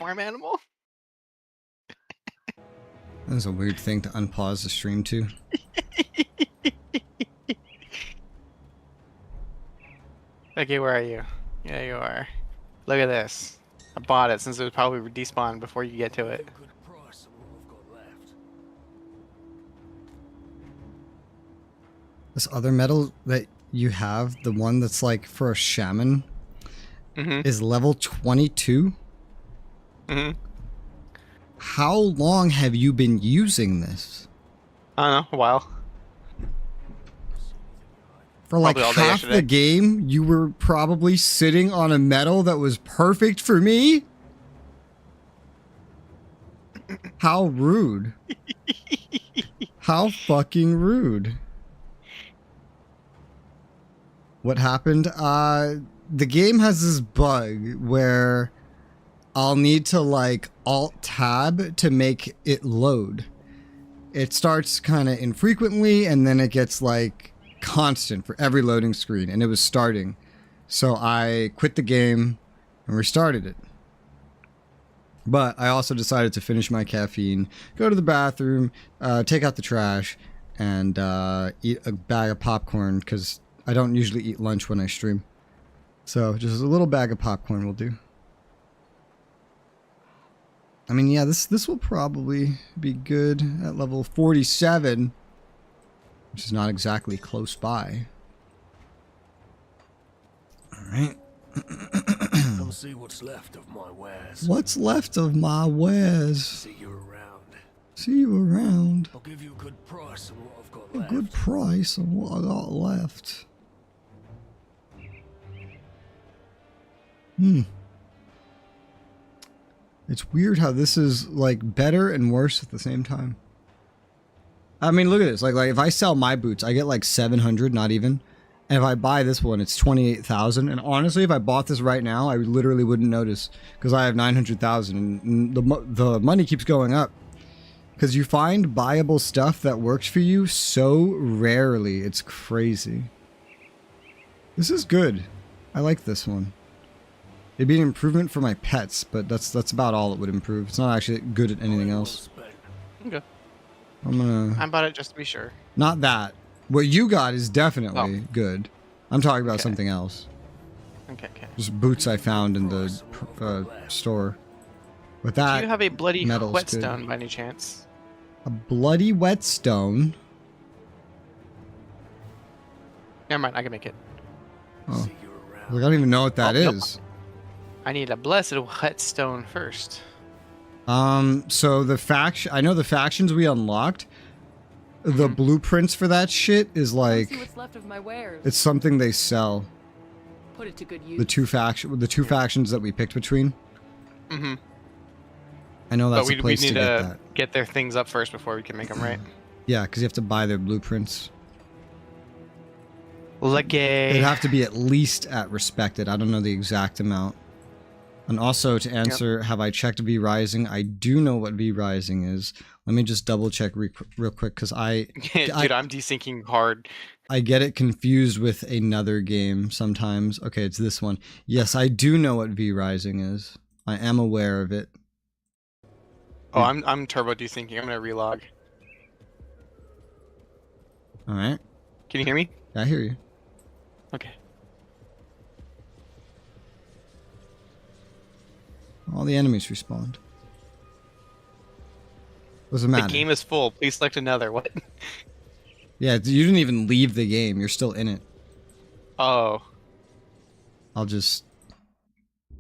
farm animal? That was a weird thing to unpause the stream to. Okay, where are you? Yeah, you are. Look at this. I bought it since it was probably despawned before you get to it. Good price on what I've got left. This other medal that you have, the one that's like for a shaman, is level 22. How long have you been using this? I don't know, a while. For like Probably all day half yesterday. the game, you were probably sitting on a medal that was perfect for me? How rude. How fucking rude. What happened? The game has this bug where I'll need to like Alt-Tab to make it load. It starts kind of infrequently and then it gets like constant for every loading screen, and it was starting. So I quit the game and restarted it. But I also decided to finish my caffeine, go to the bathroom, take out the trash, and eat a bag of popcorn because I don't usually eat lunch when I stream. So just a little bag of popcorn will do. I mean, yeah, this will probably be good at level 47, which is not exactly close by. All right. Come see what's left of my wares. What's left of my wares? See you around. See you around. I'll give you a good price on what I've got A left. good price on what I got left. It's weird how this is like better and worse at the same time. I mean, look at this. Like if I sell my boots, I get like 700, not even. And if I buy this one, it's 28,000. And honestly, if I bought this right now, I literally wouldn't notice because I have 900,000, and the money keeps going up. Because you find buyable stuff that works for you so rarely. It's crazy. This is good. I like this one. It'd be an improvement for my pets, but that's about all it would improve. It's not actually good at anything else. Okay. I bought it just to be sure. Not that. What you got is definitely good. I'm talking about something else. Okay. Just boots I found in the store. But that Do you have a bloody metal's whetstone good. by any chance? A bloody whetstone? Never mind, I can make it. Oh. Like, I don't even know what that is. Nope. I need a blessed whetstone first. So the I know the factions we unlocked. The blueprints for that shit is See like what's left of my wares. it's something they sell. Put it to good use. The two factions that we picked between. I know that's But a place we need to get that. get their things up first before we can make them, right? Yeah, because you have to buy their blueprints. Legay. It'd have to be at least at respected. I don't know the exact amount. And also to answer, have I checked V Rising? I do know what V Rising is. Let me just double check real quick because Dude, I'm desyncing hard. I get it confused with another game sometimes. Okay, it's this one. Yes, I do know what V Rising is. I am aware of it. Oh, I'm turbo desyncing. I'm gonna relog. All right. Can you hear me? I hear you. Okay. All the enemies respawned. What's the matter? The game is full. Please select another. What? Yeah, you didn't even leave the game. You're still in it. Oh. I'll just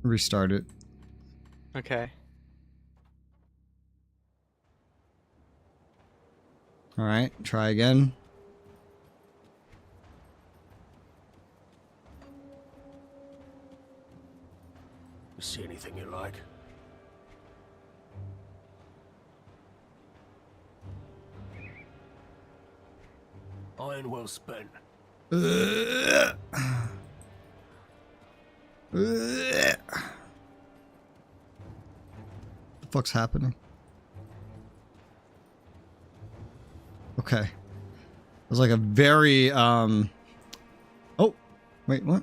restart it. Okay. All right, try again. See anything you like? Iron well spent. The fuck's happening? Okay. It was like a very, oh, wait, what?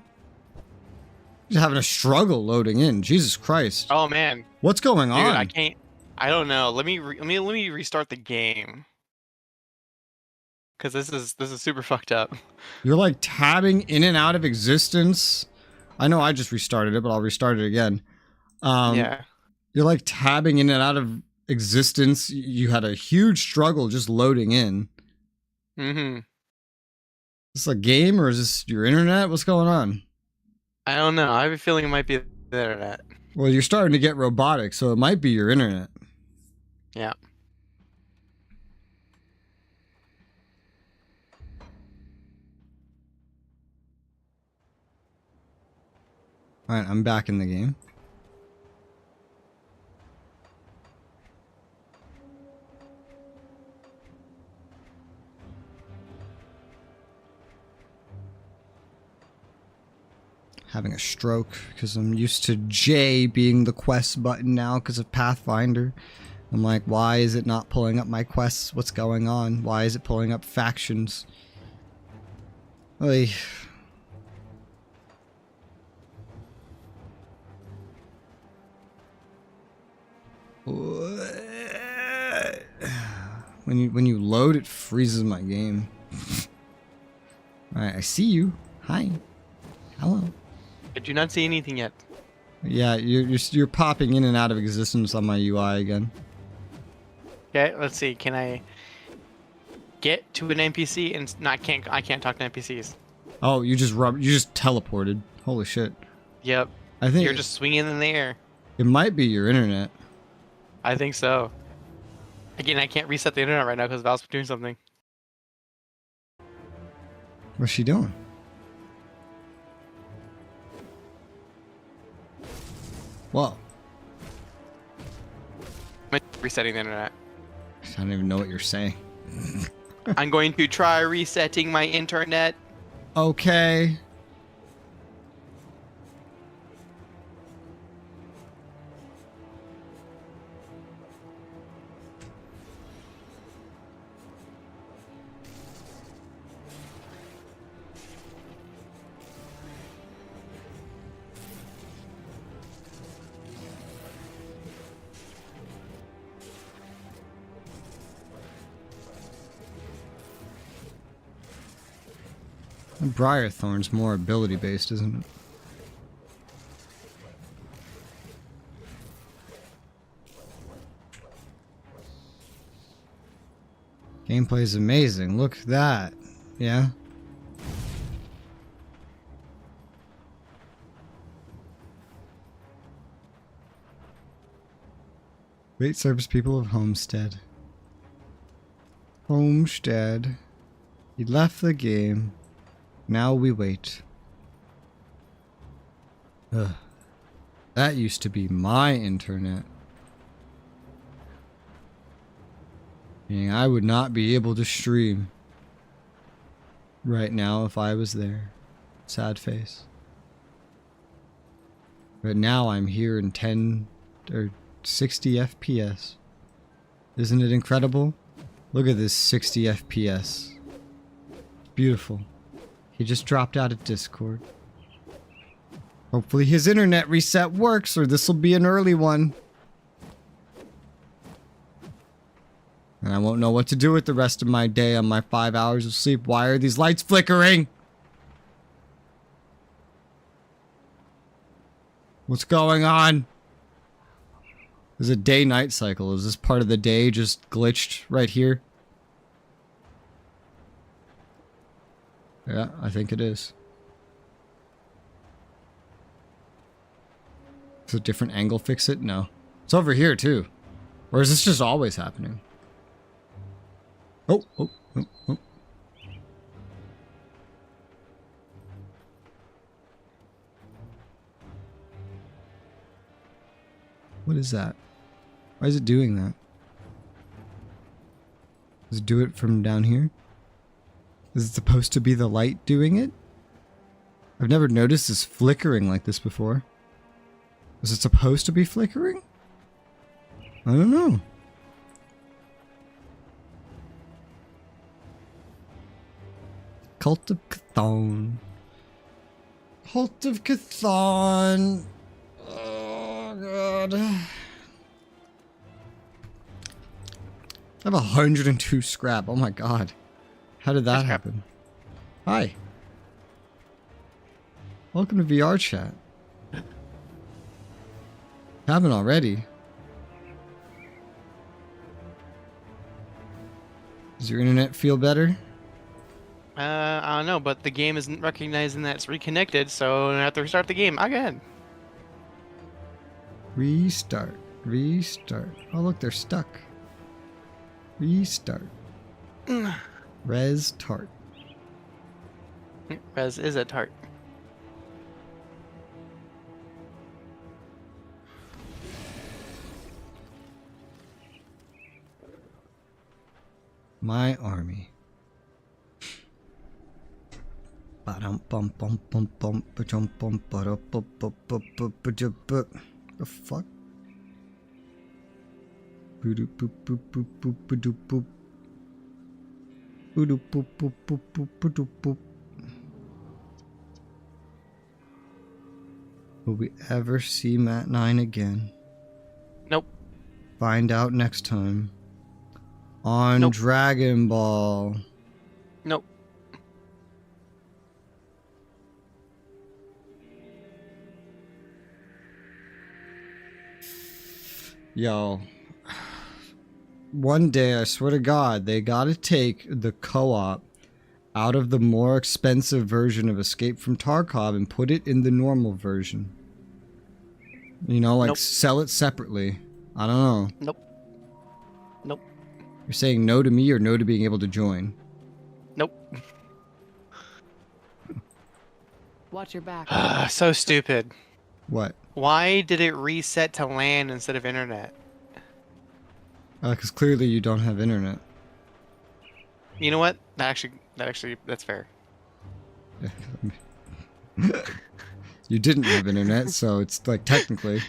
Just having a struggle loading in. Jesus Christ. Oh man, What's going dude, on? I can't. I don't know. Let me restart the game. Cause this is super fucked up. You're like tabbing in and out of existence. I know I just restarted it, but I'll restart it again. Yeah. You're like tabbing in and out of existence. You had a huge struggle just loading in. Mm-hmm. Is this a game or is this your internet? What's going on? I don't know. I have a feeling it might be the internet. Well, you're starting to get robotic, so it might be your internet. Yeah. Alright, I'm back in the game. Having a stroke because I'm used to J being the quest button now because of Pathfinder. I'm like, why is it not pulling up my quests? What's going on? Why is it pulling up factions? Oy. When you load, it freezes my game. Alright, I see you. Hi. Hello. I do not see anything yet. Yeah, you're popping in and out of existence on my UI again. Okay, let's see. Can I get to an NPC and I can't talk to NPCs. Oh, you just teleported. Holy shit. Yep. I think you're just swinging in the air. It might be your internet. I think so. Again, I can't reset the internet right now because Val's doing something. What's she doing? Whoa. I'm resetting the internet. I don't even know what you're saying. I'm going to try resetting my internet. Okay. Briarthorn's more ability based, isn't it? Gameplay is amazing. Look at that. Yeah. Great service people of Homestead. Homestead. He left the game. Now we wait. Ugh. That used to be my internet. Meaning I would not be able to stream right now if I was there. Sad face. But now I'm here in 10 or 60 FPS. Isn't it incredible? Look at this 60 FPS. Beautiful. He just dropped out of Discord. Hopefully his internet reset works, or this will be an early one. And I won't know what to do with the rest of my day on my 5 hours of sleep. Why are these lights flickering? What's going on? There's a day-night cycle. Is this part of the day just glitched right here? Yeah, I think it is. Does a different angle fix it? No. It's over here too. Or is this just always happening? Oh. What is that? Why is it doing that? Does it do it from down here? Is it supposed to be the light doing it? I've never noticed this flickering like this before. Is it supposed to be flickering? I don't know. Cult of Chthon. Halt of Cthon. Oh, God. I have 102 scrap. Oh, my God. How did that happen? Hi. Welcome to VR chat. Happened already. Does your internet feel better? I don't know, but the game isn't recognizing that it's reconnected, so I have to restart the game again. Restart. Restart. Oh, look, they're stuck. Restart. Res tart. Res is a tart. My army. The fuck? Will we ever see Matt 9 again? Nope. Find out next time. On Nope. Dragon Ball. Nope. Yo. One day, I swear to God, they gotta take the co-op out of the more expensive version of Escape from Tarkov and put it in the normal version. You know, like Nope. sell it separately. I don't know. Nope. Nope. You're saying no to me or no to being able to join? Nope. Watch your back. So stupid. What? Why did it reset to LAN instead of internet? Because clearly you don't have internet. You know what? That's fair. You didn't have internet, so it's like technically.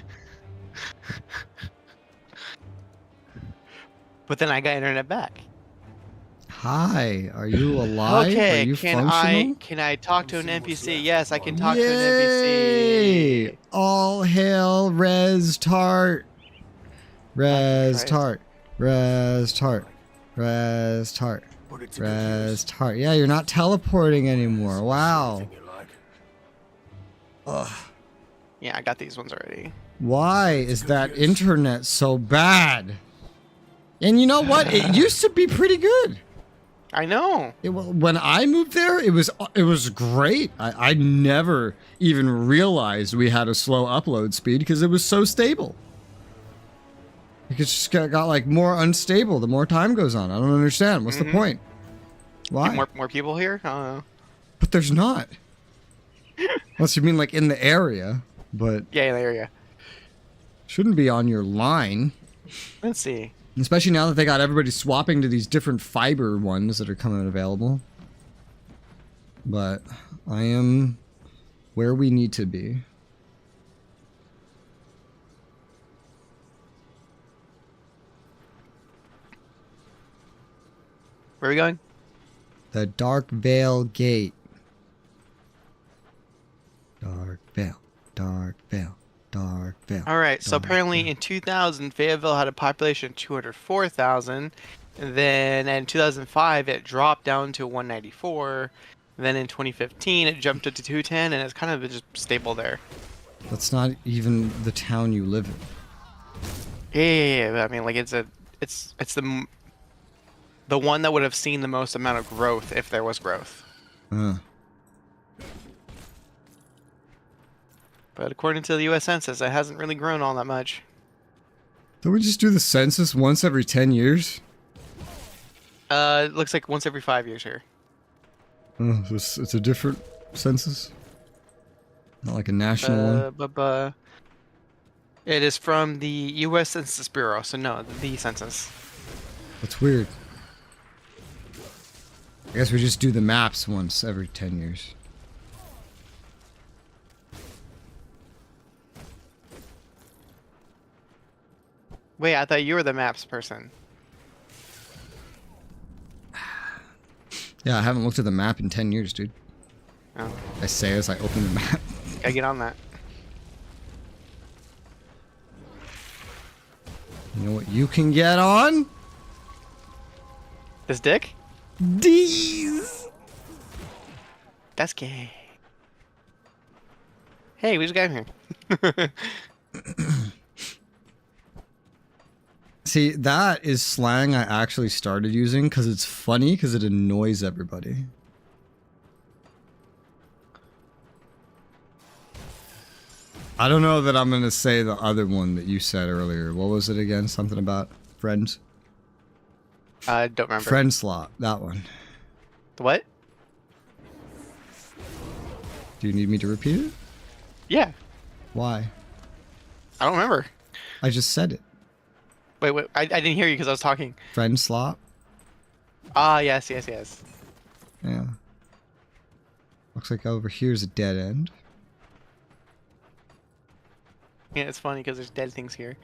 But then I got internet back. Hi, are you alive? Okay, Are you can I talk to an NPC? Yes, I can talk to an Yay! NPC. All hail Res Tart. Res Tart. Res Tart. Res Tart. Res Tart. Yeah, you're not teleporting anymore. Wow. Ugh. Yeah, I got these ones already. Why is that internet so bad? And you know what? It used to be pretty good. I know. When I moved there, it was great. I never even realized we had a slow upload speed because it was so stable. It just got like more unstable the more time goes on. I don't understand. What's the point? Why? More people here? I don't know. But there's not. Unless you mean like in the area, but Yeah, in the area. shouldn't be on your line. Let's see. Especially now that they got everybody swapping to these different fiber ones that are coming available. But I am where we need to be. Where are we going? The Dark Veil Gate. Dark Veil. Dark Veil. Dark Veil. All right. So Dark apparently Veil. in 2000, Fayetteville had a population of 204,000. And then in 2005, it dropped down to 194. Then in 2015, it jumped up to 210, and it's kind of just stable there. That's not even the town you live in. Yeah. But I mean, like it's the one that would have seen the most amount of growth if there was growth. But according to the U.S. Census, it hasn't really grown all that much. Don't we just do the census once every 10 years? It looks like once every 5 years here. Oh, it's a different census? Not like a national one? It is from the U.S. Census Bureau, so no, the census. That's weird. I guess we just do the maps once every 10 years. Wait, I thought you were the maps person. Yeah, I haven't looked at the map in 10 years, dude. Oh. I say as I open the map. Gotta get on that. You know what you can get on? This dick? D's. That's gay. Hey, we just got in here. See, that is slang I actually started using because it's funny because it annoys everybody. I don't know that I'm going to say the other one that you said earlier. What was it again? Something about friends? I don't remember. Friend slot. That one. What? Do you need me to repeat it? Yeah. Why? I don't remember. I just said it. Wait. I didn't hear you because I was talking. Friend slot? Ah, yes. Yeah. Looks like over here's a dead end. Yeah, it's funny because there's dead things here.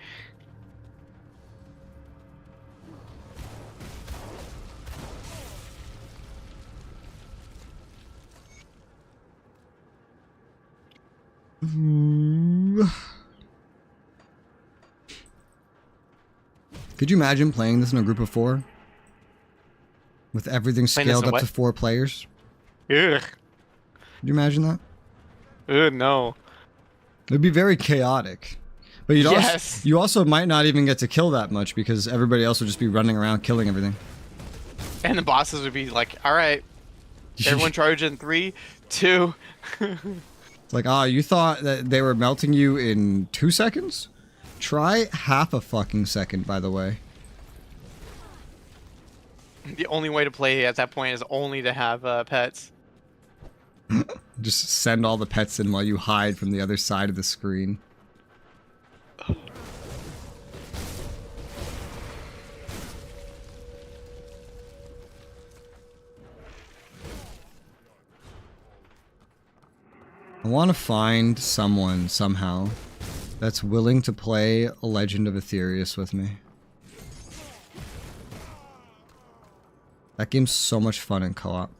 Could you imagine playing this in a group of 4? With everything scaled up to 4 players? Ugh. Could you imagine that? Ugh, no. It'd be very chaotic. But you also might not even get to kill that much because everybody else would just be running around killing everything. And the bosses would be like, alright, everyone charge in 3, 2. It's like, you thought that they were melting you in 2 seconds? Try half a fucking second, by the way. The only way to play at that point is only to have pets. Just send all the pets in while you hide from the other side of the screen. I want to find someone, somehow, that's willing to play a Legend of Aetherius with me. That game's so much fun in co-op.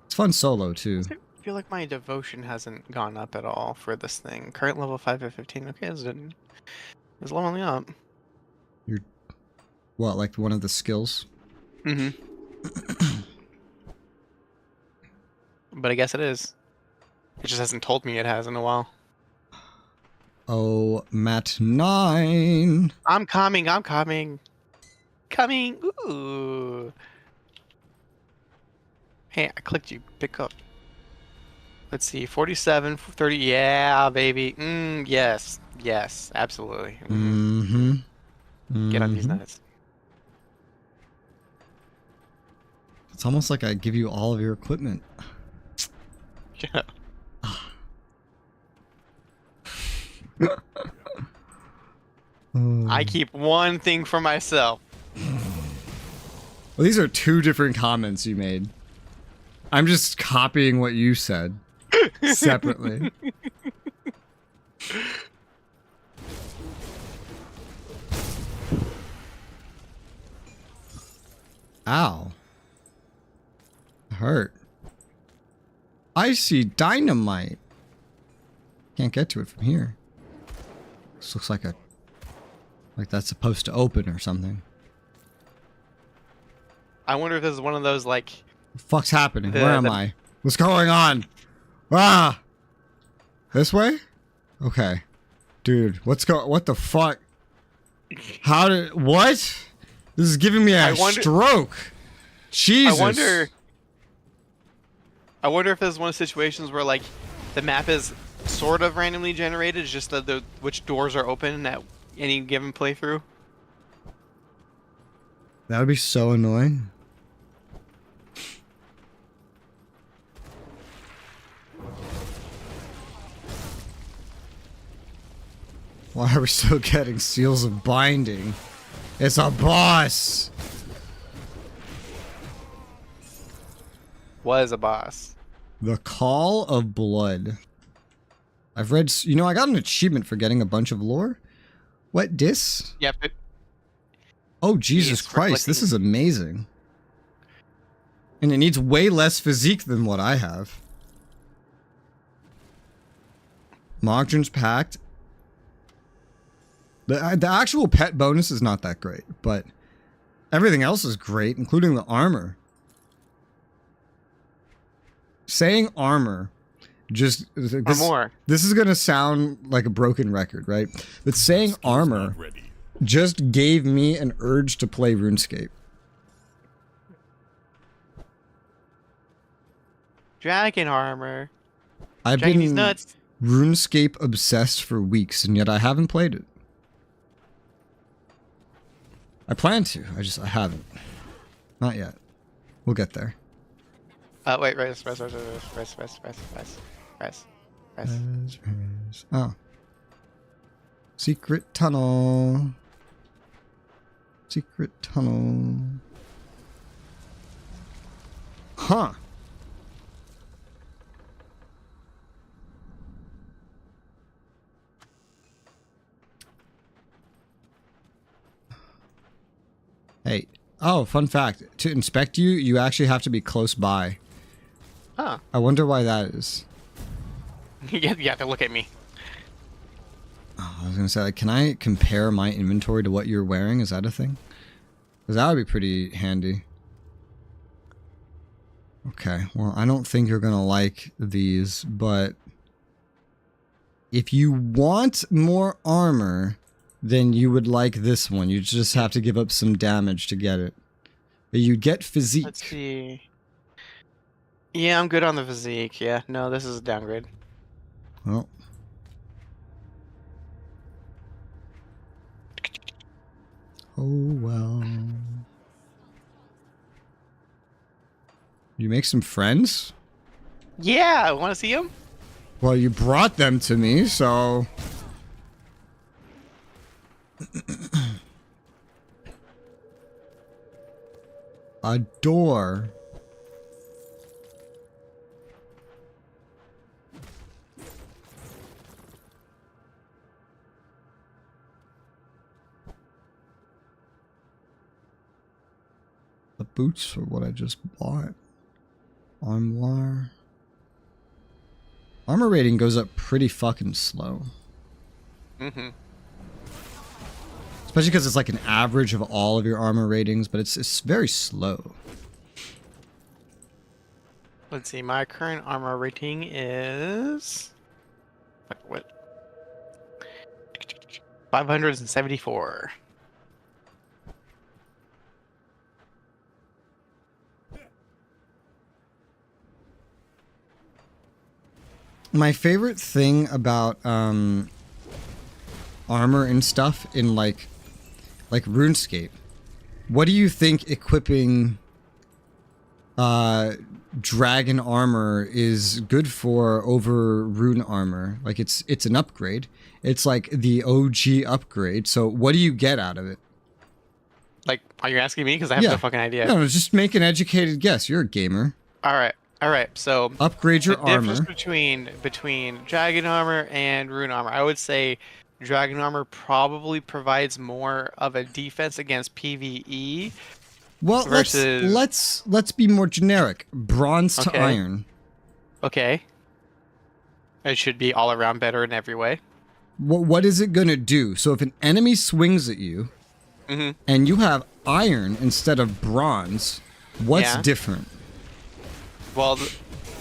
It's fun solo, too. I feel like my devotion hasn't gone up at all for this thing. Current level 5 of 15. Okay, it's leveling up. You're... What, like one of the skills? Mm-hmm. But I guess it is. It just hasn't told me it has in a while. Oh, Matt 9. I'm coming. Coming. Ooh. Hey, I clicked you. Pick up. Let's see. 47, 30. Yeah, baby. Yes. Yes, absolutely. Get on these nuts. It's almost like I give you all of your equipment. Yeah. I keep one thing for myself. Well, these are 2 different comments you made. I'm just copying what you said separately. Ow. Hurt. I see dynamite. Can't get to it from here. This looks like that's supposed to open or something. I wonder if this is one of those, like... What the fuck's happening? Where am I? What's going on? Ah! This way? Okay. Dude, what the fuck? What? This is giving me a stroke. Jesus. I wonder if this is one of the situations where, like, the map is sort of randomly generated, it's just which doors are open at any given playthrough. That would be so annoying. Why are we still getting seals of binding? It's a boss! Was a boss. The Call of Blood. I've read... You know, I got an achievement for getting a bunch of lore. What dis? Yep. Oh, Jesus Christ. This is amazing. And it needs way less physique than what I have. Mogdren's packed. The actual pet bonus is not that great, but everything else is great, including the armor. Saying armor, just this, more. This is gonna sound like a broken record, right? But saying armor just gave me an urge to play RuneScape. Dragon armor. I've Dragging these been nuts. RuneScape obsessed for weeks, and yet I haven't played it. I plan to. I haven't. Not yet. We'll get there. Wait, rest. Oh. Secret tunnel. Secret tunnel. Huh. Hey. Oh, fun fact. To inspect you, you actually have to be close by. Huh. I wonder why that is. You have to look at me. Oh, I was gonna say, like, can I compare my inventory to what you're wearing? Is that a thing? Because that would be pretty handy. Okay, well, I don't think you're gonna like these, but if you want more armor, then you would like this one. You just have to give up some damage to get it. But you get physique. Let's see. Yeah, I'm good on the physique. Yeah, no, this is a downgrade. Well. Oh, well. You make some friends? Yeah, want to see him? Well, you brought them to me, so... A door. The boots are what I just bought. Armoire. Armor rating goes up pretty fucking slow. Mm-hmm. Especially because it's like an average of all of your armor ratings, but it's very slow. Let's see, my current armor rating is... What? 574. My favorite thing about armor and stuff in like RuneScape. What do you think equipping dragon armor is good for over rune armor? Like it's an upgrade. It's like the OG upgrade. So what do you get out of it? Like, are you asking me? Because I have no fucking idea. No, just make an educated guess. You're a gamer. All right. So upgrade your armor. The difference between dragon armor and rune armor, I would say dragon armor probably provides more of a defense against PvE. Well, versus... let's be more generic. Bronze to iron. Okay. It should be all around better in every way. What is it gonna do? So if an enemy swings at you, and you have iron instead of bronze, what's different? Well,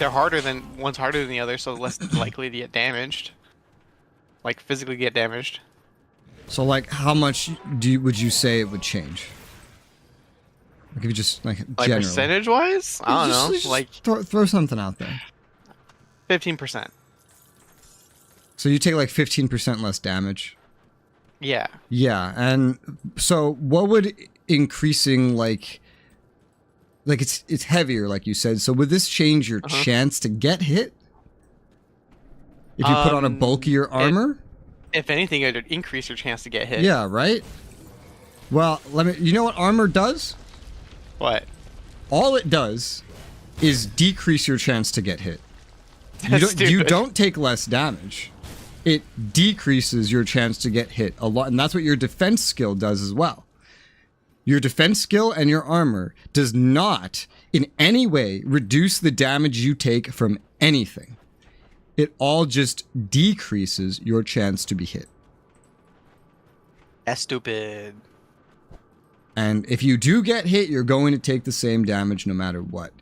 one's harder than the other, so less likely to get damaged. Like physically get damaged. So like, how much would you say it would change? Like if you just like general. Percentage wise, I don't know. Just like throw something out there. 15%. So you take like 15% less damage. Yeah. Yeah, and so what would increasing like it's heavier, like you said. So would this change your chance to get hit? If you put on a bulkier armor? If anything, it would increase your chance to get hit. Yeah, right? Well, you know what armor does? What? All it does is decrease your chance to get hit. You don't take less damage. It decreases your chance to get hit a lot, and that's what your defense skill does as well. Your defense skill and your armor does not in any way reduce the damage you take from anything. It all just decreases your chance to be hit. That's stupid. And if you do get hit, you're going to take the same damage no matter what.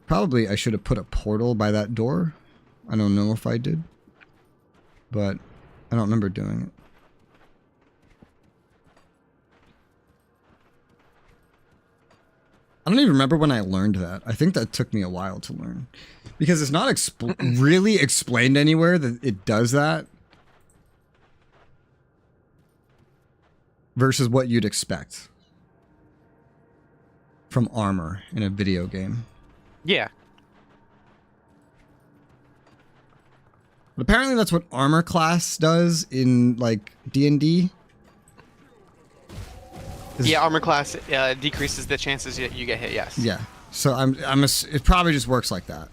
Probably I should have put a portal by that door. I don't know if I did. But I don't remember doing it. I don't even remember when I learned that. I think that took me a while to learn. Because it's not really explained anywhere that it does that. Versus what you'd expect from armor in a video game. Yeah. But apparently that's what armor class does in like D&D. Yeah, armor class decreases the chances you get hit. Yes. Yeah. So it probably just works like that.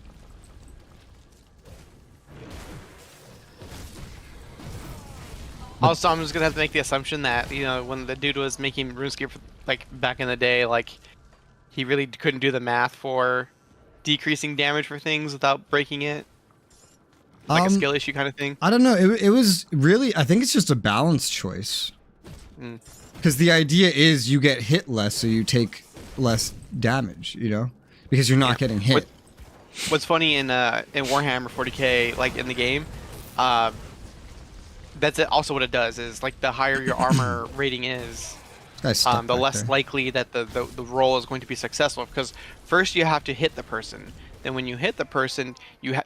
Also, I'm just gonna have to make the assumption that, you know, when the dude was making RuneScape, like back in the day, like he really couldn't do the math for decreasing damage for things without breaking it, like a skill issue kind of thing. I don't know. It was really. I think it's just a balance choice. Because the idea is you get hit less, so you take less damage. You know, because you're not getting hit. What's funny in Warhammer 40k, like in the game, that's also what it does. Is like the higher your armor rating is, the less likely that the roll is going to be successful. Because first you have to hit the person. Then when you hit the person,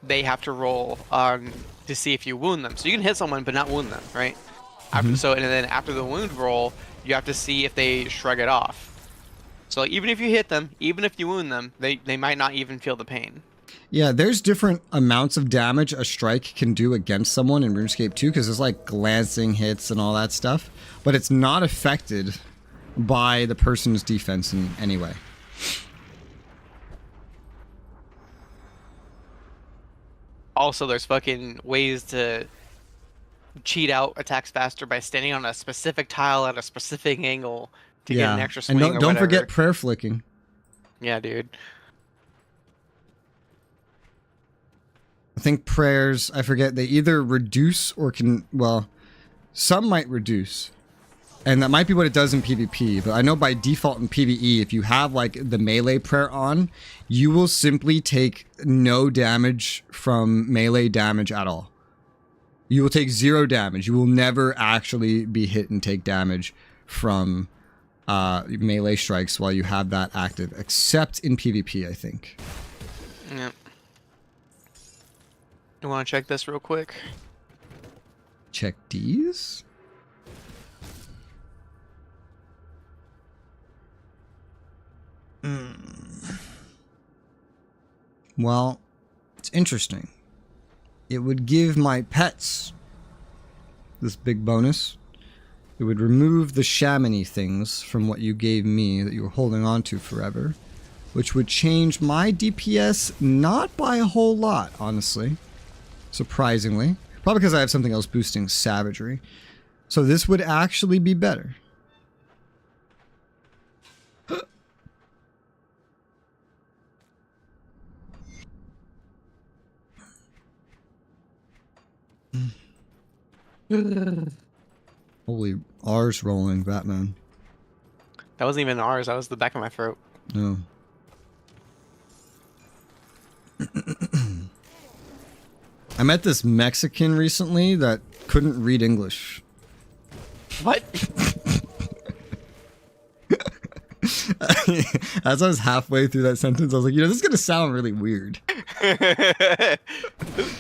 they have to roll to see if you wound them. So you can hit someone but not wound them, right? And then after the wound roll, you have to see if they shrug it off. So even if you hit them, even if you wound them, they might not even feel the pain. Yeah, there's different amounts of damage a strike can do against someone in RuneScape 2, because there's like glancing hits and all that stuff, but it's not affected by the person's defense in any way. Also, there's fucking ways to cheat out attacks faster by standing on a specific tile at a specific angle to get an extra swing. And don't forget prayer flicking. Yeah, dude. I think prayers, I forget, they either reduce or can, well, some might reduce. And that might be what it does in PvP, but I know by default in PvE, if you have like the melee prayer on, you will simply take no damage from melee damage at all. You will take 0 damage. You will never actually be hit and take damage from melee strikes while you have that active, except in PvP, I think. Yep. You want to check this real quick? Check these? Well, it's interesting. It would give my pets this big bonus. It would remove the shamany things from what you gave me that you were holding on to forever, which would change my DPS not by a whole lot, honestly. Surprisingly. Probably because I have something else boosting savagery. So this would actually be better. Holy R's rolling, Batman. That wasn't even R's, that was the back of my throat. No. I met this Mexican recently that couldn't read English. What? As I was halfway through that sentence, I was like, you know, this is going to sound really weird.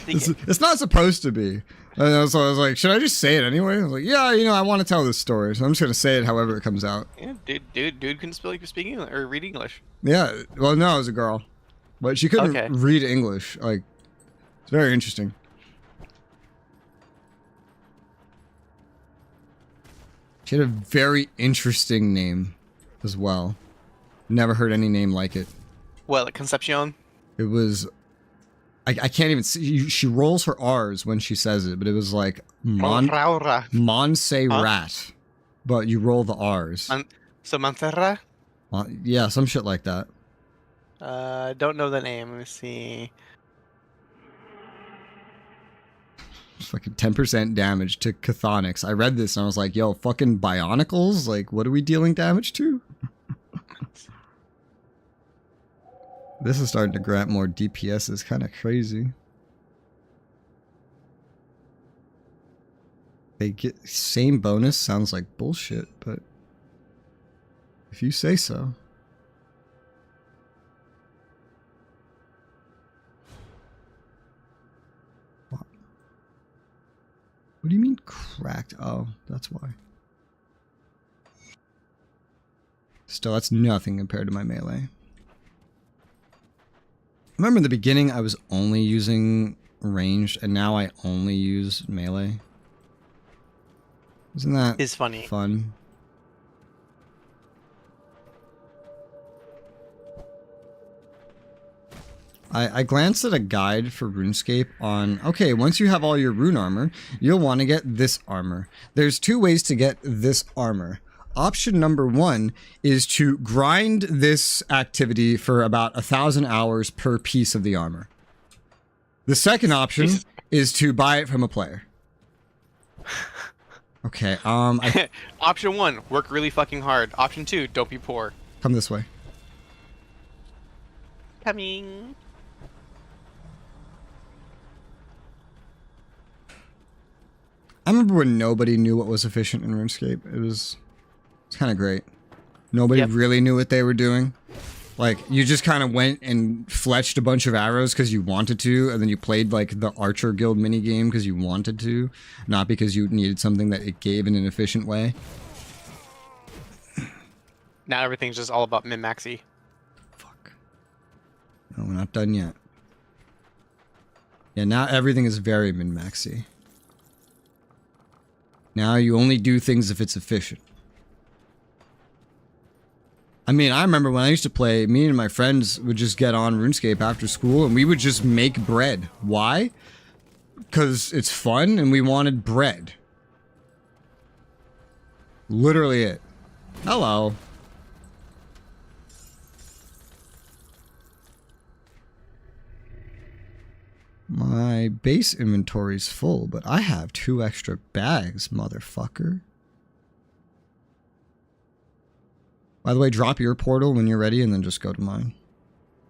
It's not supposed to be. And so I was like, should I just say it anyway? I was like, yeah, you know, I want to tell this story, so I'm just going to say it however it comes out. Yeah, dude can speak English, or read English. Yeah, well, no, it was a girl. But she couldn't read English. Like, it's very interesting. She had a very interesting name as well. Never heard any name like it. What, like Concepcion? It was... I can't even see... She rolls her R's when she says it, but it was like... Monse Rat. But you roll the R's. Samantha? Well, yeah, some shit like that. Don't know the name. Let me see. Fucking 10% damage to Chthonics. I read this and I was like, yo, fucking Bionicles? Like, what are we dealing damage to? This is starting to grant more DPS. Is kind of crazy. They get same bonus. Sounds like bullshit, but if you say so. What do you mean cracked? Oh, that's why. Still, that's nothing compared to my melee. Remember in the beginning I was only using ranged and now I only use melee? Isn't that It's funny. Fun? I glanced at a guide for RuneScape on, okay, once you have all your rune armor, you'll want to get this armor. There's 2 ways to get this armor. Option number 1 is to grind this activity for about 1,000 hours per piece of the armor. The second option is to buy it from a player. Okay, Option 1, work really fucking hard. Option 2, don't be poor. Come this way. Coming. I remember when nobody knew what was efficient in RuneScape. It's kind of great. Nobody really knew what they were doing. Like, you just kind of went and fletched a bunch of arrows because you wanted to, and then you played, like, the Archer Guild minigame because you wanted to, not because you needed something that it gave in an efficient way. Now everything's just all about min-maxy. Fuck. No, we're not done yet. Yeah, now everything is very min-maxy. Now you only do things if it's efficient. I mean, I remember when I used to play, me and my friends would just get on RuneScape after school and we would just make bread. Why? Because it's fun and we wanted bread. Literally it. Hello. My base inventory's full, but I have 2 extra bags, motherfucker. By the way, drop your portal when you're ready and then just go to mine.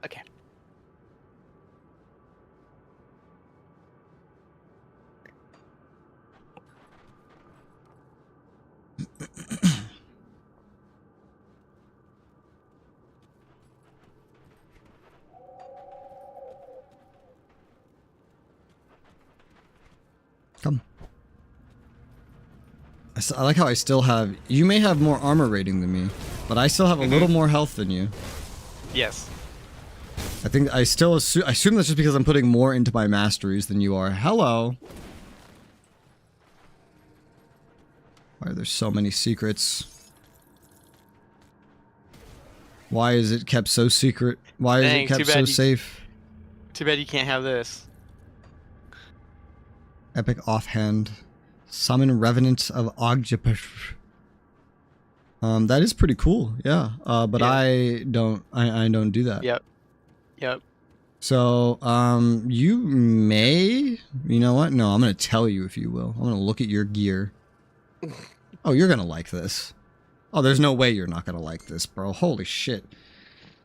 Okay. Come. I like how I still have... You may have more armor rating than me, but I still have a little more health than you. Yes. I think I still assume... I assume that's just because I'm putting more into my masteries than you are. Hello. Why are there so many secrets? Why is it kept so secret? Why is it kept so safe? Too bad you can't have this. Epic offhand. Summon Revenant of Ogjapur. That is pretty cool, yeah. But yeah. I don't do that. Yep. Yep. So, you may... You know what? No, I'm gonna tell you if you will. I'm gonna look at your gear. Oh, you're gonna like this. Oh, there's no way you're not gonna like this, bro. Holy shit.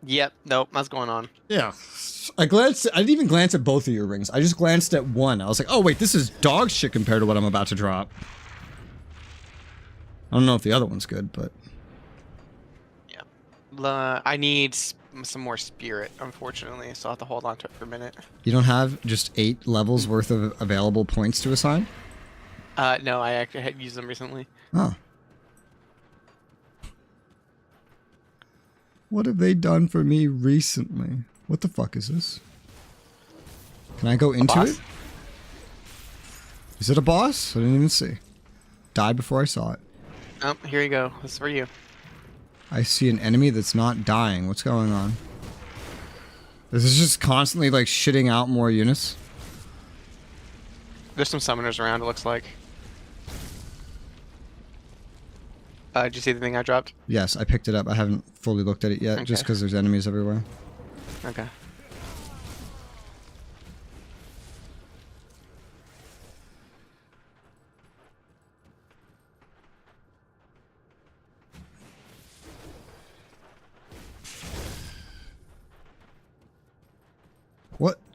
Yep. Nope. What's going on? Yeah. I didn't even glance at both of your rings. I just glanced at one. I was like, oh wait, this is dog shit compared to what I'm about to drop. I don't know if the other one's good, but... Yeah. I need some more spirit, unfortunately, so I'll have to hold on to it for a minute. You don't have just 8 levels worth of available points to assign? No, I actually had used them recently. Oh. What have they done for me recently? What the fuck is this? Can I go into it? Is it a boss? I didn't even see. Died before I saw it. Oh, here you go. This is for you. I see an enemy that's not dying. What's going on? This is just constantly like shitting out more units. There's some summoners around, it looks like. Did you see the thing I dropped? Yes, I picked it up. I haven't fully looked at it yet, just Okay. because there's enemies everywhere. Okay.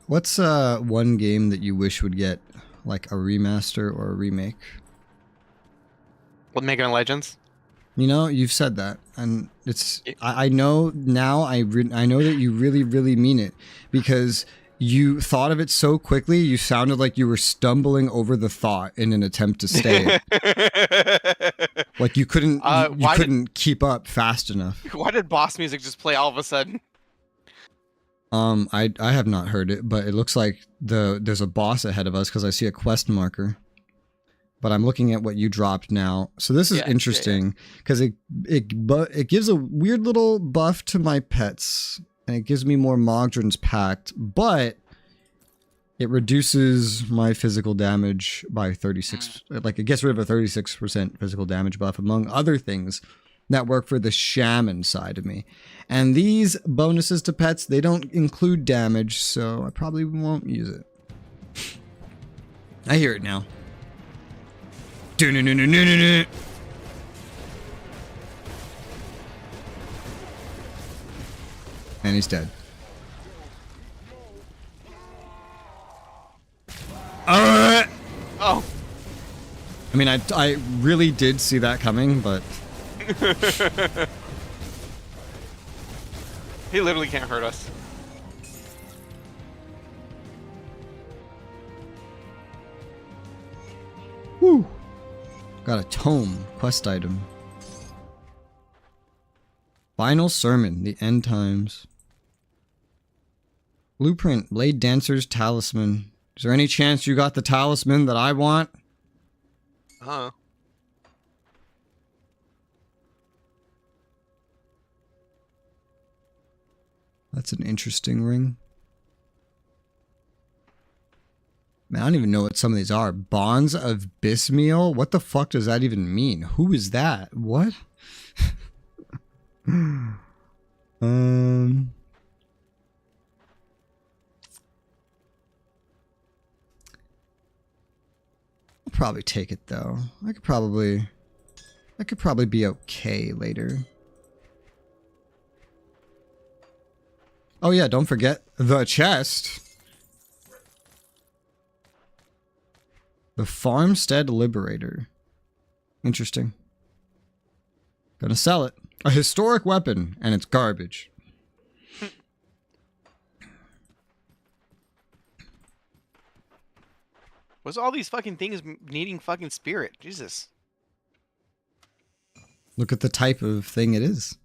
What's one game that you wish would get like a remaster or a remake? What, Mega Man Legends? You know, you've said that, and it's I know now. I know that you really mean it, because you thought of it so quickly. You sounded like you were stumbling over the thought in an attempt to say it. Like you couldn't you couldn't keep up fast enough. Why did boss music just play all of a sudden? I have not heard it, but it looks like there's a boss ahead of us because I see a quest marker. But I'm looking at what you dropped now. So this is interesting because it gives a weird little buff to my pets, and it gives me more Mogdrons packed, but it reduces my physical damage by 36. Like it gets rid of a 36% physical damage buff, among other things that work for the shaman side of me. And these bonuses to pets, they don't include damage, so I probably won't use it. I hear it now. And he's dead. Alright! Oh. I mean, I really did see that coming, but... He literally can't hurt us. Woo! Got a tome, quest item. Final Sermon, the End Times. Blueprint, Blade Dancer's Talisman. Is there any chance you got the talisman that I want? Huh. That's an interesting ring. Man, I don't even know what some of these are. Bonds of Bismeal? What the fuck does that even mean? Who is that? What? I'll probably take it though. I could probably be okay later. Oh yeah, don't forget the chest. The Farmstead Liberator. Interesting. Gonna sell it. A historic weapon, and it's garbage. What's all these fucking things needing fucking spirit? Jesus. Look at the type of thing it is.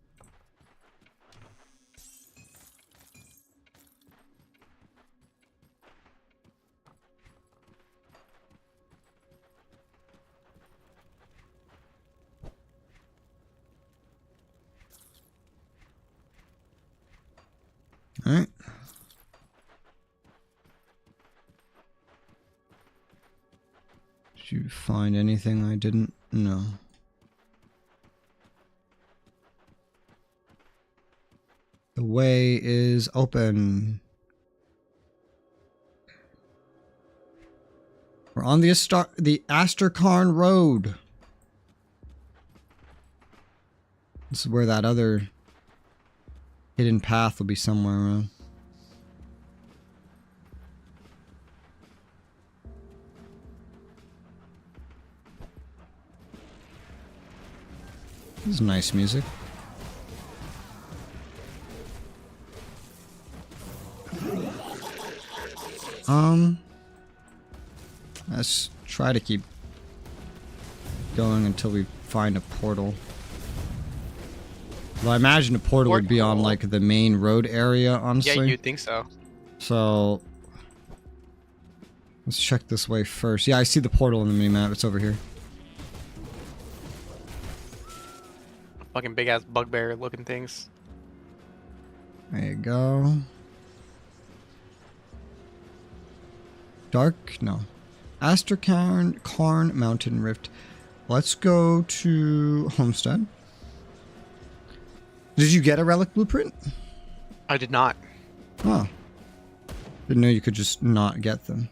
All right. Did you find anything I didn't? No. The way is open. We're on the Asterkarn Road. This is where that other hidden path will be somewhere around. This is nice music. Let's try to keep going until we find a portal. Well, I imagine a portal would be on like the main road area, honestly. Yeah, you'd think so. So let's check this way first. Yeah, I see the portal in the minimap. It's over here. Fucking big ass bugbear looking things. There you go. Dark? No. Asterkarn Mountain Rift. let's go to Homestead. Did you get a relic blueprint? I did not. Oh. Didn't know you could just not get them.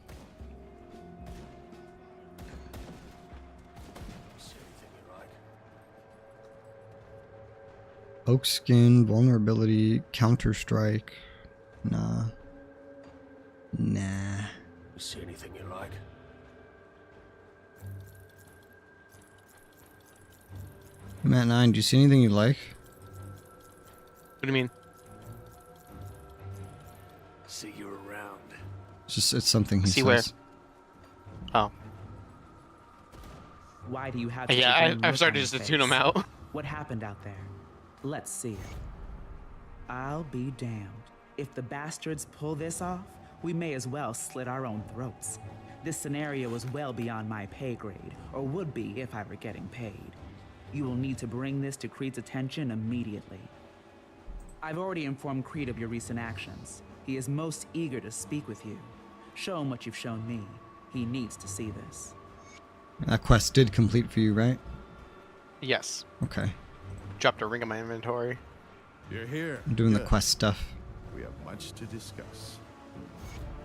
Oak skin, vulnerability, counter strike. Nah. Nah. See anything you like? Matt 9, do you see anything you like? What do you mean? See you around. It's something he See says. where? Oh. Why do you have such a Yeah, grim I've look started on just your to tune them face? out. What happened out there? Let's see it. I'll be damned. If the bastards pull this off, we may as well slit our own throats. This scenario is well beyond my pay grade, or would be if I were getting paid. You will need to bring this to Creed's attention immediately. I've already informed Creed of your recent actions. He is most eager to speak with you. Show him what you've shown me. He needs to see this. That quest did complete for you, right? Yes. Okay. Dropped a ring in my inventory. You're here. I'm doing the Good. quest stuff. We have much to discuss.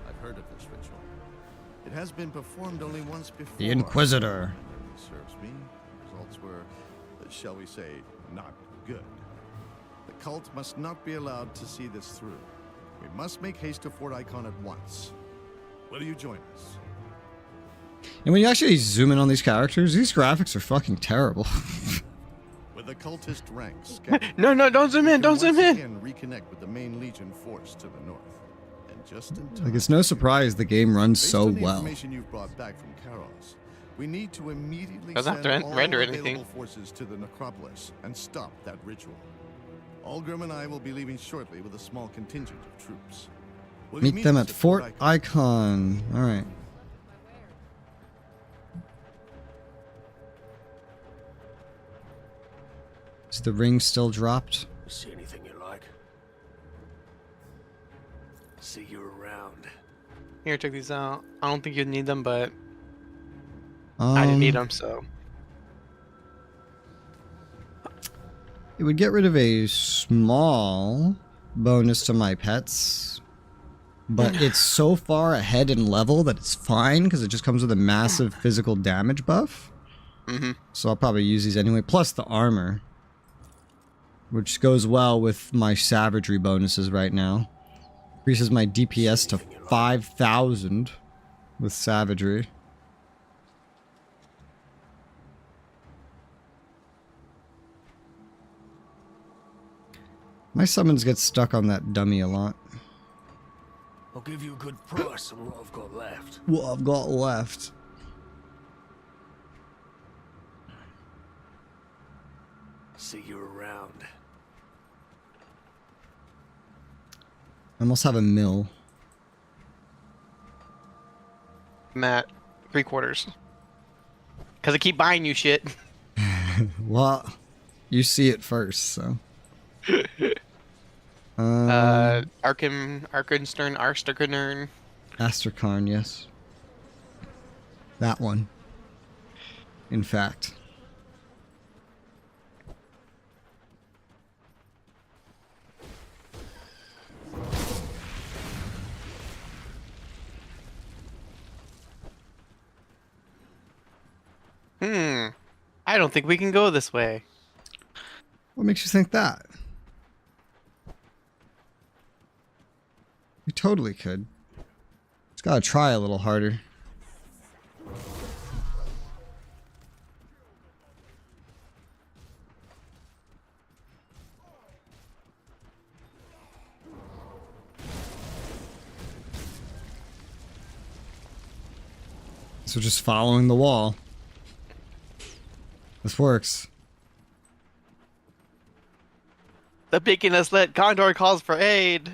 I've heard of this ritual. It has been performed only once before. The Inquisitor. It serves me. Results were, shall we say, not good. The cult must not be allowed to see this through. We must make haste to Fort Icon at once. Will you join us? And when you actually zoom in on these characters, these graphics are fucking terrible. With the cultist ranks. No, don't zoom in, don't zoom in. Again, reconnect with the main Legion force to the north. And just in time. Like, it's no surprise the game runs Based so on the well. information you've brought back from Karos, we need to immediately Doesn't have to send all render available anything. forces to the necropolis and stop that ritual. Algrim and I will be leaving shortly with a small contingent of troops. Will you Meet them us at Fort Icon. Alright. Is the ring still dropped? See anything you like? See you around. Here, check these out. I don't think you'd need them, but I didn't need them, so. It would get rid of a small bonus to my pets, but it's so far ahead in level that it's fine because it just comes with a massive physical damage buff. So I'll probably use these anyway, plus the armor, which goes well with my savagery bonuses right now. Increases my DPS to 5,000 with savagery. My summons get stuck on that dummy a lot. I'll give you a good price on what I've got left. What I've got left. See you around. I almost have a mill. Matt, 3/4. Because I keep buying you shit. Well, you see it first, so. Arkenstern. Astrakarn, yes. That one. In fact. I don't think we can go this way. What makes you think that? We totally could. Just gotta try a little harder. So just following the wall. This works. The beacon has lit. Condor calls for aid.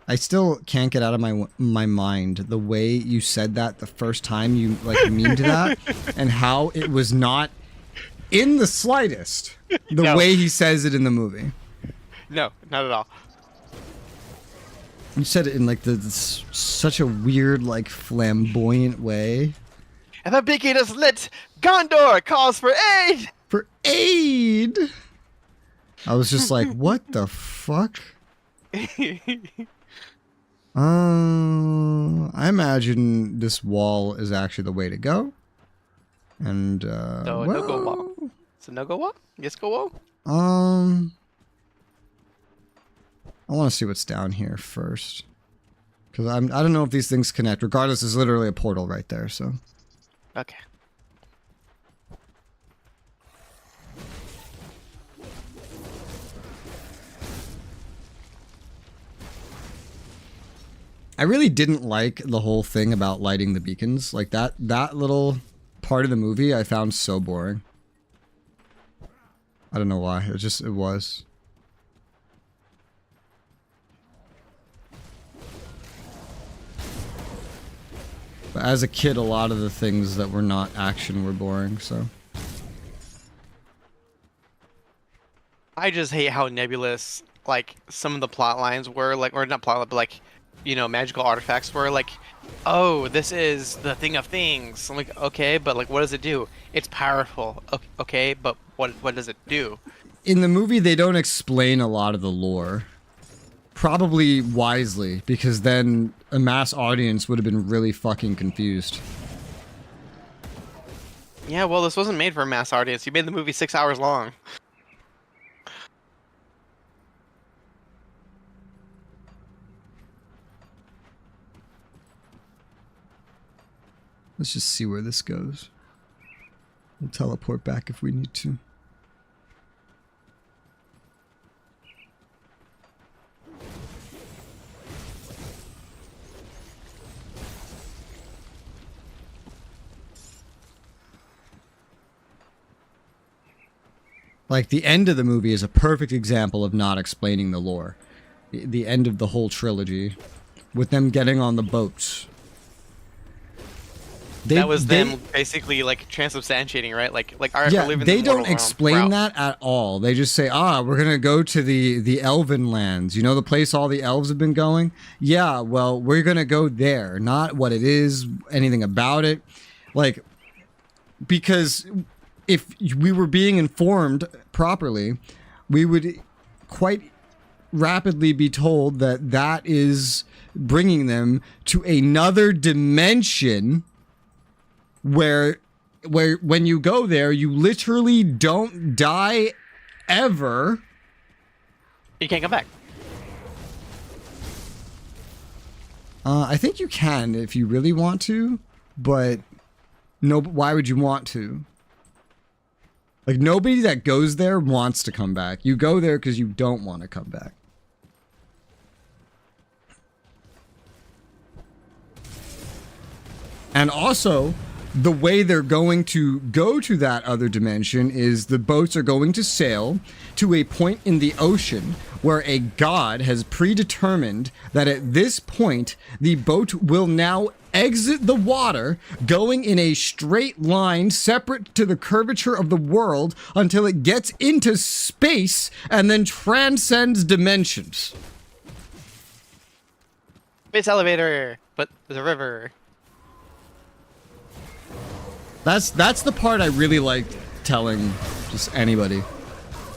I still can't get out of my mind the way you said that the first time you like memed that, and how it was not in the slightest the way he says it in the movie. No, not at all. You said it in like such a weird, like flamboyant way. And the beacon is lit! Gondor calls for aid! For aid! I was just like, what the fuck? I imagine this wall is actually the way to go. And, So, no-go wall. So, no-go wall? Yes, go wall? I want to see what's down here first. Because I don't know if these things connect. Regardless, there's literally a portal right there, so. Okay. I really didn't like the whole thing about lighting the beacons. Like that little part of the movie I found so boring. I don't know why. It was. But as a kid, a lot of the things that were not action were boring, so. I just hate how nebulous, like, some of the plot lines were, like, or not plot, but like, you know, magical artifacts were, like, oh, this is the thing of things. I'm like, okay, but like, what does it do? It's powerful. Okay, but what does it do? In the movie, they don't explain a lot of the lore. Probably wisely, because then a mass audience would have been really fucking confused. Yeah, well, this wasn't made for a mass audience. You made the movie 6 hours long. Let's just see where this goes. We'll teleport back if we need to. Like, the end of the movie is a perfect example of not explaining the lore. The end of the whole trilogy. With them getting on the boats. That was them basically, like, transubstantiating, right? Like, all right, yeah, we're living they in the mortal don't explain realm. that at all. They just say, we're gonna go to the Elven lands. You know, the place all the elves have been going? Yeah, well, we're gonna go there. Not what it is, anything about it. Like, because if we were being informed properly, we would quite rapidly be told that that is bringing them to another dimension where when you go there, you literally don't die ever. You can't come back. I think you can if you really want to, but no. Why would you want to? Like, nobody that goes there wants to come back. You go there because you don't want to come back. And also, the way they're going to go to that other dimension is the boats are going to sail to a point in the ocean where a god has predetermined that at this point, the boat will now exit the water, going in a straight line separate to the curvature of the world until it gets into space and then transcends dimensions. Space elevator, but there's a river. That's the part I really liked telling just anybody,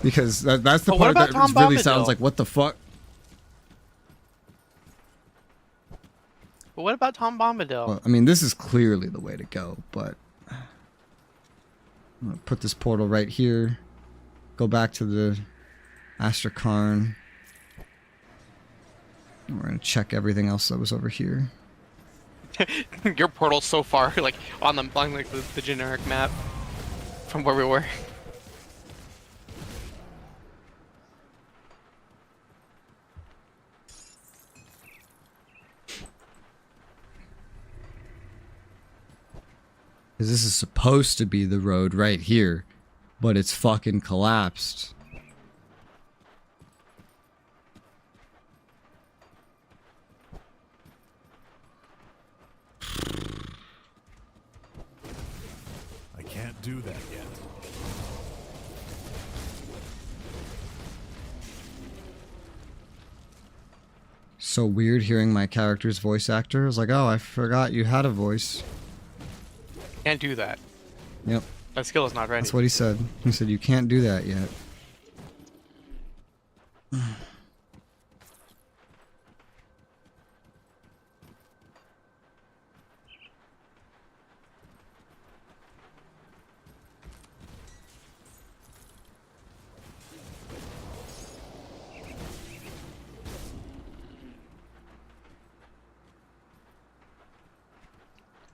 because that's the But what part that about Tom really Bombadil? sounds like, what the fuck? But what about Tom Bombadil? Well, I mean, this is clearly the way to go, but I'm gonna put this portal right here, go back to the Astrakhan. We're gonna check everything else that was over here. Your portal's so far, like, on like the generic map from where we were. Because this is supposed to be the road right here, but it's fucking collapsed. I can't do that yet. So weird hearing my character's voice actor. I was like, oh, I forgot you had a voice. Can't do that. Yep. That skill is not ready. That's what he said. He said you can't do that yet.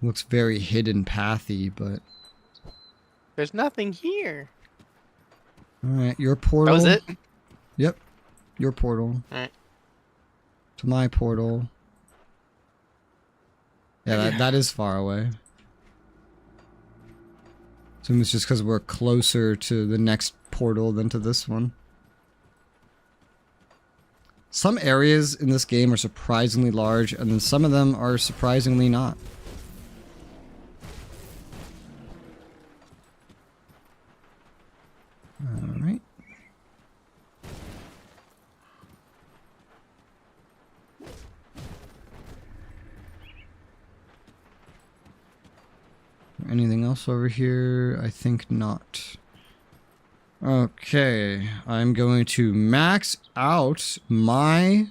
Looks very hidden pathy, but There's nothing here. alright, your portal. That was it? Yep. Your portal. Alright. To my portal. Yeah, that is far away. Assume it's just because we're closer to the next portal than to this one. Some areas in this game are surprisingly large, and then some of them are surprisingly not. Alright. Anything else over here? I think not. Okay, I'm going to max out my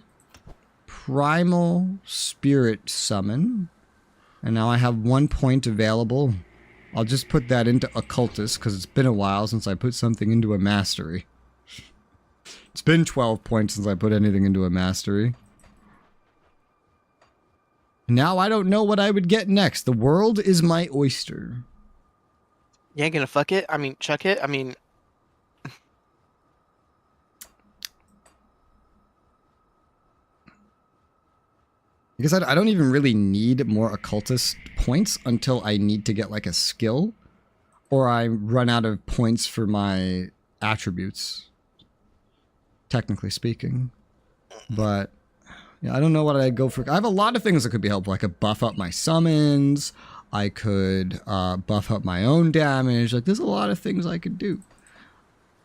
primal spirit summon. And now I have 1 point available. I'll just put that into occultist because it's been a while since I put something into a mastery. It's been 12 points since I put anything into a mastery. Now I don't know what I would get next. The world is my oyster. You ain't gonna fuck it? I mean, chuck it? I mean... Because I don't even really need more occultist points until I need to get like a skill. Or I run out of points for my attributes. Technically speaking. But yeah, I don't know what I'd go for. I have a lot of things that could be helpful. I could buff up my summons. I could buff up my own damage. Like there's a lot of things I could do.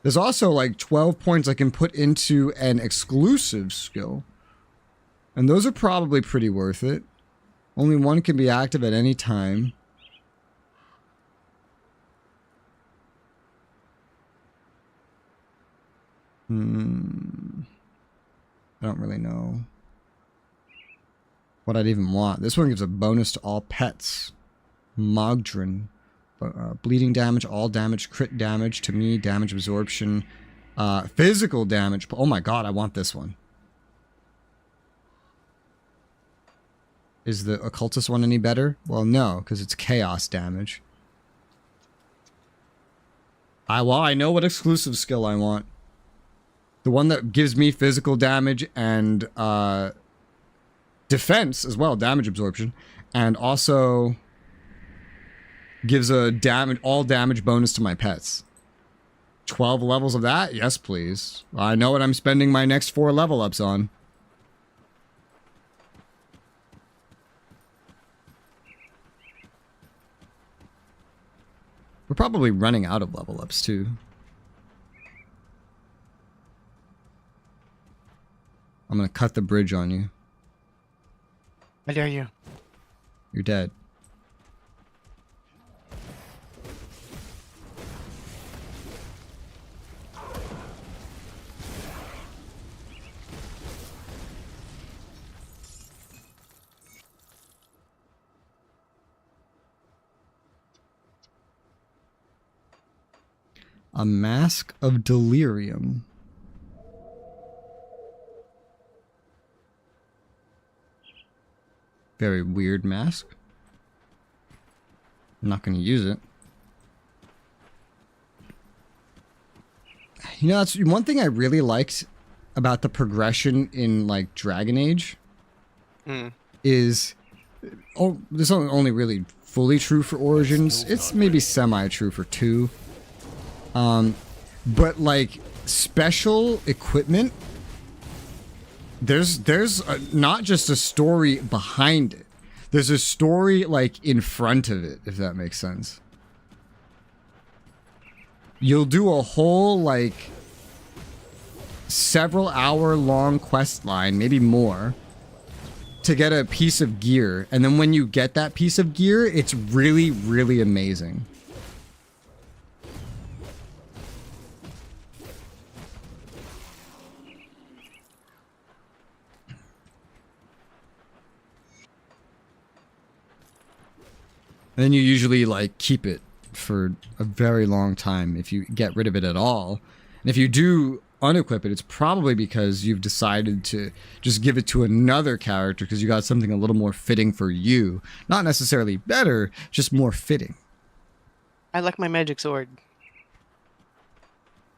There's also like 12 points I can put into an exclusive skill. And those are probably pretty worth it. Only one can be active at any time. I don't really know what I'd even want. This one gives a bonus to all pets. Mogdrin. Bleeding damage, all damage, crit damage to me, damage absorption, physical damage. Oh my god, I want this one. Is the occultist one any better? Well, no, because it's chaos damage. I know what exclusive skill I want. The one that gives me physical damage and defense as well, damage absorption, and also gives a all damage bonus to my pets. 12 levels of that? Yes, please. I know what I'm spending my next 4 level ups on. We're probably running out of level ups too. I'm gonna cut the bridge on you. How dare you? You're dead. A mask of delirium. Very weird mask. I'm not going to use it. You know, that's one thing I really liked about the progression in like Dragon Age. Is this is only really fully true for Origins. It's maybe semi-true for 2. But like special equipment, there's not just a story behind it. There's a story like in front of it, if that makes sense. You'll do a whole like several hour long quest line, maybe more, to get a piece of gear, and then when you get that piece of gear, it's really, really amazing. And then you usually like keep it for a very long time if you get rid of it at all. And if you do unequip it, it's probably because you've decided to just give it to another character because you got something a little more fitting for you. Not necessarily better, just more fitting. I like my magic sword.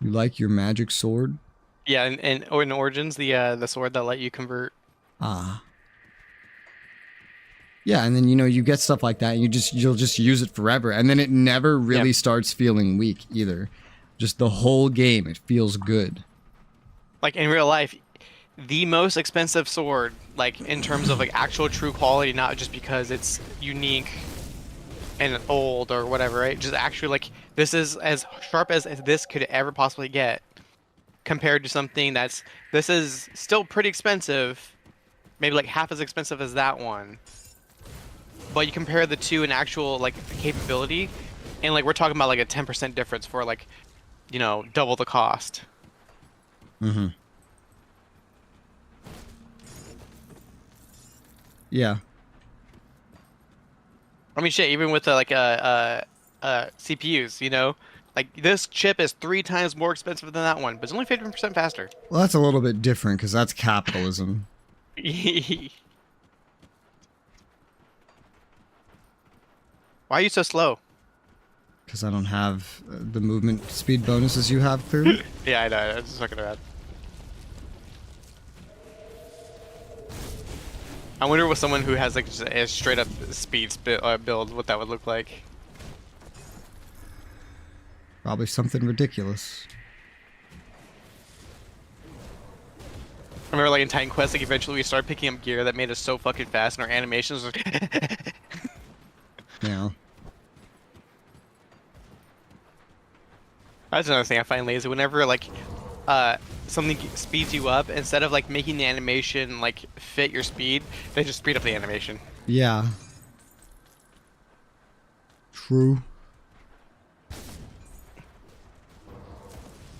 You like your magic sword? Yeah, and in Origins, the sword that let you convert. Ah. Yeah, and then you get stuff like that, and you'll just use it forever, and then it never really starts feeling weak either. Just the whole game, it feels good. Like in real life, the most expensive sword, like in terms of like actual true quality, not just because it's unique and old or whatever, right? Just actually like this is as sharp as this could ever possibly get, compared to something this is still pretty expensive, maybe like half as expensive as that one. But you compare the two in actual like capability, and like we're talking about like a 10% difference for like, double the cost. Mm-hmm. Yeah. I mean, shit. Even with CPUs, like this chip is 3 times more expensive than that one, but it's only 50% faster. Well, that's a little bit different because that's capitalism. Why are you so slow? Because I don't have the movement speed bonuses you have, clearly. Yeah, I know. I was just fucking around. I wonder with someone who has like just a straight up speed build, what that would look like. Probably something ridiculous. I remember like in Titan Quest, like eventually we started picking up gear that made us so fucking fast, and our animations was Yeah. That's another thing I find lazy. Whenever like something speeds you up, instead of like making the animation like fit your speed, they just speed up the animation. Yeah. True.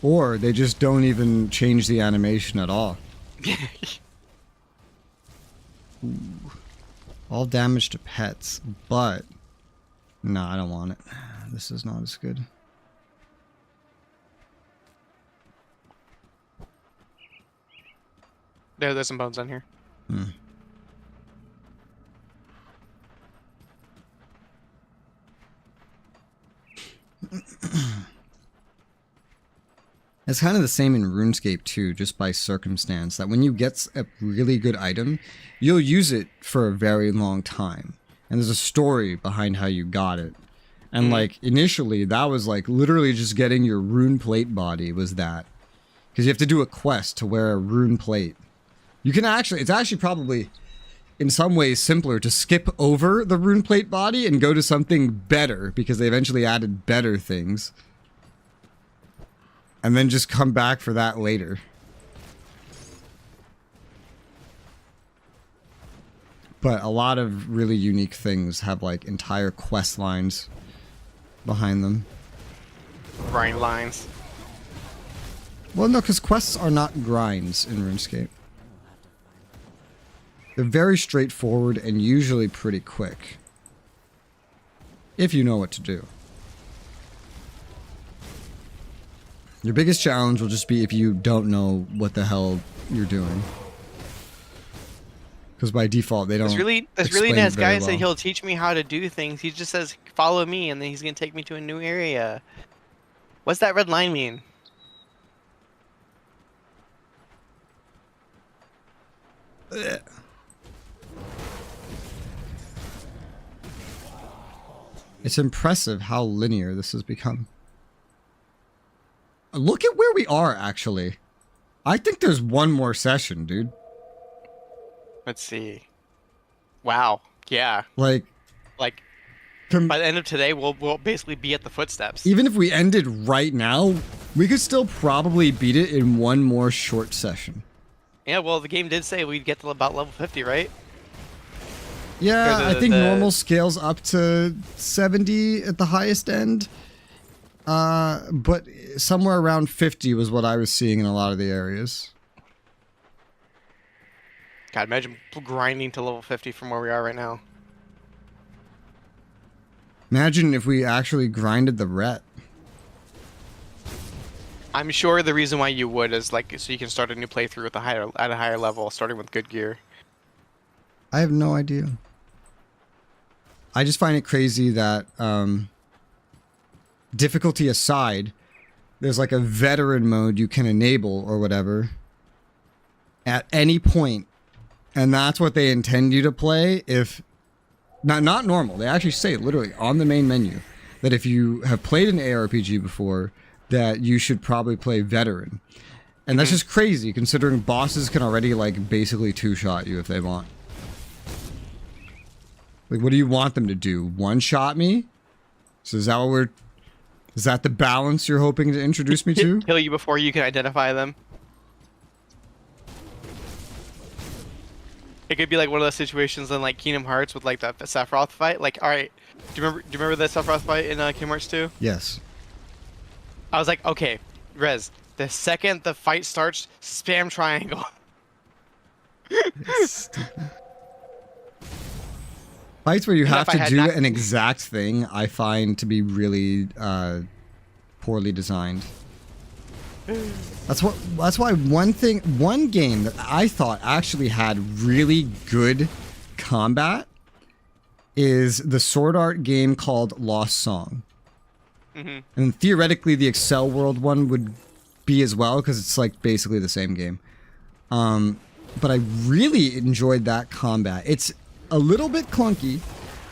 Or they just don't even change the animation at all. Ooh. All damage to pets, but no, I don't want it. This is not as good. There's some bones on here. It's kind of the same in RuneScape too, just by circumstance, that when you get a really good item, you'll use it for a very long time. And there's a story behind how you got it. And like initially that was like literally just getting your rune plate body was that. Because you have to do a quest to wear a rune plate. You can actually, it's actually probably in some ways simpler to skip over the rune plate body and go to something better because they eventually added better things. And then just come back for that later. But a lot of really unique things have like entire quest lines behind them. Grind lines. Well, no, because quests are not grinds in RuneScape. They're very straightforward and usually pretty quick. If you know what to do. Your biggest challenge will just be if you don't know what the hell you're doing. Because by default, they don't. This really explain nice it very guy said well. he'll teach me how to do things. He just says, follow me, and then he's going to take me to a new area. What's that red line mean? Ugh. It's impressive how linear this has become. Look at where we are, actually. I think there's one more session, dude. Let's see. Wow. Yeah. Like by the end of today, we'll basically be at the footsteps. even if we ended right now, we could still probably beat it in one more short session. Yeah, well, the game did say we'd get to about level 50, right? Yeah, I think normal scales up to 70 at the highest end. But somewhere around 50 was what I was seeing in a lot of the areas. God, imagine grinding to level 50 from where we are right now. Imagine if we actually grinded the ret. I'm sure the reason why you would is like so you can start a new playthrough with at a higher level, starting with good gear. I have no idea. I just find it crazy that difficulty aside, there's like a veteran mode you can enable or whatever at any point, and that's what they intend you to play. If not normal, they actually say literally on the main menu that if you have played an ARPG before, that you should probably play veteran. And that's just crazy considering bosses can already like basically two-shot you if they want. Like, what do you want them to do? One-shot me? So is that the balance you're hoping to introduce me to? Kill you before you can identify them. It could be like one of those situations in like Kingdom Hearts with like the Sephiroth fight. Like, all right, do you remember the Sephiroth fight in Kingdom Hearts 2? Yes. I was like, okay, Rez, the second the fight starts, spam triangle. Fights where you have to do an exact thing, I find to be really poorly designed. That's why one game that I thought actually had really good combat is the sword art game called Lost Song. And theoretically the Excel World one would be as well because it's like basically the same game. But I really enjoyed that combat. It's a little bit clunky,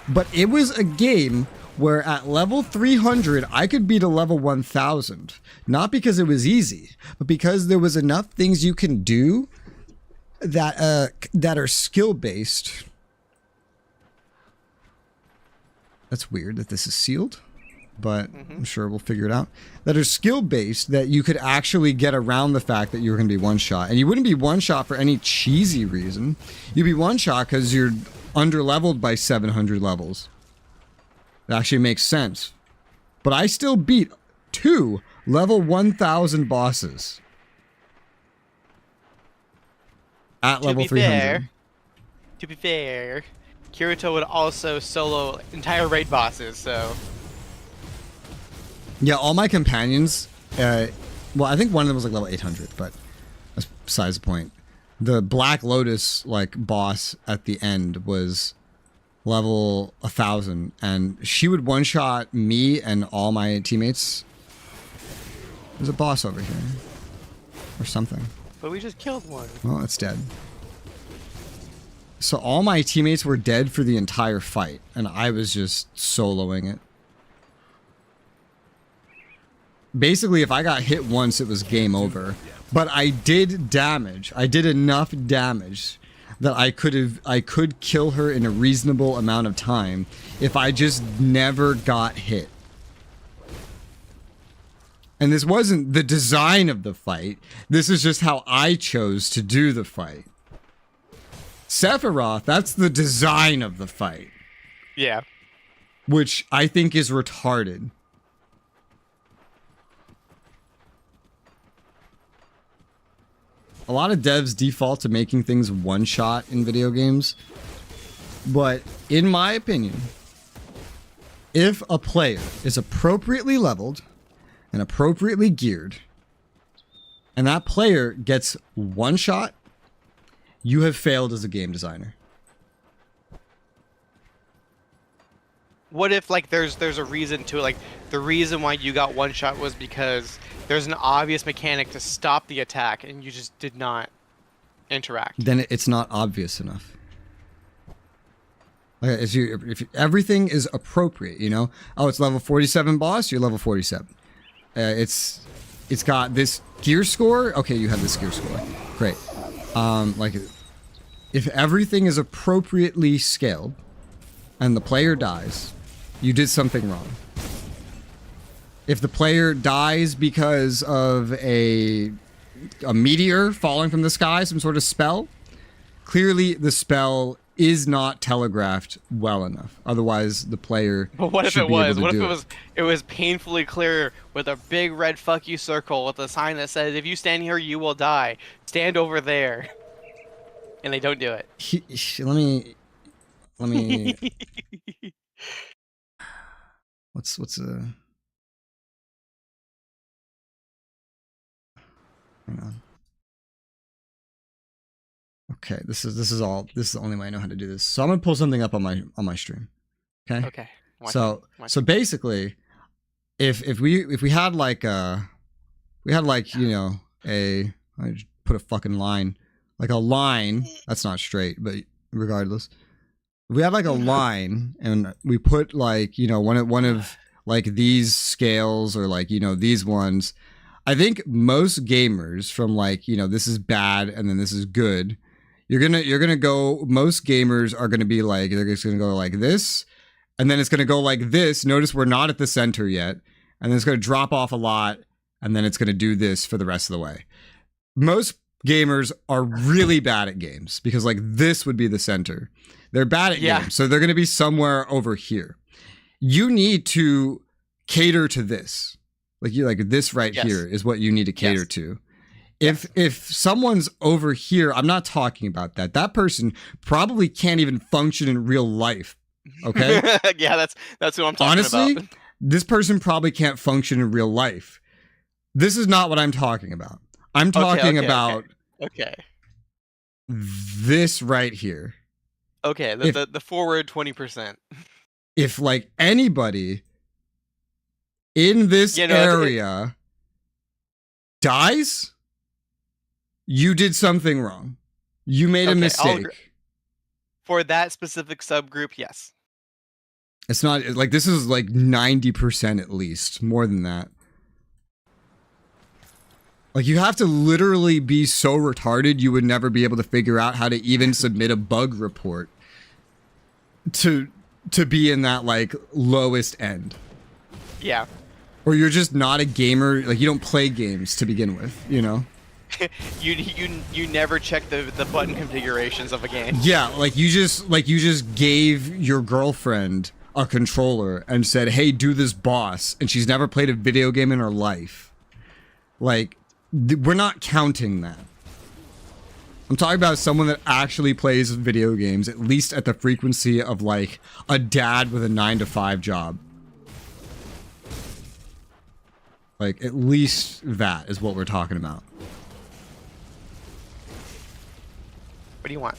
but it was a game where at level 300 I could beat a level 1000. Not because it was easy, but because there was enough things you can do that are skill based. That's weird that this is sealed, but I'm sure we'll figure it out. That are skill based that you could actually get around the fact that you're going to be one shot, and you wouldn't be one shot for any cheesy reason. You'd be one shot because you're under-leveled by 700 levels. It actually makes sense. But I still beat 2 level 1000 bosses. At level 300. To be fair, Kirito would also solo entire raid bosses, so... Yeah, all my companions... well, I think one of them was like level 800, but that's besides the point. The Black Lotus like boss at the end was level 1000, and she would one-shot me and all my teammates. There's a boss over here. Or something. But we just killed one. Well, it's dead. So all my teammates were dead for the entire fight, and I was just soloing it. Basically, if I got hit once, it was game over. But I did damage. I did enough damage that I could kill her in a reasonable amount of time if I just never got hit. And this wasn't the design of the fight. This is just how I chose to do the fight. Sephiroth, that's the design of the fight. Yeah. Which I think is retarded. A lot of devs default to making things one-shot in video games. But in my opinion, if a player is appropriately leveled and appropriately geared, and that player gets one shot, you have failed as a game designer. What if like there's a reason to it? Like the reason why you got one shot was because there's an obvious mechanic to stop the attack and you just did not interact. Then it's not obvious enough. Like if everything is appropriate, you know? Oh, it's level 47 boss, you're level 47. It's got this gear score. Okay, you have this gear score. Great. Like if everything is appropriately scaled and the player dies, you did something wrong. If the player dies because of a meteor falling from the sky, some sort of spell, clearly the spell is not telegraphed well enough. Otherwise, the player. But what if should it be able was? to What if do it was painfully clear with a big red fuck you circle with a sign that says, "If you stand here, you will die. Stand over there." And they don't do it. Let me. What's a? Hang on. Okay, this is the only way I know how to do this. So I'm gonna pull something up on my stream. Okay. Okay. So basically, if we had like I just put a fucking line, like a line that's not straight, but regardless, if we had like a line and we put like one of like these scales or like these ones. I think most gamers from like this is bad and then this is good. You're gonna go. Most gamers are gonna be like they're just gonna go like this, and then it's gonna go like this. Notice we're not at the center yet, and then it's gonna drop off a lot, and then it's gonna do this for the rest of the way. Most gamers are really bad at games because like this would be the center. They're bad at games, so they're gonna be somewhere over here. You need to cater to this. Like this right here is what you need to cater to. If someone's over here, I'm not talking about that. That person probably can't even function in real life. Okay? Yeah, that's what I'm talking about. Honestly, this person probably can't function in real life. This is not what I'm talking about. I'm talking about this right here. Okay, the forward 20%. If like anybody in this area dies, you did something wrong. You made a mistake. For that specific subgroup, yes. It's not like this is like 90% at least, more than that. Like you have to literally be so retarded you would never be able to figure out how to even submit a bug report to be in that like lowest end. Yeah. Or you're just not a gamer, like you don't play games to begin with, you never check the button configurations of a game. Yeah, like you just gave your girlfriend a controller and said, "Hey, do this boss," and she's never played a video game in her life. Like we're not counting that. I'm talking about someone that actually plays video games, at least at the frequency of like a dad with a 9-to-5 job. Like, at least that is what we're talking about. What do you want?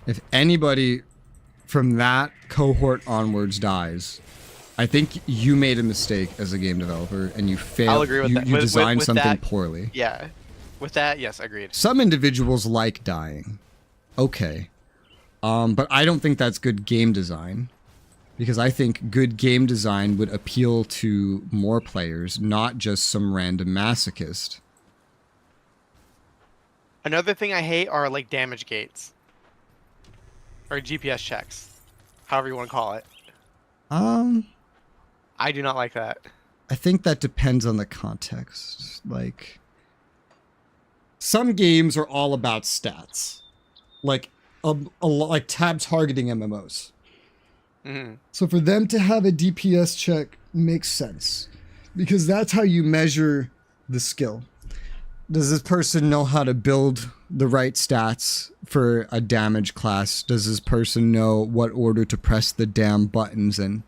If anybody from that cohort onwards dies, I think you made a mistake as a game developer and you failed. I'll agree with that. You designed with something that, poorly. Yeah. With that, yes, agreed. Some individuals like dying. Okay. But I don't think that's good game design. Because I think good game design would appeal to more players, not just some random masochist. Another thing I hate are like damage gates. Or GPS checks. However you want to call it. I do not like that. I think that depends on the context. Like, some games are all about stats. Like, like tab targeting MMOs. Mm-hmm. So for them to have a DPS check makes sense. Because that's how you measure the skill. Does this person know how to build the right stats for a damage class? Does this person know what order to press the damn buttons in?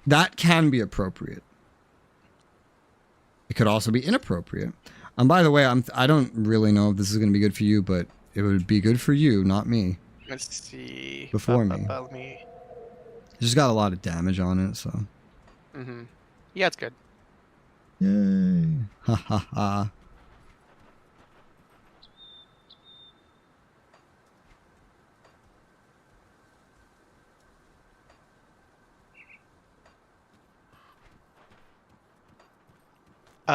That can be appropriate. It could also be inappropriate. And by the way, I don't really know if this is going to be good for you, but it would be good for you, not me. Let's see. Before me. It just got a lot of damage on it, so. Mm-hmm. Yeah, it's good. Yay. Ha ha ha.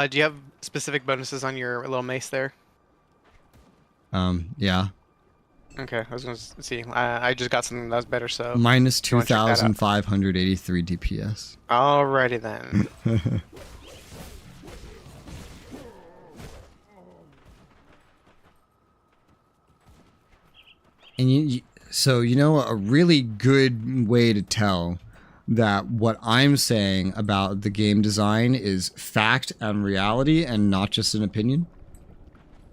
Do you have specific bonuses on your little mace there? Yeah. Okay, I was gonna see. I just got something that was better, so. Minus 2,583 DPS. Alrighty then. And so you know a really good way to tell that what I'm saying about the game design is fact and reality and not just an opinion.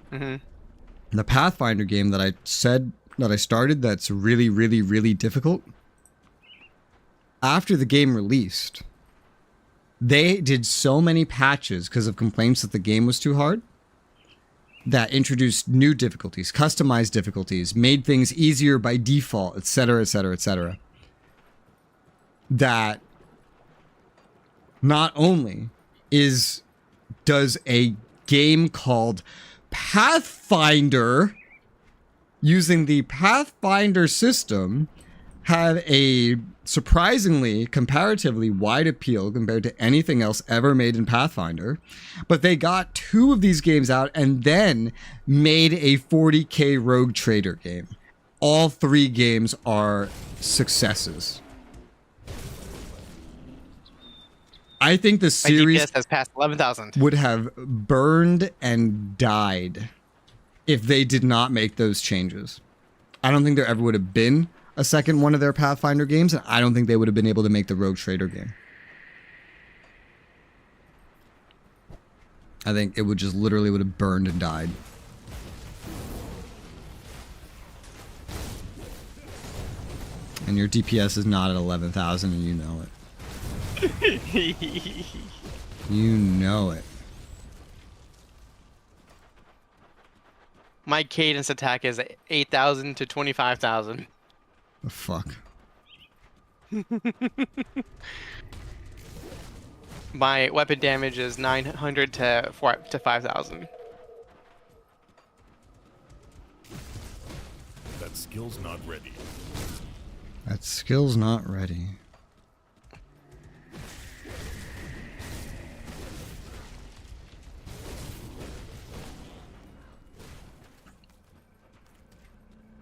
The Pathfinder game that I said that I started that's really, really, really difficult. After the game released, they did so many patches because of complaints that the game was too hard that introduced new difficulties, customized difficulties, made things easier by default, etc., etc., etc. That not only does a game called Pathfinder using the Pathfinder system have a surprisingly, comparatively wide appeal compared to anything else ever made in Pathfinder, but they got 2 of these games out and then made a 40k Rogue Trader game. All 3 games are successes. I think the series has passed 11,000. would have burned and died if they did not make those changes. I don't think there ever would have been a second one of their Pathfinder games, and I don't think they would have been able to make the Rogue Trader game. I think it would just literally would have burned and died. And your DPS is not at 11,000 and you know it. You know it. My cadence attack is 8,000 to 25,000. The fuck? My weapon damage is 900 to 5,000. That skill's not ready. That skill's not ready.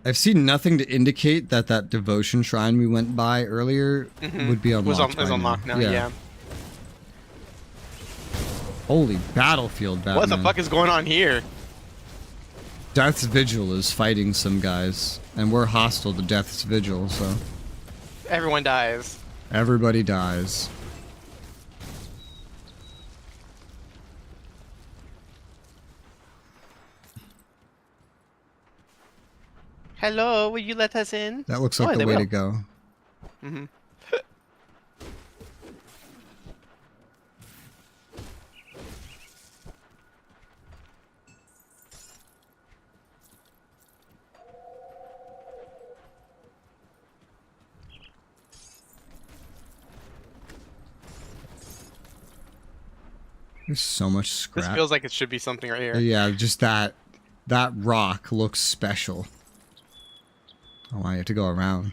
I've seen nothing to indicate that that devotion shrine we went by earlier would be unlocked. Was unlocked now, yeah. Holy battlefield, Batman. What the fuck is going on here? Death's Vigil is fighting some guys, and we're hostile to Death's Vigil, so... Everyone dies. Everybody dies. Hello, will you let us in? That looks like the way to go. Mm-hmm. There's so much scrap. This feels like it should be something right here. Yeah, just that rock looks special. Oh, I have to go around.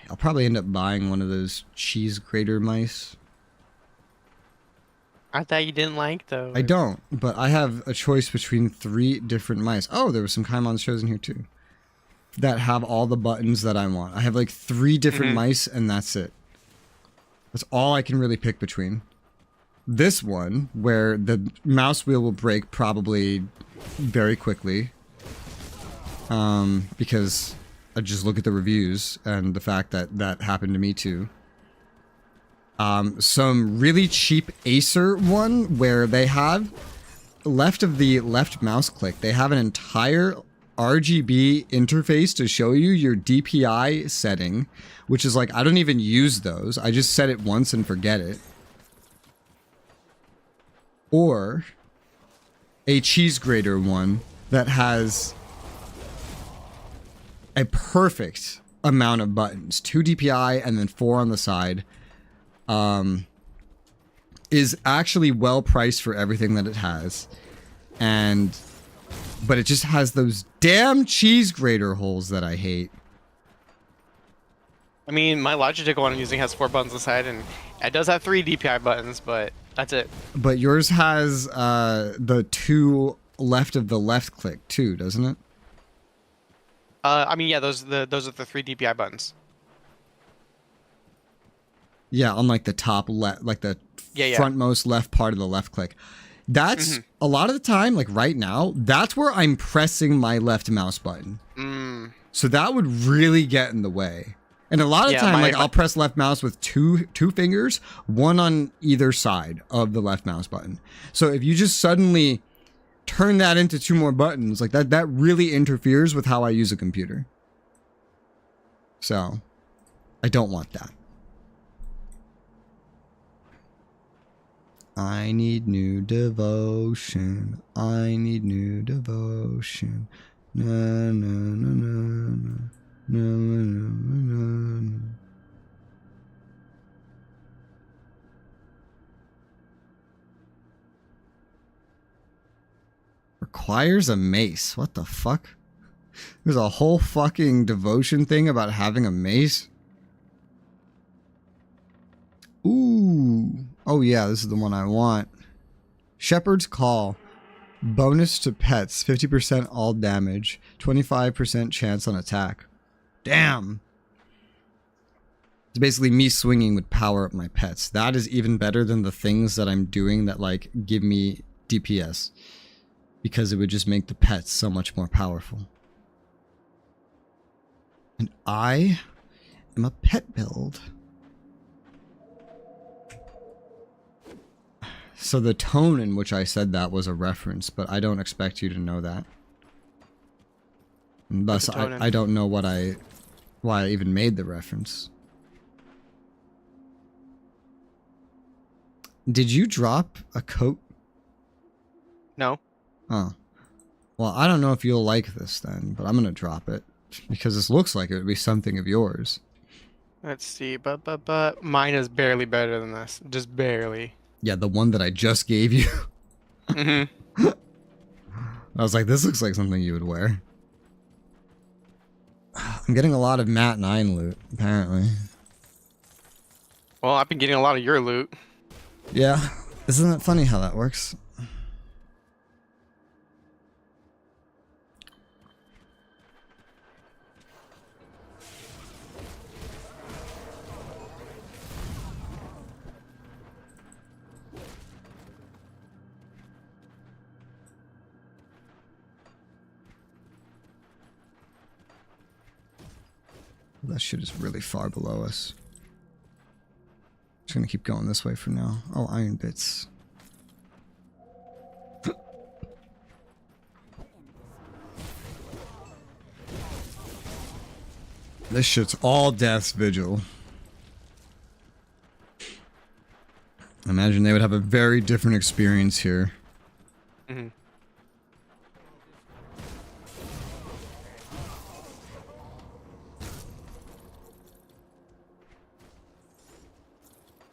I'll probably end up buying one of those cheese grater mice. I thought you didn't like those. I don't, but I have a choice between 3 different mice. Oh, there was some Kaimon's chosen here too. That have all the buttons that I want. I have like 3 different mice and that's it. That's all I can really pick between. This one, where the mouse wheel will break probably very quickly. Because I just look at the reviews and the fact that that happened to me too. Some really cheap Acer one where they have left of the left mouse click, they have an entire RGB interface to show you your DPI setting, which is like, I don't even use those. I just set it once and forget it. Or a cheese grater one that has a perfect amount of buttons, 2 DPI and then 4 on the side. Is actually well priced for everything that it has. But it just has those damn cheese grater holes that I hate. I mean, my Logitech one I'm using has 4 buttons on the side, and it does have 3 DPI buttons, but that's it. But yours has the 2 left of the left click too, doesn't it? I mean, yeah, those are the 3 DPI buttons. Yeah, on like the top left, like the Yeah. frontmost left part of the left click. That's a lot of the time, like right now, that's where I'm pressing my left mouse button. So that would really get in the way. And a lot of the time, like I'll press left mouse with two fingers, one on either side of the left mouse button. So if you just suddenly turn that into 2 more buttons, like that really interferes with how I use a computer. So I don't want that. I need new devotion. I need new devotion. Na na na na na na na na na. Requires a mace. What the fuck? There's a whole fucking devotion thing about having a mace. Ooh. Oh yeah, this is the one I want. Shepherd's Call. Bonus to pets. 50% all damage. 25% chance on attack. Damn. It's basically me swinging would power up my pets. That is even better than the things that I'm doing that like give me DPS. Because it would just make the pets so much more powerful. And I am a pet build. So the tone in which I said that was a reference, but I don't expect you to know that. And thus, I don't know why I even made the reference. Did you drop a coat? No. Oh. Well, I don't know if you'll like this then, but I'm gonna drop it. Because this looks like it would be something of yours. Let's see, but mine is barely better than this. Just barely. Yeah, the one that I just gave you. I was like, this looks like something you would wear. I'm getting a lot of Mat 9 loot, apparently. Well, I've been getting a lot of your loot. Yeah. Isn't it funny how that works? That shit is really far below us. Just gonna keep going this way for now. Oh, iron bits. This shit's all Death's Vigil. I imagine they would have a very different experience here.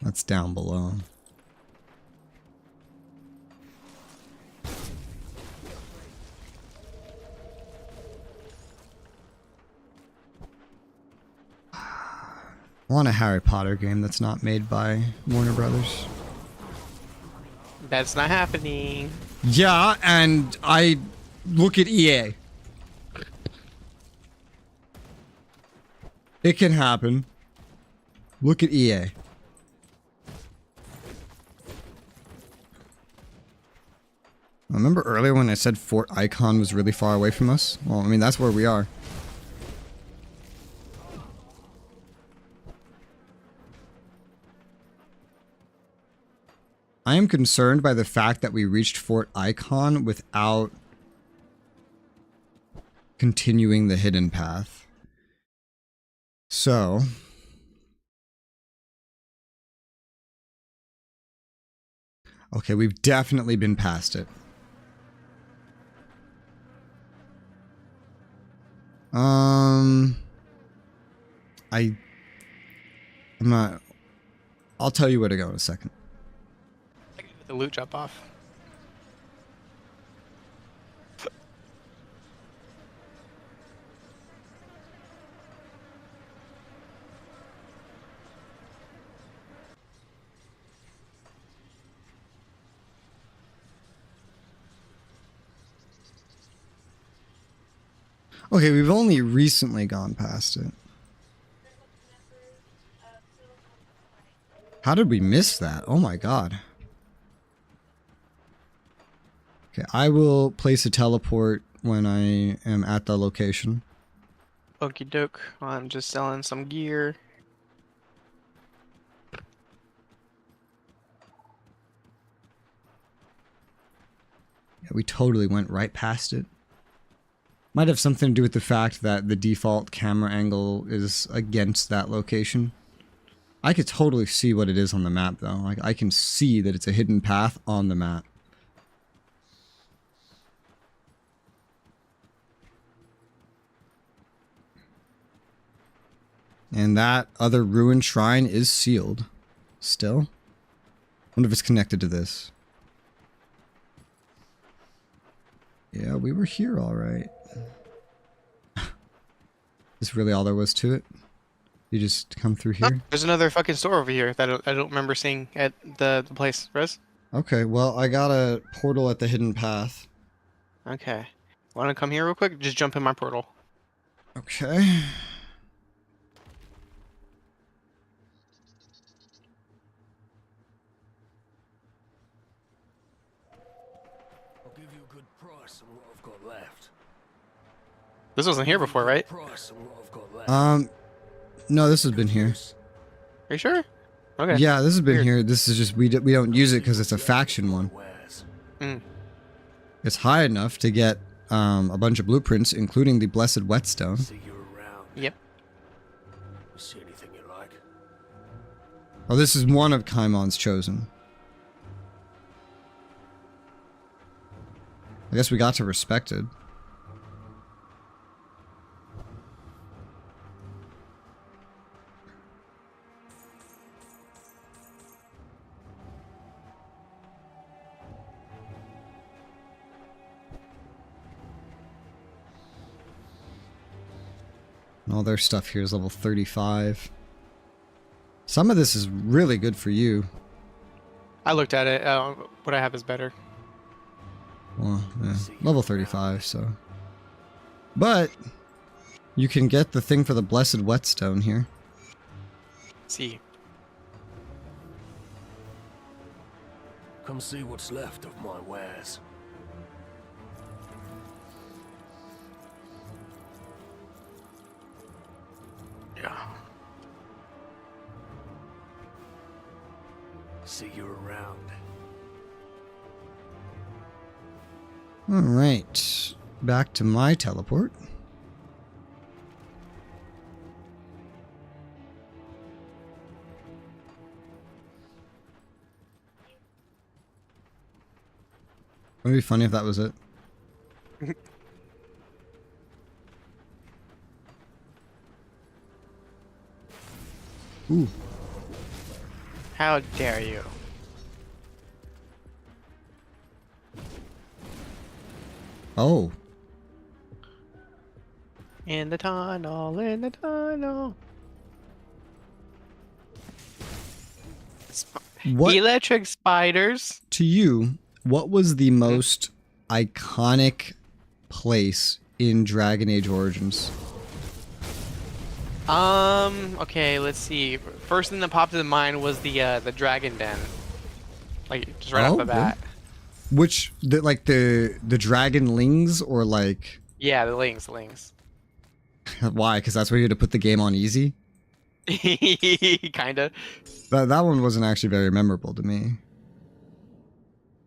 That's down below. I want a Harry Potter game that's not made by Warner Brothers. That's not happening. Yeah, and I look at EA. It can happen. Look at EA. I remember earlier when I said Fort Icon was really far away from us? Well, I mean, that's where we are. I am concerned by the fact that we reached Fort Icon without continuing the hidden path. So... okay, we've definitely been past it. I'm not... I'll tell you where to go in a second. The loot drop off. Okay, we've only recently gone past it. How did we miss that? Oh my god. Okay, I will place a teleport when I am at the location. Okie doke. I'm just selling some gear. Yeah, we totally went right past it. Might have something to do with the fact that the default camera angle is against that location. I could totally see what it is on the map though. Like I can see that it's a hidden path on the map. And that other ruined shrine is sealed. Still? Wonder if it's connected to this. Yeah, we were here alright. Is really all there was to it? You just come through here? Oh, there's another fucking store over here that I don't remember seeing at the place. Res? Okay, well, I got a portal at the hidden path. Okay. Wanna come here real quick? Just jump in my portal. Okay. I'll give you a good price on what I've got left. This wasn't here before, right? Price on what I've got left. No, this has been here. Are you sure? Okay. Yeah, this has been Weird. here. This is just, we don't use it because it's a faction one. Mm. It's high enough to get a bunch of blueprints, including the Blessed Whetstone. See you around. Yep. See anything you like? Oh, this is one of Kaimon's chosen. I guess we got to Respected. And all their stuff here is level 35. Some of this is really good for you. I looked at it. What I have is better. Well, yeah, level 35, so. But you can get the thing for the Blessed Whetstone here. See. Come see what's left of my wares. Yeah. See you around. Alright. Back to my teleport. Would it be funny if that was it? Ooh. How dare you? Oh. In the tunnel, in the tunnel. What, Electric spiders. to you, what was the most iconic place in Dragon Age Origins? Okay, let's see. First thing that popped into mind was the dragon den. Like, just right off the bat. Which, like the dragonlings or like... Yeah, the lings. Why? Because that's where you had to put the game on easy? Kinda. That one wasn't actually very memorable to me.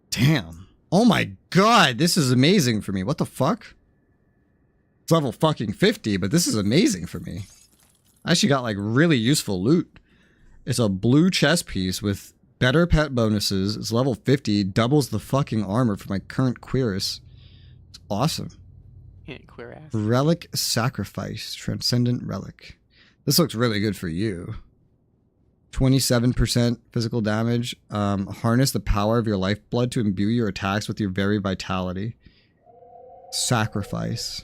Damn. Oh my god, this is amazing for me. What the fuck? It's level fucking 50, but this is amazing for me. I actually got like really useful loot. It's a blue chest piece with better pet bonuses. It's level 50, doubles the fucking armor for my current Querus. It's awesome. Yeah, queer ass. Relic Sacrifice, Transcendent Relic. This looks really good for you. 27% physical damage. Harness the power of your lifeblood to imbue your attacks with your very vitality. Sacrifice.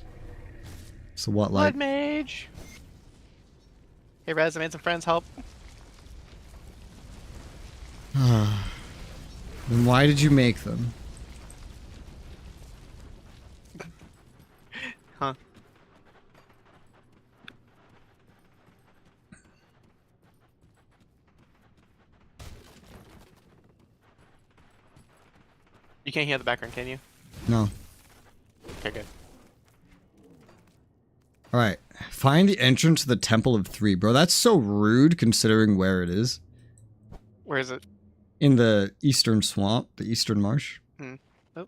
So what, like... Blood mage. Hey, Rez, I made some friends. Help. Then why did you make them? Huh. You can't hear the background, can you? No. Okay, good. Alright. Find the entrance to the Temple of Three. Bro, that's so rude considering where it is. Where is it? In the eastern swamp, the eastern marsh. Hmm. Oh.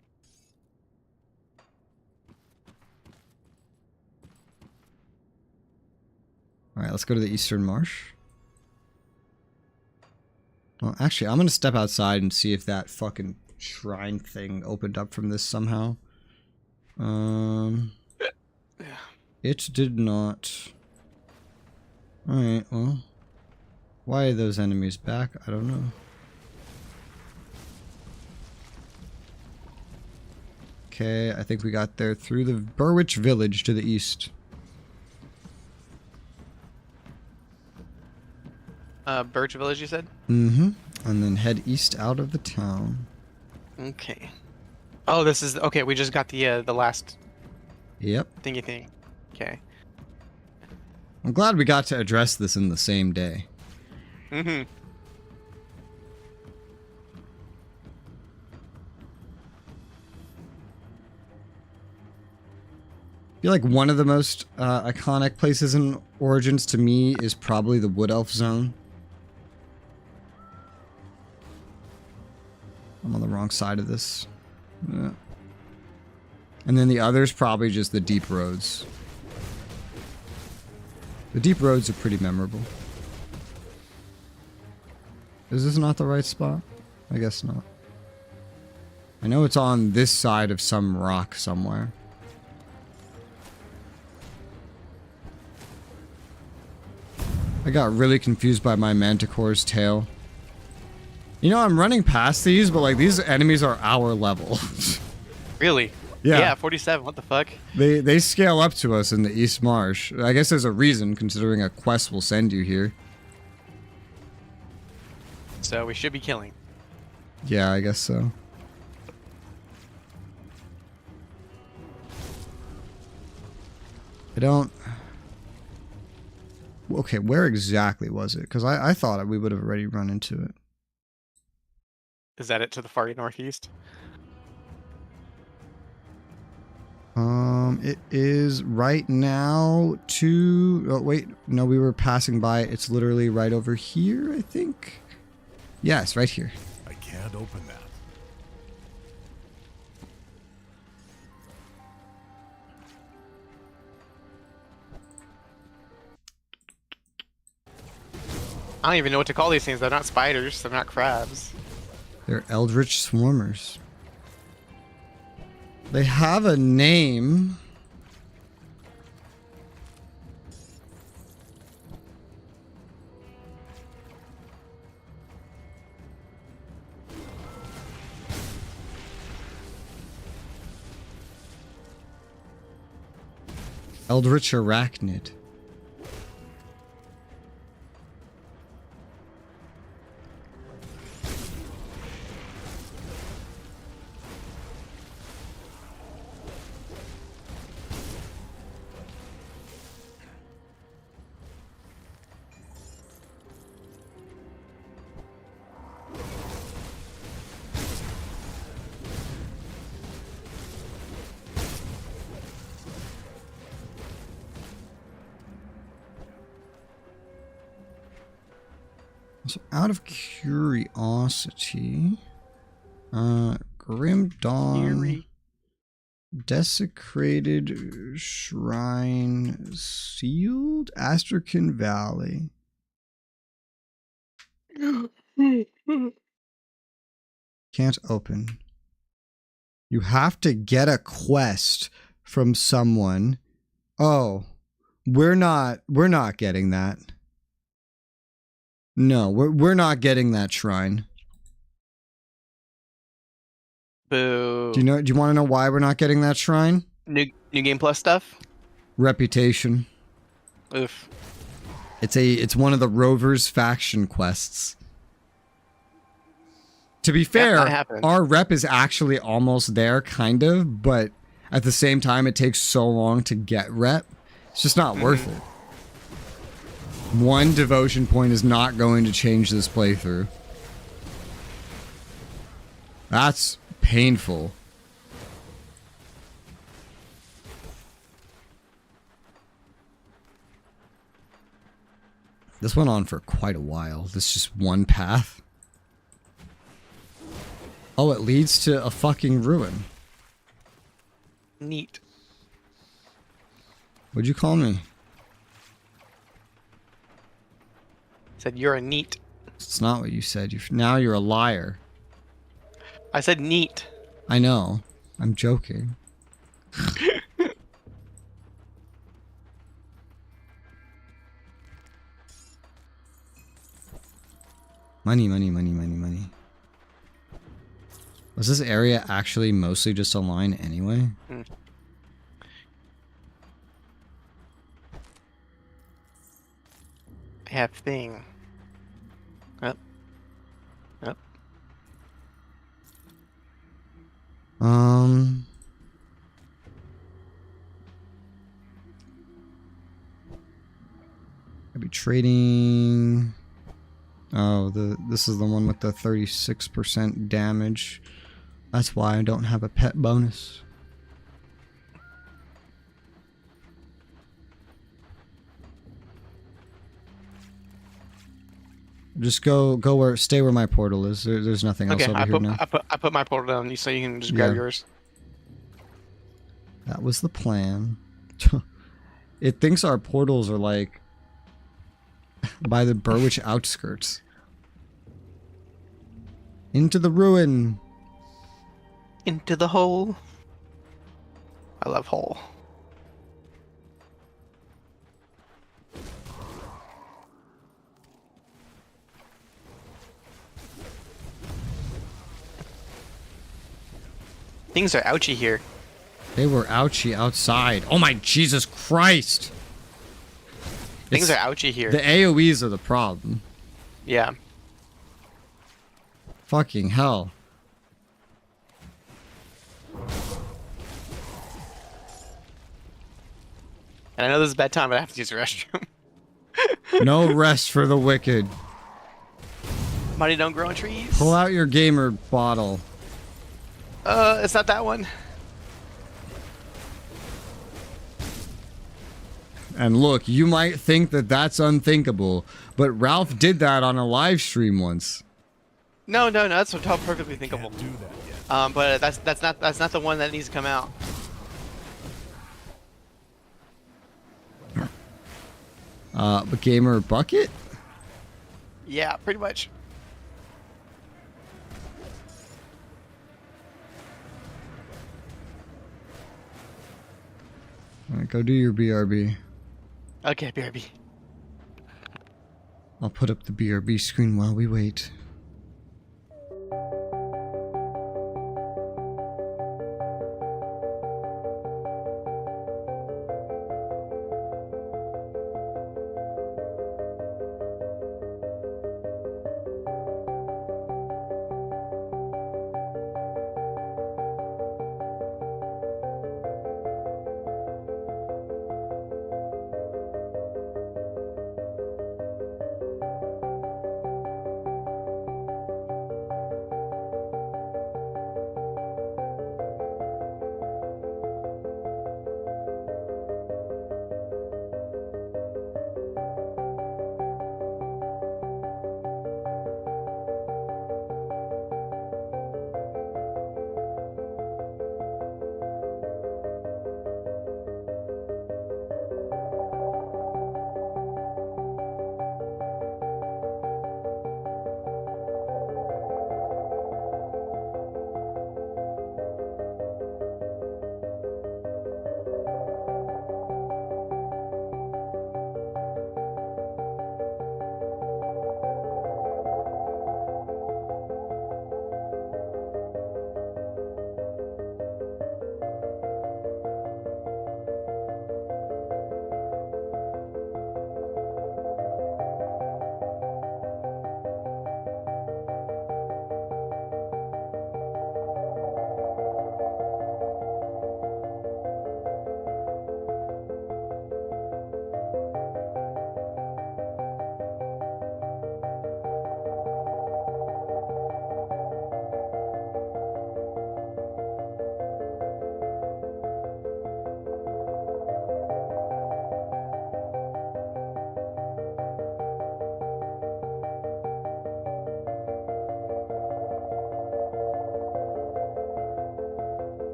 Alright, let's go to the eastern marsh. Well, actually, I'm gonna step outside and see if that fucking shrine thing opened up from this somehow. It did not. Alright, well. Why are those enemies back? I don't know. Okay, I think we got there through the Burwich village to the east. Birch Village, you said? Mm-hmm. And then head east out of the town. Okay. Oh, this is okay. We just got the last. Yep. Thingy thing. Okay. I'm glad we got to address this in the same day. Mm-hmm. I feel like one of the most iconic places in Origins to me is probably the Wood Elf Zone. I'm on the wrong side of this. Yeah. And then the other's probably just the Deep Roads. The Deep Roads are pretty memorable. Is this not the right spot? I guess not. I know it's on this side of some rock somewhere. I got really confused by my Manticore's tail. You know, I'm running past these, but like these enemies are our level. Really? Yeah. Yeah, 47. What the fuck? They scale up to us in the East Marsh. I guess there's a reason, considering a quest will send you here. So we should be killing. Yeah, I guess so. I don't... Okay, where exactly was it? Because I thought we would have already run into it. Is that it to the far northeast? It is right now to... Oh, wait. No, we were passing by. It's literally right over here, I think. Yes, right here. I can't open that. I don't even know what to call these things. They're not spiders. They're not crabs. They're Eldritch Swarmers. They have a name. Eldritch Arachnid. So out of curiosity, Grim Dawn, Desecrated Shrine, Sealed, Astrakhan Valley. Can't open. You have to get a quest from someone. Oh, we're not getting that. No, we're not getting that shrine. Boo. Do you want to know why we're not getting that shrine? New game plus stuff? Reputation. Oof. It's one of the Rovers faction quests. To be fair, our rep is actually almost there, kind of, but at the same time, it takes so long to get rep. It's just not worth it. One devotion point is not going to change this playthrough. That's painful. This went on for quite a while. This is just one path. Oh, it leads to a fucking ruin. Neat. What'd you call me? Said you're a neat. It's not what you said. Now you're a liar. I said neat. I know. I'm joking. Money, money, money, money, money. Was this area actually mostly just a line anyway? Mm. I have thing. Up. Up. I'd be trading. Oh, this is the one with the 36% damage. That's why I don't have a pet bonus. Just stay where my portal is. There's nothing else over here now. I put my portal down so you can just grab yours. That was the plan. It thinks our portals are like by the Burwich outskirts. Into the ruin. Into the hole. I love hole. Things are ouchy here. They were ouchy outside. Oh my Jesus Christ. Things are ouchy here. The AoEs are the problem. Yeah. Fucking hell. And I know this is bad time, but I have to use the restroom. No rest for the wicked. Money don't grow on trees. Pull out your gamer bottle. It's not that one. And look, you might think that that's unthinkable, but Ralph did that on a live stream once. No, that's perfectly thinkable. Do that yet. But that's not the one that needs to come out. But gamer bucket? Yeah, pretty much. Alright, go do your BRB. Okay, BRB. I'll put up the BRB screen while we wait.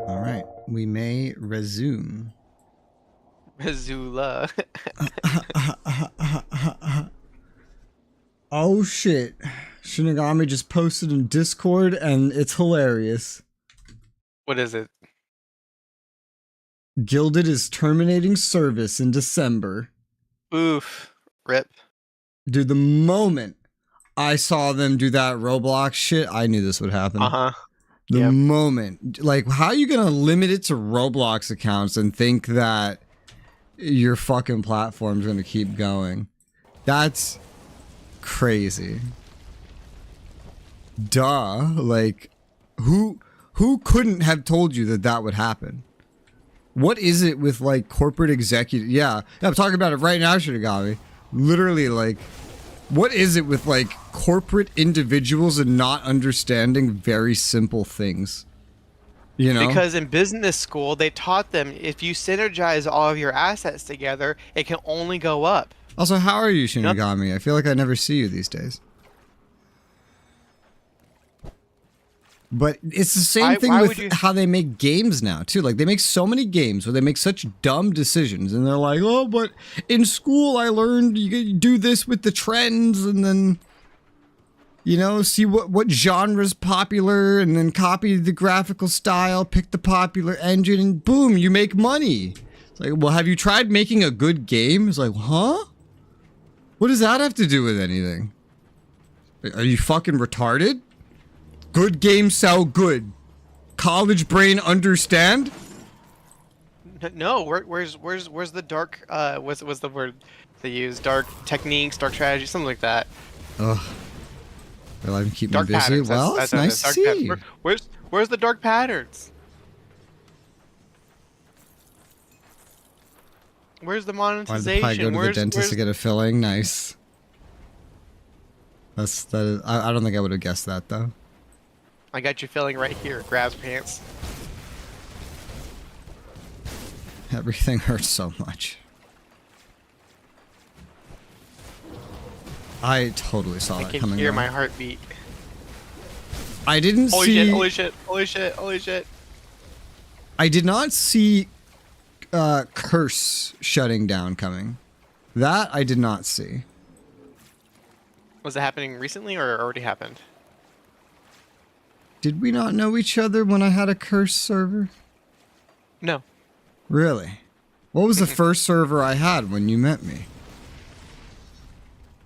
All right, we may resume. Resoula. Oh shit. Shinigami just posted in Discord and it's hilarious. What is it? Gilded is terminating service in December. Oof. Rip. Dude, the moment I saw them do that Roblox shit, I knew this would happen. The moment. Like, how are you gonna limit it to Roblox accounts and think that your fucking platform's gonna keep going? That's crazy. Duh. Like, who couldn't have told you that that would happen? What is it with, like, corporate executive? Yeah, I'm talking about it right now, Shinigami. Literally, like, what is it with, like, corporate individuals and not understanding very simple things? You know? Because in business school, they taught them if you synergize all of your assets together, it can only go up. Also, how are you, Shinigami? I feel like I never see you these days. But it's the same thing with how they make games now, too. Like, they make so many games where they make such dumb decisions. And they're like, oh, but in school I learned you do this with the trends and then, you know, see what genre's popular and then copy the graphical style, pick the popular engine, and boom, you make money. It's like, well, have you tried making a good game? It's like, huh? What does that have to do with anything? Are you fucking retarded? Good games sell good. College brain understand? No, where's the dark? What's the word they use? Dark techniques, dark strategy, something like that. Ugh. Well, I'm keeping Dark me busy. patterns, Well, that's it's nice to see. Where's the dark patterns? Where's the monetization? Why go to the dentist to get a filling? Nice. That is. I don't think I would have guessed that though. I got you filling right here. Grabs pants. Everything hurts so much. I totally saw that coming. I can hear though. my heartbeat. I didn't holy see. Shit, holy shit! Holy shit! Holy shit! I did not see Curse shutting down coming. That I did not see. Was it happening recently or already happened? Did we not know each other when I had a Curse server? No. Really? What was the first server I had when you met me?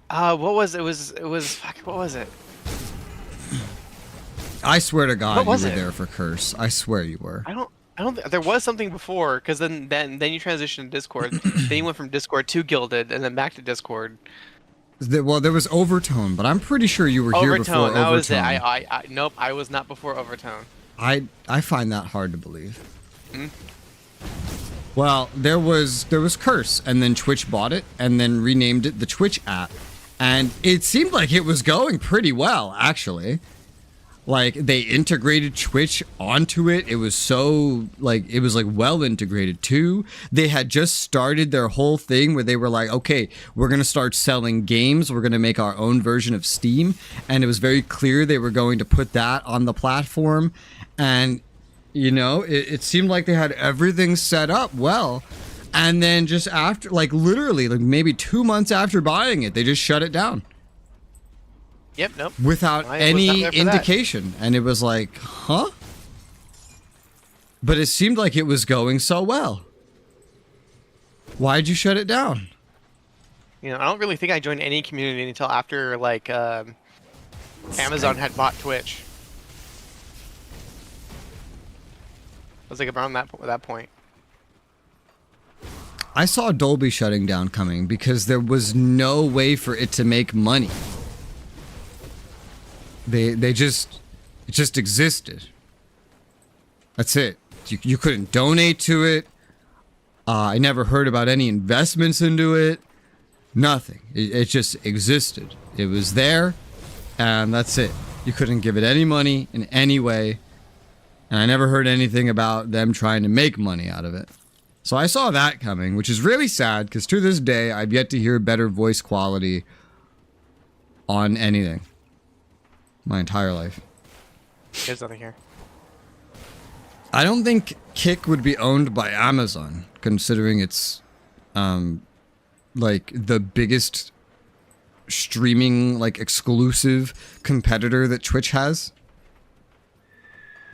What was it? Fuck, what was it? I swear to God, you were it? there for Curse. I swear you were. I don't. There was something before, because then you transitioned to Discord. Then you went from Discord to Gilded, and then back to Discord. Well, there was Overtone, but I'm pretty sure you were here before Overtone. That was it. Nope, I was not before Overtone. I find that hard to believe. Hmm? Well, there was Curse, and then Twitch bought it, and then renamed it the Twitch app, and it seemed like it was going pretty well, actually. Like, they integrated Twitch onto it. It was so, like, it was, like, well integrated, too. They had just started their whole thing where they were like, okay, we're going to start selling games. We're going to make our own version of Steam. And it was very clear they were going to put that on the platform. And, you know, it seemed like they had everything set up well. And then just after, like, literally, like, maybe 2 months after buying it, they just shut it down. Yep, nope. Without any indication. And it was like, huh? But it seemed like it was going so well. Why'd you shut it down? You know, I don't really think I joined any community until after, like, Amazon had bought Twitch. It was like around that point. I saw Dolby shutting down coming because there was no way for it to make money. It just existed. That's it. You couldn't donate to it. I never heard about any investments into it. Nothing. It just existed. It was there, and that's it. You couldn't give it any money in any way, and I never heard anything about them trying to make money out of it. So I saw that coming, which is really sad, because to this day, I've yet to hear better voice quality on anything. My entire life. There's nothing here. I don't think Kick would be owned by Amazon, considering it's like the biggest streaming like exclusive competitor that Twitch has.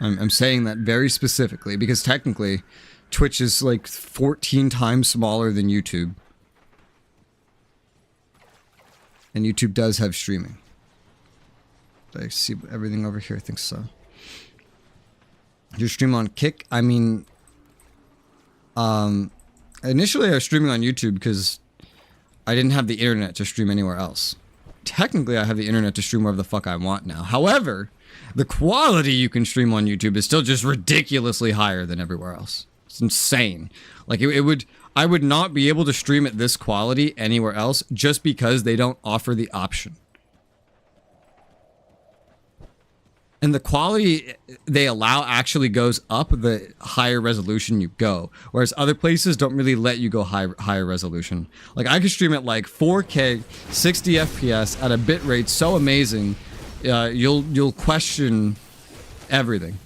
I'm saying that very specifically because technically Twitch is like 14 times smaller than YouTube. And YouTube does have streaming. I see everything over here. I think so. You stream on Kick? I mean, initially I was streaming on YouTube because I didn't have the internet to stream anywhere else. Technically, I have the internet to stream wherever the fuck I want now. However, the quality you can stream on YouTube is still just ridiculously higher than everywhere else. It's insane. Like I would not be able to stream at this quality anywhere else just because they don't offer the option. And the quality they allow actually goes up the higher resolution you go. Whereas other places don't really let you go higher resolution. Like I could stream at like 4K, 60 FPS at a bit rate so amazing, you'll question everything.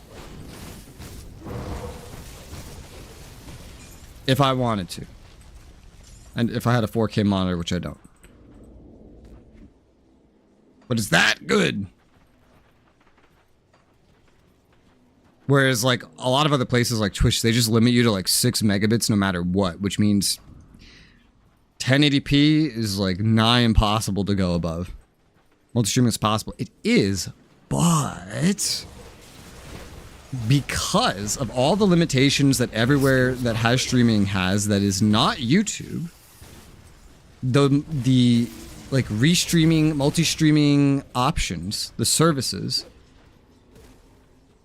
If I wanted to. And if I had a 4K monitor, which I don't. But it's that good. Whereas, like, a lot of other places like Twitch, they just limit you to, like, 6 megabits no matter what, which means 1080p is, like, nigh impossible to go above. Multi-streaming is possible. It is, but because of all the limitations that everywhere that has streaming has that is not YouTube, the like, restreaming, multi-streaming options, the services,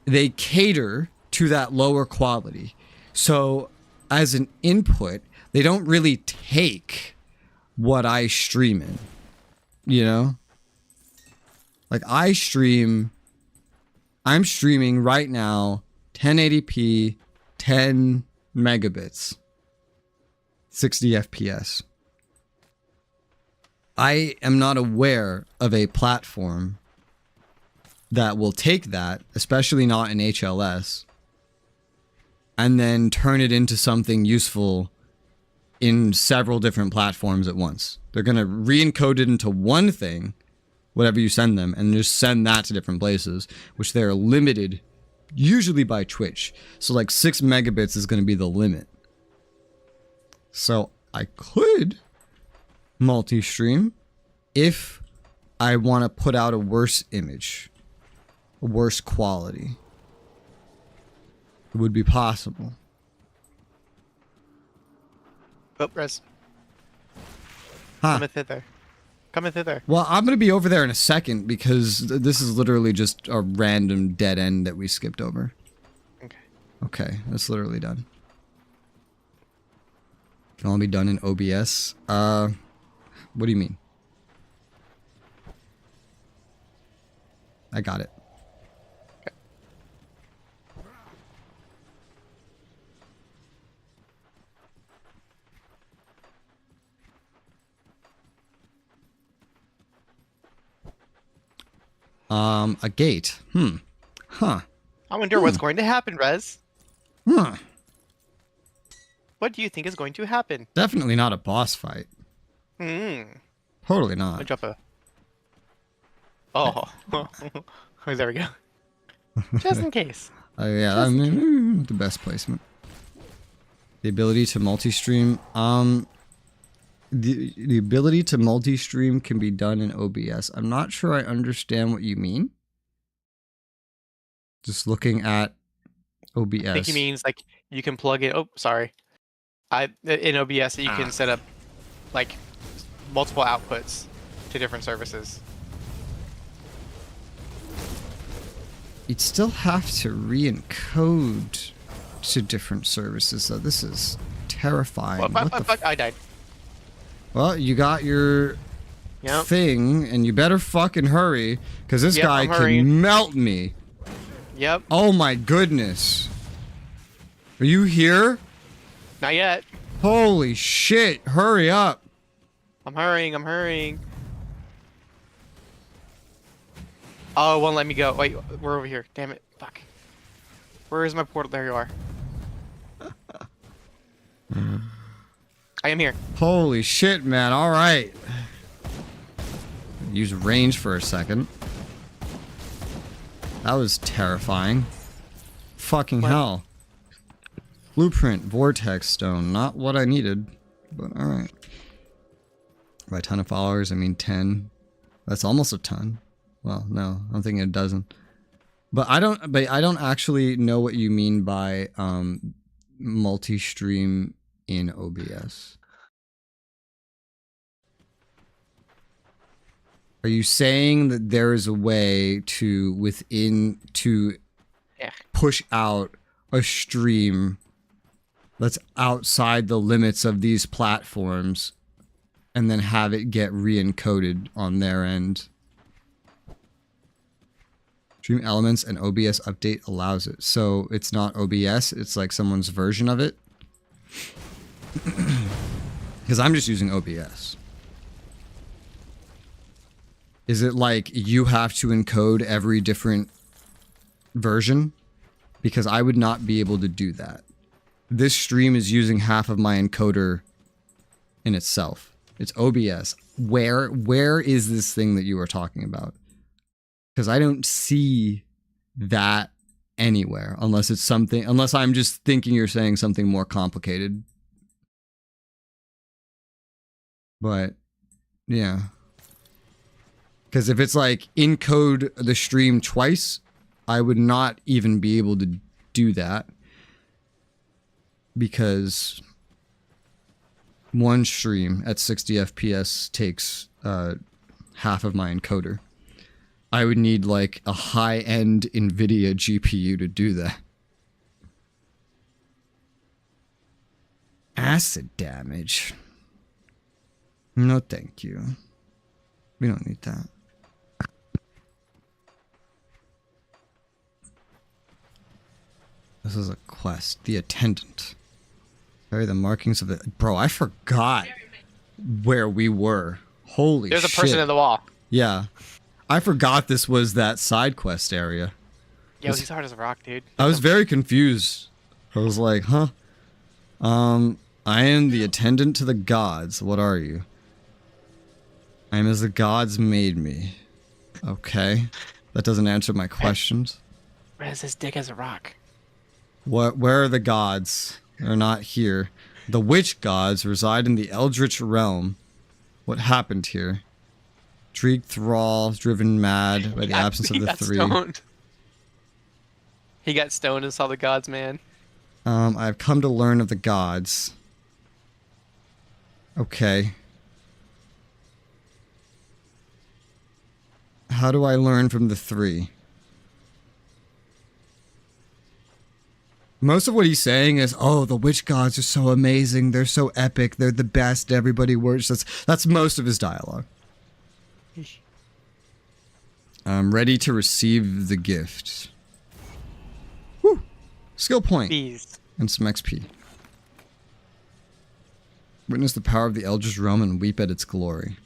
they cater to that lower quality. So as an input, they don't really take what I stream in, you know? Like I'm streaming right now 1080p, 10 megabits, 60 FPS. I am not aware of a platform that will take that, especially not in HLS, and then turn it into something useful in several different platforms at once. They're going to re-encode it into one thing, whatever you send them, and just send that to different places, which they're limited usually by Twitch. So like 6 megabits is going to be the limit. So I could multi-stream if I want to put out a worse image. Worse quality. It would be possible. Oh, Res. Huh. Cometh hither. Cometh hither. Well, I'm going to be over there in a second because this is literally just a random dead end that we skipped over. Okay. Okay, that's literally done. Can all be done in OBS? What do you mean? I got it. A gate. Huh. I wonder what's going to happen, Res. Huh. What do you think is going to happen? Definitely not a boss fight. Totally not. I drop a... Oh. Oh, there we go. Just in case. Yeah, I mean, the best placement. The ability to multi-stream. The ability to multi-stream can be done in OBS. I'm not sure I understand what you mean. Just looking at OBS. I think he means like you can plug it. Oh, sorry. In OBS you can set up like multiple outputs to different services. You'd still have to re-encode to different services, so this is terrifying. I died. Well, you got your thing, and you better fucking hurry, because this guy can melt me. Yep. Oh my goodness. Are you here? Not yet. Holy shit, hurry up. I'm hurrying. Oh, it won't let me go. Wait, we're over here. Damn it. Fuck. Where is my portal? There you are. I am here. Holy shit, man. All right. Use range for a second. That was terrifying. Fucking hell. Blueprint, vortex stone. Not what I needed, but alright. By ton of followers, I mean 10. That's almost a ton. Well, no, I'm thinking a dozen. But I don't actually know what you mean by multi-stream in OBS. Are you saying that there is a way to push out a stream that's outside the limits of these platforms and then have it get re-encoded on their end? Stream Elements and OBS update allows it. So it's not OBS, it's like someone's version of it. Because I'm just using OBS. Is it like you have to encode every different version? Because I would not be able to do that. This stream is using half of my encoder in itself. It's OBS. Where is this thing that you are talking about? Because I don't see that anywhere, unless it's something, unless I'm just thinking you're saying something more complicated. But yeah. Because if it's like encode the stream twice, I would not even be able to do that. Because one stream at 60 FPS takes half of my encoder. I would need like a high-end NVIDIA GPU to do that. Acid damage. No, thank you. We don't need that. This is a quest. The attendant. Carry the markings of the... Bro, I forgot where we were. Holy shit. There's a person in the wall. Yeah. I forgot this was that side quest area. Yo, he's hard as a rock, dude. I was very confused. I was like, huh? I am the attendant to the gods. What are you? I am as the gods made me. Okay. That doesn't answer my questions. Where's his dick as a rock? Where are the gods? They're not here. The witch gods reside in the Eldritch realm. What happened here? Intrigued thrall, driven mad by the absence of the three. Stoned. He got stoned and saw the gods, man. I've come to learn of the gods. Okay. How do I learn from the three? Most of what he's saying is, oh, the witch gods are so amazing. They're so epic. They're the best. Everybody worships. That's most of his dialogue. I'm ready to receive the gift. Woo! Skill point. Bees. And some XP. Witness the power of the Eldritch realm and weep at its glory.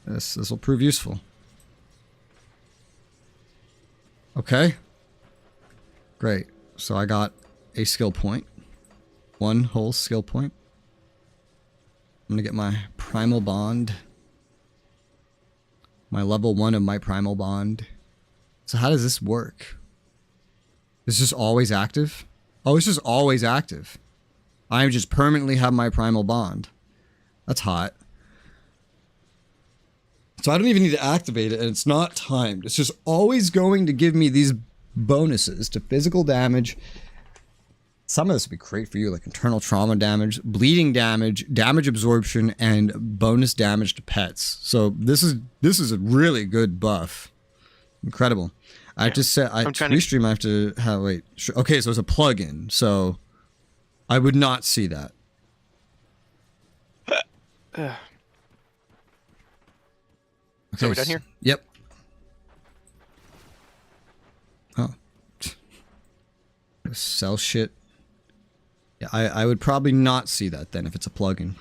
This will prove useful. Okay. Great. So I got a skill point. One whole skill point. I'm gonna get my primal bond. My level 1 of my primal bond. So how does this work? Is this always active? Oh, it's just always active. I just permanently have my primal bond. That's hot. So I don't even need to activate it, and it's not timed. It's just always going to give me these bonuses to physical damage. Some of this would be great for you, like internal trauma damage, bleeding damage, damage absorption, and bonus damage to pets. So this is a really good buff. Incredible. I just said ResStream. I have to have okay, so it's a plugin. So I would not see that. Okay, so we're done here? Yep. Oh. Sell shit. Yeah, I would probably not see that then if it's a plugin.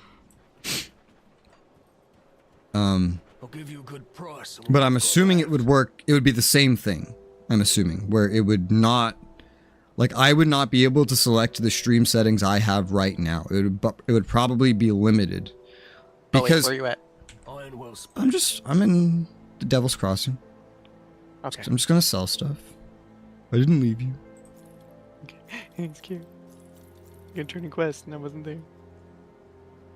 I'll give you a good price. But I'm assuming it would work. It would be the same thing. I'm assuming, where it would not, like, I would not be able to select the stream settings I have right now. It would probably be limited. Because where are you at? I'm in the Devil's Crossing. Okay. I'm just gonna sell stuff. I didn't leave you. It's cute. Good turning quest, and I wasn't there.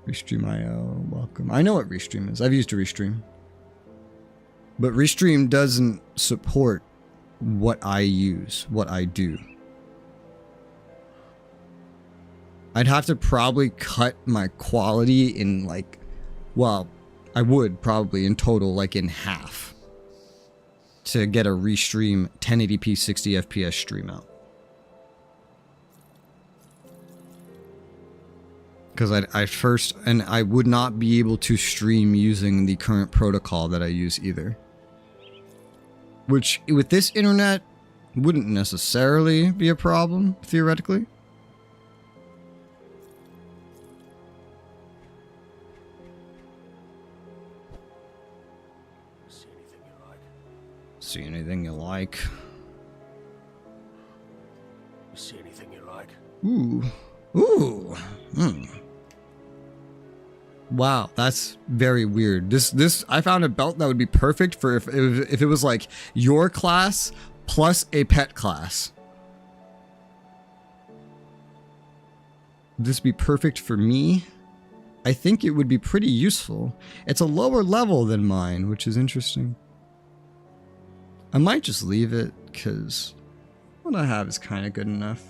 Restream.io, welcome. I know what Restream is. I've used a Restream. But Restream doesn't support what I use, what I do. I'd have to probably cut my quality in like, well, I would probably in total like in half to get a Restream 1080p 60 FPS stream out. Because I would not be able to stream using the current protocol that I use either. Which, with this internet, wouldn't necessarily be a problem, theoretically. See anything you like? See anything you like? Ooh. Ooh. Hmm. Wow, that's very weird. This I found a belt that would be perfect for if it was like your class plus a pet class. This would be perfect for me. I think it would be pretty useful. It's a lower level than mine, which is interesting. I might just leave it because what I have is kind of good enough.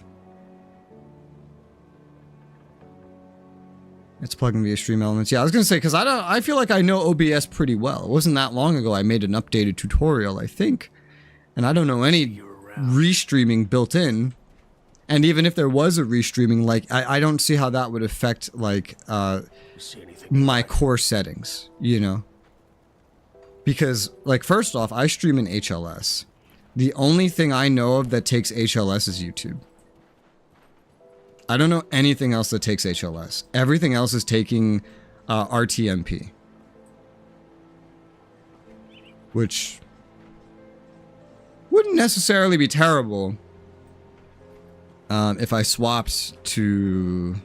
It's plugging via Stream Elements. Yeah, I was gonna say because I feel like I know OBS pretty well. It wasn't that long ago I made an updated tutorial, I think, and I don't know any restreaming built in. And even if there was a restreaming, like I don't see how that would affect like my core settings, you know? Because like first off, I stream in HLS. The only thing I know of that takes HLS is YouTube. I don't know anything else that takes HLS. Everything else is taking RTMP. Which wouldn't necessarily be terrible if I swapped to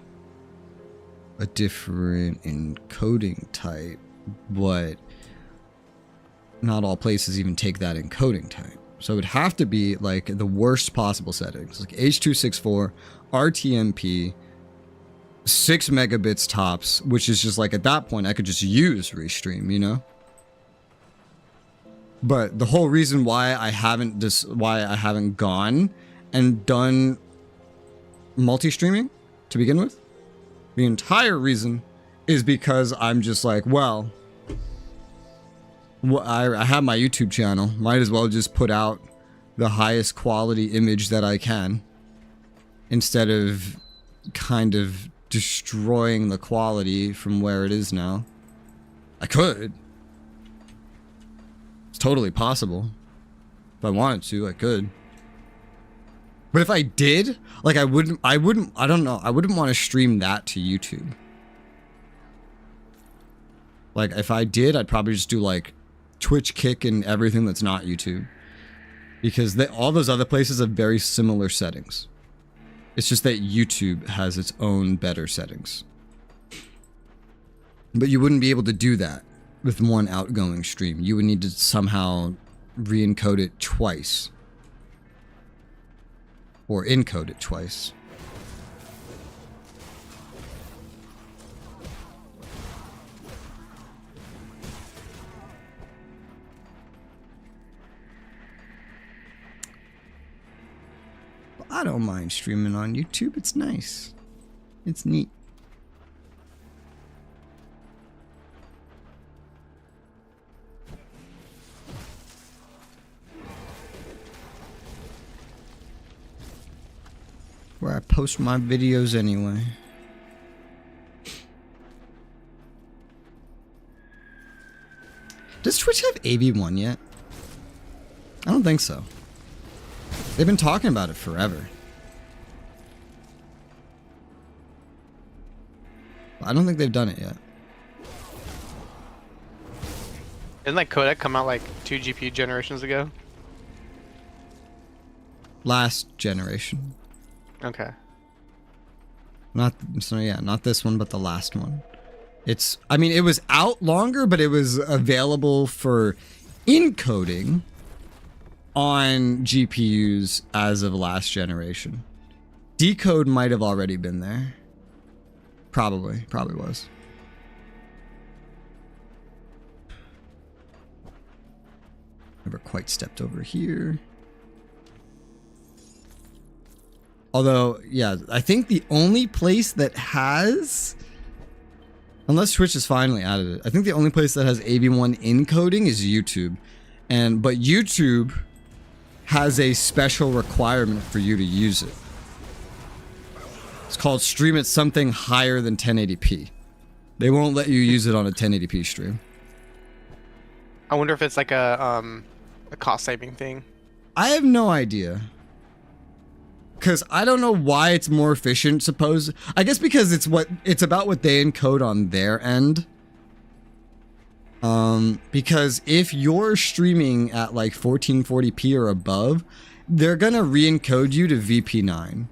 a different encoding type, but not all places even take that encoding type. So it would have to be like the worst possible settings, like H.264, RTMP, 6 megabits tops, which is just like at that point I could just use Restream, you know? But the whole reason why I haven't gone and done multi-streaming to begin with, the entire reason is because I'm just like, well, I have my YouTube channel. Might as well just put out the highest quality image that I can instead of kind of destroying the quality from where it is now. I could. It's totally possible. If I wanted to, I could. But if I did, like I don't know, I wouldn't want to stream that to YouTube. Like if I did, I'd probably just do like Twitch, Kick, and everything that's not YouTube. Because all those other places have very similar settings. It's just that YouTube has its own better settings. But you wouldn't be able to do that with one outgoing stream. You would need to somehow re-encode it twice. Or encode it twice. I don't mind streaming on YouTube. It's nice. It's neat. Where I post my videos anyway. Does Twitch have AV1 yet? I don't think so. They've been talking about it forever. I don't think they've done it yet. Didn't that codec come out like 2 GPU generations ago? last generation. Okay. Not this one, but the last one. I mean, it was out longer, but it was available for encoding on GPUs as of last generation. Decode might have already been there. Probably was. Never quite stepped over here. Although, yeah, I think the only place that has, unless Twitch has finally added it, I think the only place that has AV1 encoding is YouTube. But YouTube has a special requirement for you to use it. It's called stream at something higher than 1080p. They won't let you use it on a 1080p stream. I wonder if it's like a cost-saving thing. I have no idea. Because I don't know why it's more efficient, I guess because it's about what they encode on their end. Because if you're streaming at like 1440p or above, they're gonna re-encode you to VP9,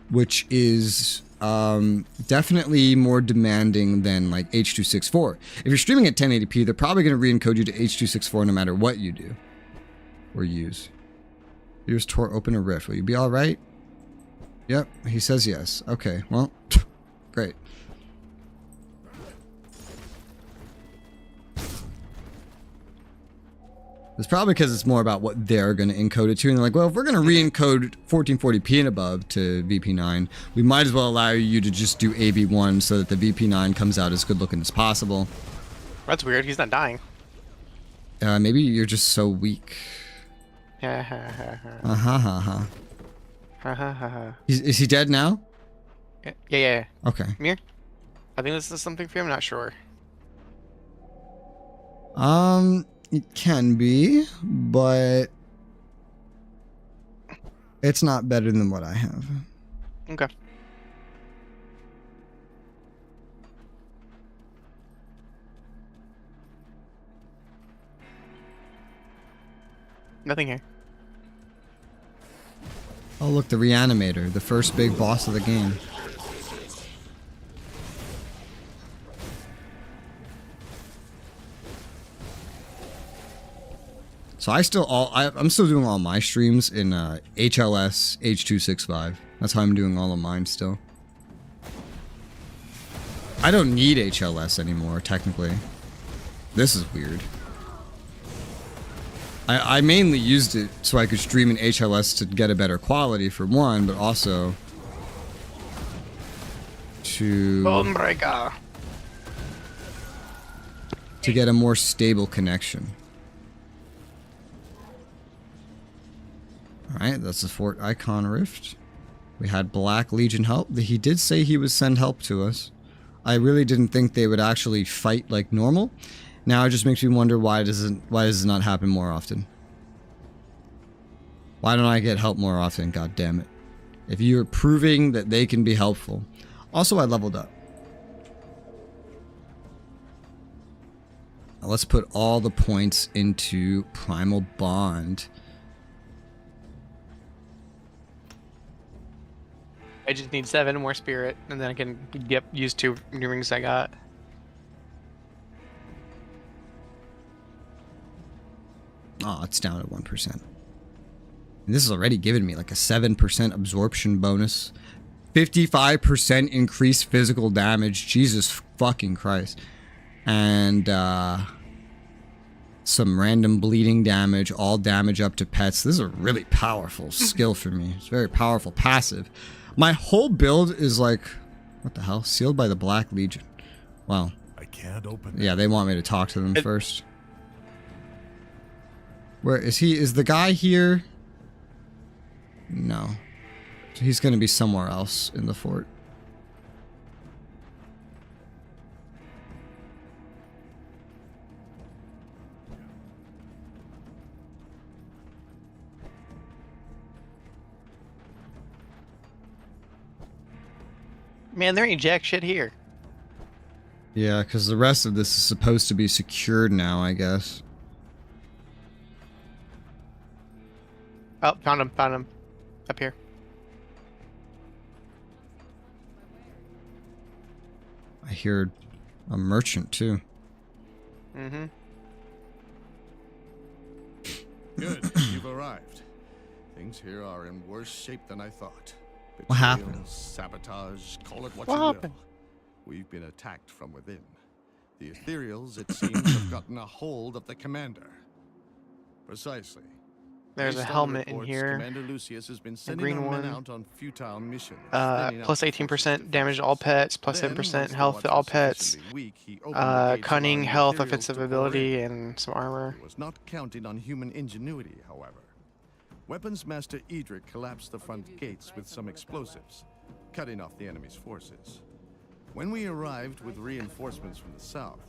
which is definitely more demanding than like H.264. If you're streaming at 1080p, they're probably gonna re-encode you to H.264 no matter what you do or use. Here's Tor, open a rift. Will you be all right? Yep, he says yes. Okay, well, great. It's probably because it's more about what they're going to encode it to. And they're like, well, if we're going to re-encode 1440p and above to VP9, we might as well allow you to just do AV1 so that the VP9 comes out as good looking as possible. That's weird. He's not dying. Maybe you're just so weak. Is he dead now? Yeah. Okay. Mir? I think this is something for you. I'm not sure. It can be, but it's not better than what I have. Okay. Nothing here. Oh, look, the Reanimator, the first big boss of the game. So I'm still doing all my streams in HLS H.265. That's how I'm doing all of mine still. I don't need HLS anymore, technically. This is weird. I mainly used it so I could stream in HLS to get a better quality for one, but also to get a more stable connection. Alright, that's the Fort Icon Rift. We had Black Legion help. He did say he would send help to us. I really didn't think they would actually fight like normal. Now it just makes me wonder why does it not happen more often? Why don't I get help more often? God damn it. If you're proving that they can be helpful. Also, I leveled up. Now let's put all the points into Primal Bond. I just need 7 more spirit, and then I can get used to new rings I got. Oh, it's down to 1%. And this has already given me like a 7% absorption bonus. 55% increased physical damage. Jesus fucking Christ. And some random bleeding damage. All damage up to pets. This is a really powerful skill for me. It's very powerful passive. My whole build is like... What the hell? Sealed by the Black Legion. Wow. I can't open it. Yeah, they want me to talk to them first. Where is he? Is the guy here? No. He's going to be somewhere else in the fort. Man, there ain't jack shit here. Yeah, because the rest of this is supposed to be secured now, I guess. Oh, found him. Found him. Up here. I hear a merchant too. Mm-hmm. Good, you've arrived. Things here are in worse shape than I thought. What happened? Betrayal, sabotage, call it what What you happened? will. We've been attacked from within. The Ethereals, it seems, have gotten a hold of the commander. Precisely. There's Based a on helmet in reports, here. Commander Lucius has been sending green our men one. out on futile missions. thinning out Plus the 18% damage to all pets, plus Then, 7% once the health watch to all was pets. sufficiently weak, he opened the gates, Cunning, allowing the health, Ethereals offensive to pour ability, in. and some armor. He was not counting on human ingenuity, however. Weapons Master Edric collapsed the front gates with some explosives, cutting off the enemy's forces. When we arrived with reinforcements from the south,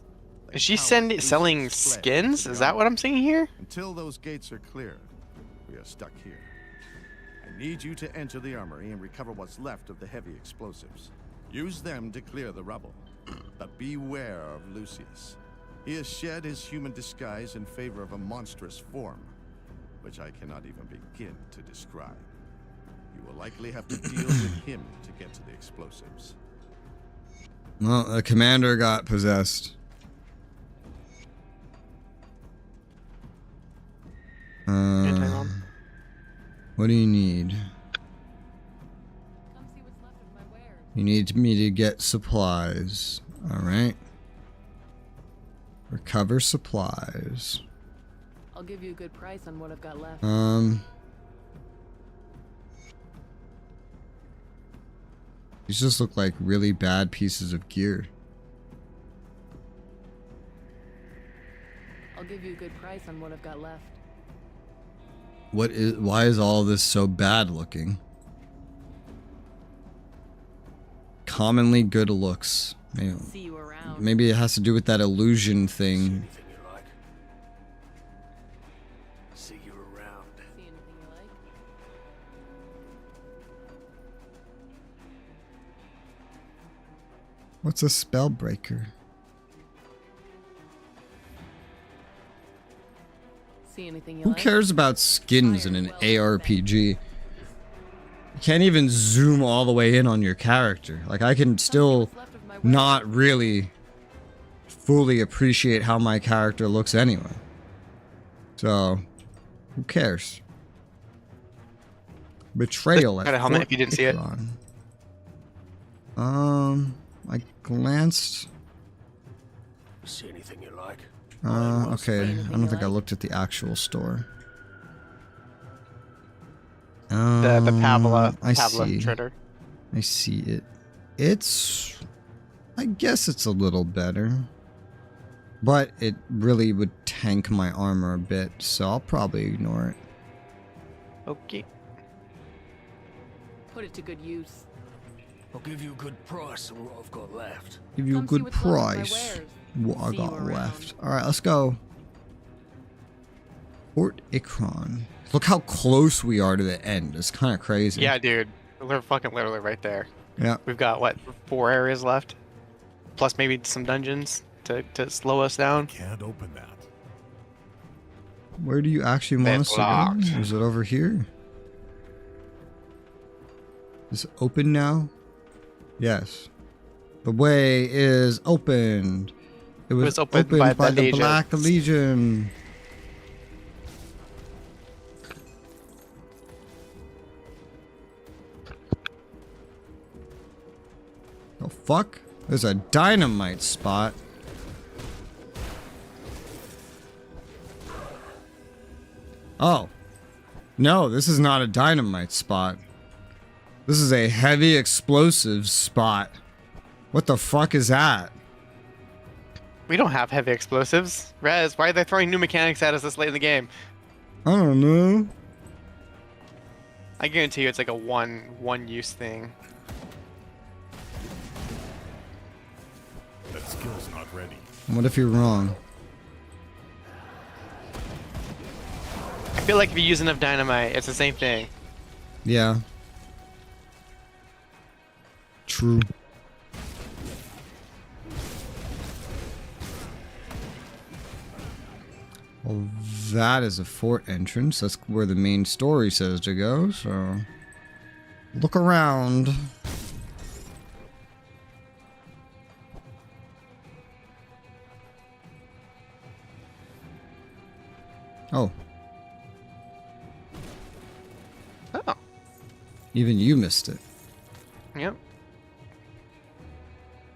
Is she selling skins? Is that what I'm seeing here? Until those gates are cleared, we are stuck here. I need you to enter the armory and recover what's left of the heavy explosives. Use them to clear the rubble. But beware of Lucius. He has shed his human disguise in favor of a monstrous form, which I cannot even begin to describe. You will likely have to deal with him to get to the explosives. Well, the commander got possessed. What do you need? Come see what's left of my wares. You need me to get supplies. Alright. Recover supplies. I'll give you a good price on what I've got left. These just look like really bad pieces of gear. I'll give you a good price on what I've got left. Why is all this so bad looking? Commonly good looks. See you around. Maybe it has to do with that illusion thing. Anything you like. See you around. See anything you like? What's a spell breaker? See anything you Who like? cares about skins in an ARPG? You can't even zoom all the way in on your character. Like, I can still not really fully appreciate how my character looks anyway. So, who cares? Betrayal at Got a helmet if you didn't see it. I glanced. See anything you like. Okay. I don't think I looked at the actual store. The Pavla I see. Trader. I see it. It's... I guess it's a little better. But it really would tank my armor a bit, so I'll probably ignore it. Okay. Put it to good use. I'll give you a good price on what I've got left. Give you a Come see good what's left of my price. wares. What I See you got around. left. Alright, let's go. Port Ikron. Look how close we are to the end. It's kind of crazy. Yeah, dude. We're fucking literally right there. Yeah. We've got, what, 4 areas left? Plus maybe some dungeons to slow us down. Can't open that. Where do you actually want us to locked. go? Is it over here? Is it open now? Yes. The way is opened. It was opened by the Legion. Black Legion. Oh fuck? There's a dynamite spot. Oh. No, this is not a dynamite spot. This is a heavy explosives spot. What the fuck is that? We don't have heavy explosives. Rez, why are they throwing new mechanics at us this late in the game? I don't know. I guarantee you it's like a one use thing. That skill's not ready. What if you're wrong? I feel like if you use enough dynamite, it's the same thing. Yeah. True. that is a fort entrance. That's where the main story says to go, so... Look around. Oh. Oh. Even you missed it. Yep.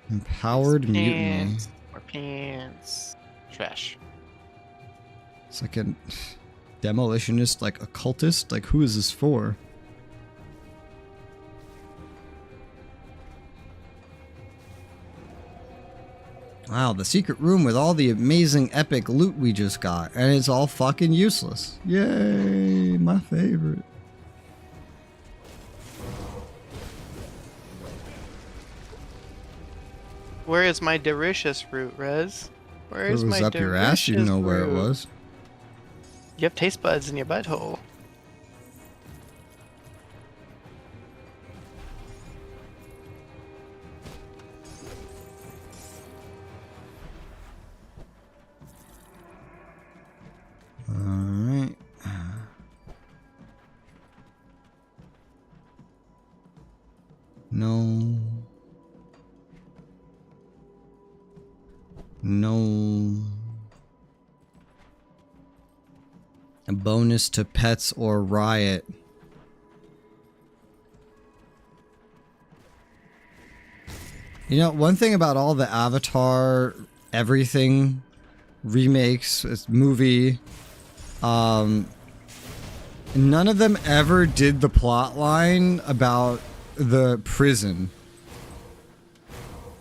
Empowered mutiny. Pants. More pants. Trash. It's like a demolitionist, like occultist. Like, who is this for? Wow, the secret room with all the amazing epic loot we just got. And it's all fucking useless. Yay, my favorite. Where is my delicious fruit, Rez? Where is It was my up your ass, you know where it was. You have taste buds in your butthole. Alright. No. No. A bonus to pets or riot. You know, one thing about all the Avatar everything remakes, it's movie, none of them ever did the plot line about the prison.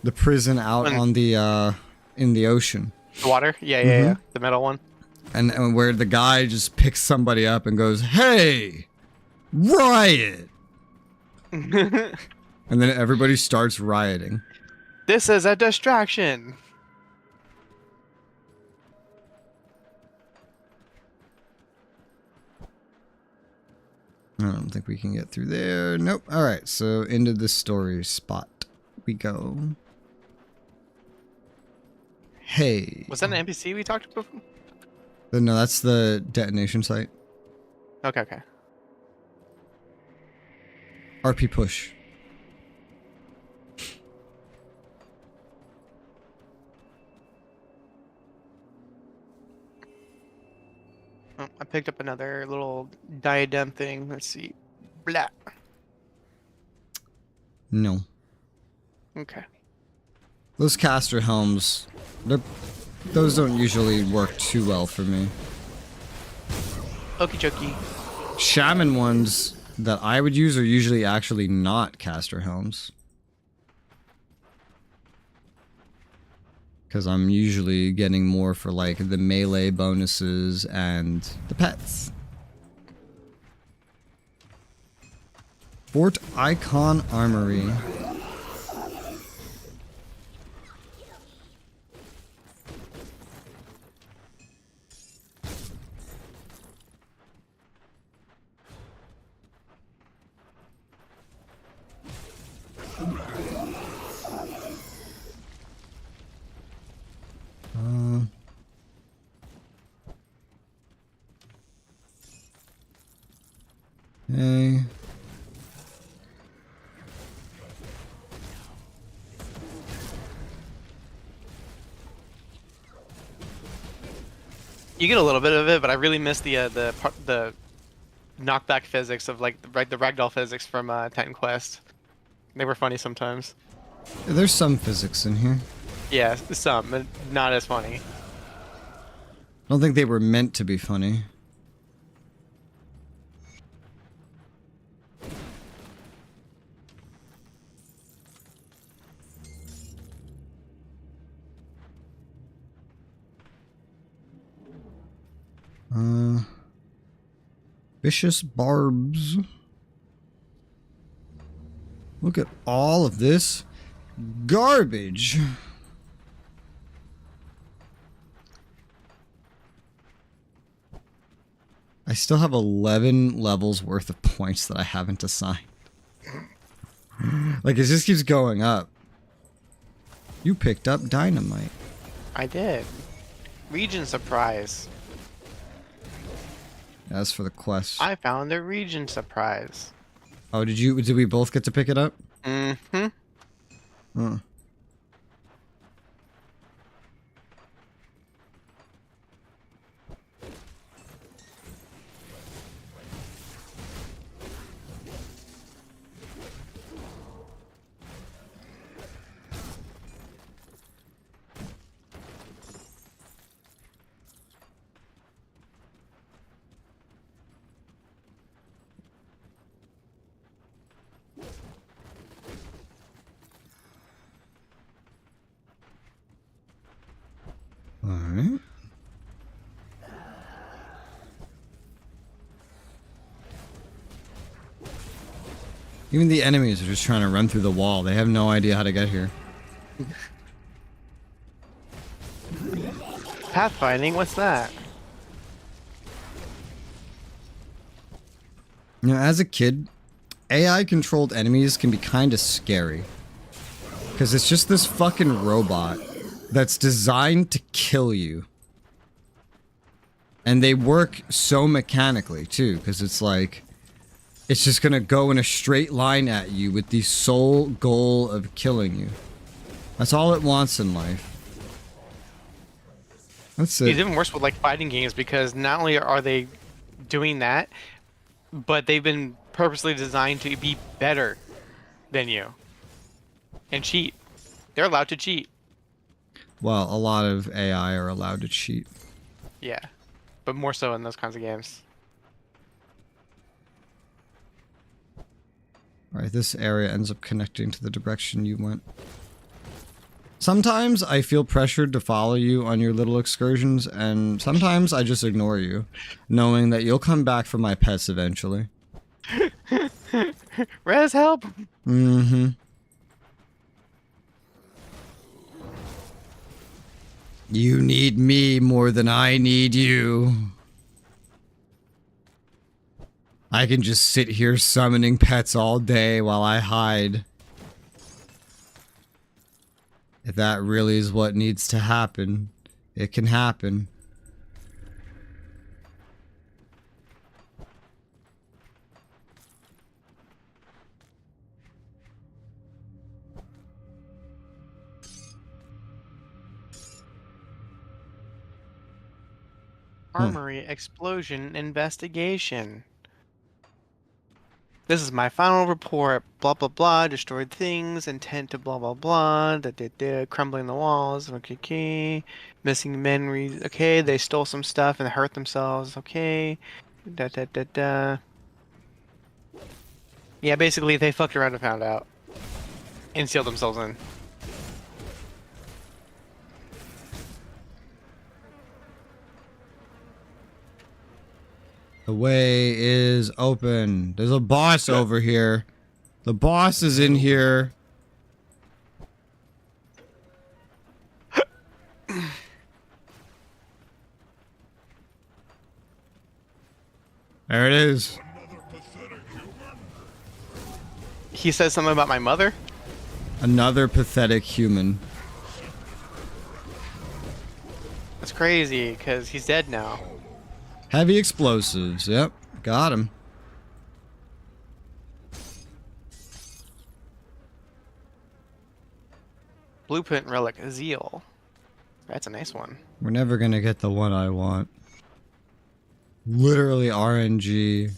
The prison out on the in the ocean. The water? Yeah, yeah, yeah. The metal one. And where the guy just picks somebody up and goes, "Hey, riot!" And then everybody starts rioting. This is a distraction. I don't think we can get through there. Nope. All right, so into the story spot we go. Hey. Was that an NPC we talked about? No, that's the detonation site. Okay, okay. RP push. Oh, I picked up another little diadem thing. Let's see. Blah. No. Okay. Those caster helms, those don't usually work too well for me. Okie dokie. Shaman ones that I would use are usually actually not caster helms. Because I'm usually getting more for like the melee bonuses and the pets. Fort Icon Armory. Okay. You get a little bit of it, but I really miss the knockback physics of like the ragdoll physics from Titan Quest. They were funny sometimes. There's some physics in here. Yeah, some, but not as funny. I don't think they were meant to be funny. Vicious barbs. Look at all of this garbage. I still have 11 levels worth of points that I haven't assigned. Like, it just keeps going up. You picked up dynamite. I did. Region surprise. As for the quest. I found the region surprise. Oh, did we both get to pick it up? Mm-hmm. Huh. Alright. Even the enemies are just trying to run through the wall. They have no idea how to get here. Pathfinding, what's that? You know, as a kid, AI-controlled enemies can be kind of scary. Because it's just this fucking robot that's designed to kill you. And they work so mechanically, too, because it's like... It's just gonna go in a straight line at you with the sole goal of killing you. That's all it wants in life. That's it. It's even worse with like fighting games because not only are they doing that, but they've been purposely designed to be better than you. And cheat. They're allowed to cheat. Well, a lot of AI are allowed to cheat. Yeah. But more so in those kinds of games. Alright, this area ends up connecting to the direction you went. Sometimes I feel pressured to follow you on your little excursions, and sometimes I just ignore you, knowing that you'll come back for my pets eventually. Res, help! Mm-hmm. You need me more than I need you. I can just sit here summoning pets all day while I hide. If that really is what needs to happen, it can happen. Armory explosion investigation. This is my final report. Blah blah blah. Destroyed things. Intent to blah blah blah. Crumbling the walls. Okay. Missing memories. Okay. They stole some stuff and hurt themselves. Okay. Yeah, basically they fucked around and found out. And sealed themselves in. The way is open. There's a boss over here. The boss is in here. There it is. He says something about my mother? Another pathetic human. That's crazy, because he's dead now. Heavy explosives. Yep. Got him. Blueprint relic Zeal. That's a nice one. We're never gonna get the one I want. Literally RNG.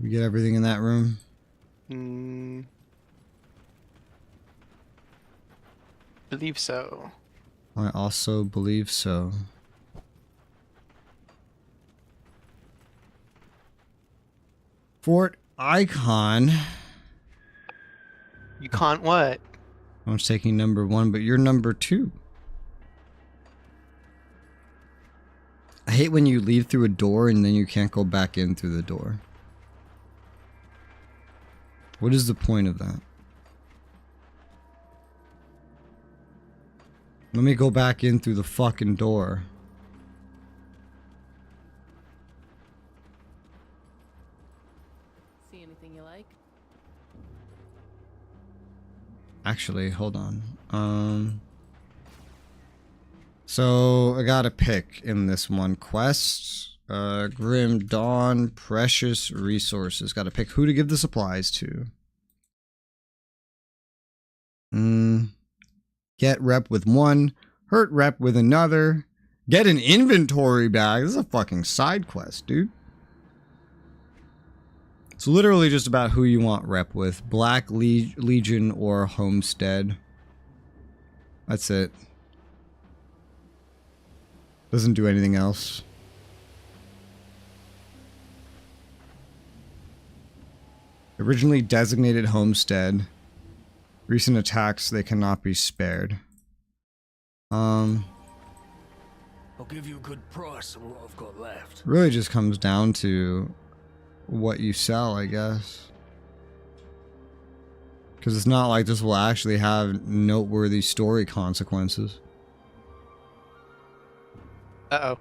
We get everything in that room? Believe so. I also believe so. Fort Icon. You can't what? I was taking number 1, but you're number 2. I hate when you leave through a door and then you can't go back in through the door. What is the point of that? Let me go back in through the fucking door. Actually, hold on. So I got a pick in this one. Quests, Grim Dawn, Precious Resources. Got to pick who to give the supplies to. Get rep with one, hurt rep with another. Get an inventory bag. This is a fucking side quest, dude. It's literally just about who you want rep with. Black Legion or Homestead. That's it. Doesn't do anything else. Originally designated Homestead. Recent attacks, they cannot be spared. I'll give you a good price on what I've got left. Really just comes down to what you sell, I guess. Because it's not like this will actually have noteworthy story consequences. Uh-oh.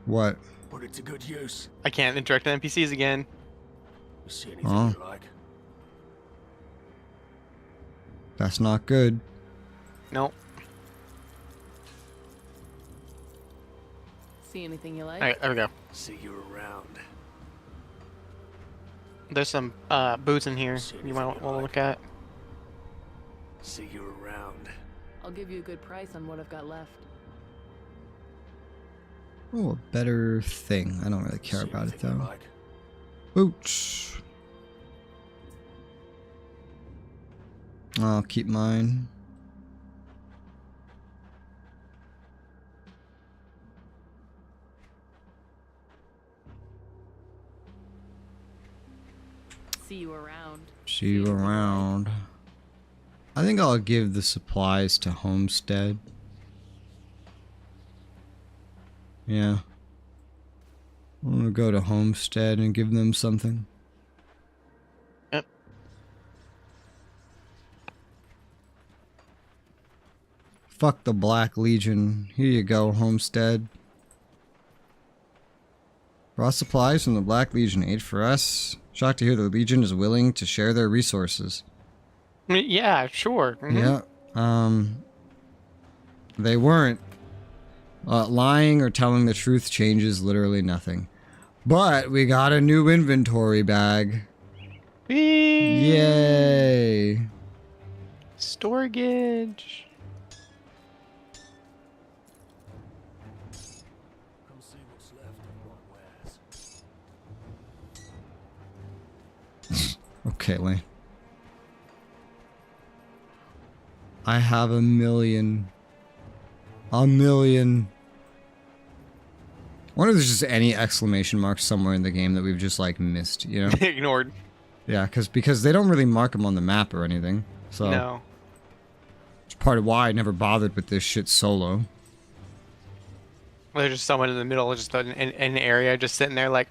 What? Put it to good use. I can't interact with NPCs again. You see anything you like? That's not good. Nope. See anything you like? Alright, there we go. See you around. There's some boots in here you might want to look at. See you around. I'll give you a good price on what I've got left. Oh, a better thing. I don't really care about it though. Like? Boots. I'll keep mine. See you around. See you around. I think I'll give the supplies to Homestead. Yeah. I'm gonna go to Homestead and give them something. Yep. Fuck the Black Legion. Here you go, Homestead. Raw supplies from the Black Legion. Aid for us. Shocked to hear the Legion is willing to share their resources. Yeah, sure. Yeah. They weren't. Lying or telling the truth changes literally nothing. But we got a new inventory bag. Yay. Storage. Come see what's left of what wears. Okay, Lane. I have a million. A million. I wonder if there's just any exclamation marks somewhere in the game that we've just like missed, you know? Ignored. Yeah, because they don't really mark them on the map or anything. So No. it's part of why I never bothered with this shit solo. There's just someone in the middle, just in an area, just sitting there like,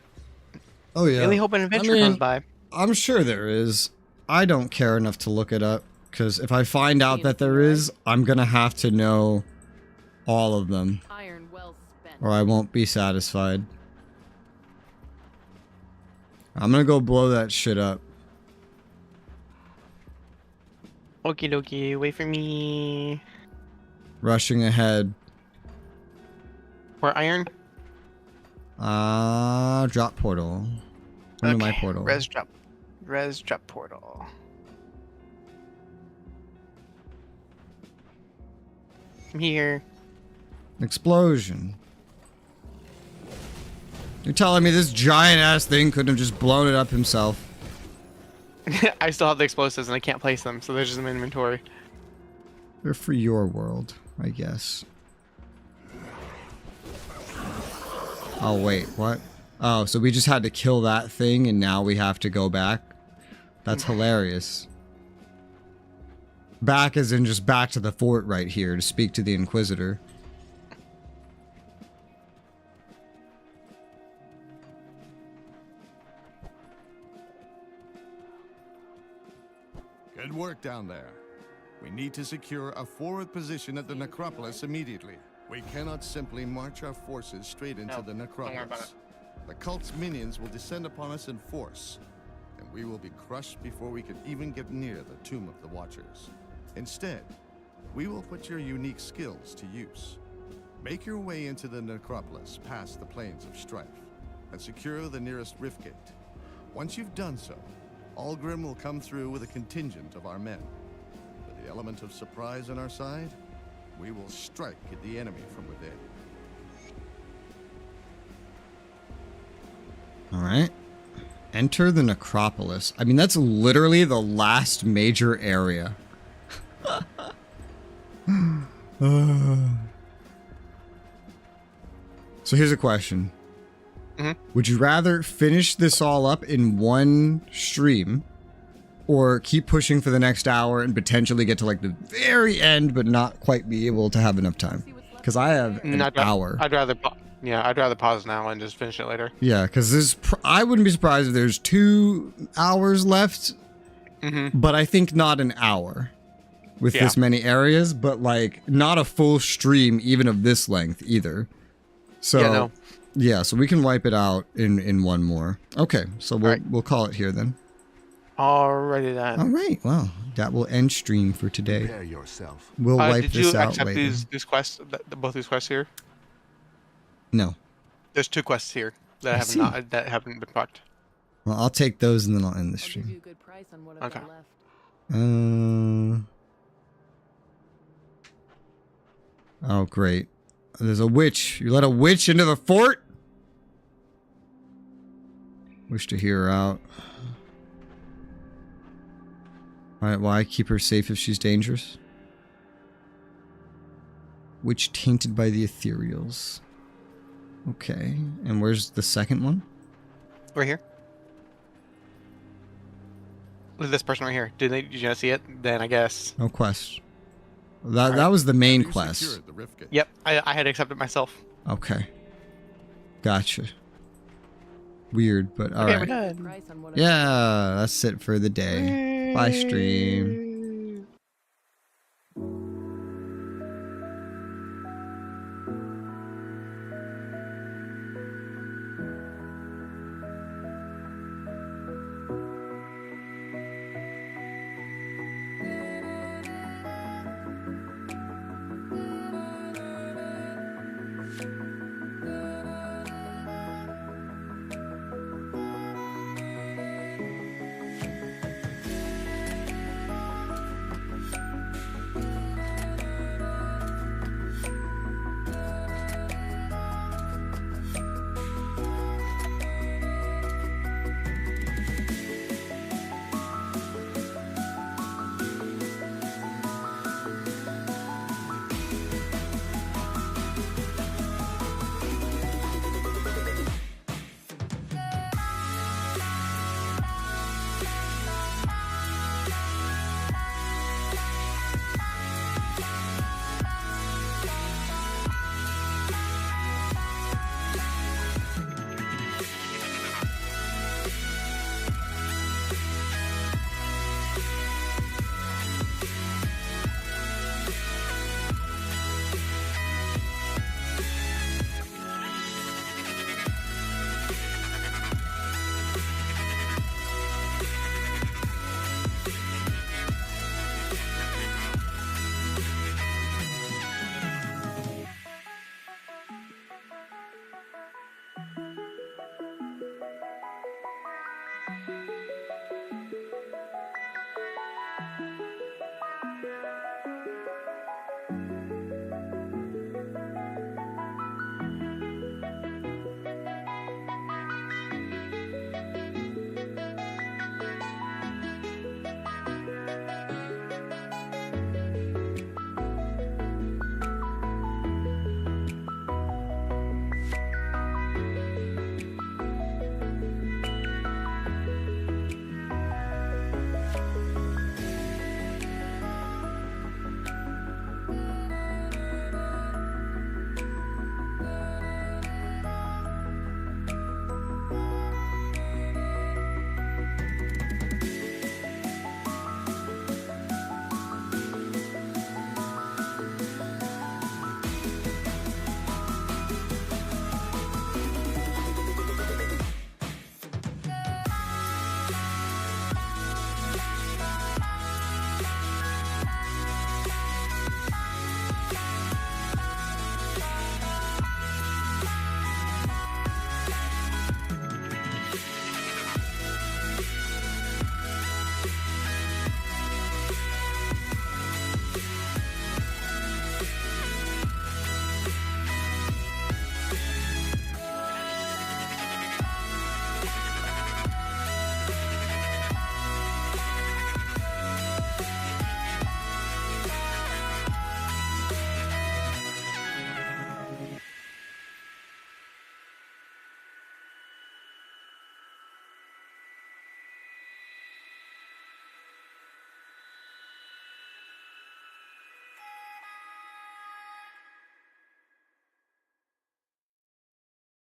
Oh yeah. really hoping an adventure comes by. I'm sure there is. I don't care enough to look it up, because if I find out that there is, I'm gonna have to know all of them. Iron well spent. Or I won't be satisfied. I'm gonna go blow that shit up. Okie dokie, wait for me. Rushing ahead. Where iron? Drop portal. Into my portal. Res drop portal. I'm here. Explosion. You're telling me this giant ass thing couldn't have just blown it up himself? I still have the explosives and I can't place them, so there's just an inventory. They're for your world, I guess. Oh wait, what? Oh, so we just had to kill that thing and now we have to go back? That's hilarious. Back as in just back to the fort right here to speak to the Inquisitor. Good work down there. We need to secure a forward position at the necropolis immediately. We cannot simply march our forces straight into the necropolis. The cult's minions will descend upon us in force, and we will be crushed before we can even get near the Tomb of the Watchers. Instead, we will put your unique skills to use. Make your way into the necropolis past the Plains of Strife, and secure the nearest rift gate. Once you've done so, Algrim will come through with a contingent of our men. With the element of surprise on our side, we will strike at the enemy from within. Alright. Enter the necropolis. I mean, that's literally the last major area. So here's a question. Would you rather finish this all up in one stream, or keep pushing for the next hour and potentially get to like the very end but not quite be able to have enough time? Because I have an hour. I'd rather pause now and just finish it later. Yeah, because I wouldn't be surprised if there's 2 hours left, but I think not an hour with this many areas, but like not a full stream even of this length either. So yeah, so we can wipe it out in one more. Okay, so we'll call it here then. Alrighty then. All right, well, that will end stream for today. Prepare yourself. We'll wipe this out later. Did you accept these quests, both these quests here? No. There's 2 quests here that haven't been fucked. Well, I'll take those and then I'll end the stream. I'll give you a good price on what I've got left. Oh, great. There's a witch. You let a witch into the fort? Wish to hear her out. Alright, why keep her safe if she's dangerous? Witch tainted by the ethereals. Okay, and where's the second one? Right here. Look at this person right here. Did you not see it? Then I guess. No quest. That was the main quest. Yep, I had to accept it myself. Okay. Gotcha. Weird, but alright. Okay, we're done. Yeah, that's it for the day. Bye, stream.